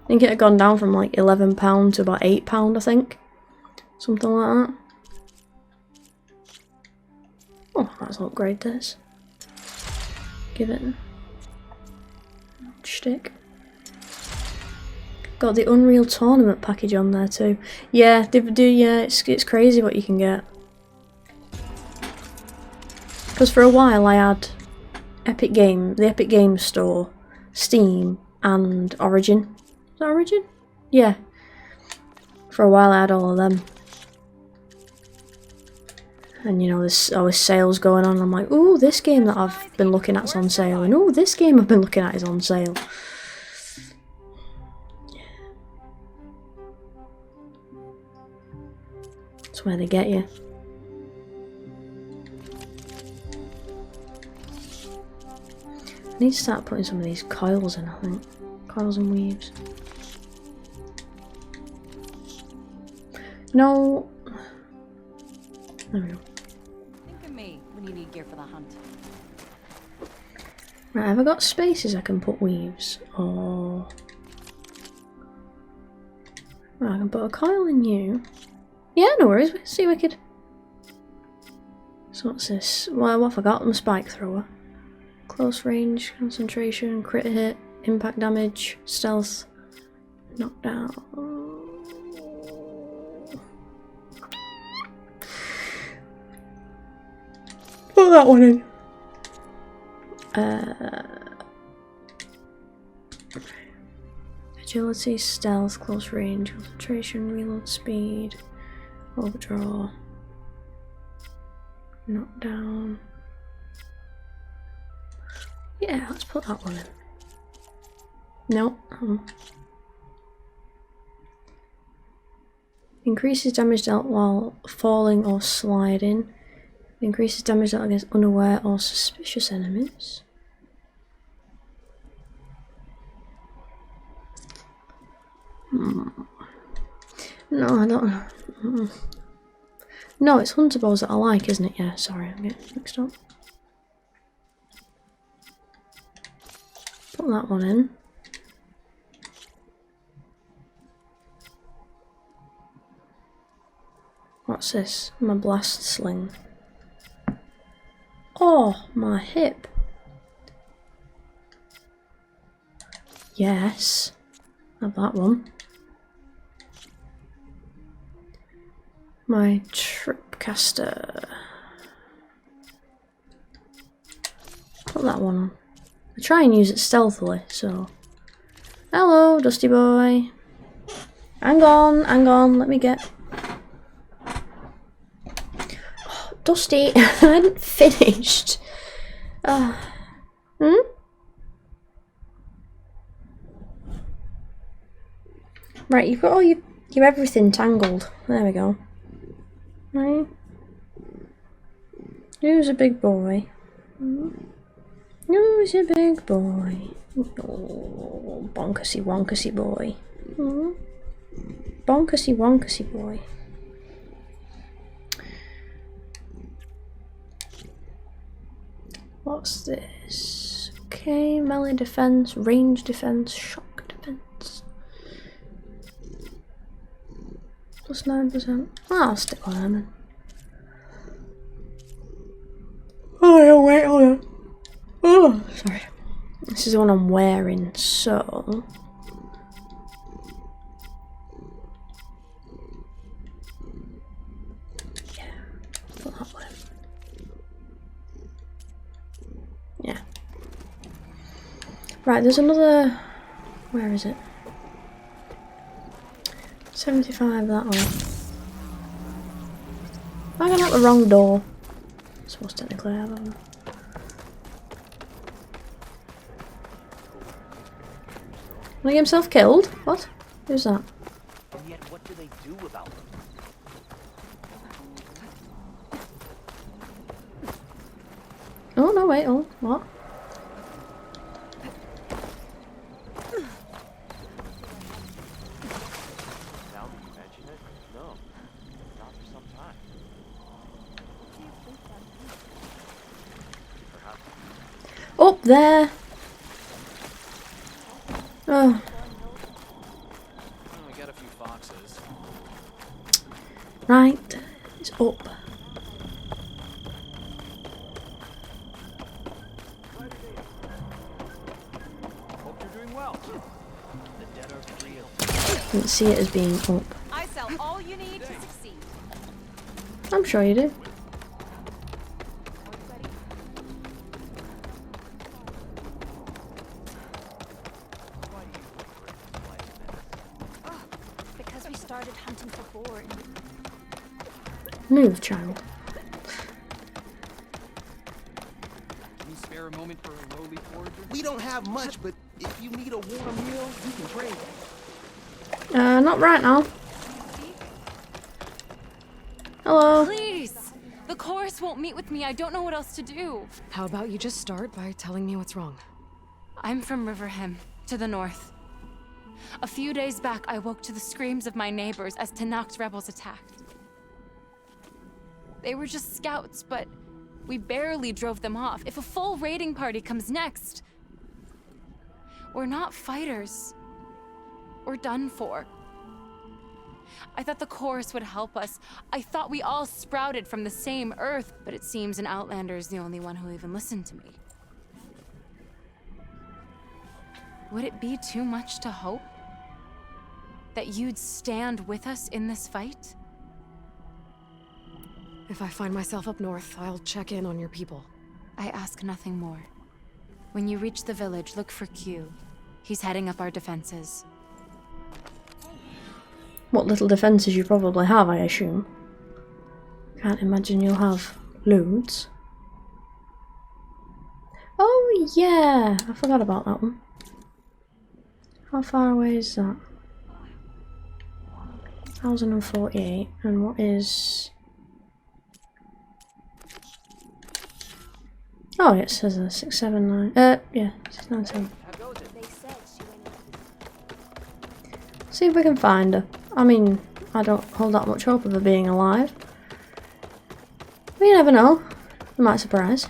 I think it had gone down from like £11 to about £8, I think. Something like that. Oh, let's upgrade this. Give it a shtick. Got the Unreal Tournament package on there too. Yeah, they do. Yeah, it's crazy what you can get. Because for a while I had the Epic Games Store, Steam, and Origin. Is that Origin? Yeah. For a while I had all of them. And you know, there's always sales going on. I'm like, ooh, this game that I've been looking at's on sale. And ooh, this game I've been looking at is on sale. That's where they get you. I need to start putting some of these coils in, I think. Coils and weaves. No. There we go. Think of me when you need gear for the hunt. Right, have I got spaces I can put weaves? Or... Right, I can put a coil in you. Yeah, no worries. See, wicked. So what's this? Well, what have I got? My spike thrower. Close range, concentration, crit hit, impact damage, stealth, knockdown. Put that one in. Agility, stealth, close range, concentration, reload speed, overdraw, knockdown. Yeah, let's put that one in. Nope. Increases damage dealt while falling or sliding. Increases damage dealt against unaware or suspicious enemies. No, I don't. No, it's hunter bows that I like, isn't it? Yeah, sorry, I'm getting mixed up. Put that one in. What's this? My blast sling. Oh, my hip. Yes. Have that one. My tripcaster. Put that one on. I try and use it stealthily, so... Hello, Dusty boy. Hang on, let me get... Oh, Dusty, I hadn't finished. Right, you've got all your everything tangled. There we go. Right. Who's a big boy? Who's a big boy? Oh, bonkasy wonkasy boy. Bonkasy wonkasy boy. What's this? Okay, melee defense, range defense, shock defense. Plus 9%. I'll stick with them. Oh, yeah, wait, hold on. Oh, sorry. This is the one I'm wearing, so... Right, there's another... Where is it? 75 that way. Have I gone out the wrong door? I suppose technically I haven't. Will he get himself killed? What? Who's that? And yet, what do they do about them? Oh no, wait, oh, what? Now that you mention it, no. Not for some time. Up there! Oh. We got a few foxes. Right, it's up. Hope you're doing well. The dead are free of... Didn't see it as being up. I sell all you need to succeed. I'm sure you do. Because we started hunting for board. Move, child. Can you spare a moment for a lowly forager? We don't have much, but if you need a warm meal, you can trade. Not right now. Hello. Please! The chorus won't meet with me. I don't know what else to do. How about you just start by telling me what's wrong? I'm from Riverhem, to the north. A few days back, I woke to the screams of my neighbors as Tenackt rebels attacked. They were just scouts, but we barely drove them off. If a full raiding party comes next, we're not fighters. We're done for. I thought the chorus would help us. I thought we all sprouted from the same earth, but it seems an Outlander is the only one who even listened to me. Would it be too much to hope that you'd stand with us in this fight? If I find myself up north, I'll check in on your people. I ask nothing more. When you reach the village, look for Q. He's heading up our defenses. What little defences you probably have, I assume. Can't imagine you'll have loads. Oh yeah, I forgot about that one. How far away is that? 1048, and what is... Oh, it says a 679. Yeah, 697. See if we can find her. I mean, I don't hold that much hope of her being alive. But you never know. We might surprise.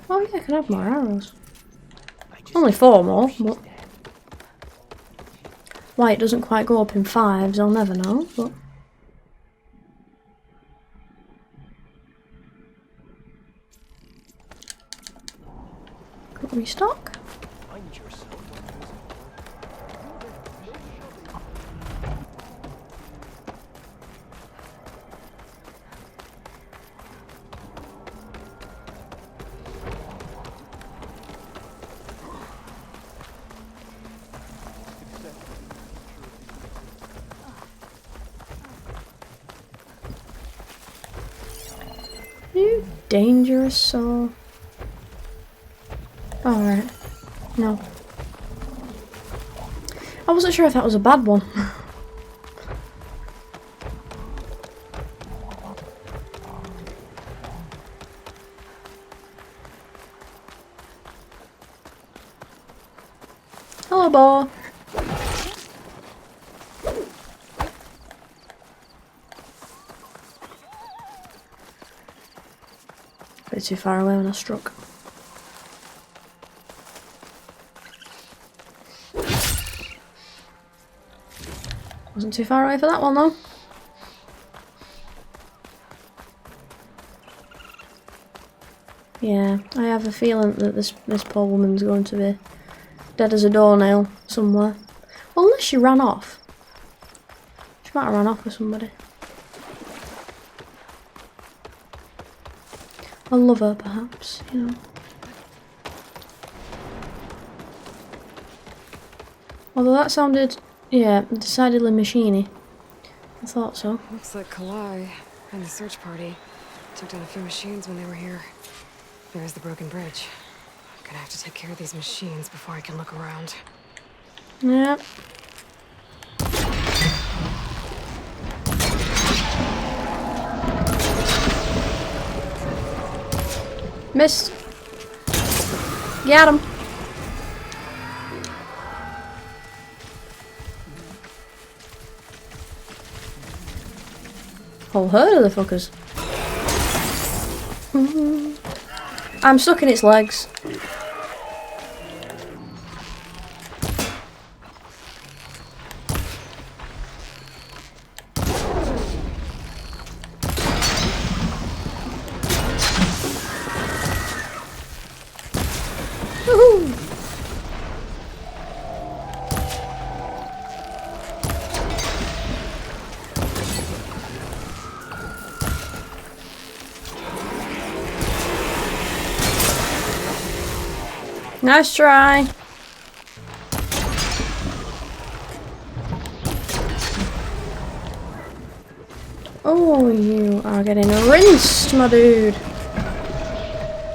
Oh yeah, I can have more arrows. Only 4 more, but... Why it doesn't quite go up in 5s, I'll never know, but... Got restock? You dangerous soul. Alright. No. I wasn't sure if that was a bad one. Hello, boy. Bit too far away when I struck. Wasn't too far away for that one though. Yeah, I have a feeling that this poor woman's going to be dead as a doornail somewhere. Well, unless she ran off. She might have run off with somebody. A lover, perhaps, you know. Although that sounded, yeah, decidedly machiney. I thought so. Looks like Kalai and the search party took down a few machines when they were here. There's the broken bridge. I'm gonna have to take care of these machines before I can look around. Yeah. Missed. Got him. Whole herd of the fuckers. I'm stuck in its legs. Woohoo! Nice try. Oh, you are getting rinsed, my dude.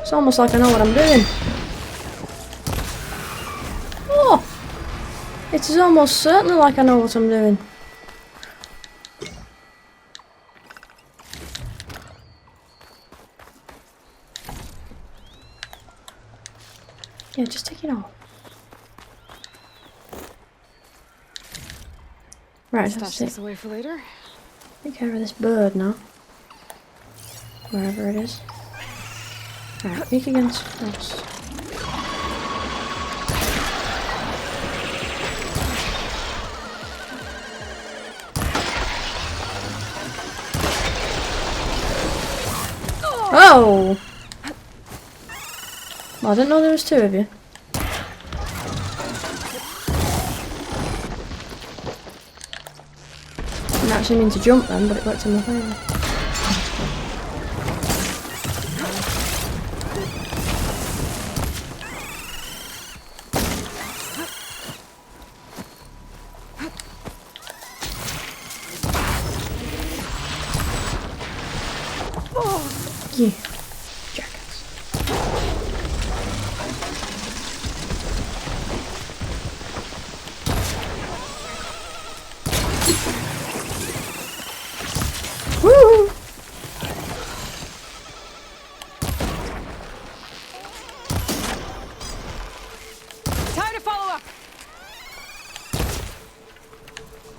It's almost like I know what I'm doing. Oh! It is almost certainly like I know what I'm doing. Yeah, just take it off. Right, Stash this away for later. Take care of this bird now. Wherever it is. Right, peek against frost. Oh! Well, I didn't know there was two of you. I didn't actually mean to jump then, but it worked in my favour. Yeah. Jackass. Woo! Time to follow up.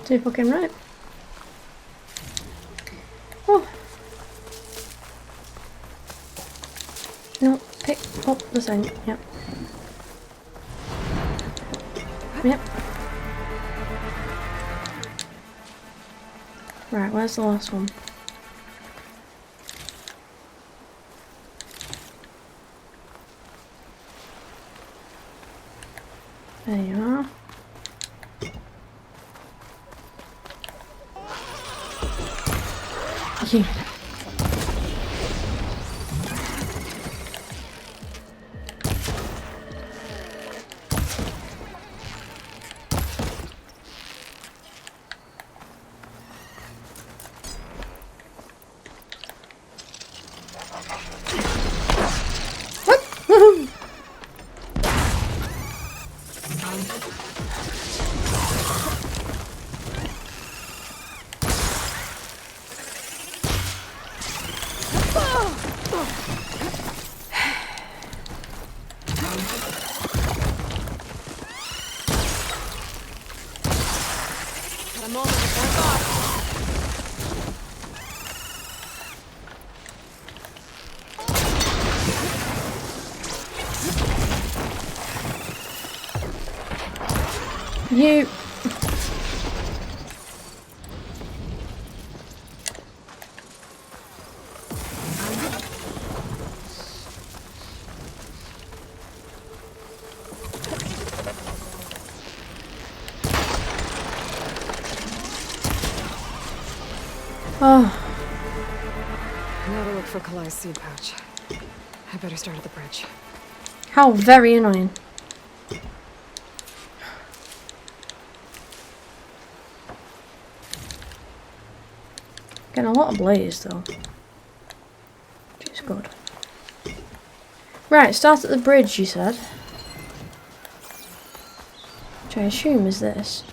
Too fucking right. Oh. No, pick up the thing. Yep. Yep. Right, where's the last one? There you are. Yeah. Woohoo! Got a moment before God. You. Oh. Now to look for Kalai's seed pouch. better start at the bridge. How very annoying. Getting a lot of blaze though. Which is good. Right, start at the bridge, you said. Which I assume is this.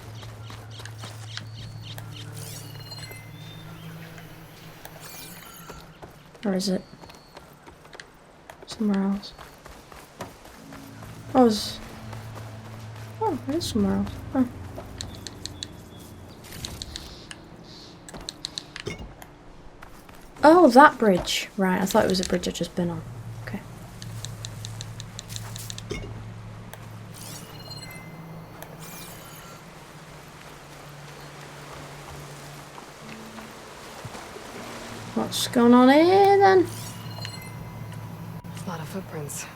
Or is it somewhere else? Oh, it is somewhere else. Huh. Oh, that bridge. Right, I thought it was a bridge I'd just been on. Okay. What's going on here then? A lot of footprints.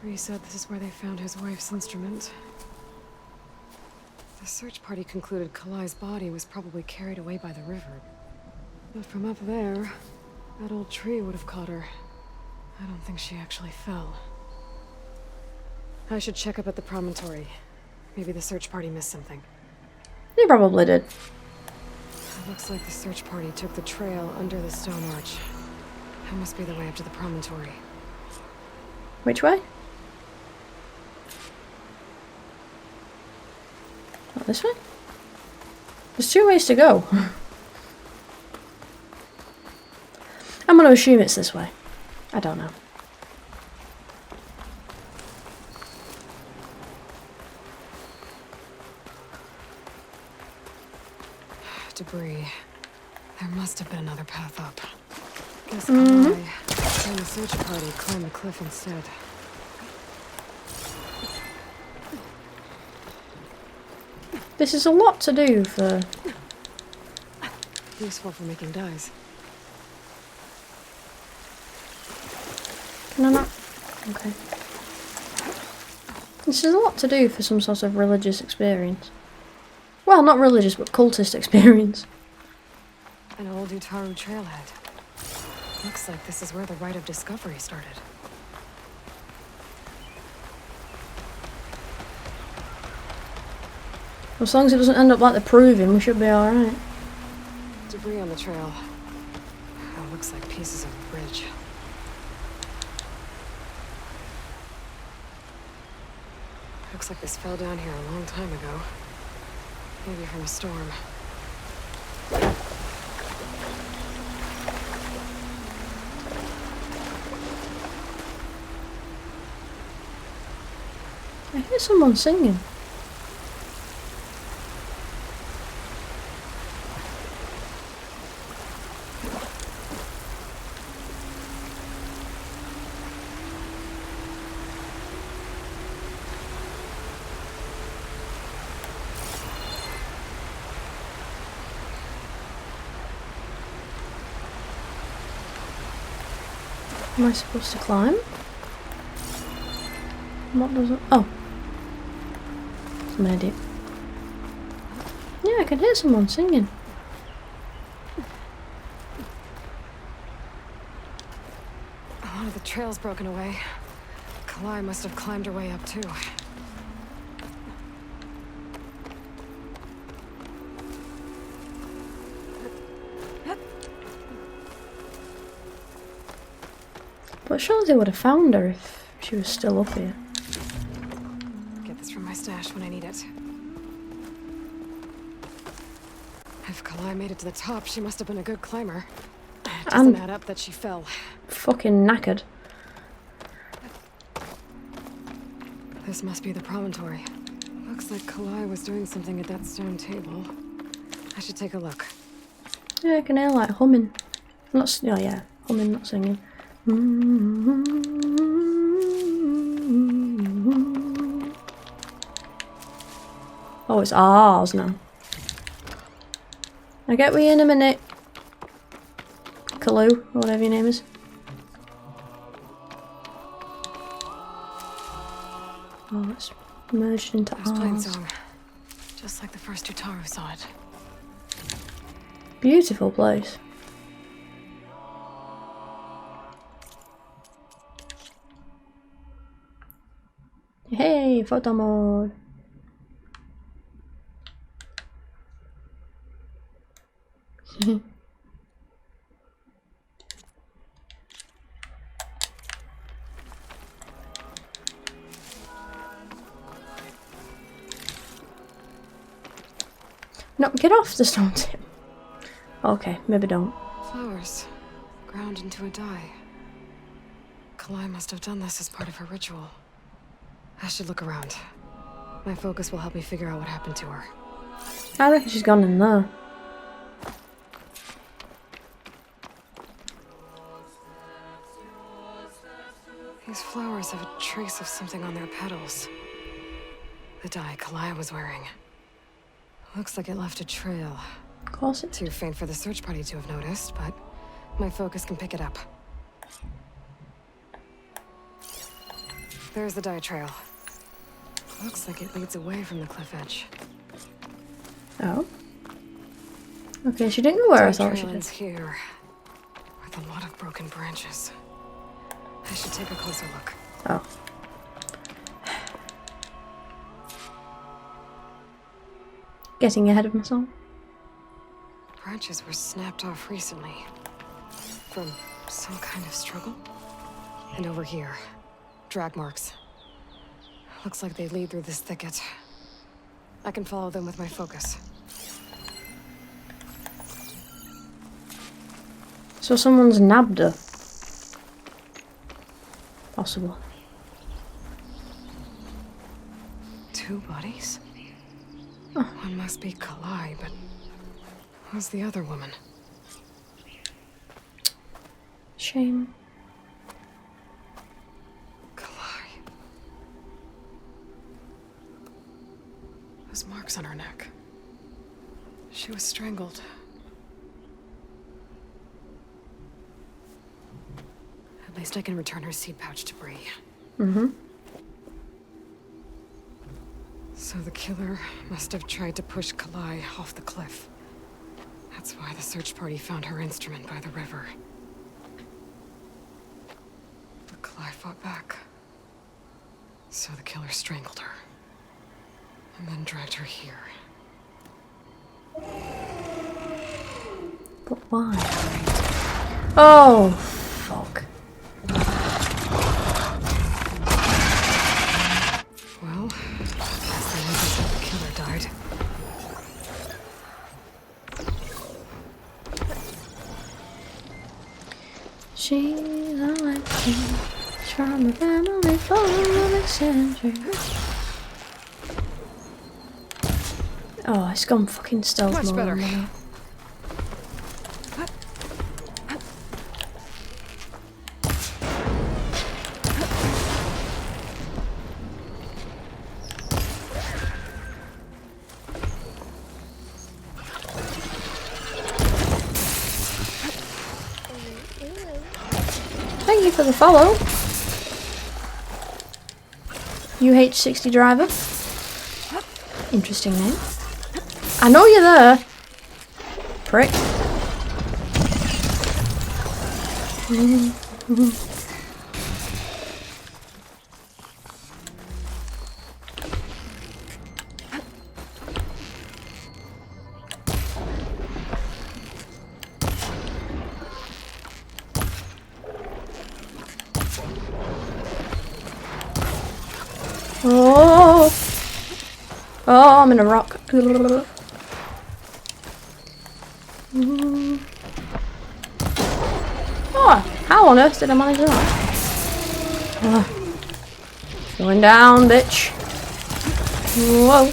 Ree said this is where they found his wife's instrument. The search party concluded Kalai's body was probably carried away by the river. But from up there, that old tree would have caught her. I don't think she actually fell. I should check up at the promontory. Maybe the search party missed something. They probably did. It looks like the search party took the trail under the stone arch. That must be the way up to the promontory. Which way? Not this way? There's 2 ways to go. I'm gonna assume it's this way. I don't know. Debris. There must have been another path up. Guess Kalai and the search party climbed the cliff instead. This is a lot to do for... Useful for making dyes. Can I not? Okay. This is a lot to do for some sort of religious experience. Well, not religious, but cultist experience. An old Utaru trailhead. Looks like this is where the Rite of Discovery started. As long as it doesn't end up like the Proving, we should be alright. Debris on the trail. Oh, looks like pieces of a bridge. Looks like this fell down here a long time ago. Maybe from a storm. I hear someone singing. Am I supposed to climb? What does it? Oh. Some idiot. Yeah, I can hear someone singing. A lot of the trail's broken away. Kalai must have climbed her way up too. But surely they would have found her if she was still up here. Get this from my stash when I need it. If Kalai made it to the top, she must have been a good climber. It doesn't add up that she fell. Fucking knackered. This must be the promontory. Looks like Kalai was doing something at that stone table. I should take a look. Yeah, I can hear like humming. Not, oh yeah, humming, not singing. Oh, it's ours now. I'll get with you in a minute. Kalu, or whatever your name is. Oh, it's merged into There's ours. Plainsong. Just like the first Utaru saw it. Beautiful place. Hey, photo mode. No, get off the stone tip. Okay, maybe don't. Flowers. Ground into a dye. Kalai must have done this as part of her ritual. I should look around. My focus will help me figure out what happened to her. I reckon she's gone in there. These flowers have a trace of something on their petals. The dye Kalai was wearing. Looks like it left a trail. Of course it's too faint for the search party to have noticed, but my focus can pick it up. There's the dye trail. Looks like it leads away from the cliff edge. Oh. Okay, she didn't go where I thought she did. Here, with a lot of broken branches. I should take a closer look. Oh. Getting ahead of myself. Branches were snapped off recently. From some kind of struggle. And over here, drag marks. Looks like they lead through this thicket. I can follow them with my focus. So someone's nabbed her. Possible. 2 bodies? Oh. One must be Kalai, but who's the other woman? Shame. Kalai. Those marks on her neck. She was strangled. At least I can return her seed pouch to Bree. Mm-hmm. So the killer must have tried to push Kalai off the cliff. That's why the search party found her instrument by the river. But Kalai fought back. So the killer strangled her. And then dragged her here. But why? Oh, fuck. Well, that's the evidence that the killer died. She's a legend from a family full of eccentric. Oh, it's gone fucking stealth Much mode better. now. Thank you for the follow. UH60 driver. Interesting name. I know you're there. Prick. Oh! Oh, I'm in a rock. Oh, how on earth did I manage that? Going down, bitch. Whoa.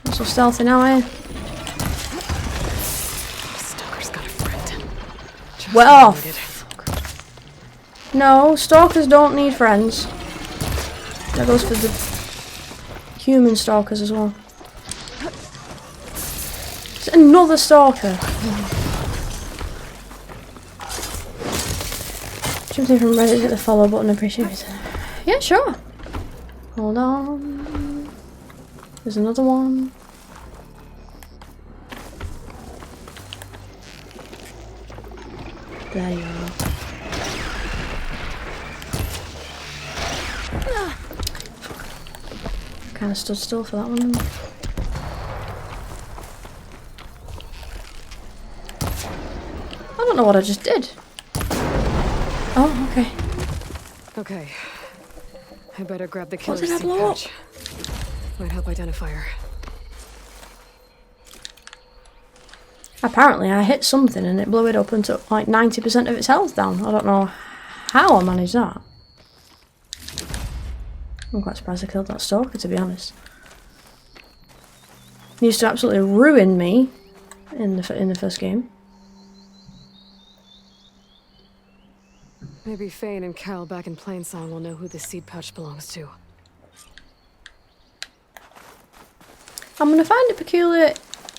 I'm so stealthy now, eh? Stalker's got a friend. Well, fuck. No, stalkers don't need friends. That goes for the human stalkers as well. It's another stalker. Something from Reddit, hit the follow button, appreciate it. Yeah, sure. Hold on. There's another one. There you are. kind of stood still for that one. I don't know what I just did. Oh, okay. Okay. I better grab the What killer's did I seat blow up? pouch. Might help identify her. Apparently I hit something and it blew it up and took like 90% of its health down. I don't know how I managed that. I'm quite surprised I killed that stalker, to be honest. He used to absolutely ruin me in the first game. Maybe Fane and Cal back in Plainsong will know who the seed pouch belongs to. I'm gonna find it peculiar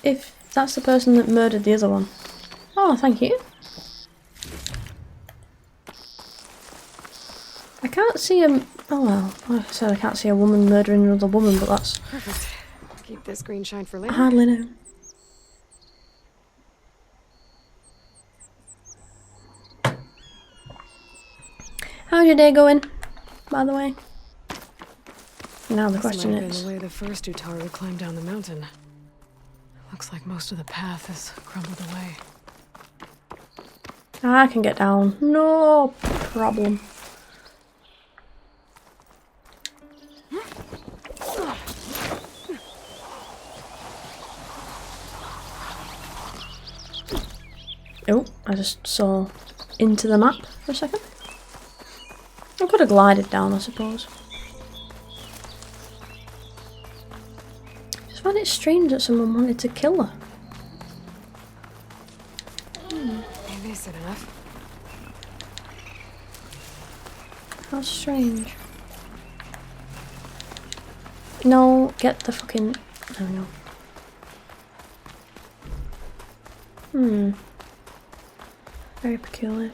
if that's the person that murdered the other one. Oh, thank you. I can't see a... Oh well, like I said, I can't see a woman murdering another woman, but that's... Perfect. Keep this green shine for later. I hardly know. How's your day going, by the way? Now the question This might have is... been the way the first Utaru climbed down the mountain. Looks like most of the path is crumbled away. I can get down, no problem. Oh, I just saw into the map for a second. I could have glided down, I suppose. Just find it strange that someone wanted to kill her. Maybe said enough. How strange. No, get the fucking... There we go. Very peculiar.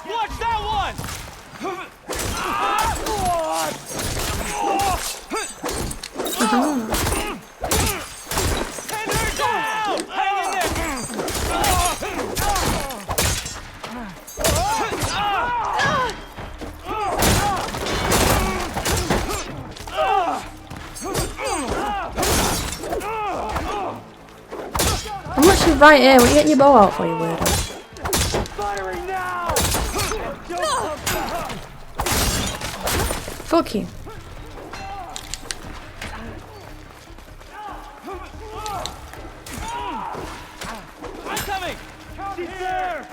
Watch that one! I'm literally right here. What are you getting your bow out for, you weirdo? Fuck you. I'm coming! She's there!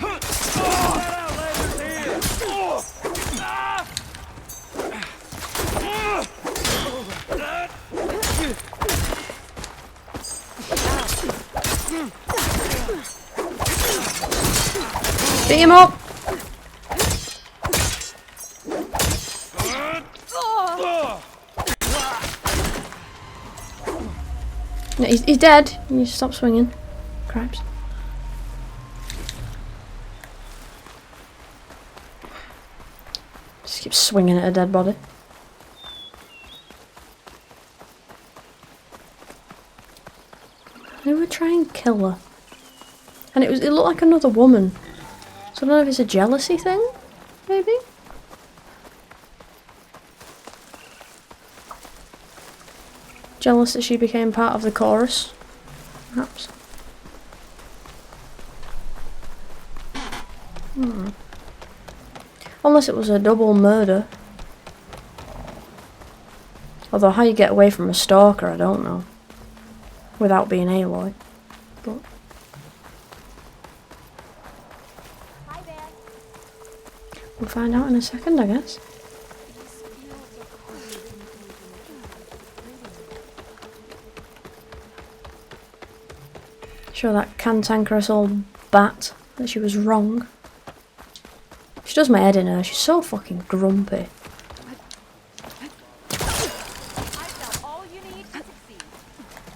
Beat him up! No, he's dead. You need to stop swinging. Crabs. Just keep swinging at a dead body. They would try and kill her. And it looked like another woman. So I don't know if it's a jealousy thing, maybe? Jealous that she became part of the chorus, perhaps. Unless it was a double murder. Although how you get away from a stalker, I don't know. Without being Aloy. But we'll find out in a second, I guess. Sure, that cantankerous old bat that she was wrong. She does my head in her. She's so fucking grumpy.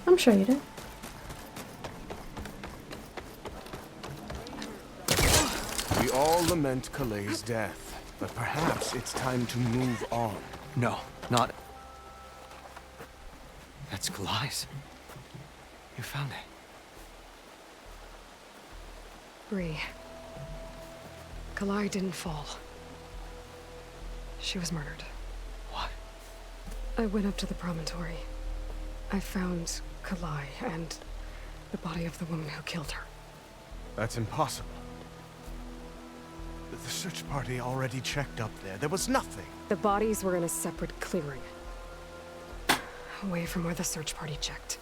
I'm sure you do. We all lament Kaleigh's death. But perhaps it's time to move on. No, not... That's Kalai's. You found it. Bree. Kalai didn't fall. She was murdered. What? I went up to the promontory. I found Kalai and the body of the woman who killed her. That's impossible. The search party already checked up there. There was nothing. The bodies were in a separate clearing. Away from where the search party checked.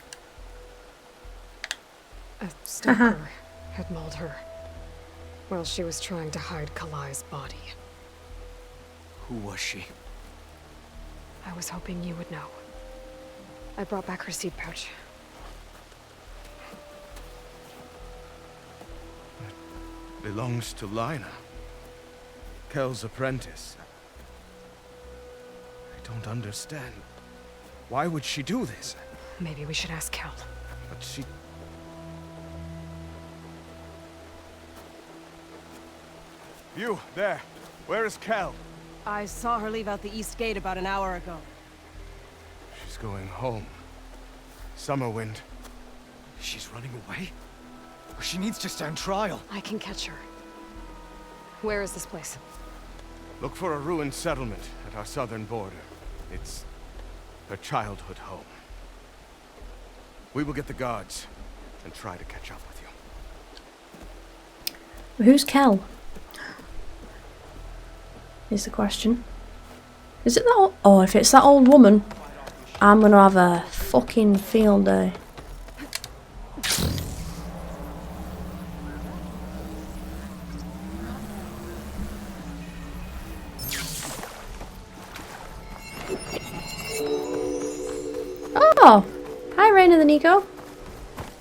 A stalker had mauled her while she was trying to hide Kalai's body. Who was she? I was hoping you would know. I brought back her seed pouch. It belongs to Lina. Kel's apprentice. I don't understand. Why would she do this? Maybe we should ask Kel. But she... You, there. Where is Kel? I saw her leave out the east gate about an hour ago. She's going home. Summerwind. She's running away? She needs to stand trial. I can catch her. Where is this place? Look for a ruined settlement at our southern border. It's her childhood home. We will get the guards and try to catch up with you. Who's Kel? Is the question. Is it that old? Oh, if it's that old woman, I'm gonna have a fucking field day. Oh! Hi, Raina the Nico.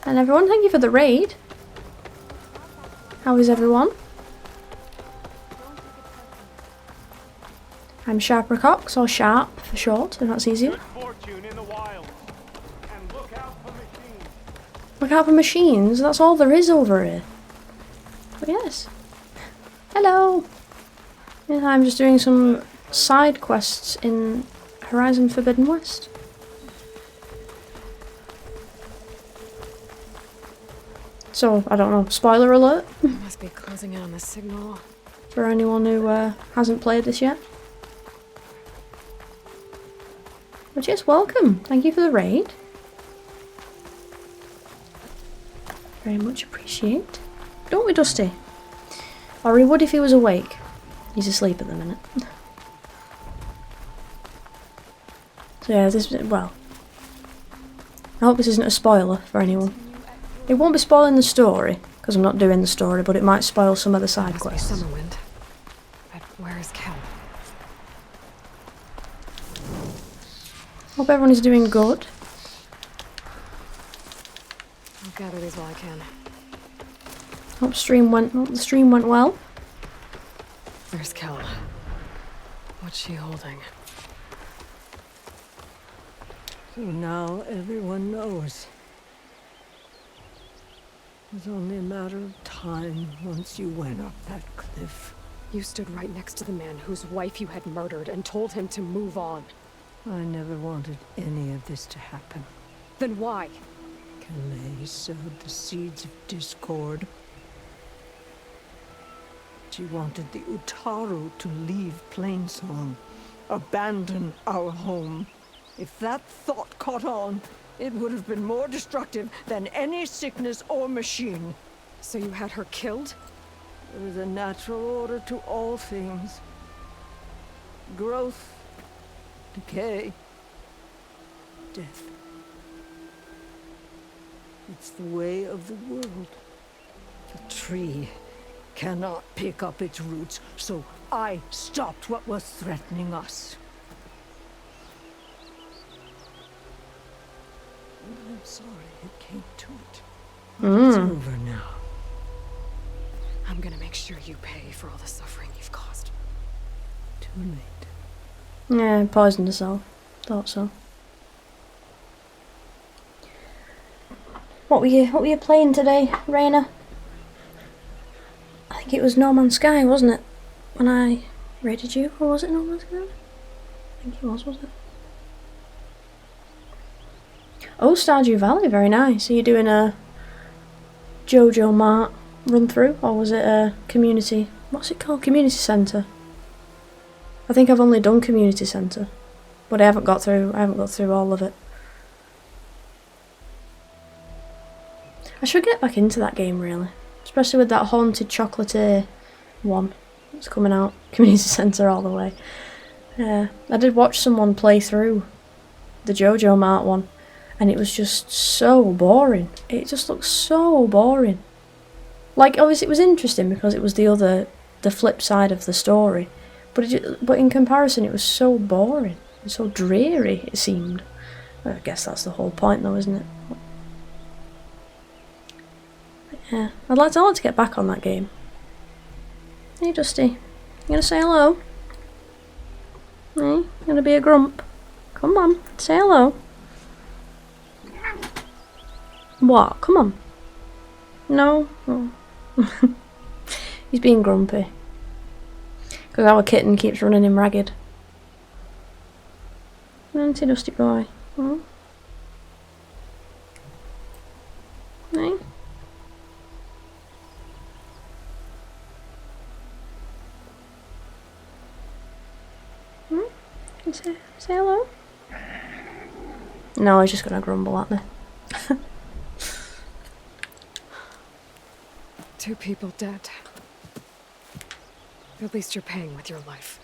And everyone, thank you for the raid. How is everyone? I'm Sharper Cox, or Sharp for short, if that's easier. Look out for machines, that's all there is over here. But yes. Hello! Yeah, I'm just doing some side quests in Horizon Forbidden West. So, I don't know, spoiler alert? Must be closing in on the signal. For anyone who hasn't played this yet. But yes, welcome. Thank you for the raid. Very much appreciate. Don't we, Dusty? Or he would if he was awake. He's asleep at the minute. So yeah, this, well, I hope this isn't a spoiler for anyone. It won't be spoiling the story, because I'm not doing the story, but it might spoil some of the side quests. Summerwind. But where is Kel? Hope everyone is doing good. I'll gather these while I can. Hope the stream went well. Where's Kel? What's she holding? So now everyone knows. It was only a matter of time once you went up that cliff. You stood right next to the man whose wife you had murdered and told him to move on. I never wanted any of this to happen. Then why? Kalai sowed the seeds of discord. She wanted the Utaru to leave Plainsong, abandon our home. If that thought caught on, it would have been more destructive than any sickness or machine. So you had her killed? There is a natural order to all things. Growth, decay, death. It's the way of the world. The tree cannot pick up its roots, so I stopped what was threatening us. And I'm sorry it came to it. It's over now. I'm gonna make sure you pay for all the suffering you've caused. Too late. Yeah, poisoned herself. Thought so. What were you playing today, Raina? I think it was No Man's Sky, wasn't it? When I Rated you, or was it No Man's Sky? I think it was it? Oh, Stardew Valley, very nice. Are you doing a Jojo Mart run through, or was it a community? What's it called? Community centre. I think I've only done community centre, but I haven't got through all of it. I should get back into that game really, especially with that haunted chocolatier one that's coming out. Community centre all the way. Yeah, I did watch someone play through the Jojo Mart one, and it was just so boring. It just looked so boring. Like, obviously it was interesting because it was the flip side of the story, but in comparison it was so boring, so dreary it seemed. I guess that's the whole point though, isn't it? But yeah, I'd like to get back on that game. Hey Dusty, you gonna say hello? Hey, you gonna be a grump? Come on, say hello. What? Come on. No? Oh. He's being grumpy. Because our kitten keeps running him ragged. Auntie Dusty boy. Hmm? Hey? Hmm? Say hello? No, he's just gonna grumble at me. 2 people dead. At least you're paying with your life.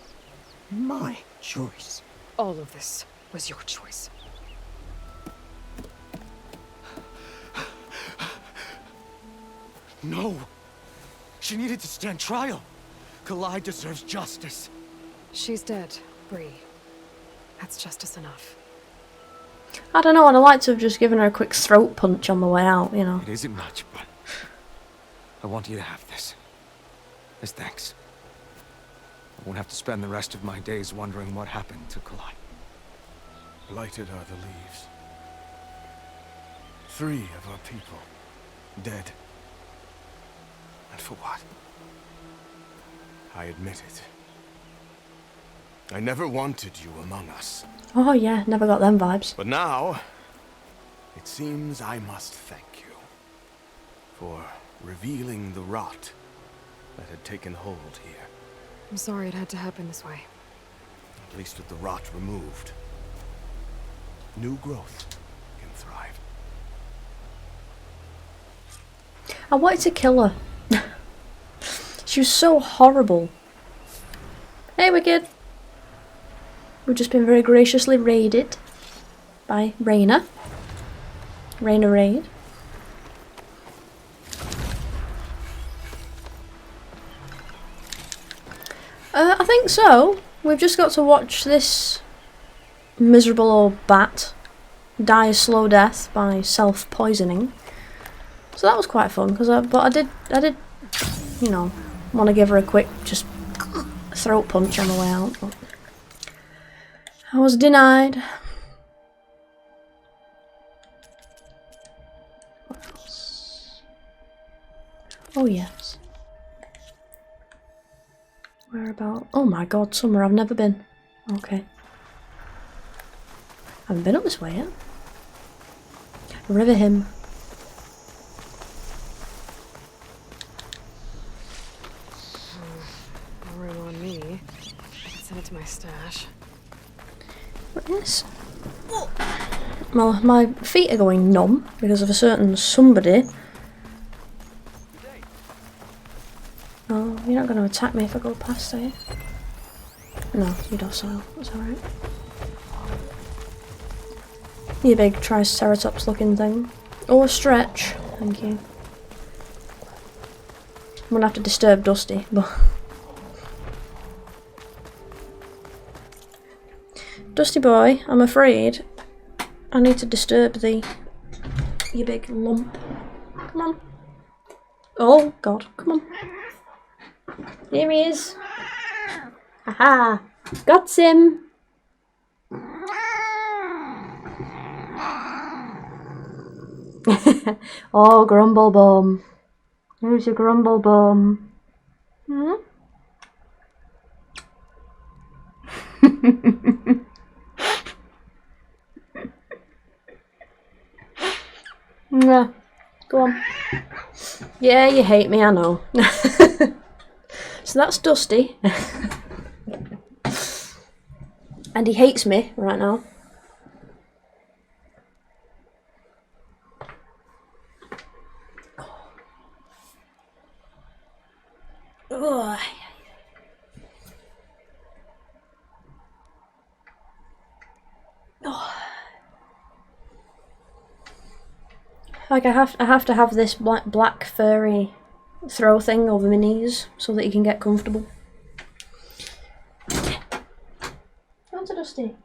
My choice. All of this was your choice. No! She needed to stand trial. Kalai deserves justice. She's dead, Bree. That's justice enough. I don't know, I'd like to have just given her a quick throat punch on the way out, you know. It isn't much, but I want you to have this. As thanks. I won't have to spend the rest of my days wondering what happened to Kalai. Blighted are the leaves. 3 of our people dead. And for what? I admit it. I never wanted you among us. Oh yeah, never got them vibes. But now, It seems I must thank you for revealing the rot that had taken hold here. I'm sorry it had to happen this way. At least with the rot removed, new growth can thrive. I wanted to kill her. She was so horrible. Hey, Wicked. We've just been very graciously raided by Raina. Raina raid. I think so. We've just got to watch this miserable old bat die a slow death by self-poisoning. So that was quite fun, but I did, you know, want to give her a quick just throat punch on the way out. But I was denied. What else? Oh yes. Where about? Oh my god, somewhere I've never been. Okay. I haven't been up this way yet. River him. Room on me. I can send it to my stash. What is? Well, my feet are going numb because of a certain somebody. Oh, you're not going to attack me if I go past, are you? No, you're docile. That's alright. You big Triceratops looking thing. Oh, a stretch. Thank you. I'm going to have to disturb Dusty, but... Dusty boy, I'm afraid I need to disturb thee. You big lump. Come on. Oh, God. Come on. Here he is. Haha. Got him. Oh, Grumble Bum. Who's your Grumble Bum? Hmm? Yeah, go on. Yeah, you hate me, I know. So that's Dusty. And he hates me right now. Ugh. Oh. Like I have to have this black furry throw thing over my knees so that he can get comfortable. Answer Dusty.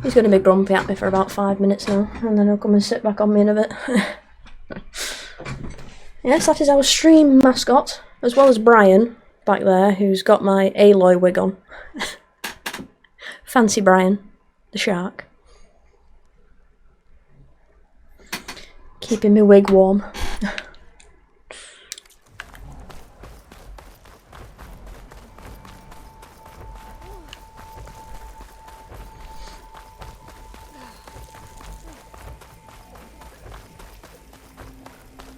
He's going to be grumpy at me for about 5 minutes now, and then he'll come and sit back on me in a bit. Yes, that is our stream mascot, as well as Brian back there, who's got my Aloy wig on. Fancy Brian, the shark. Keeping my wig warm.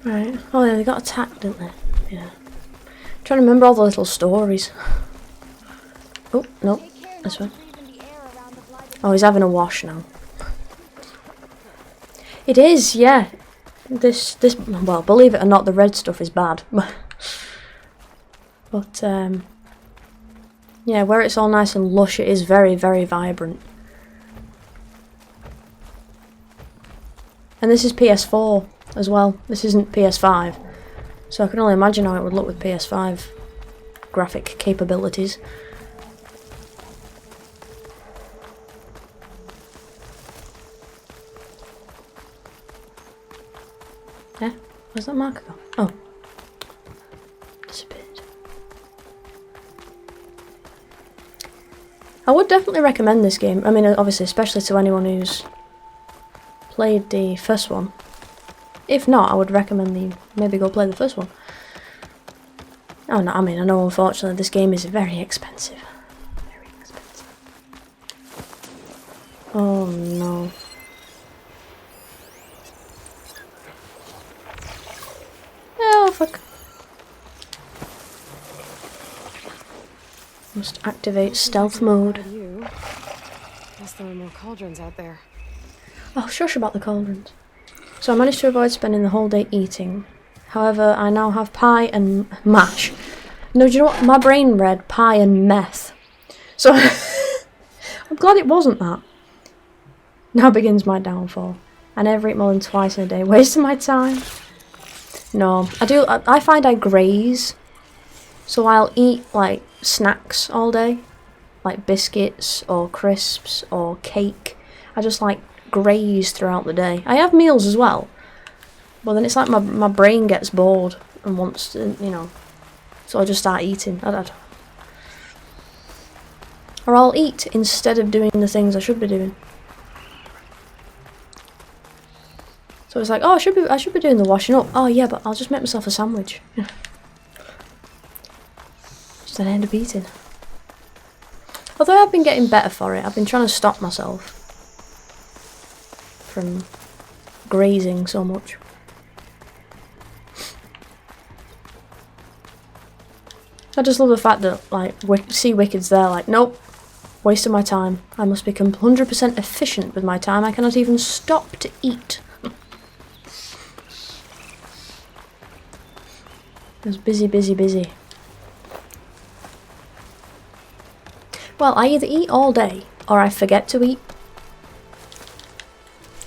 Right. Oh yeah, they got attacked, didn't they? Yeah. I'm trying to remember all the little stories. Oh, no. This one. Oh, he's having a wash now. It is, yeah. This, well, believe it or not, the red stuff is bad. But, yeah, where it's all nice and lush, it is very, very vibrant. And this is PS4 as well. This isn't PS5. So I can only imagine how it would look with PS5 graphic capabilities. Yeah, where's that marker go? Oh. Disappeared. I would definitely recommend this game. I mean, obviously, especially to anyone who's played the first one. If not, I would recommend maybe go play the first one. Oh no, I mean, I know unfortunately this game is very expensive. Very expensive. Oh no. Oh fuck. Must activate stealth mode. Guess there are more cauldrons out there. Oh, shush about the cauldrons. So I managed to avoid spending the whole day eating. However, I now have pie and mash. No, do you know what? My brain read pie and meth. So I'm glad it wasn't that. Now begins my downfall. I never eat more than twice in a day. Wasting my time. No, I find I graze. So I'll eat like snacks all day. Like biscuits or crisps or cake. I just like graze throughout the day. I have meals as well, but then it's like my brain gets bored and wants to, you know, so I just start eating. Or I'll eat instead of doing the things I should be doing. So it's like, oh, I should be doing the washing up. Oh yeah, but I'll just make myself a sandwich. Just then I end up eating. Although I've been getting better for it, I've been trying to stop myself from grazing so much. I just love the fact that, like, see Wicked's there, like, nope, waste of my time. I must become 100% efficient with my time. I cannot even stop to eat. I was busy, busy, busy. Well, I either eat all day, or I forget to eat.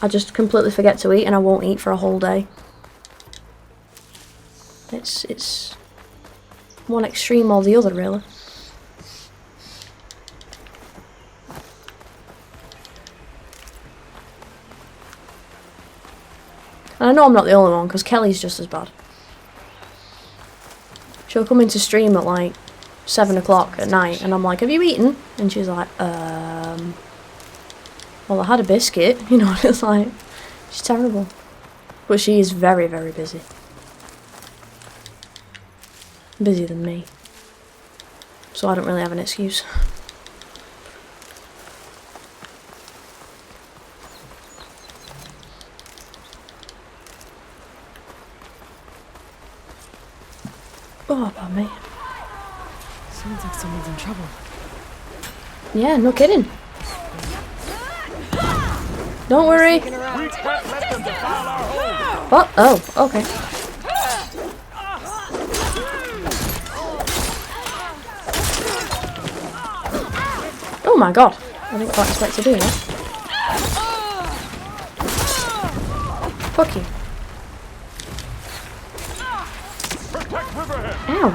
I just completely forget to eat and I won't eat for a whole day. It's one extreme or the other, really. And I know I'm not the only one, because Kelly's just as bad. She'll come into stream at like 7 o'clock at night and I'm like, have you eaten? And she's like, well, I had a biscuit, you know. It's like, she's terrible. But she is very, very busy. Busier than me. so I don't really have an excuse. Oh, pardon me. Sounds like someone's in trouble. Yeah, no kidding. Don't worry. What? Oh, okay. Oh my god. I didn't quite expect to do that. Fuck you. Ow.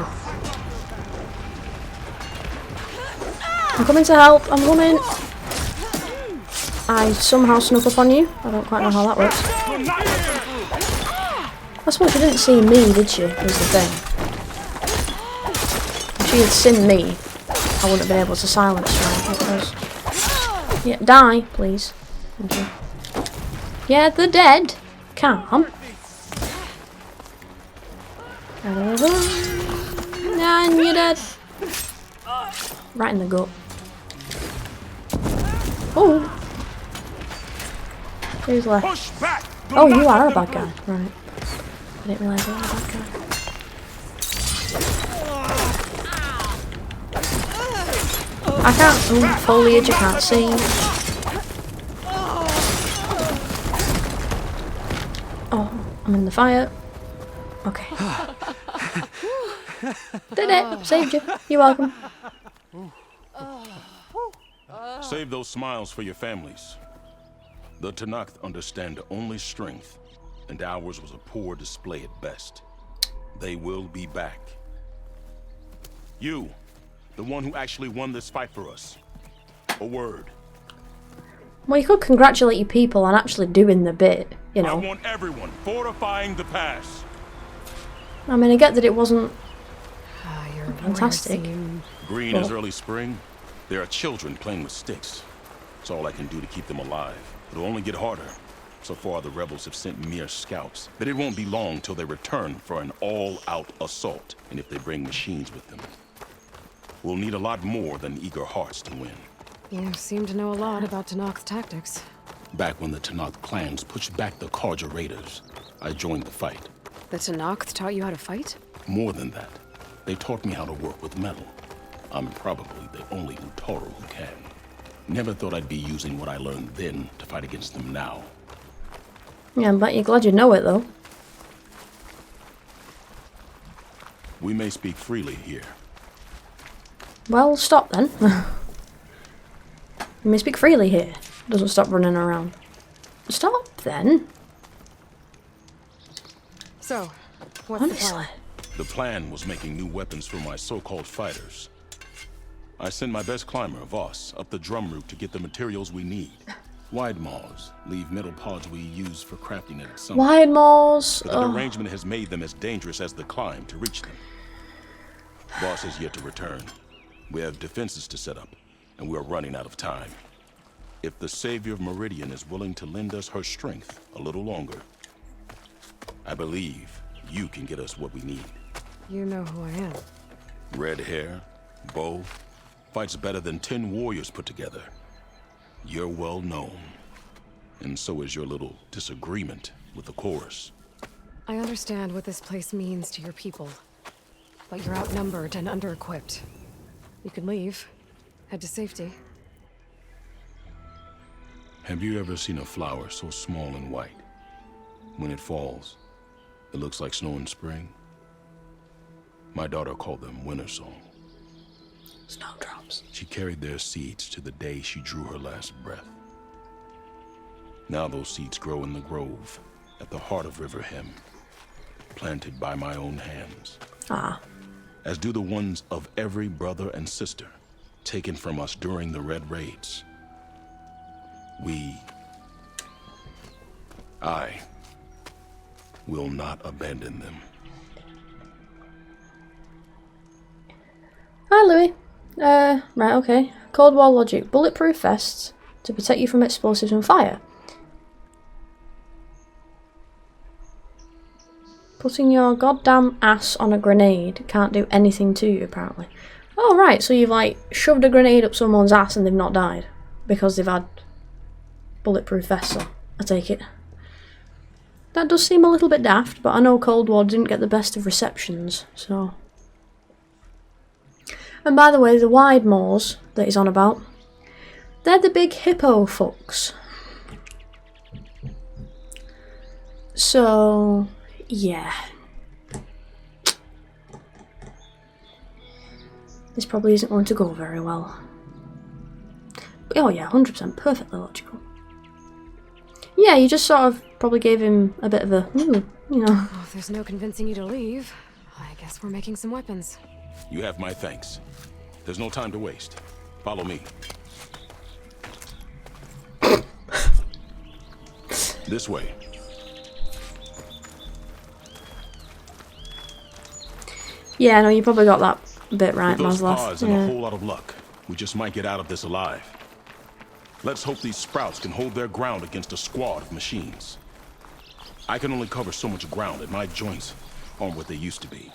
I'm coming to help. I'm coming. I somehow snuck up on you. I don't quite know how that works. I suppose she didn't see me, did she? Was the thing. If she had seen me, I wouldn't have been able to silence her. Because... yeah, die, please. Thank you. Yeah, they're dead. Calm. And you're dead. Right in the gut. Oh. Who's left? Oh, you are a bad guy. Right. I didn't realise you were a bad guy. I can't. Oh, foliage, I can't see. Oh, I'm in the fire. Okay. Did it. Saved you. You're welcome. Save those smiles for your families. The Tenackt understand only strength, and ours was a poor display at best. They will be back. You, the one who actually won this fight for us. A word. Well, you could congratulate your people on actually doing the bit, you know. I want everyone fortifying the pass. I mean, I get that it wasn't fantastic. Green as early spring. There are children playing with sticks. It's all I can do to keep them alive. It'll only get harder. So far, the rebels have sent mere scouts, but it won't be long till they return for an all-out assault, and if they bring machines with them. We'll need a lot more than eager hearts to win. You seem to know a lot about Tenakt's tactics. Back when the Tenackt clans pushed back the Karja raiders, I joined the fight. The Tenakkt taught you how to fight? More than that, they taught me how to work with metal. I'm probably the only Utaru who can. Never thought I'd be using what I learned then to fight against them now. Yeah, I'm glad you know it, though. We may speak freely here. Well, stop then. You may speak freely here. Doesn't stop running around. Stop then. So, what's the plan? The plan was making new weapons for my so-called fighters. I send my best climber, Voss, up the drum route to get the materials we need. Wide maws leave metal pods we use for crafting at some. Wide maws. But the arrangement has made them as dangerous as the climb to reach them. Voss has yet to return. We have defenses to set up, and we're running out of time. If the Savior of Meridian is willing to lend us her strength a little longer, I believe you can get us what we need. You know who I am. Red hair, bow, fights better than 10 warriors put together. You're well known. And so is your little disagreement with the chorus. I understand what this place means to your people. But you're outnumbered and under-equipped. You can leave. Head to safety. Have you ever seen a flower so small and white? When it falls, it looks like snow in spring. My daughter called them winter song. Snowdrops. She carried their seeds to the day she drew her last breath. Now those seeds grow in the grove at the heart of River Hem, planted by my own hands. As do the ones of every brother and sister taken from us during the Red Raids. I will not abandon them. Hi, Louis. Right, okay. Cold War logic. Bulletproof vests to protect you from explosives and fire. Putting your goddamn ass on a grenade can't do anything to you, apparently. Oh, right, so you've, like, shoved a grenade up someone's ass and they've not died. Because they've had bulletproof vests on, I take it. That does seem a little bit daft, but I know Cold War didn't get the best of receptions, so... And by the way, the wide moors that he's on about, they're the big hippo fucks. So, yeah. This probably isn't going to go very well. But, oh yeah, 100%, perfectly logical. Yeah, you just sort of probably gave him a bit of a, you know. Well, if there's no convincing you to leave, I guess we're making some weapons. You have my thanks. There's no time to waste. Follow me. This way. Yeah, no, you probably got that bit right, With those Maslav. pods and a whole lot of luck, we just might get out of this alive. Let's hope these sprouts can hold their ground against a squad of machines. I can only cover so much ground, and my joints aren't what they used to be.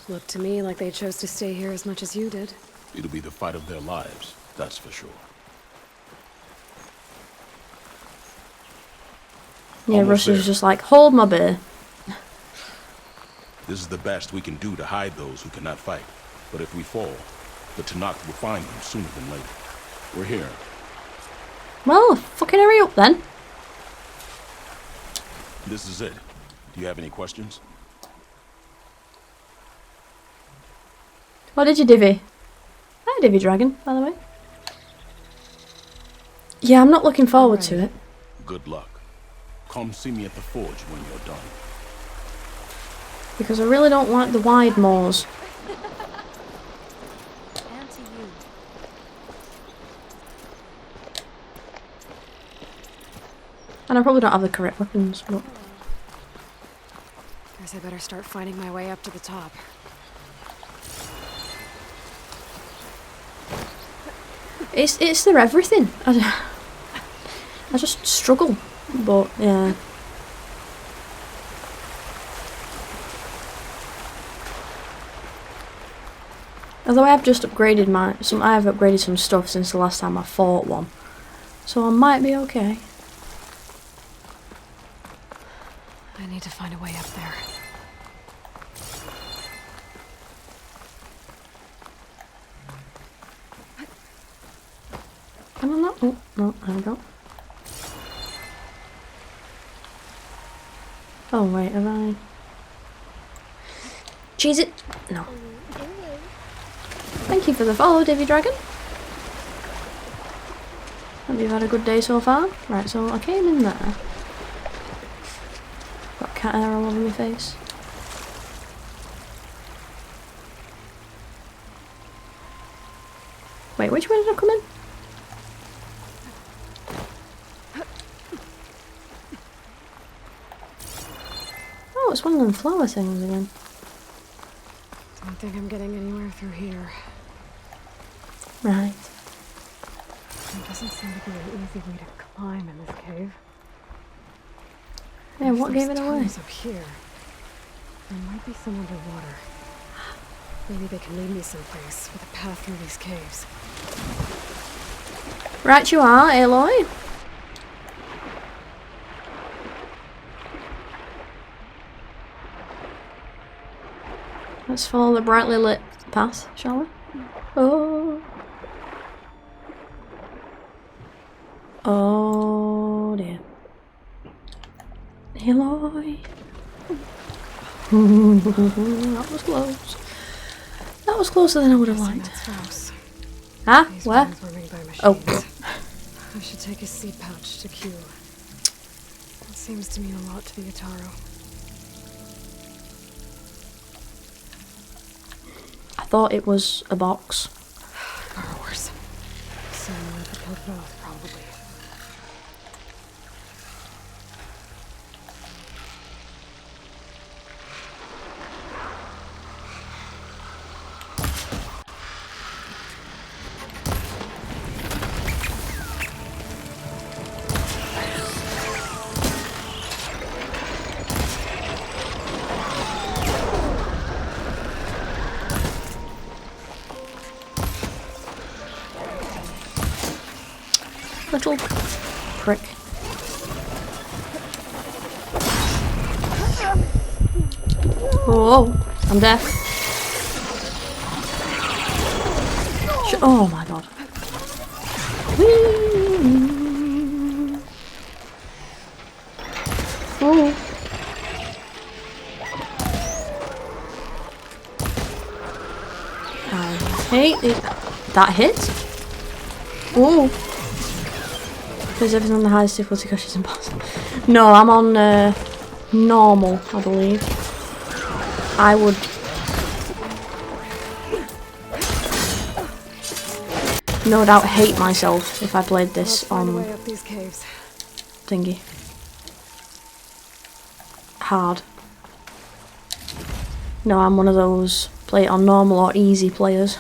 Looked to me like they chose to stay here as much as you did. It'll be the fight of their lives, that's for sure. Yeah, Almost Russia's there. just like, hold my beer. This is the best we can do to hide those who cannot fight. But if we fall, the Tenackt will find them sooner than later. We're here. Well, fucking hurry up then. This is it. Do you have any questions? What did you divvy? Hi, Divvy Dragon, by the way. Yeah, I'm not looking forward to it. Good luck. Come see me at the forge when you're done. Because I really don't like the wide moors. And to you. And I probably don't have the correct weapons, but... Guess I better start finding my way up to the top. It's their everything. I just struggle, but yeah. Although I have just upgraded I have upgraded some stuff since the last time I fought one, so I might be okay. I need to find a way up there. Come on, oh, no, there we go. Oh wait, have I? Cheese it? No. Thank you for the follow, Davy Dragon. Hope you've had a good day so far. Right, so I came in there. Got cat hair all over my face. Wait, which way did I come in? Oh, it's one of them flower things again. Don't think I'm getting anywhere through here. Right. There doesn't seem to be an easy way to climb in this cave. Yeah, what gave it away? Tunnels up here. There might be some underwater. Maybe they can lead me someplace with a path through these caves. Right you are, Aloy. Let's follow the brightly lit path, shall we? Oh. Oh dear. Aloy. That was close. That was closer than I would have liked. Huh? Where? Oh. I should take a seed pouch to Q. It seems to mean a lot to the Utaru. I thought it was a box. Borrowers. Someone that killed both, probably. Little prick. Oh, I'm deaf. Oh my god. Oh. I hate it. That hit? Oh. There's everything on the highest difficulty because she's impossible. No, I'm on normal, I believe. I would. No doubt hate myself if I played this on thingy. Hard. No, I'm one of those play it on normal or easy players.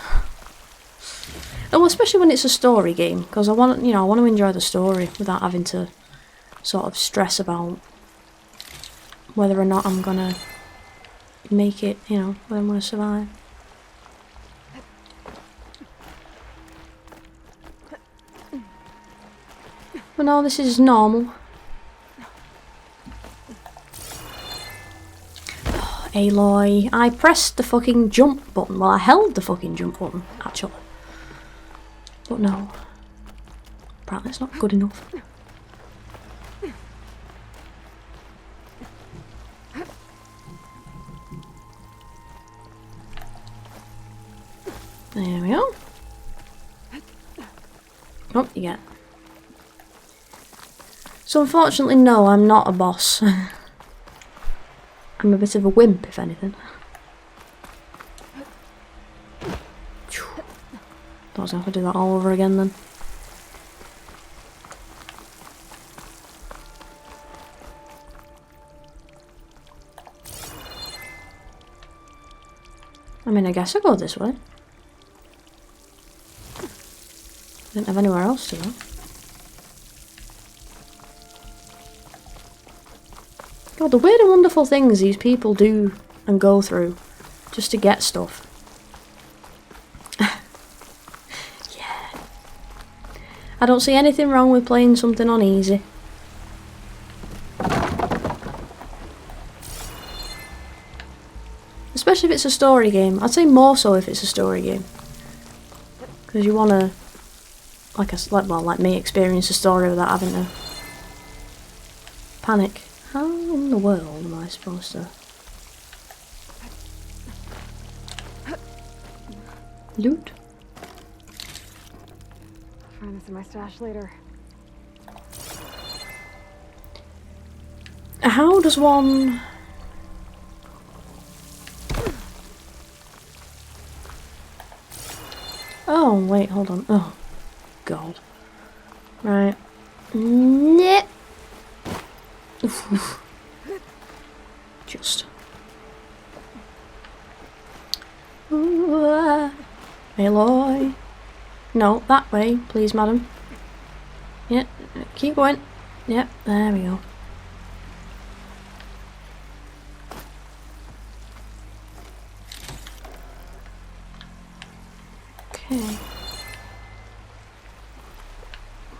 Oh, especially when it's a story game, because I want, I want to enjoy the story without having to sort of stress about whether or not I'm gonna make it, whether I'm gonna survive. But no, this is normal. Oh, Aloy, I pressed the fucking jump button. Well, I held the fucking jump button, actually. But no. Apparently it's not good enough. There we go. Oh, you get. So unfortunately, no, I'm not a boss. I'm a bit of a wimp, if anything. Don't have to do that all over again then. I mean, I guess I'll go this way. Didn't have anywhere else to go. God, the weird and wonderful things these people do and go through just to get stuff. Yeah. I don't see anything wrong with playing something on easy. Especially if it's a story game. I'd say more so if it's a story game. Because you want to, like me, experience a story without having to panic. How in the world am I supposed to loot? Find this in my stash later. How does one? Oh wait, hold on. Oh god. Right. Nyeh. Oof. Just. Aloy. No, that way, please, madam. Yeah, keep going. Yep, there we go. Okay.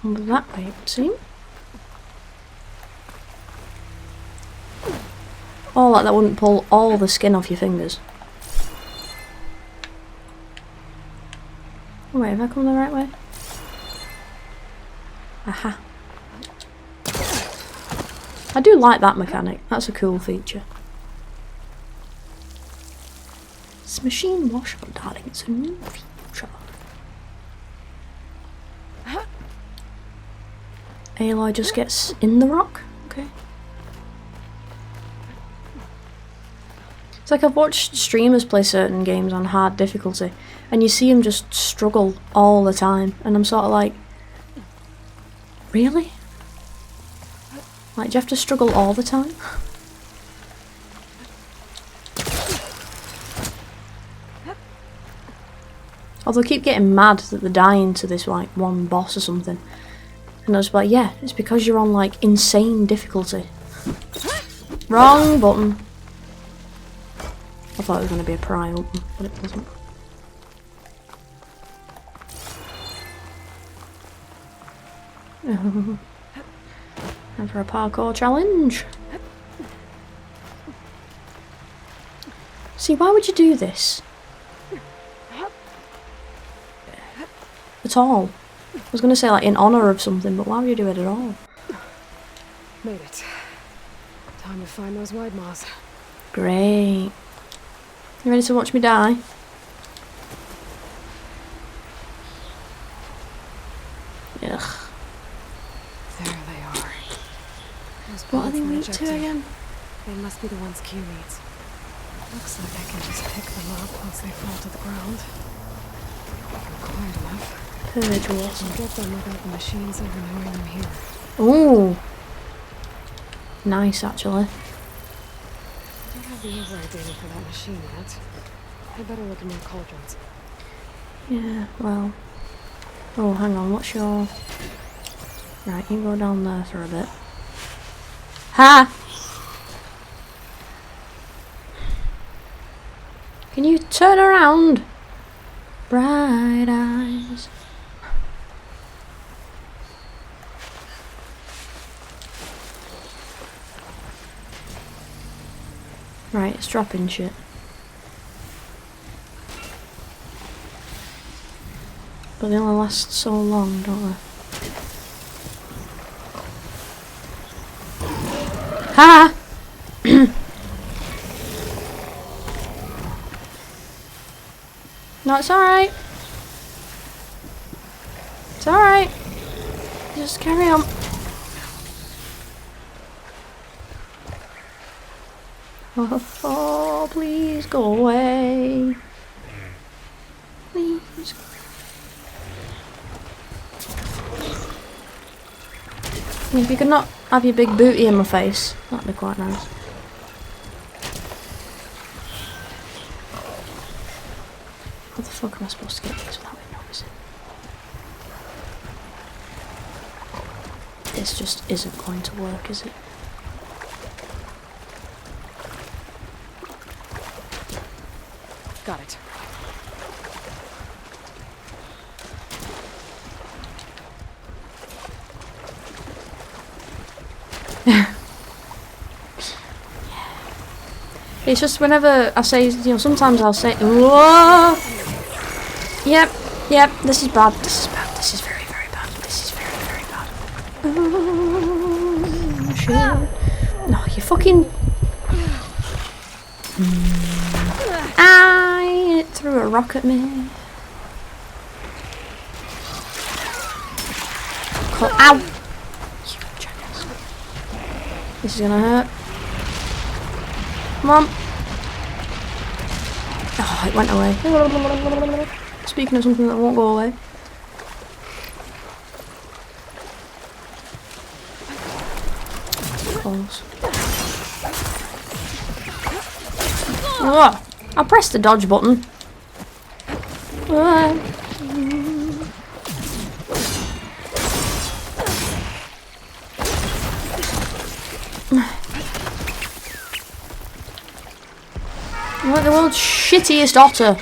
That way, it would seem. Oh, like that wouldn't pull all the skin off your fingers. Oh, wait, have I come the right way? Aha. I do like that mechanic. That's a cool feature. It's machine washable, darling. It's a new feature. Aloy just gets in the rock. Okay. It's like I've watched streamers play certain games on hard difficulty and you see them just struggle all the time and I'm sort of like, really? Like, do you have to struggle all the time? Although I keep getting mad that they're dying to this like one boss or something. And I was like, yeah, it's because you're on like insane difficulty. Wrong button. I thought it was going to be a pry open, but it wasn't. Oh. And for a parkour challenge. See, why would you do this? At all. I was going to say like in honour of something, but why would you do it at all? Made it. Time to find those wide maws. Great. You ready to watch me die? Ugh. There they are. Those What are they bullets were weak to ejected. again? They must be the ones Q needs. Looks like I can just pick them up once they fall to the ground. Quiet enough. Purge water. I'll get them without the machines ever knowing I'm here. Ooh. Nice, actually. I don't have the override data for that machine yet. I better look at more cauldrons. Yeah, well. Oh, hang on, what's your... Right, you go down there for a bit. Ha! Can you turn around? Bright eyes. Right, it's dropping shit. But they only last so long, don't they? Ha! No, it's alright. It's alright. Just carry on. Oh, please go away. Please. If you could not have your big booty in my face, that'd be quite nice. How the fuck am I supposed to get these without me noticing? This just isn't going to work, is it? Got it. It's just whenever I say, you know, sometimes I'll say, whoa! Yep, this is bad, this is bad, this is very, very bad, this is very, very bad. Oh, shit. No, you fucking... It threw a rock at me. Ow! You jackass. This is gonna hurt. Come on. Oh, it went away. Speaking of something that won't go away. Close. Oh, I pressed the dodge button. I'm like the world's shittiest otter.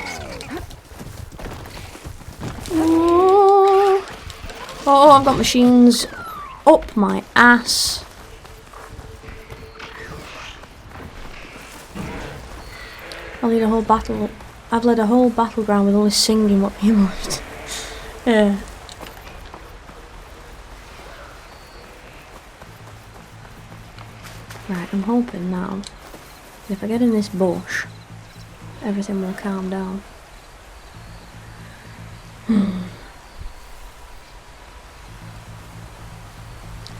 Oh, I've got machines up my ass. I'll lead a whole battle. I've led a whole battleground with only singing what we must. Yeah. Right, I'm hoping now, if I get in this bush, everything will calm down. And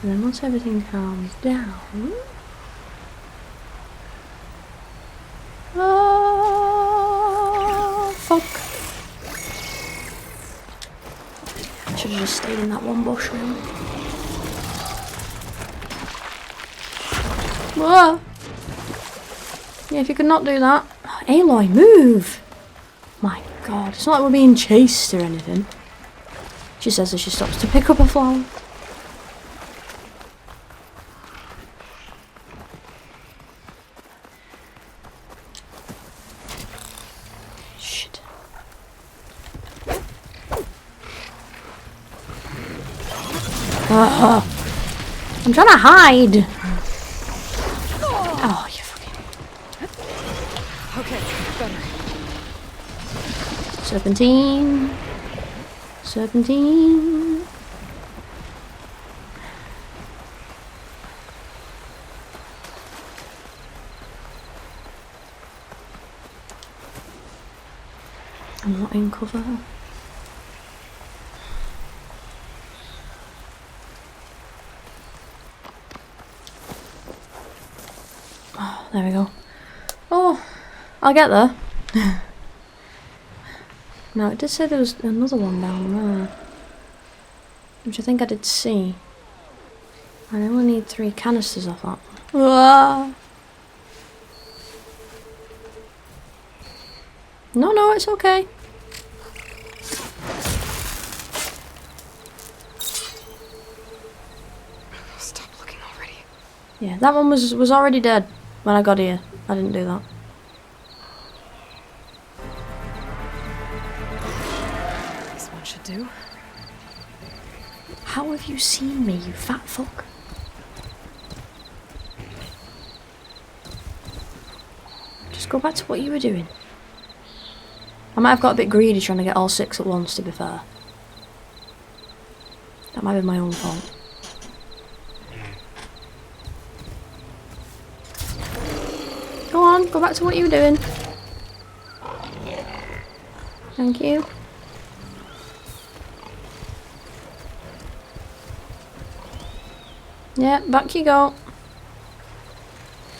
then once everything calms down... Oh, fuck. I should have just stayed in that one bush, really. Whoa! Yeah, if you could not do that. Aloy, move! My god, it's not like we're being chased or anything. She says as she stops to pick up a flower. Shit. Ugh. I'm trying to hide. Oh, you fucking... Okay, better. Serpentine. Serpentine. I'm not in cover. Oh, there we go. Oh, I'll get there. No, it did say there was another one down there, which I think I did see. I only need 3 canisters off that. Ah. No, no, it's okay. Stop looking already. Yeah, that one was already dead when I got here. I didn't do that. This one should do. How have you seen me, you fat fuck? Just go back to what you were doing. I might have got a bit greedy trying to get all 6 at once, to be fair. That might be my own fault. Go on, go back to what you were doing. Thank you. Yeah, back you go.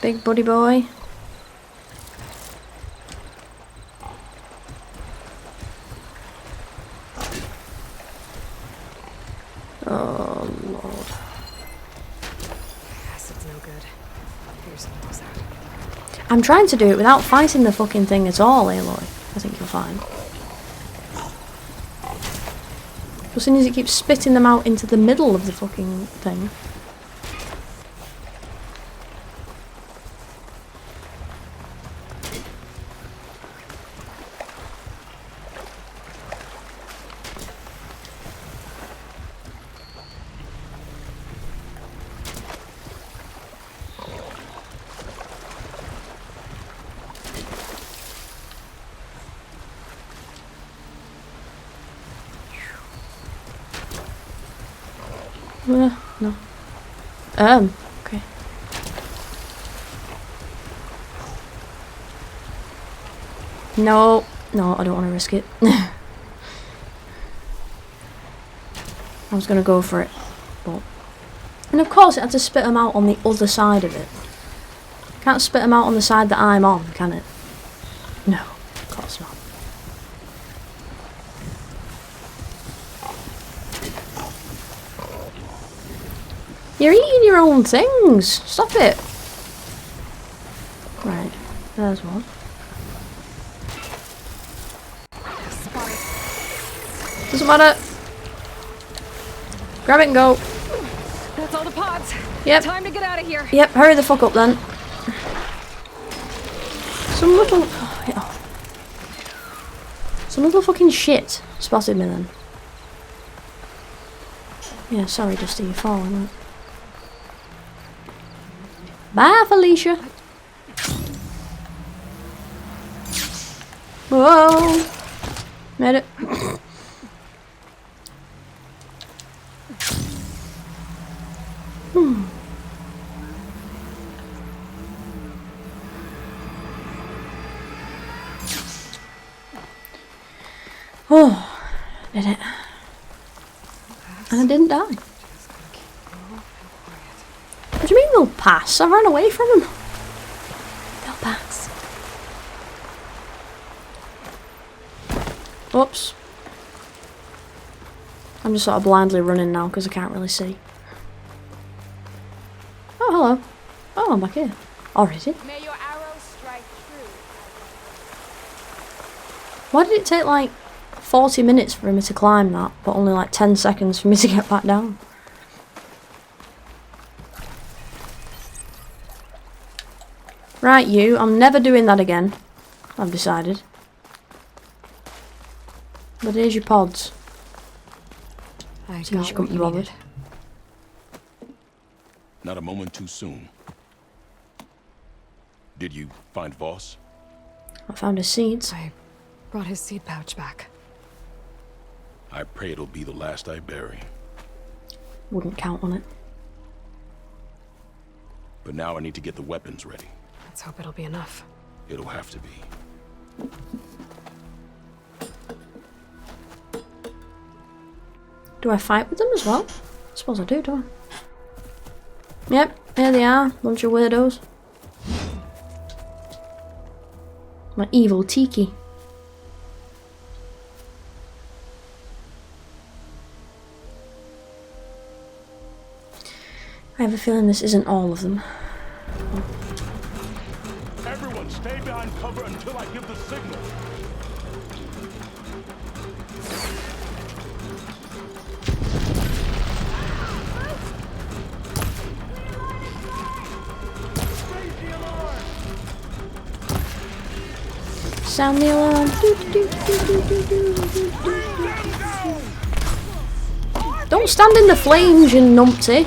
Big buddy boy. Oh, Lord. Acid's no good. Figure something else out. I'm trying to do it without fighting the fucking thing at all, Aloy. I think you'll find. As soon as it keeps spitting them out into the middle of the fucking thing. No. Okay. No, I don't want to risk it. I was going to go for it, but... And of course it had to spit them out on the other side of it. Can't spit them out on the side that I'm on, can it? No, of course not. You're eating your own things! Stop it! Right, there's one. Doesn't matter. Grab it and go. That's all the pods. Yep. Time to get out of here. Yep, hurry the fuck up then. Some little... Some little fucking shit spotted me then. Yeah, sorry Dusty, you're falling. Right? Bye, Felicia. Whoa. Made it. Oh, did it. And I didn't die. What do you mean they'll pass? I ran away from them. They'll pass. Oops. I'm just sort of blindly running now because I can't really see. Oh, hello. Oh, I'm back here. Already? May your arrows strike true. Why did it take like 40 minutes for me to climb that, but only like 10 seconds for me to get back down? Right, you. I'm never doing that again. I've decided. But here's your pods. I As soon as got you come what to you bother. needed. Not a moment too soon. Did you find Voss? I found his seeds. I brought his seed pouch back. I pray it'll be the last I bury. Wouldn't count on it. But now I need to get the weapons ready. Let's hope it'll be enough. It'll have to be. Do I fight with them as well? I suppose I do, don't I? Yep, there they are. Bunch of weirdos. My evil tiki. I have a feeling this isn't all of them. Everyone stay behind cover until I give the signal. Sound the alarm. Don't stand in the flames, you numpty.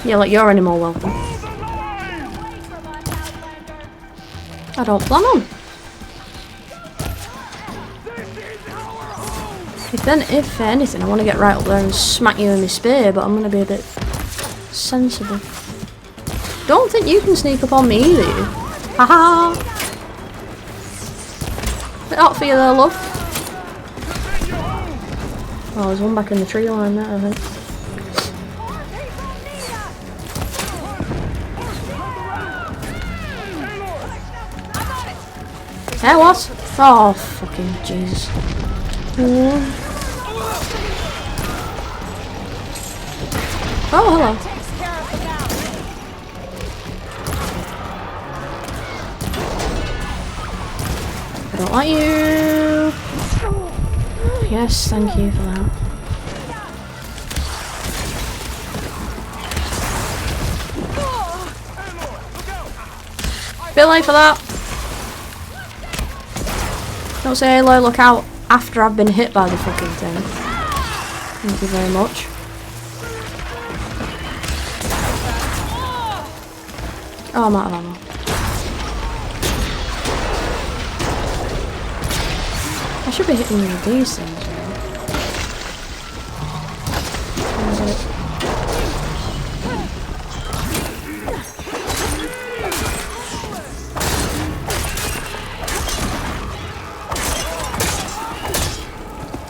Yeah, like you're any more welcome. I don't plan on. If anything, I want to get right up there and smack you in my spear, but I'm going to be a bit sensible. Don't think you can sneak up on me either, you. Haha! Bit hot for you there, love. Oh, there's one back in the tree line there, I think. Hey, what? Oh, fucking Jesus. Oh, hello. I don't like you. Yes, thank you for that. Bit late for that. Don't say hello, look out after I've been hit by the fucking thing. Thank you very much. Oh, I'm out of ammo. I should be hitting you with these things, really. Where is it?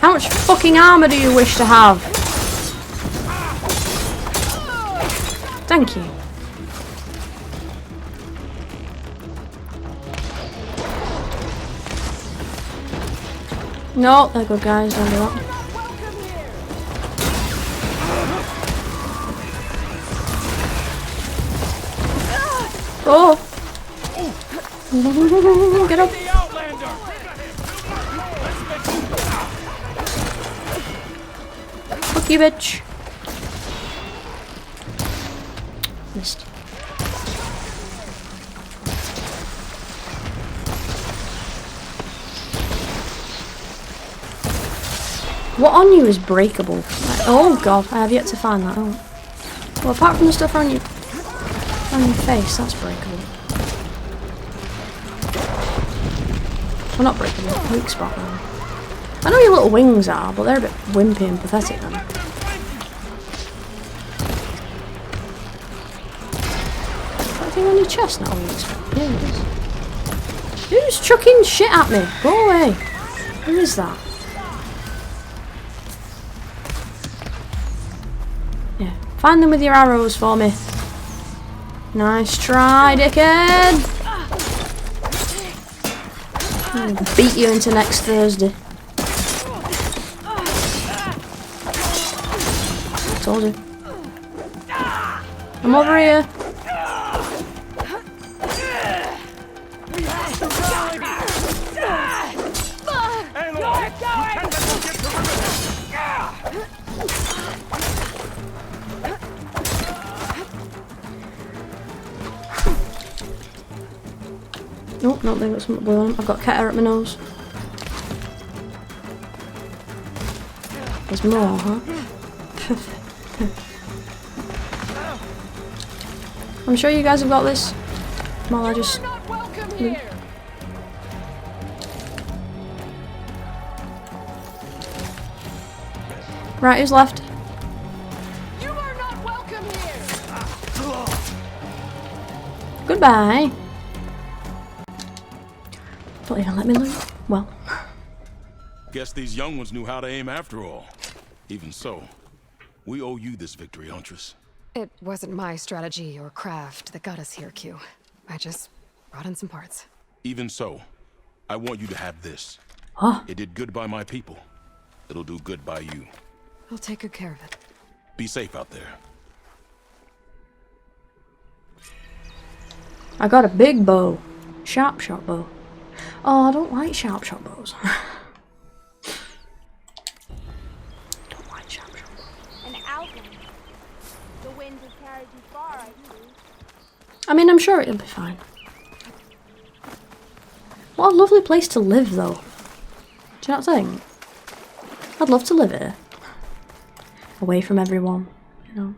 How much fucking armor do you wish to have? Thank you. No, they're good guys, don't do that. Oh! Get up! Fuck you, bitch! Missed. What on you is breakable? Like, oh god, I have yet to find that out. Well, apart from the stuff on your face, that's breakable. Well, not breakable, weak spot though. I know your little wings are, but they're a bit wimpy and pathetic then. That thing on your chest, not a weak spot. Yeah, it is. Who's chucking shit at me? Go away. Who is that? Yeah, find them with your arrows for me. Nice try, dickhead. I'm gonna beat you into next Thursday. Told you. I'm over here. Nope, not there, got some blue on. I've got cat hair at my nose. There's more, huh? I'm sure you guys have got this. While I just... Right, who's left? You are not welcome here. Goodbye. Thought you were gonna let me loot. Well. Guess these young ones knew how to aim after all. Even so, we owe you this victory, Huntress. It wasn't my strategy or craft that got us here, Q. I just brought in some parts. Even so, I want you to have this. Huh? It did good by my people. It'll do good by you. I'll take good care of it. Be safe out there. I got a big bow. Sharp shot bow. Oh, I don't like sharp shot bows. Don't like sharp shot bows. An album. The wind has carried you far, I believe. I mean, I'm sure it'll be fine. What a lovely place to live, though. Do you not think? I'd love to live here. Away from everyone, you know.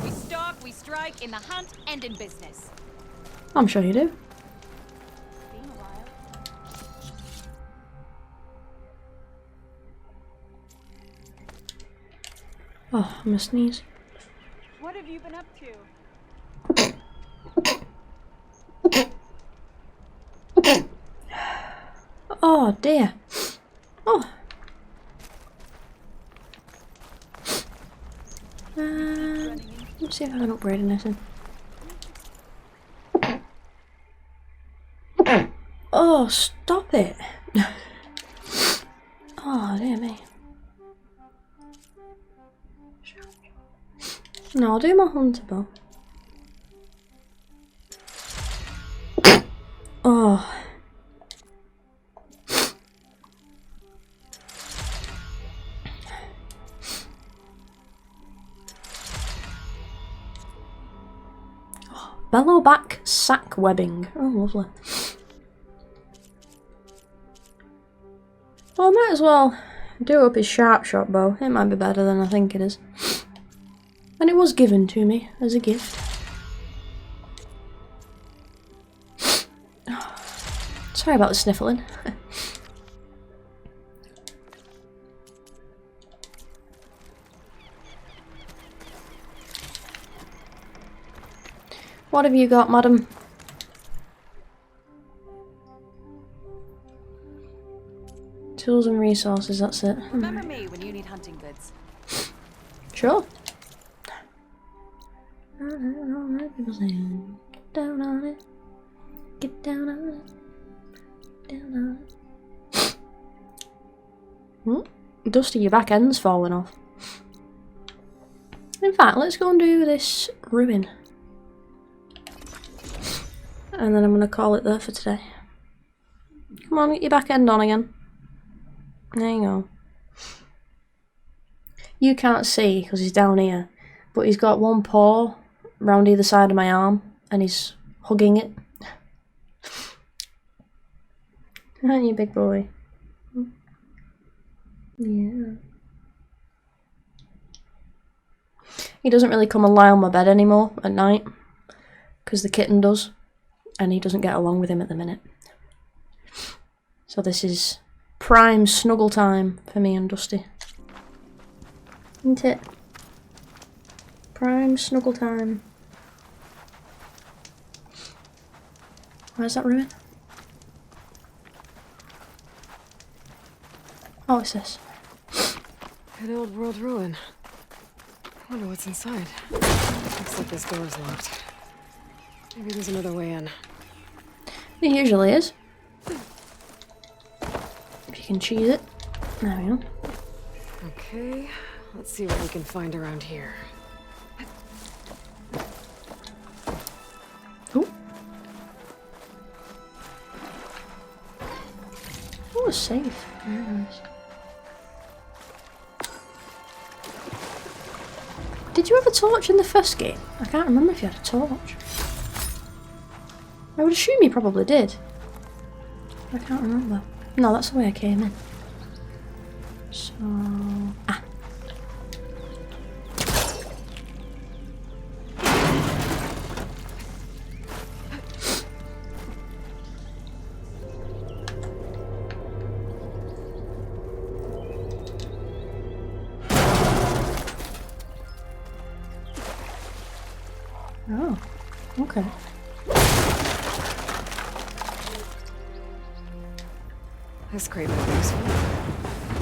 We stalk, we strike, in the hunt, and in business. I'm sure you do. Oh, I'm gonna sneeze. What have you been up to? Oh dear. Oh. Let's see if I can upgrade anything. Oh, stop it. Oh, dear me. No, I'll do my hunter bow. Oh. Bellowback sack webbing. Oh, lovely. Well, I might as well do up his sharp shot bow. It might be better than I think it is. And it was given to me as a gift. Sorry about the sniffling. What have you got, madam? Tools and resources, that's it. Remember me when you need hunting goods. Sure. People saying, get down on it. Get down on it. Down on it. Dusty, your back end's falling off. In fact, let's go and do this ruin. And then I'm going to call it there for today. Come on, get your back end on again. There you go. You can't see because he's down here, but he's got one paw round either side of my arm and he's hugging it. Aren't you, big boy? Yeah. He doesn't really come and lie on my bed anymore at night because the kitten does. And he doesn't get along with him at the minute. So this is prime snuggle time for me and Dusty. Isn't it? Prime snuggle time. Where's that ruin? Oh, it's this. An old world ruin. I wonder what's inside. Looks like this door's locked. Maybe there's another way in. It usually is. If you can cheese it. There we go. Okay, let's see what we can find around here. Ooh. Oh, it's safe. Very nice. Did you have a torch in the first game? I can't remember if you had a torch. I would assume he probably did. I can't remember. No, that's the way I came in. So... ah. Oh, okay. This crate might be useful.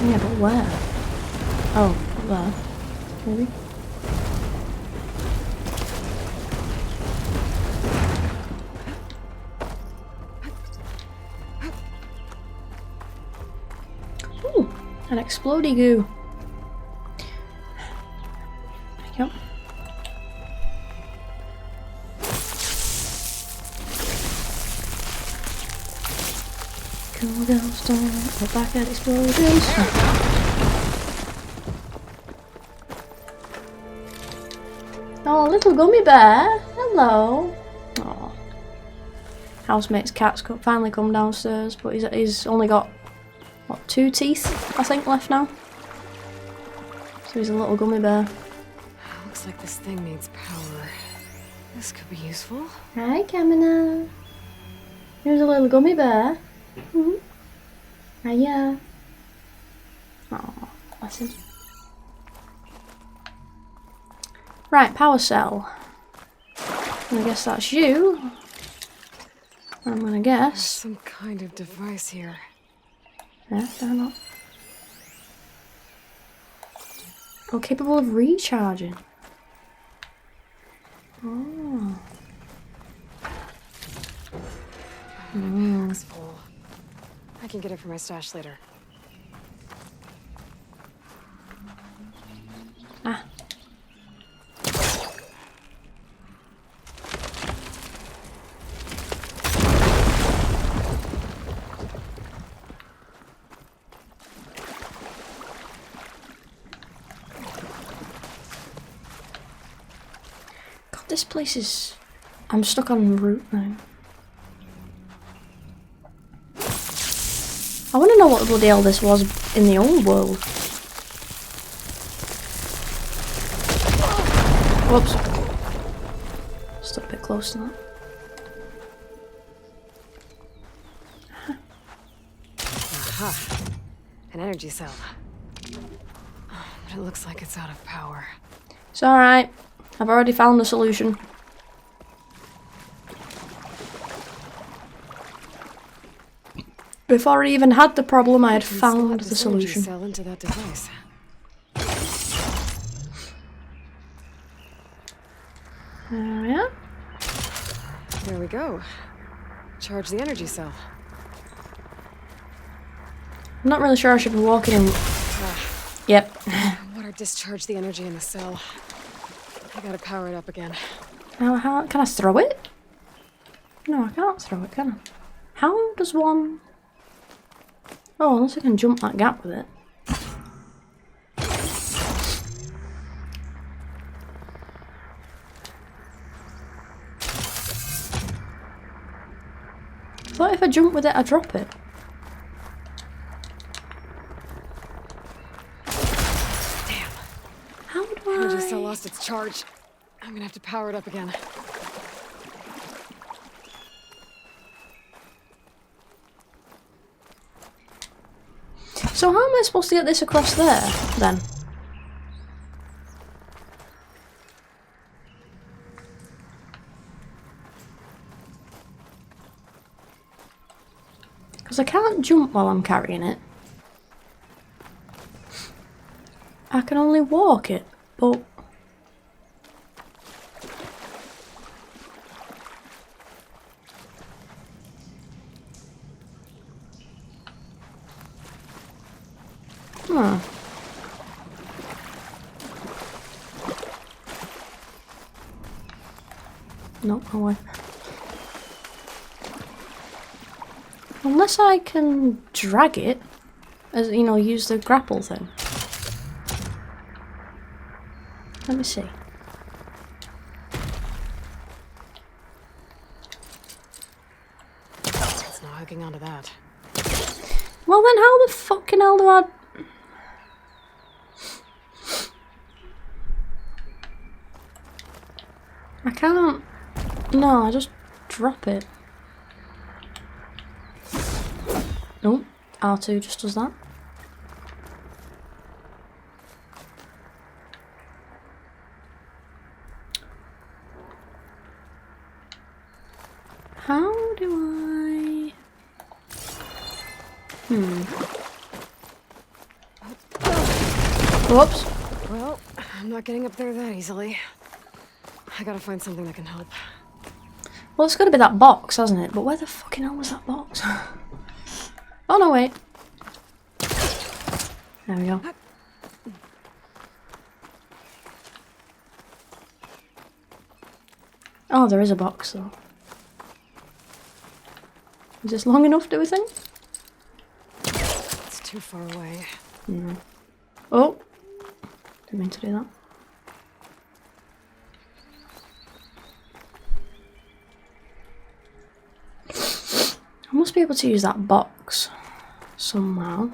Yeah, but where? Oh, there. Maybe? Ooh, an explodey goo. There you go. Cool girls don't look back at explosions. Oh, little gummy bear. Hello. Oh. Housemate's cat's finally come downstairs, but he's only got, what, 2 teeth, I think, left now. So he's a little gummy bear. Looks like this thing needs power. This could be useful. Hi, Kamina. Here's a little gummy bear. Hiya. Oh, bless him. Right, power cell. I guess that's you. I'm gonna guess. There's some kind of device here. Yeah, fair enough. Oh, capable of recharging. Oh. Looks full. I can get it for my stash later. Ah. God, this place is... I'm stuck on route now. I want to know what the bloody hell this was in the old world. Whoops. Stood a bit close to that. Aha. An energy cell. But it looks like it's out of power. It's alright. I've already found the solution. Before I even had the problem, I had found the solution. Cell into that device. Yeah. There we go. Charge the energy cell. I'm not really sure I should be walking in. Yep. Water discharge the energy in the cell. I gotta power it up again. How can I throw it? No, I can't throw it, can I? How does one... Oh, unless I can jump that gap with it. I thought if I jump with it, I drop it. Damn. How do I... Energy cell lost its charge. I'm gonna have to power it up again. So how am I supposed to get this across there, then? Because I can't jump while I'm carrying it. I can only walk it, but... Huh. Nope, no way. Unless I can drag it, as you know, use the grapple thing. Let me see. hooking onto that. Well then how the fucking hell do I... I can't... No, I just drop it. Nope, R2 just does that. How do I... Whoops. Well, I'm not getting up there that easily. I gotta find something that can help. Well, it's gotta be that box, hasn't it? But where the fucking hell was that box? Oh no, wait. There we go. Oh, there is a box though. Is this long enough, do we think? It's too far away. No. Oh! Didn't mean to do that. I must be able to use that box somehow.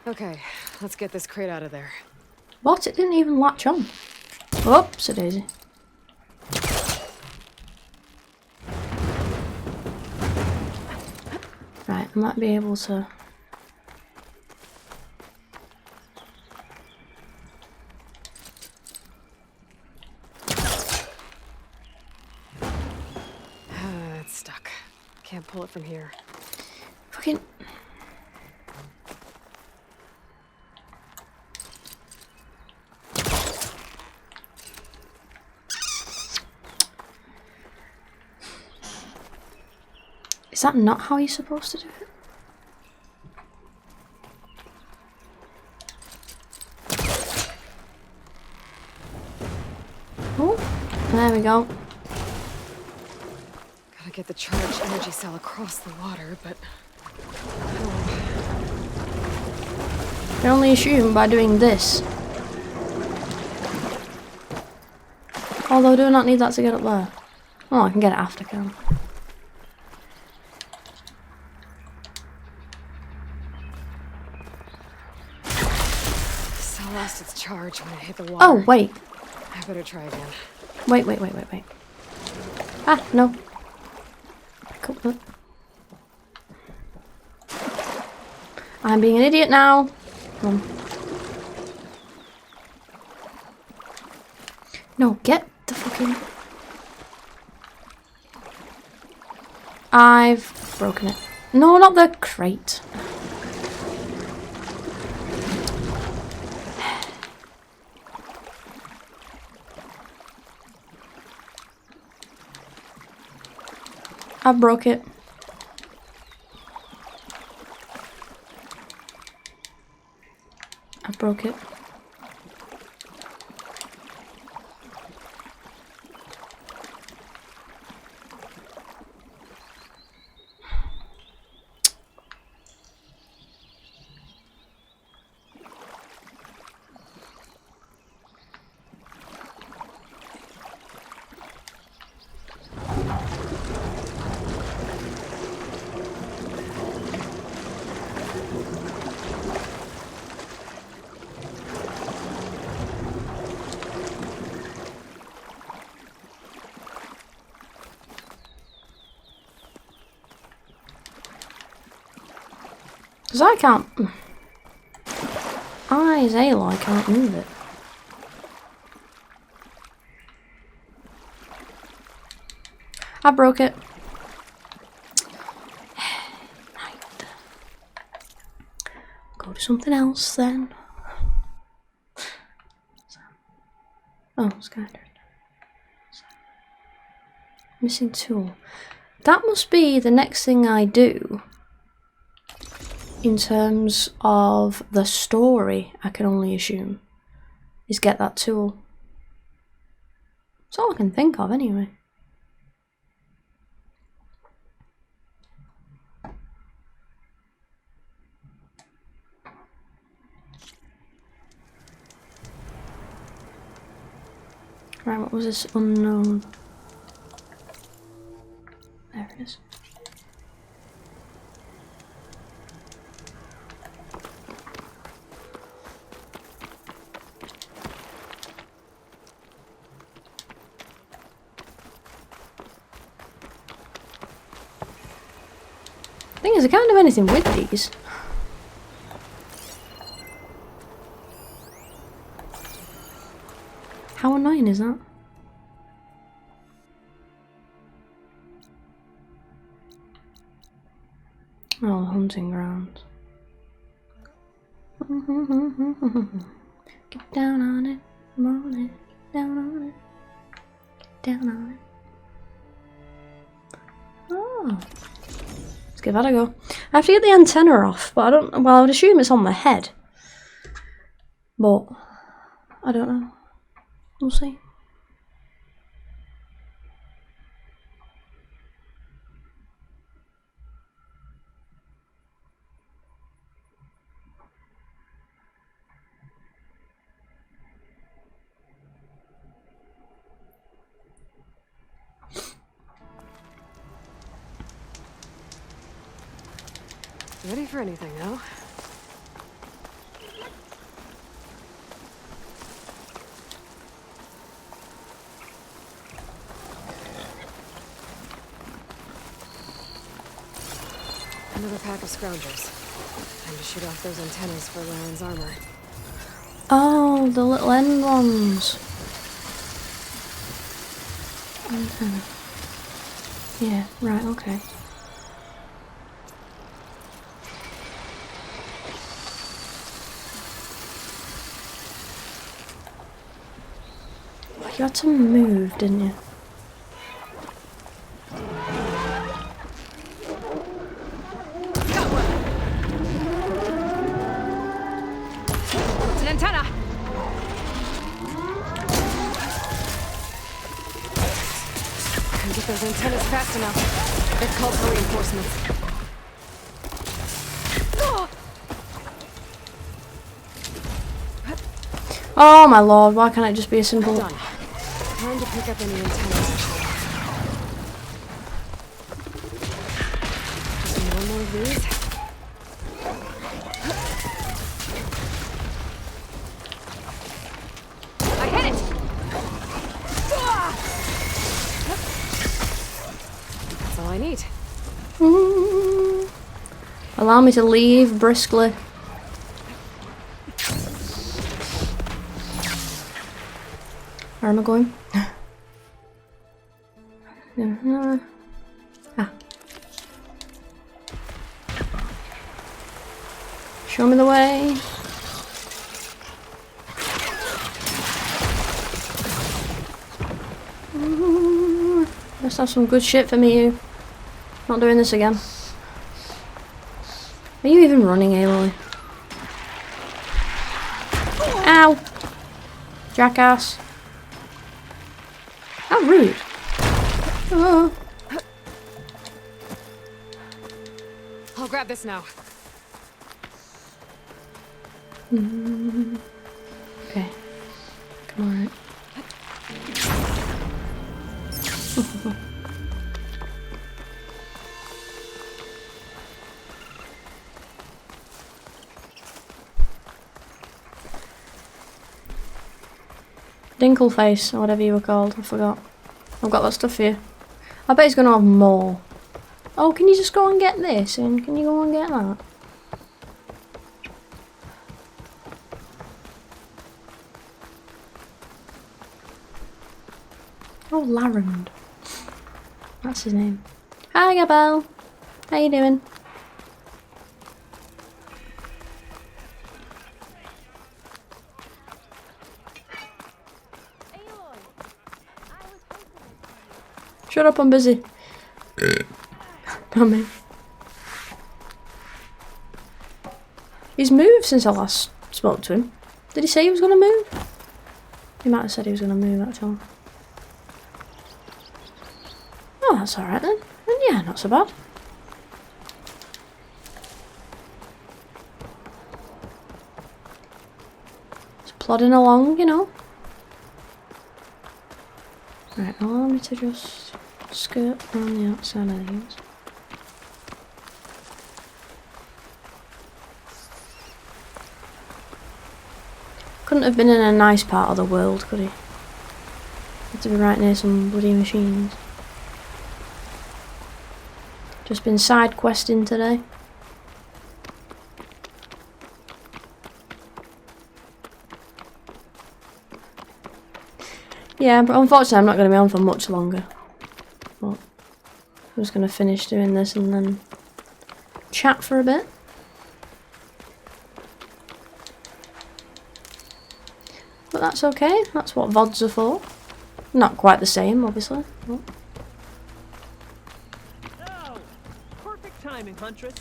Okay, let's get this crate out of there. What? It didn't even latch on. Oops, a daisy. Right, I might be able to... It's stuck. Can't pull it from here. Fucking... Is that not how you're supposed to do it? Oh, there we go. Gotta get the charged energy cell across the water, but... I can only assume by doing this. Although do I not need that to get up there? Oh, I can get it after, can I? Lost its charge when it hit the water. Oh, wait. I better try again. Wait. Ah, no. Cool. I'm being an idiot now. Come on. No, get the fucking... I've broken it. No, not the crate. I broke it. I broke it. Because I can't... As Aloy can't move it. I broke it. Right. Go to something else then. Oh, scattered. Missing tool. That must be the next thing I do. In terms of the story, I can only assume, is get that tool. That's all I can think of anyway. Right, what was this unknown? There it is. Thing is, I can't do anything with these. How annoying is that? Oh, hunting grounds. Get down on it, on it, down on it, get down on it. Oh. Let's give that a go. I have to get the antenna off, but I don't. Well, I would assume it's on my head. But I don't know. We'll see. Ready for anything, though. Another pack of scroungers. Time to shoot off those antennas for Laren's armor. Oh, the little end ones. Antenna. Yeah, right, okay. You had to move, didn't you? It's an antenna! Can't get those antennas fast enough. They've called for reinforcements. Oh my lord, why can't it just be a simple... Done. Time to pick up any antennas. Just need one more of these. I hit it! That's all I need. Allow me to leave briskly. Where am I going? Ah. Show me the way. Let's have some good shit for me, you. Not doing this again. Are you even running, Aloy? Ow! Jackass. How rude. Oh. I'll grab this now. Okay. Come on. Dinkleface, or whatever you were called, I forgot. I've got that stuff here. I bet he's gonna have more. Oh, can you just go and get this? And can you go and get that? Oh, Larend. That's his name. Hi, Gabelle. How you doing? Shut up, I'm busy. Come in. He's moved since I last spoke to him. Did he say he was going to move? He might have said he was going to move, actually. Oh, that's alright then. And yeah, not so bad. Just plodding along, you know. Right, allow me to just skirt around the outside of these. Couldn't have been in a nice part of the world, could he? Had to be right near some bloody machines. Just been side questing today. Yeah, but unfortunately I'm not going to be on for much longer. But I'm just going to finish doing this and then chat for a bit. But that's okay, that's what VODs are for. Not quite the same, obviously. But Oh, perfect timing, Huntress.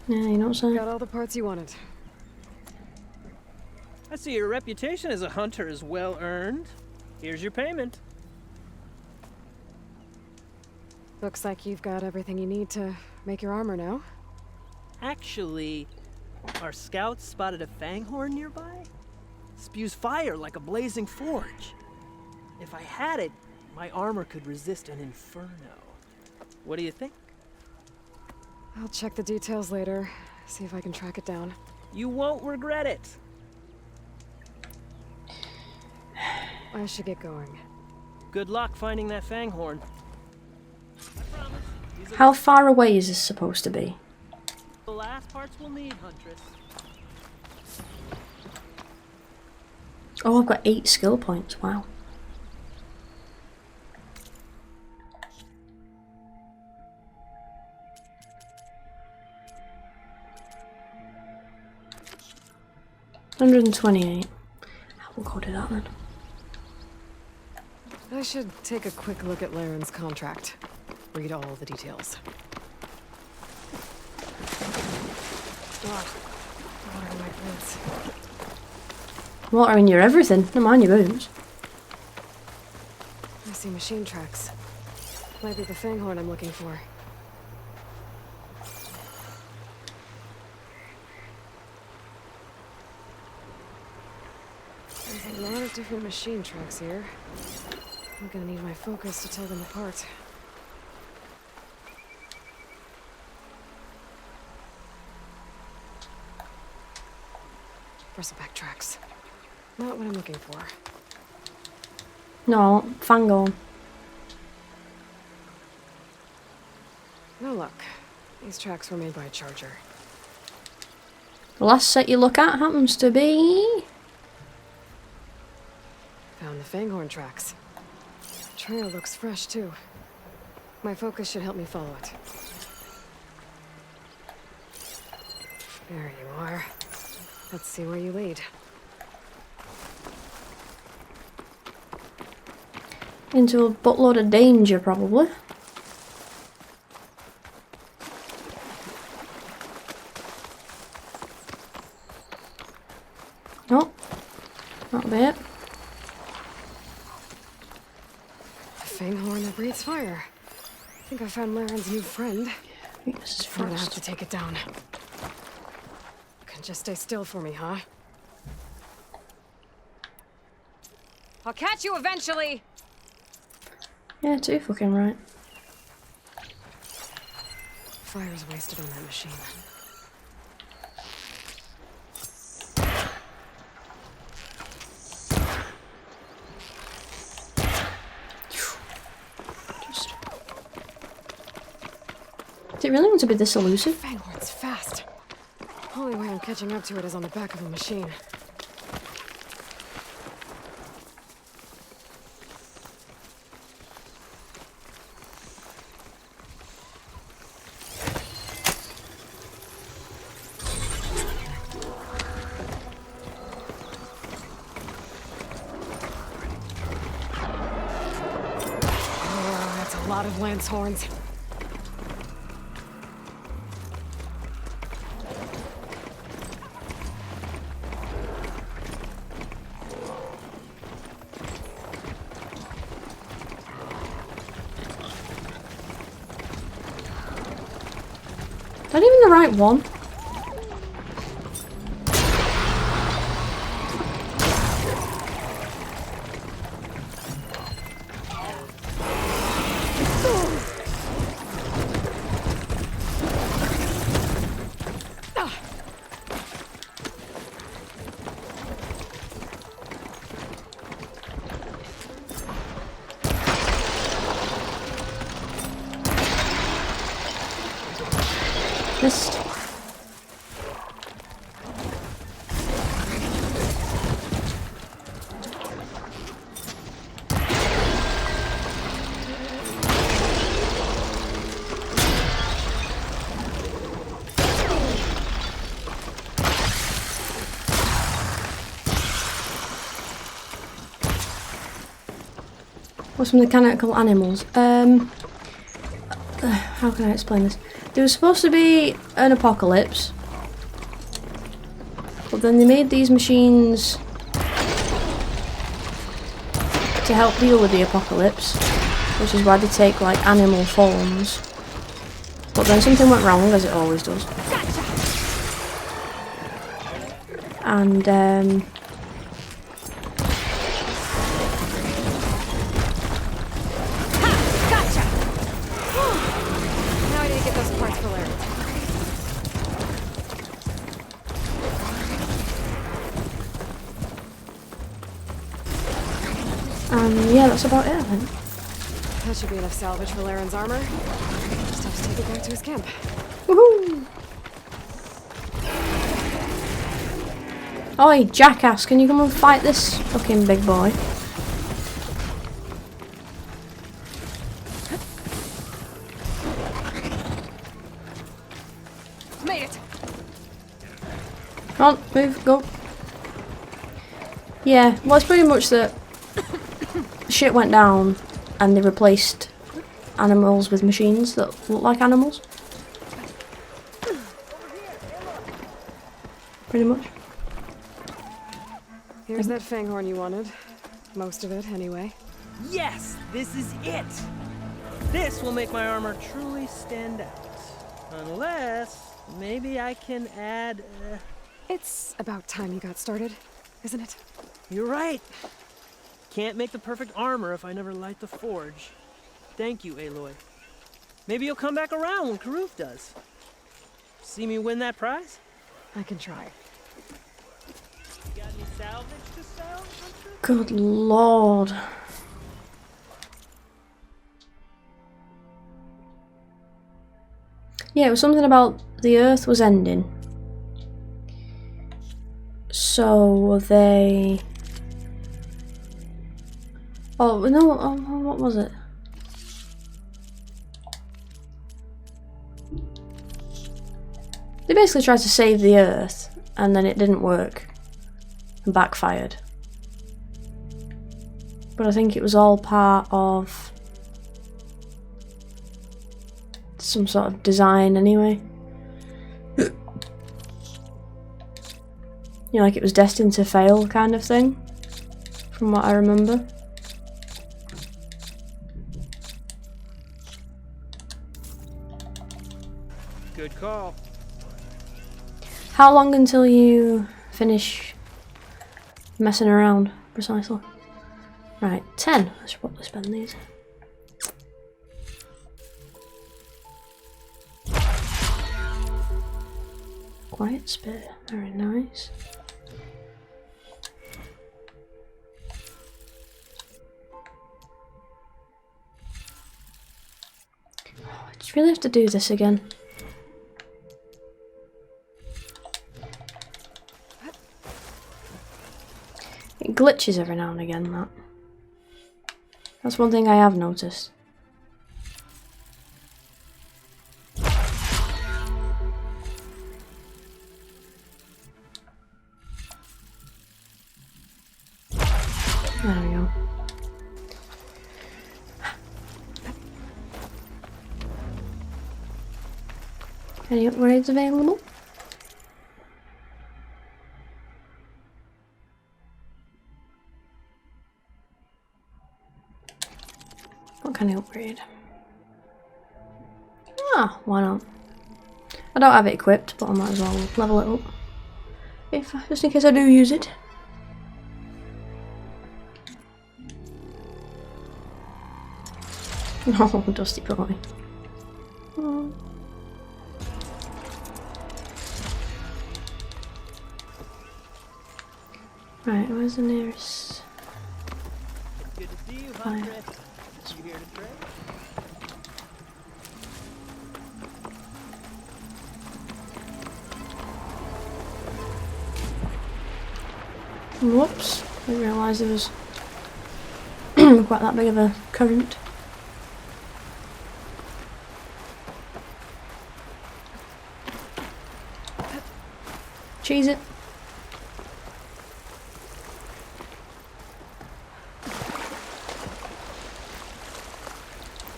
yeah, you know what I'm saying? Got all the parts you wanted. I see your reputation as a hunter is well earned. Here's your payment. Looks like you've got everything you need to make your armor now. Actually, our scouts spotted a fanghorn nearby. Spews fire like a blazing forge. If I had it, my armor could resist an inferno. What do you think? I'll check the details later, see if I can track it down. You won't regret it. I should get going. Good luck finding that fanghorn. How far away is this supposed to be? The last parts we'll need, Huntress. Oh, I've got 8 skill points, wow. $128. We'll go to that then. I should take a quick look at Laren's contract. Read all the details. Water in my boots. Water in your everything, never mind your boots. I see machine tracks. Might be the fanghorn I'm looking for. There's a lot of different machine tracks here. I'm gonna need my focus to tell them apart. Bristleback tracks. Not what I'm looking for. No, Fangorn. No luck. These tracks were made by a charger. The last set you look at happens to be... Found the fanghorn tracks. Trail looks fresh too. My focus should help me follow it. There you are. Let's see where you lead. Into a buttload of danger, probably. Oh, that'll be it. A fanghorn that breathes fire. I think I found Laren's new friend. I think this is I'm gonna have fast. to take it down. Can just stay still for me, huh? I'll catch you eventually. Yeah, too fucking right. Fire's wasted on that machine. Did it really want to be this elusive? Fanghorn's fast. Only way I'm catching up to it is on the back of a machine. Oh, that's a lot of lance horns. Not even the right one. Missed. What's some mechanical animals? How can I explain this? There was supposed to be an apocalypse, but then they made these machines to help deal with the apocalypse, which is why they take like animal forms. But then something went wrong, as it always does. And yeah, that's about it, I think. That should be enough salvage for Laren's armor. Just have to take it back to his camp. Woohoo! Oi, jackass, can you come and fight this fucking big boy? Made it! Come on, move, go. Yeah, well, it's pretty much that shit went down and they replaced animals with machines that look like animals. Pretty much. Here's that fanghorn you wanted. Most of it, anyway. Yes, this is it. This will make my armor truly stand out. Unless, maybe I can add... It's about time you got started, isn't it? You're right. Can't make the perfect armor if I never light the forge. Thank you, Aloy. Maybe you'll come back around when Karuf does. See me win that prize? I can try. You got any salvage to sell, Hunter? Good lord. Yeah, it was something about the Earth was ending. So they... Oh, no, what was it? They basically tried to save the Earth, and then it didn't work. And backfired. But I think it was all part of some sort of design anyway. You know, like it was destined to fail kind of thing, from what I remember. Good call. How long until you finish messing around, precisely? Right, 10. I should probably spend these. Quiet spirit, very nice. I just really have to do this again. It glitches every now and again, that. That's one thing I have noticed. There we go. Any upgrades available? What can I upgrade? Ah, why not? I don't have it equipped, but I might as well level it up. Just in case I do use it. Oh, Dusty Boy. Oh. Right, where's the nearest? Good to see you, Hunter. You here to trade? Whoops, I didn't realise there was quite that big of a current. Cheese it.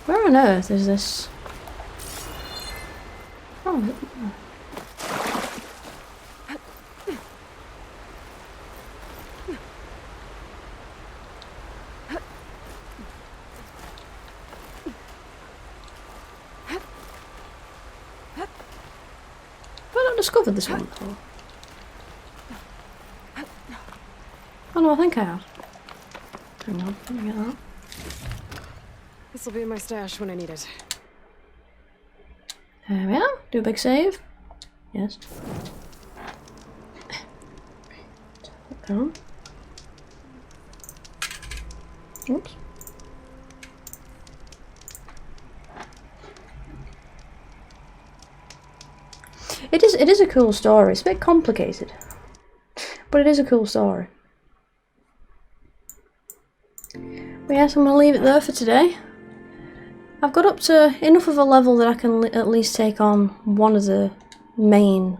Where on earth is this? Oh. Have I not discovered this one before? Oh no, I think I have. Hang on, let me get that. This will be in my stash when I need it. There we are. Do a big save. Yes. Go on. Oops. It is a cool story. It's a bit complicated, but it is a cool story. But yes, I'm going to leave it there for today. I've got up to enough of a level that I can at least take on one of the main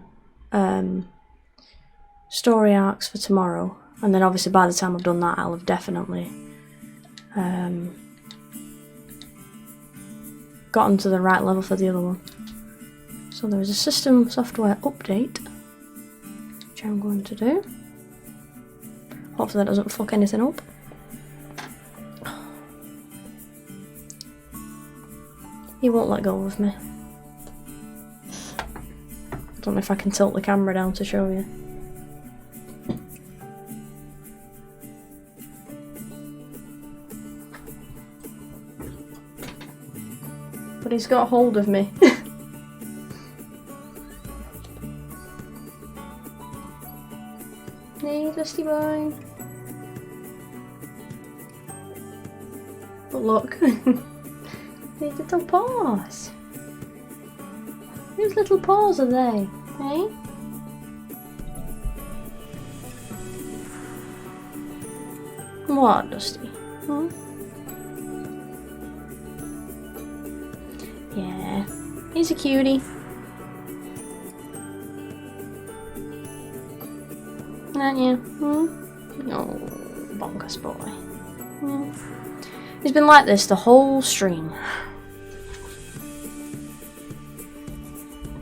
story arcs for tomorrow. And then obviously by the time I've done that, I'll have definitely gotten to the right level for the other one. So there is a system software update, which I'm going to do. Hopefully that doesn't fuck anything up. He won't let go of me. I don't know if I can tilt the camera down to show you. But he's got hold of me. Hey, Dusty boy. But look. These little paws. Whose little paws are they? Eh? What, Dusty? Huh? Yeah, he's a cutie. Aren't you? Hmm? Oh, bonkers boy. Hmm. He's been like this the whole stream.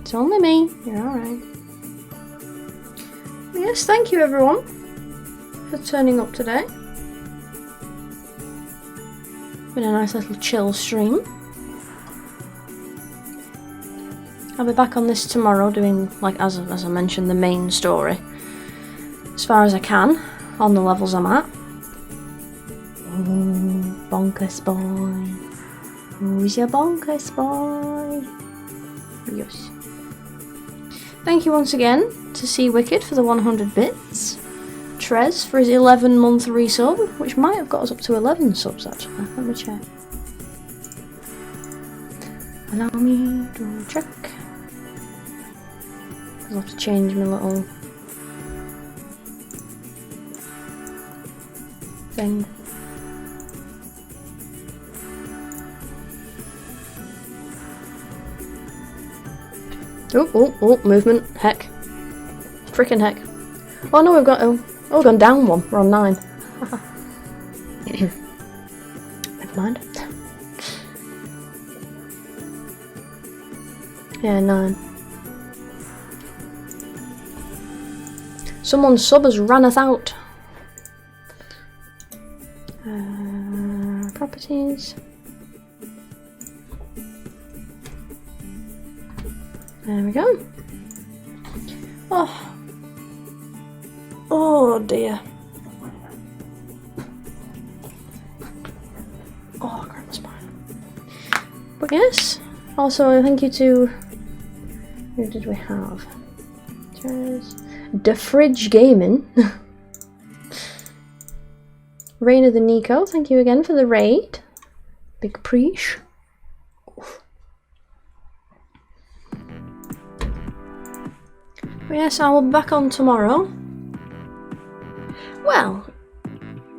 It's only me. You're alright. Yes, thank you everyone for turning up today. Been a nice little chill stream. I'll be back on this tomorrow doing, like as I mentioned, the main story. As far as I can, on the levels I'm at. Oh, bonkers boy. Who's your bonkers boy? Yes. Thank you once again to Sea Wicked for the 100 bits. Trez for his 11-month resub, which might have got us up to 11 subs actually. Let me check. Allow me to check. I'll have to change my little thing. Oh, movement. Heck. Frickin' heck. Oh no, we've gone down one. We're on 9. Never mind. Yeah, 9. Someone's sub has ran us out. Properties. There we go. Oh. Oh dear. Oh, crap, my spine. But yes, also thank you to... Who did we have? There's The Fridge Gaming. Rain the Nico, thank you again for the raid. Big preach. Yes, I will be back on tomorrow. Well,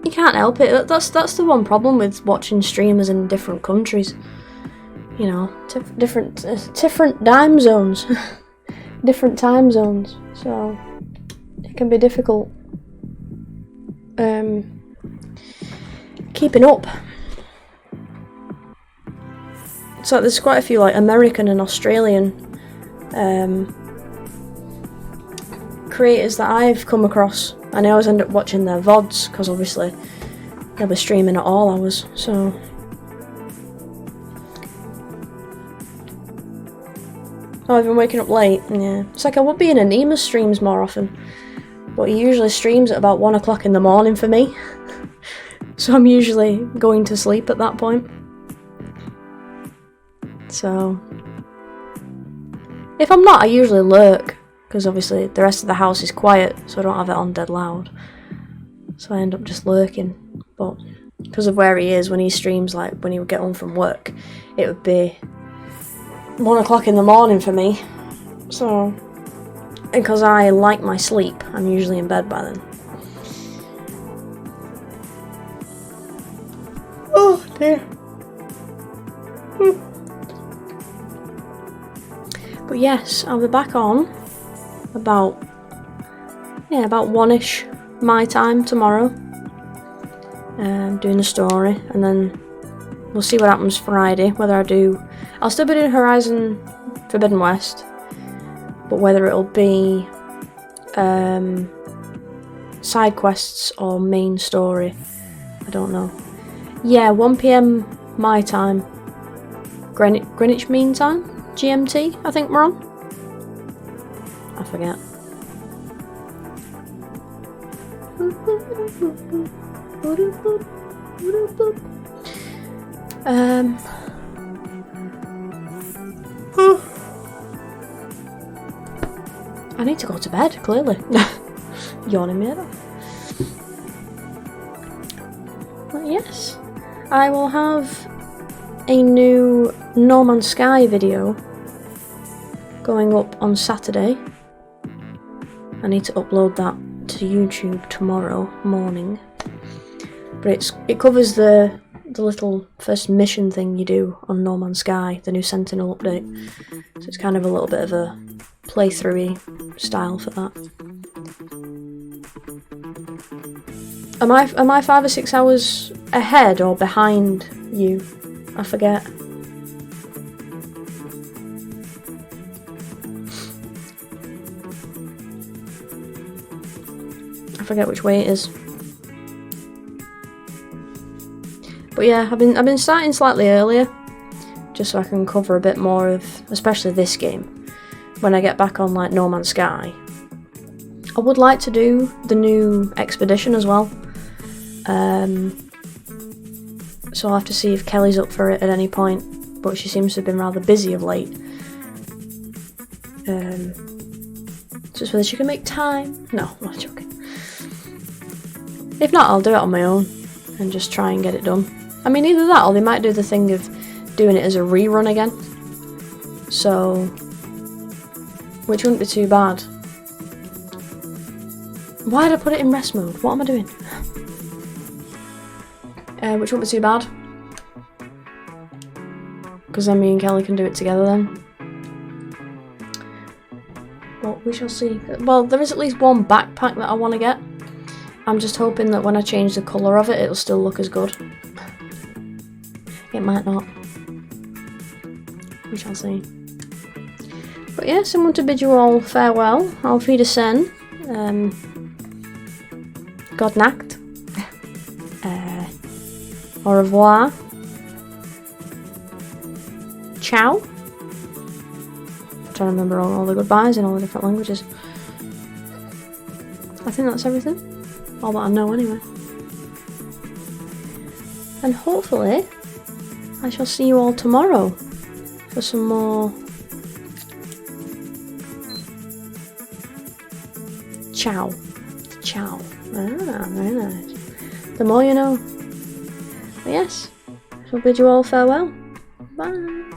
you can't help it. That's the one problem with watching streamers in different countries. You know, different time zones, different time zones. So it can be difficult keeping up. So there's quite a few like American and Australian creators that I've come across, and I always end up watching their VODs because obviously they'll be streaming at all hours. So I've been waking up late. Yeah, it's like I would be in Anima's streams more often, but he usually streams at about 1 o'clock in the morning for me. So I'm usually going to sleep at that point. So if I'm not, I usually lurk, because obviously the rest of the house is quiet, so I don't have it on dead loud. So I end up just lurking. But because of where he is, when he streams, like when he would get home from work, it would be 1 o'clock in the morning for me. So, because I like my sleep, I'm usually in bed by then. Oh dear. But yes, I'll be back on about 1ish my time tomorrow, doing the story, and then we'll see what happens Friday. Whether I'll still be doing Horizon Forbidden West, but whether it'll be side quests or main story, I don't know. Yeah, 1 PM my time, Greenwich Mean Time, GMT, I think we're on. I forget. I need to go to bed, clearly. Yawning me out. But yes, I will have a new No Man's Sky video going up on Saturday. I need to upload that to YouTube tomorrow morning. But it covers the little first mission thing you do on No Man's Sky, the new Sentinel update. So it's kind of a little bit of a playthrough-y style for that. Am I 5 or 6 hours ahead or behind you? I forget. I forget which way it is. But yeah, I've been starting slightly earlier, just so I can cover a bit more of, especially this game, when I get back on like No Man's Sky. I would like to do the new expedition as well. So I'll have to see if Kelly's up for it at any point, but she seems to have been rather busy of late. Just whether she can make time. No, I'm not joking. If not, I'll do it on my own and just try and get it done. I mean, either that or they might do the thing of doing it as a rerun again. So, which wouldn't be too bad. Why did I put it in rest mode? What am I doing? Which wouldn't be too bad. Because then me and Kelly can do it together then. But we shall see. Well, there is at least one backpack that I want to get. I'm just hoping that when I change the colour of it, it'll still look as good. It might not. We shall see. But yeah, someone to bid you all farewell. Auf Wiedersehen. God Nacht. Au revoir. Ciao. I'm trying to remember all the goodbyes in all the different languages. I think that's everything. All that I know anyway. And hopefully I shall see you all tomorrow for some more ciao. Ciao. Ah, very nice. The more you know. But yes, I shall bid you all farewell. Bye.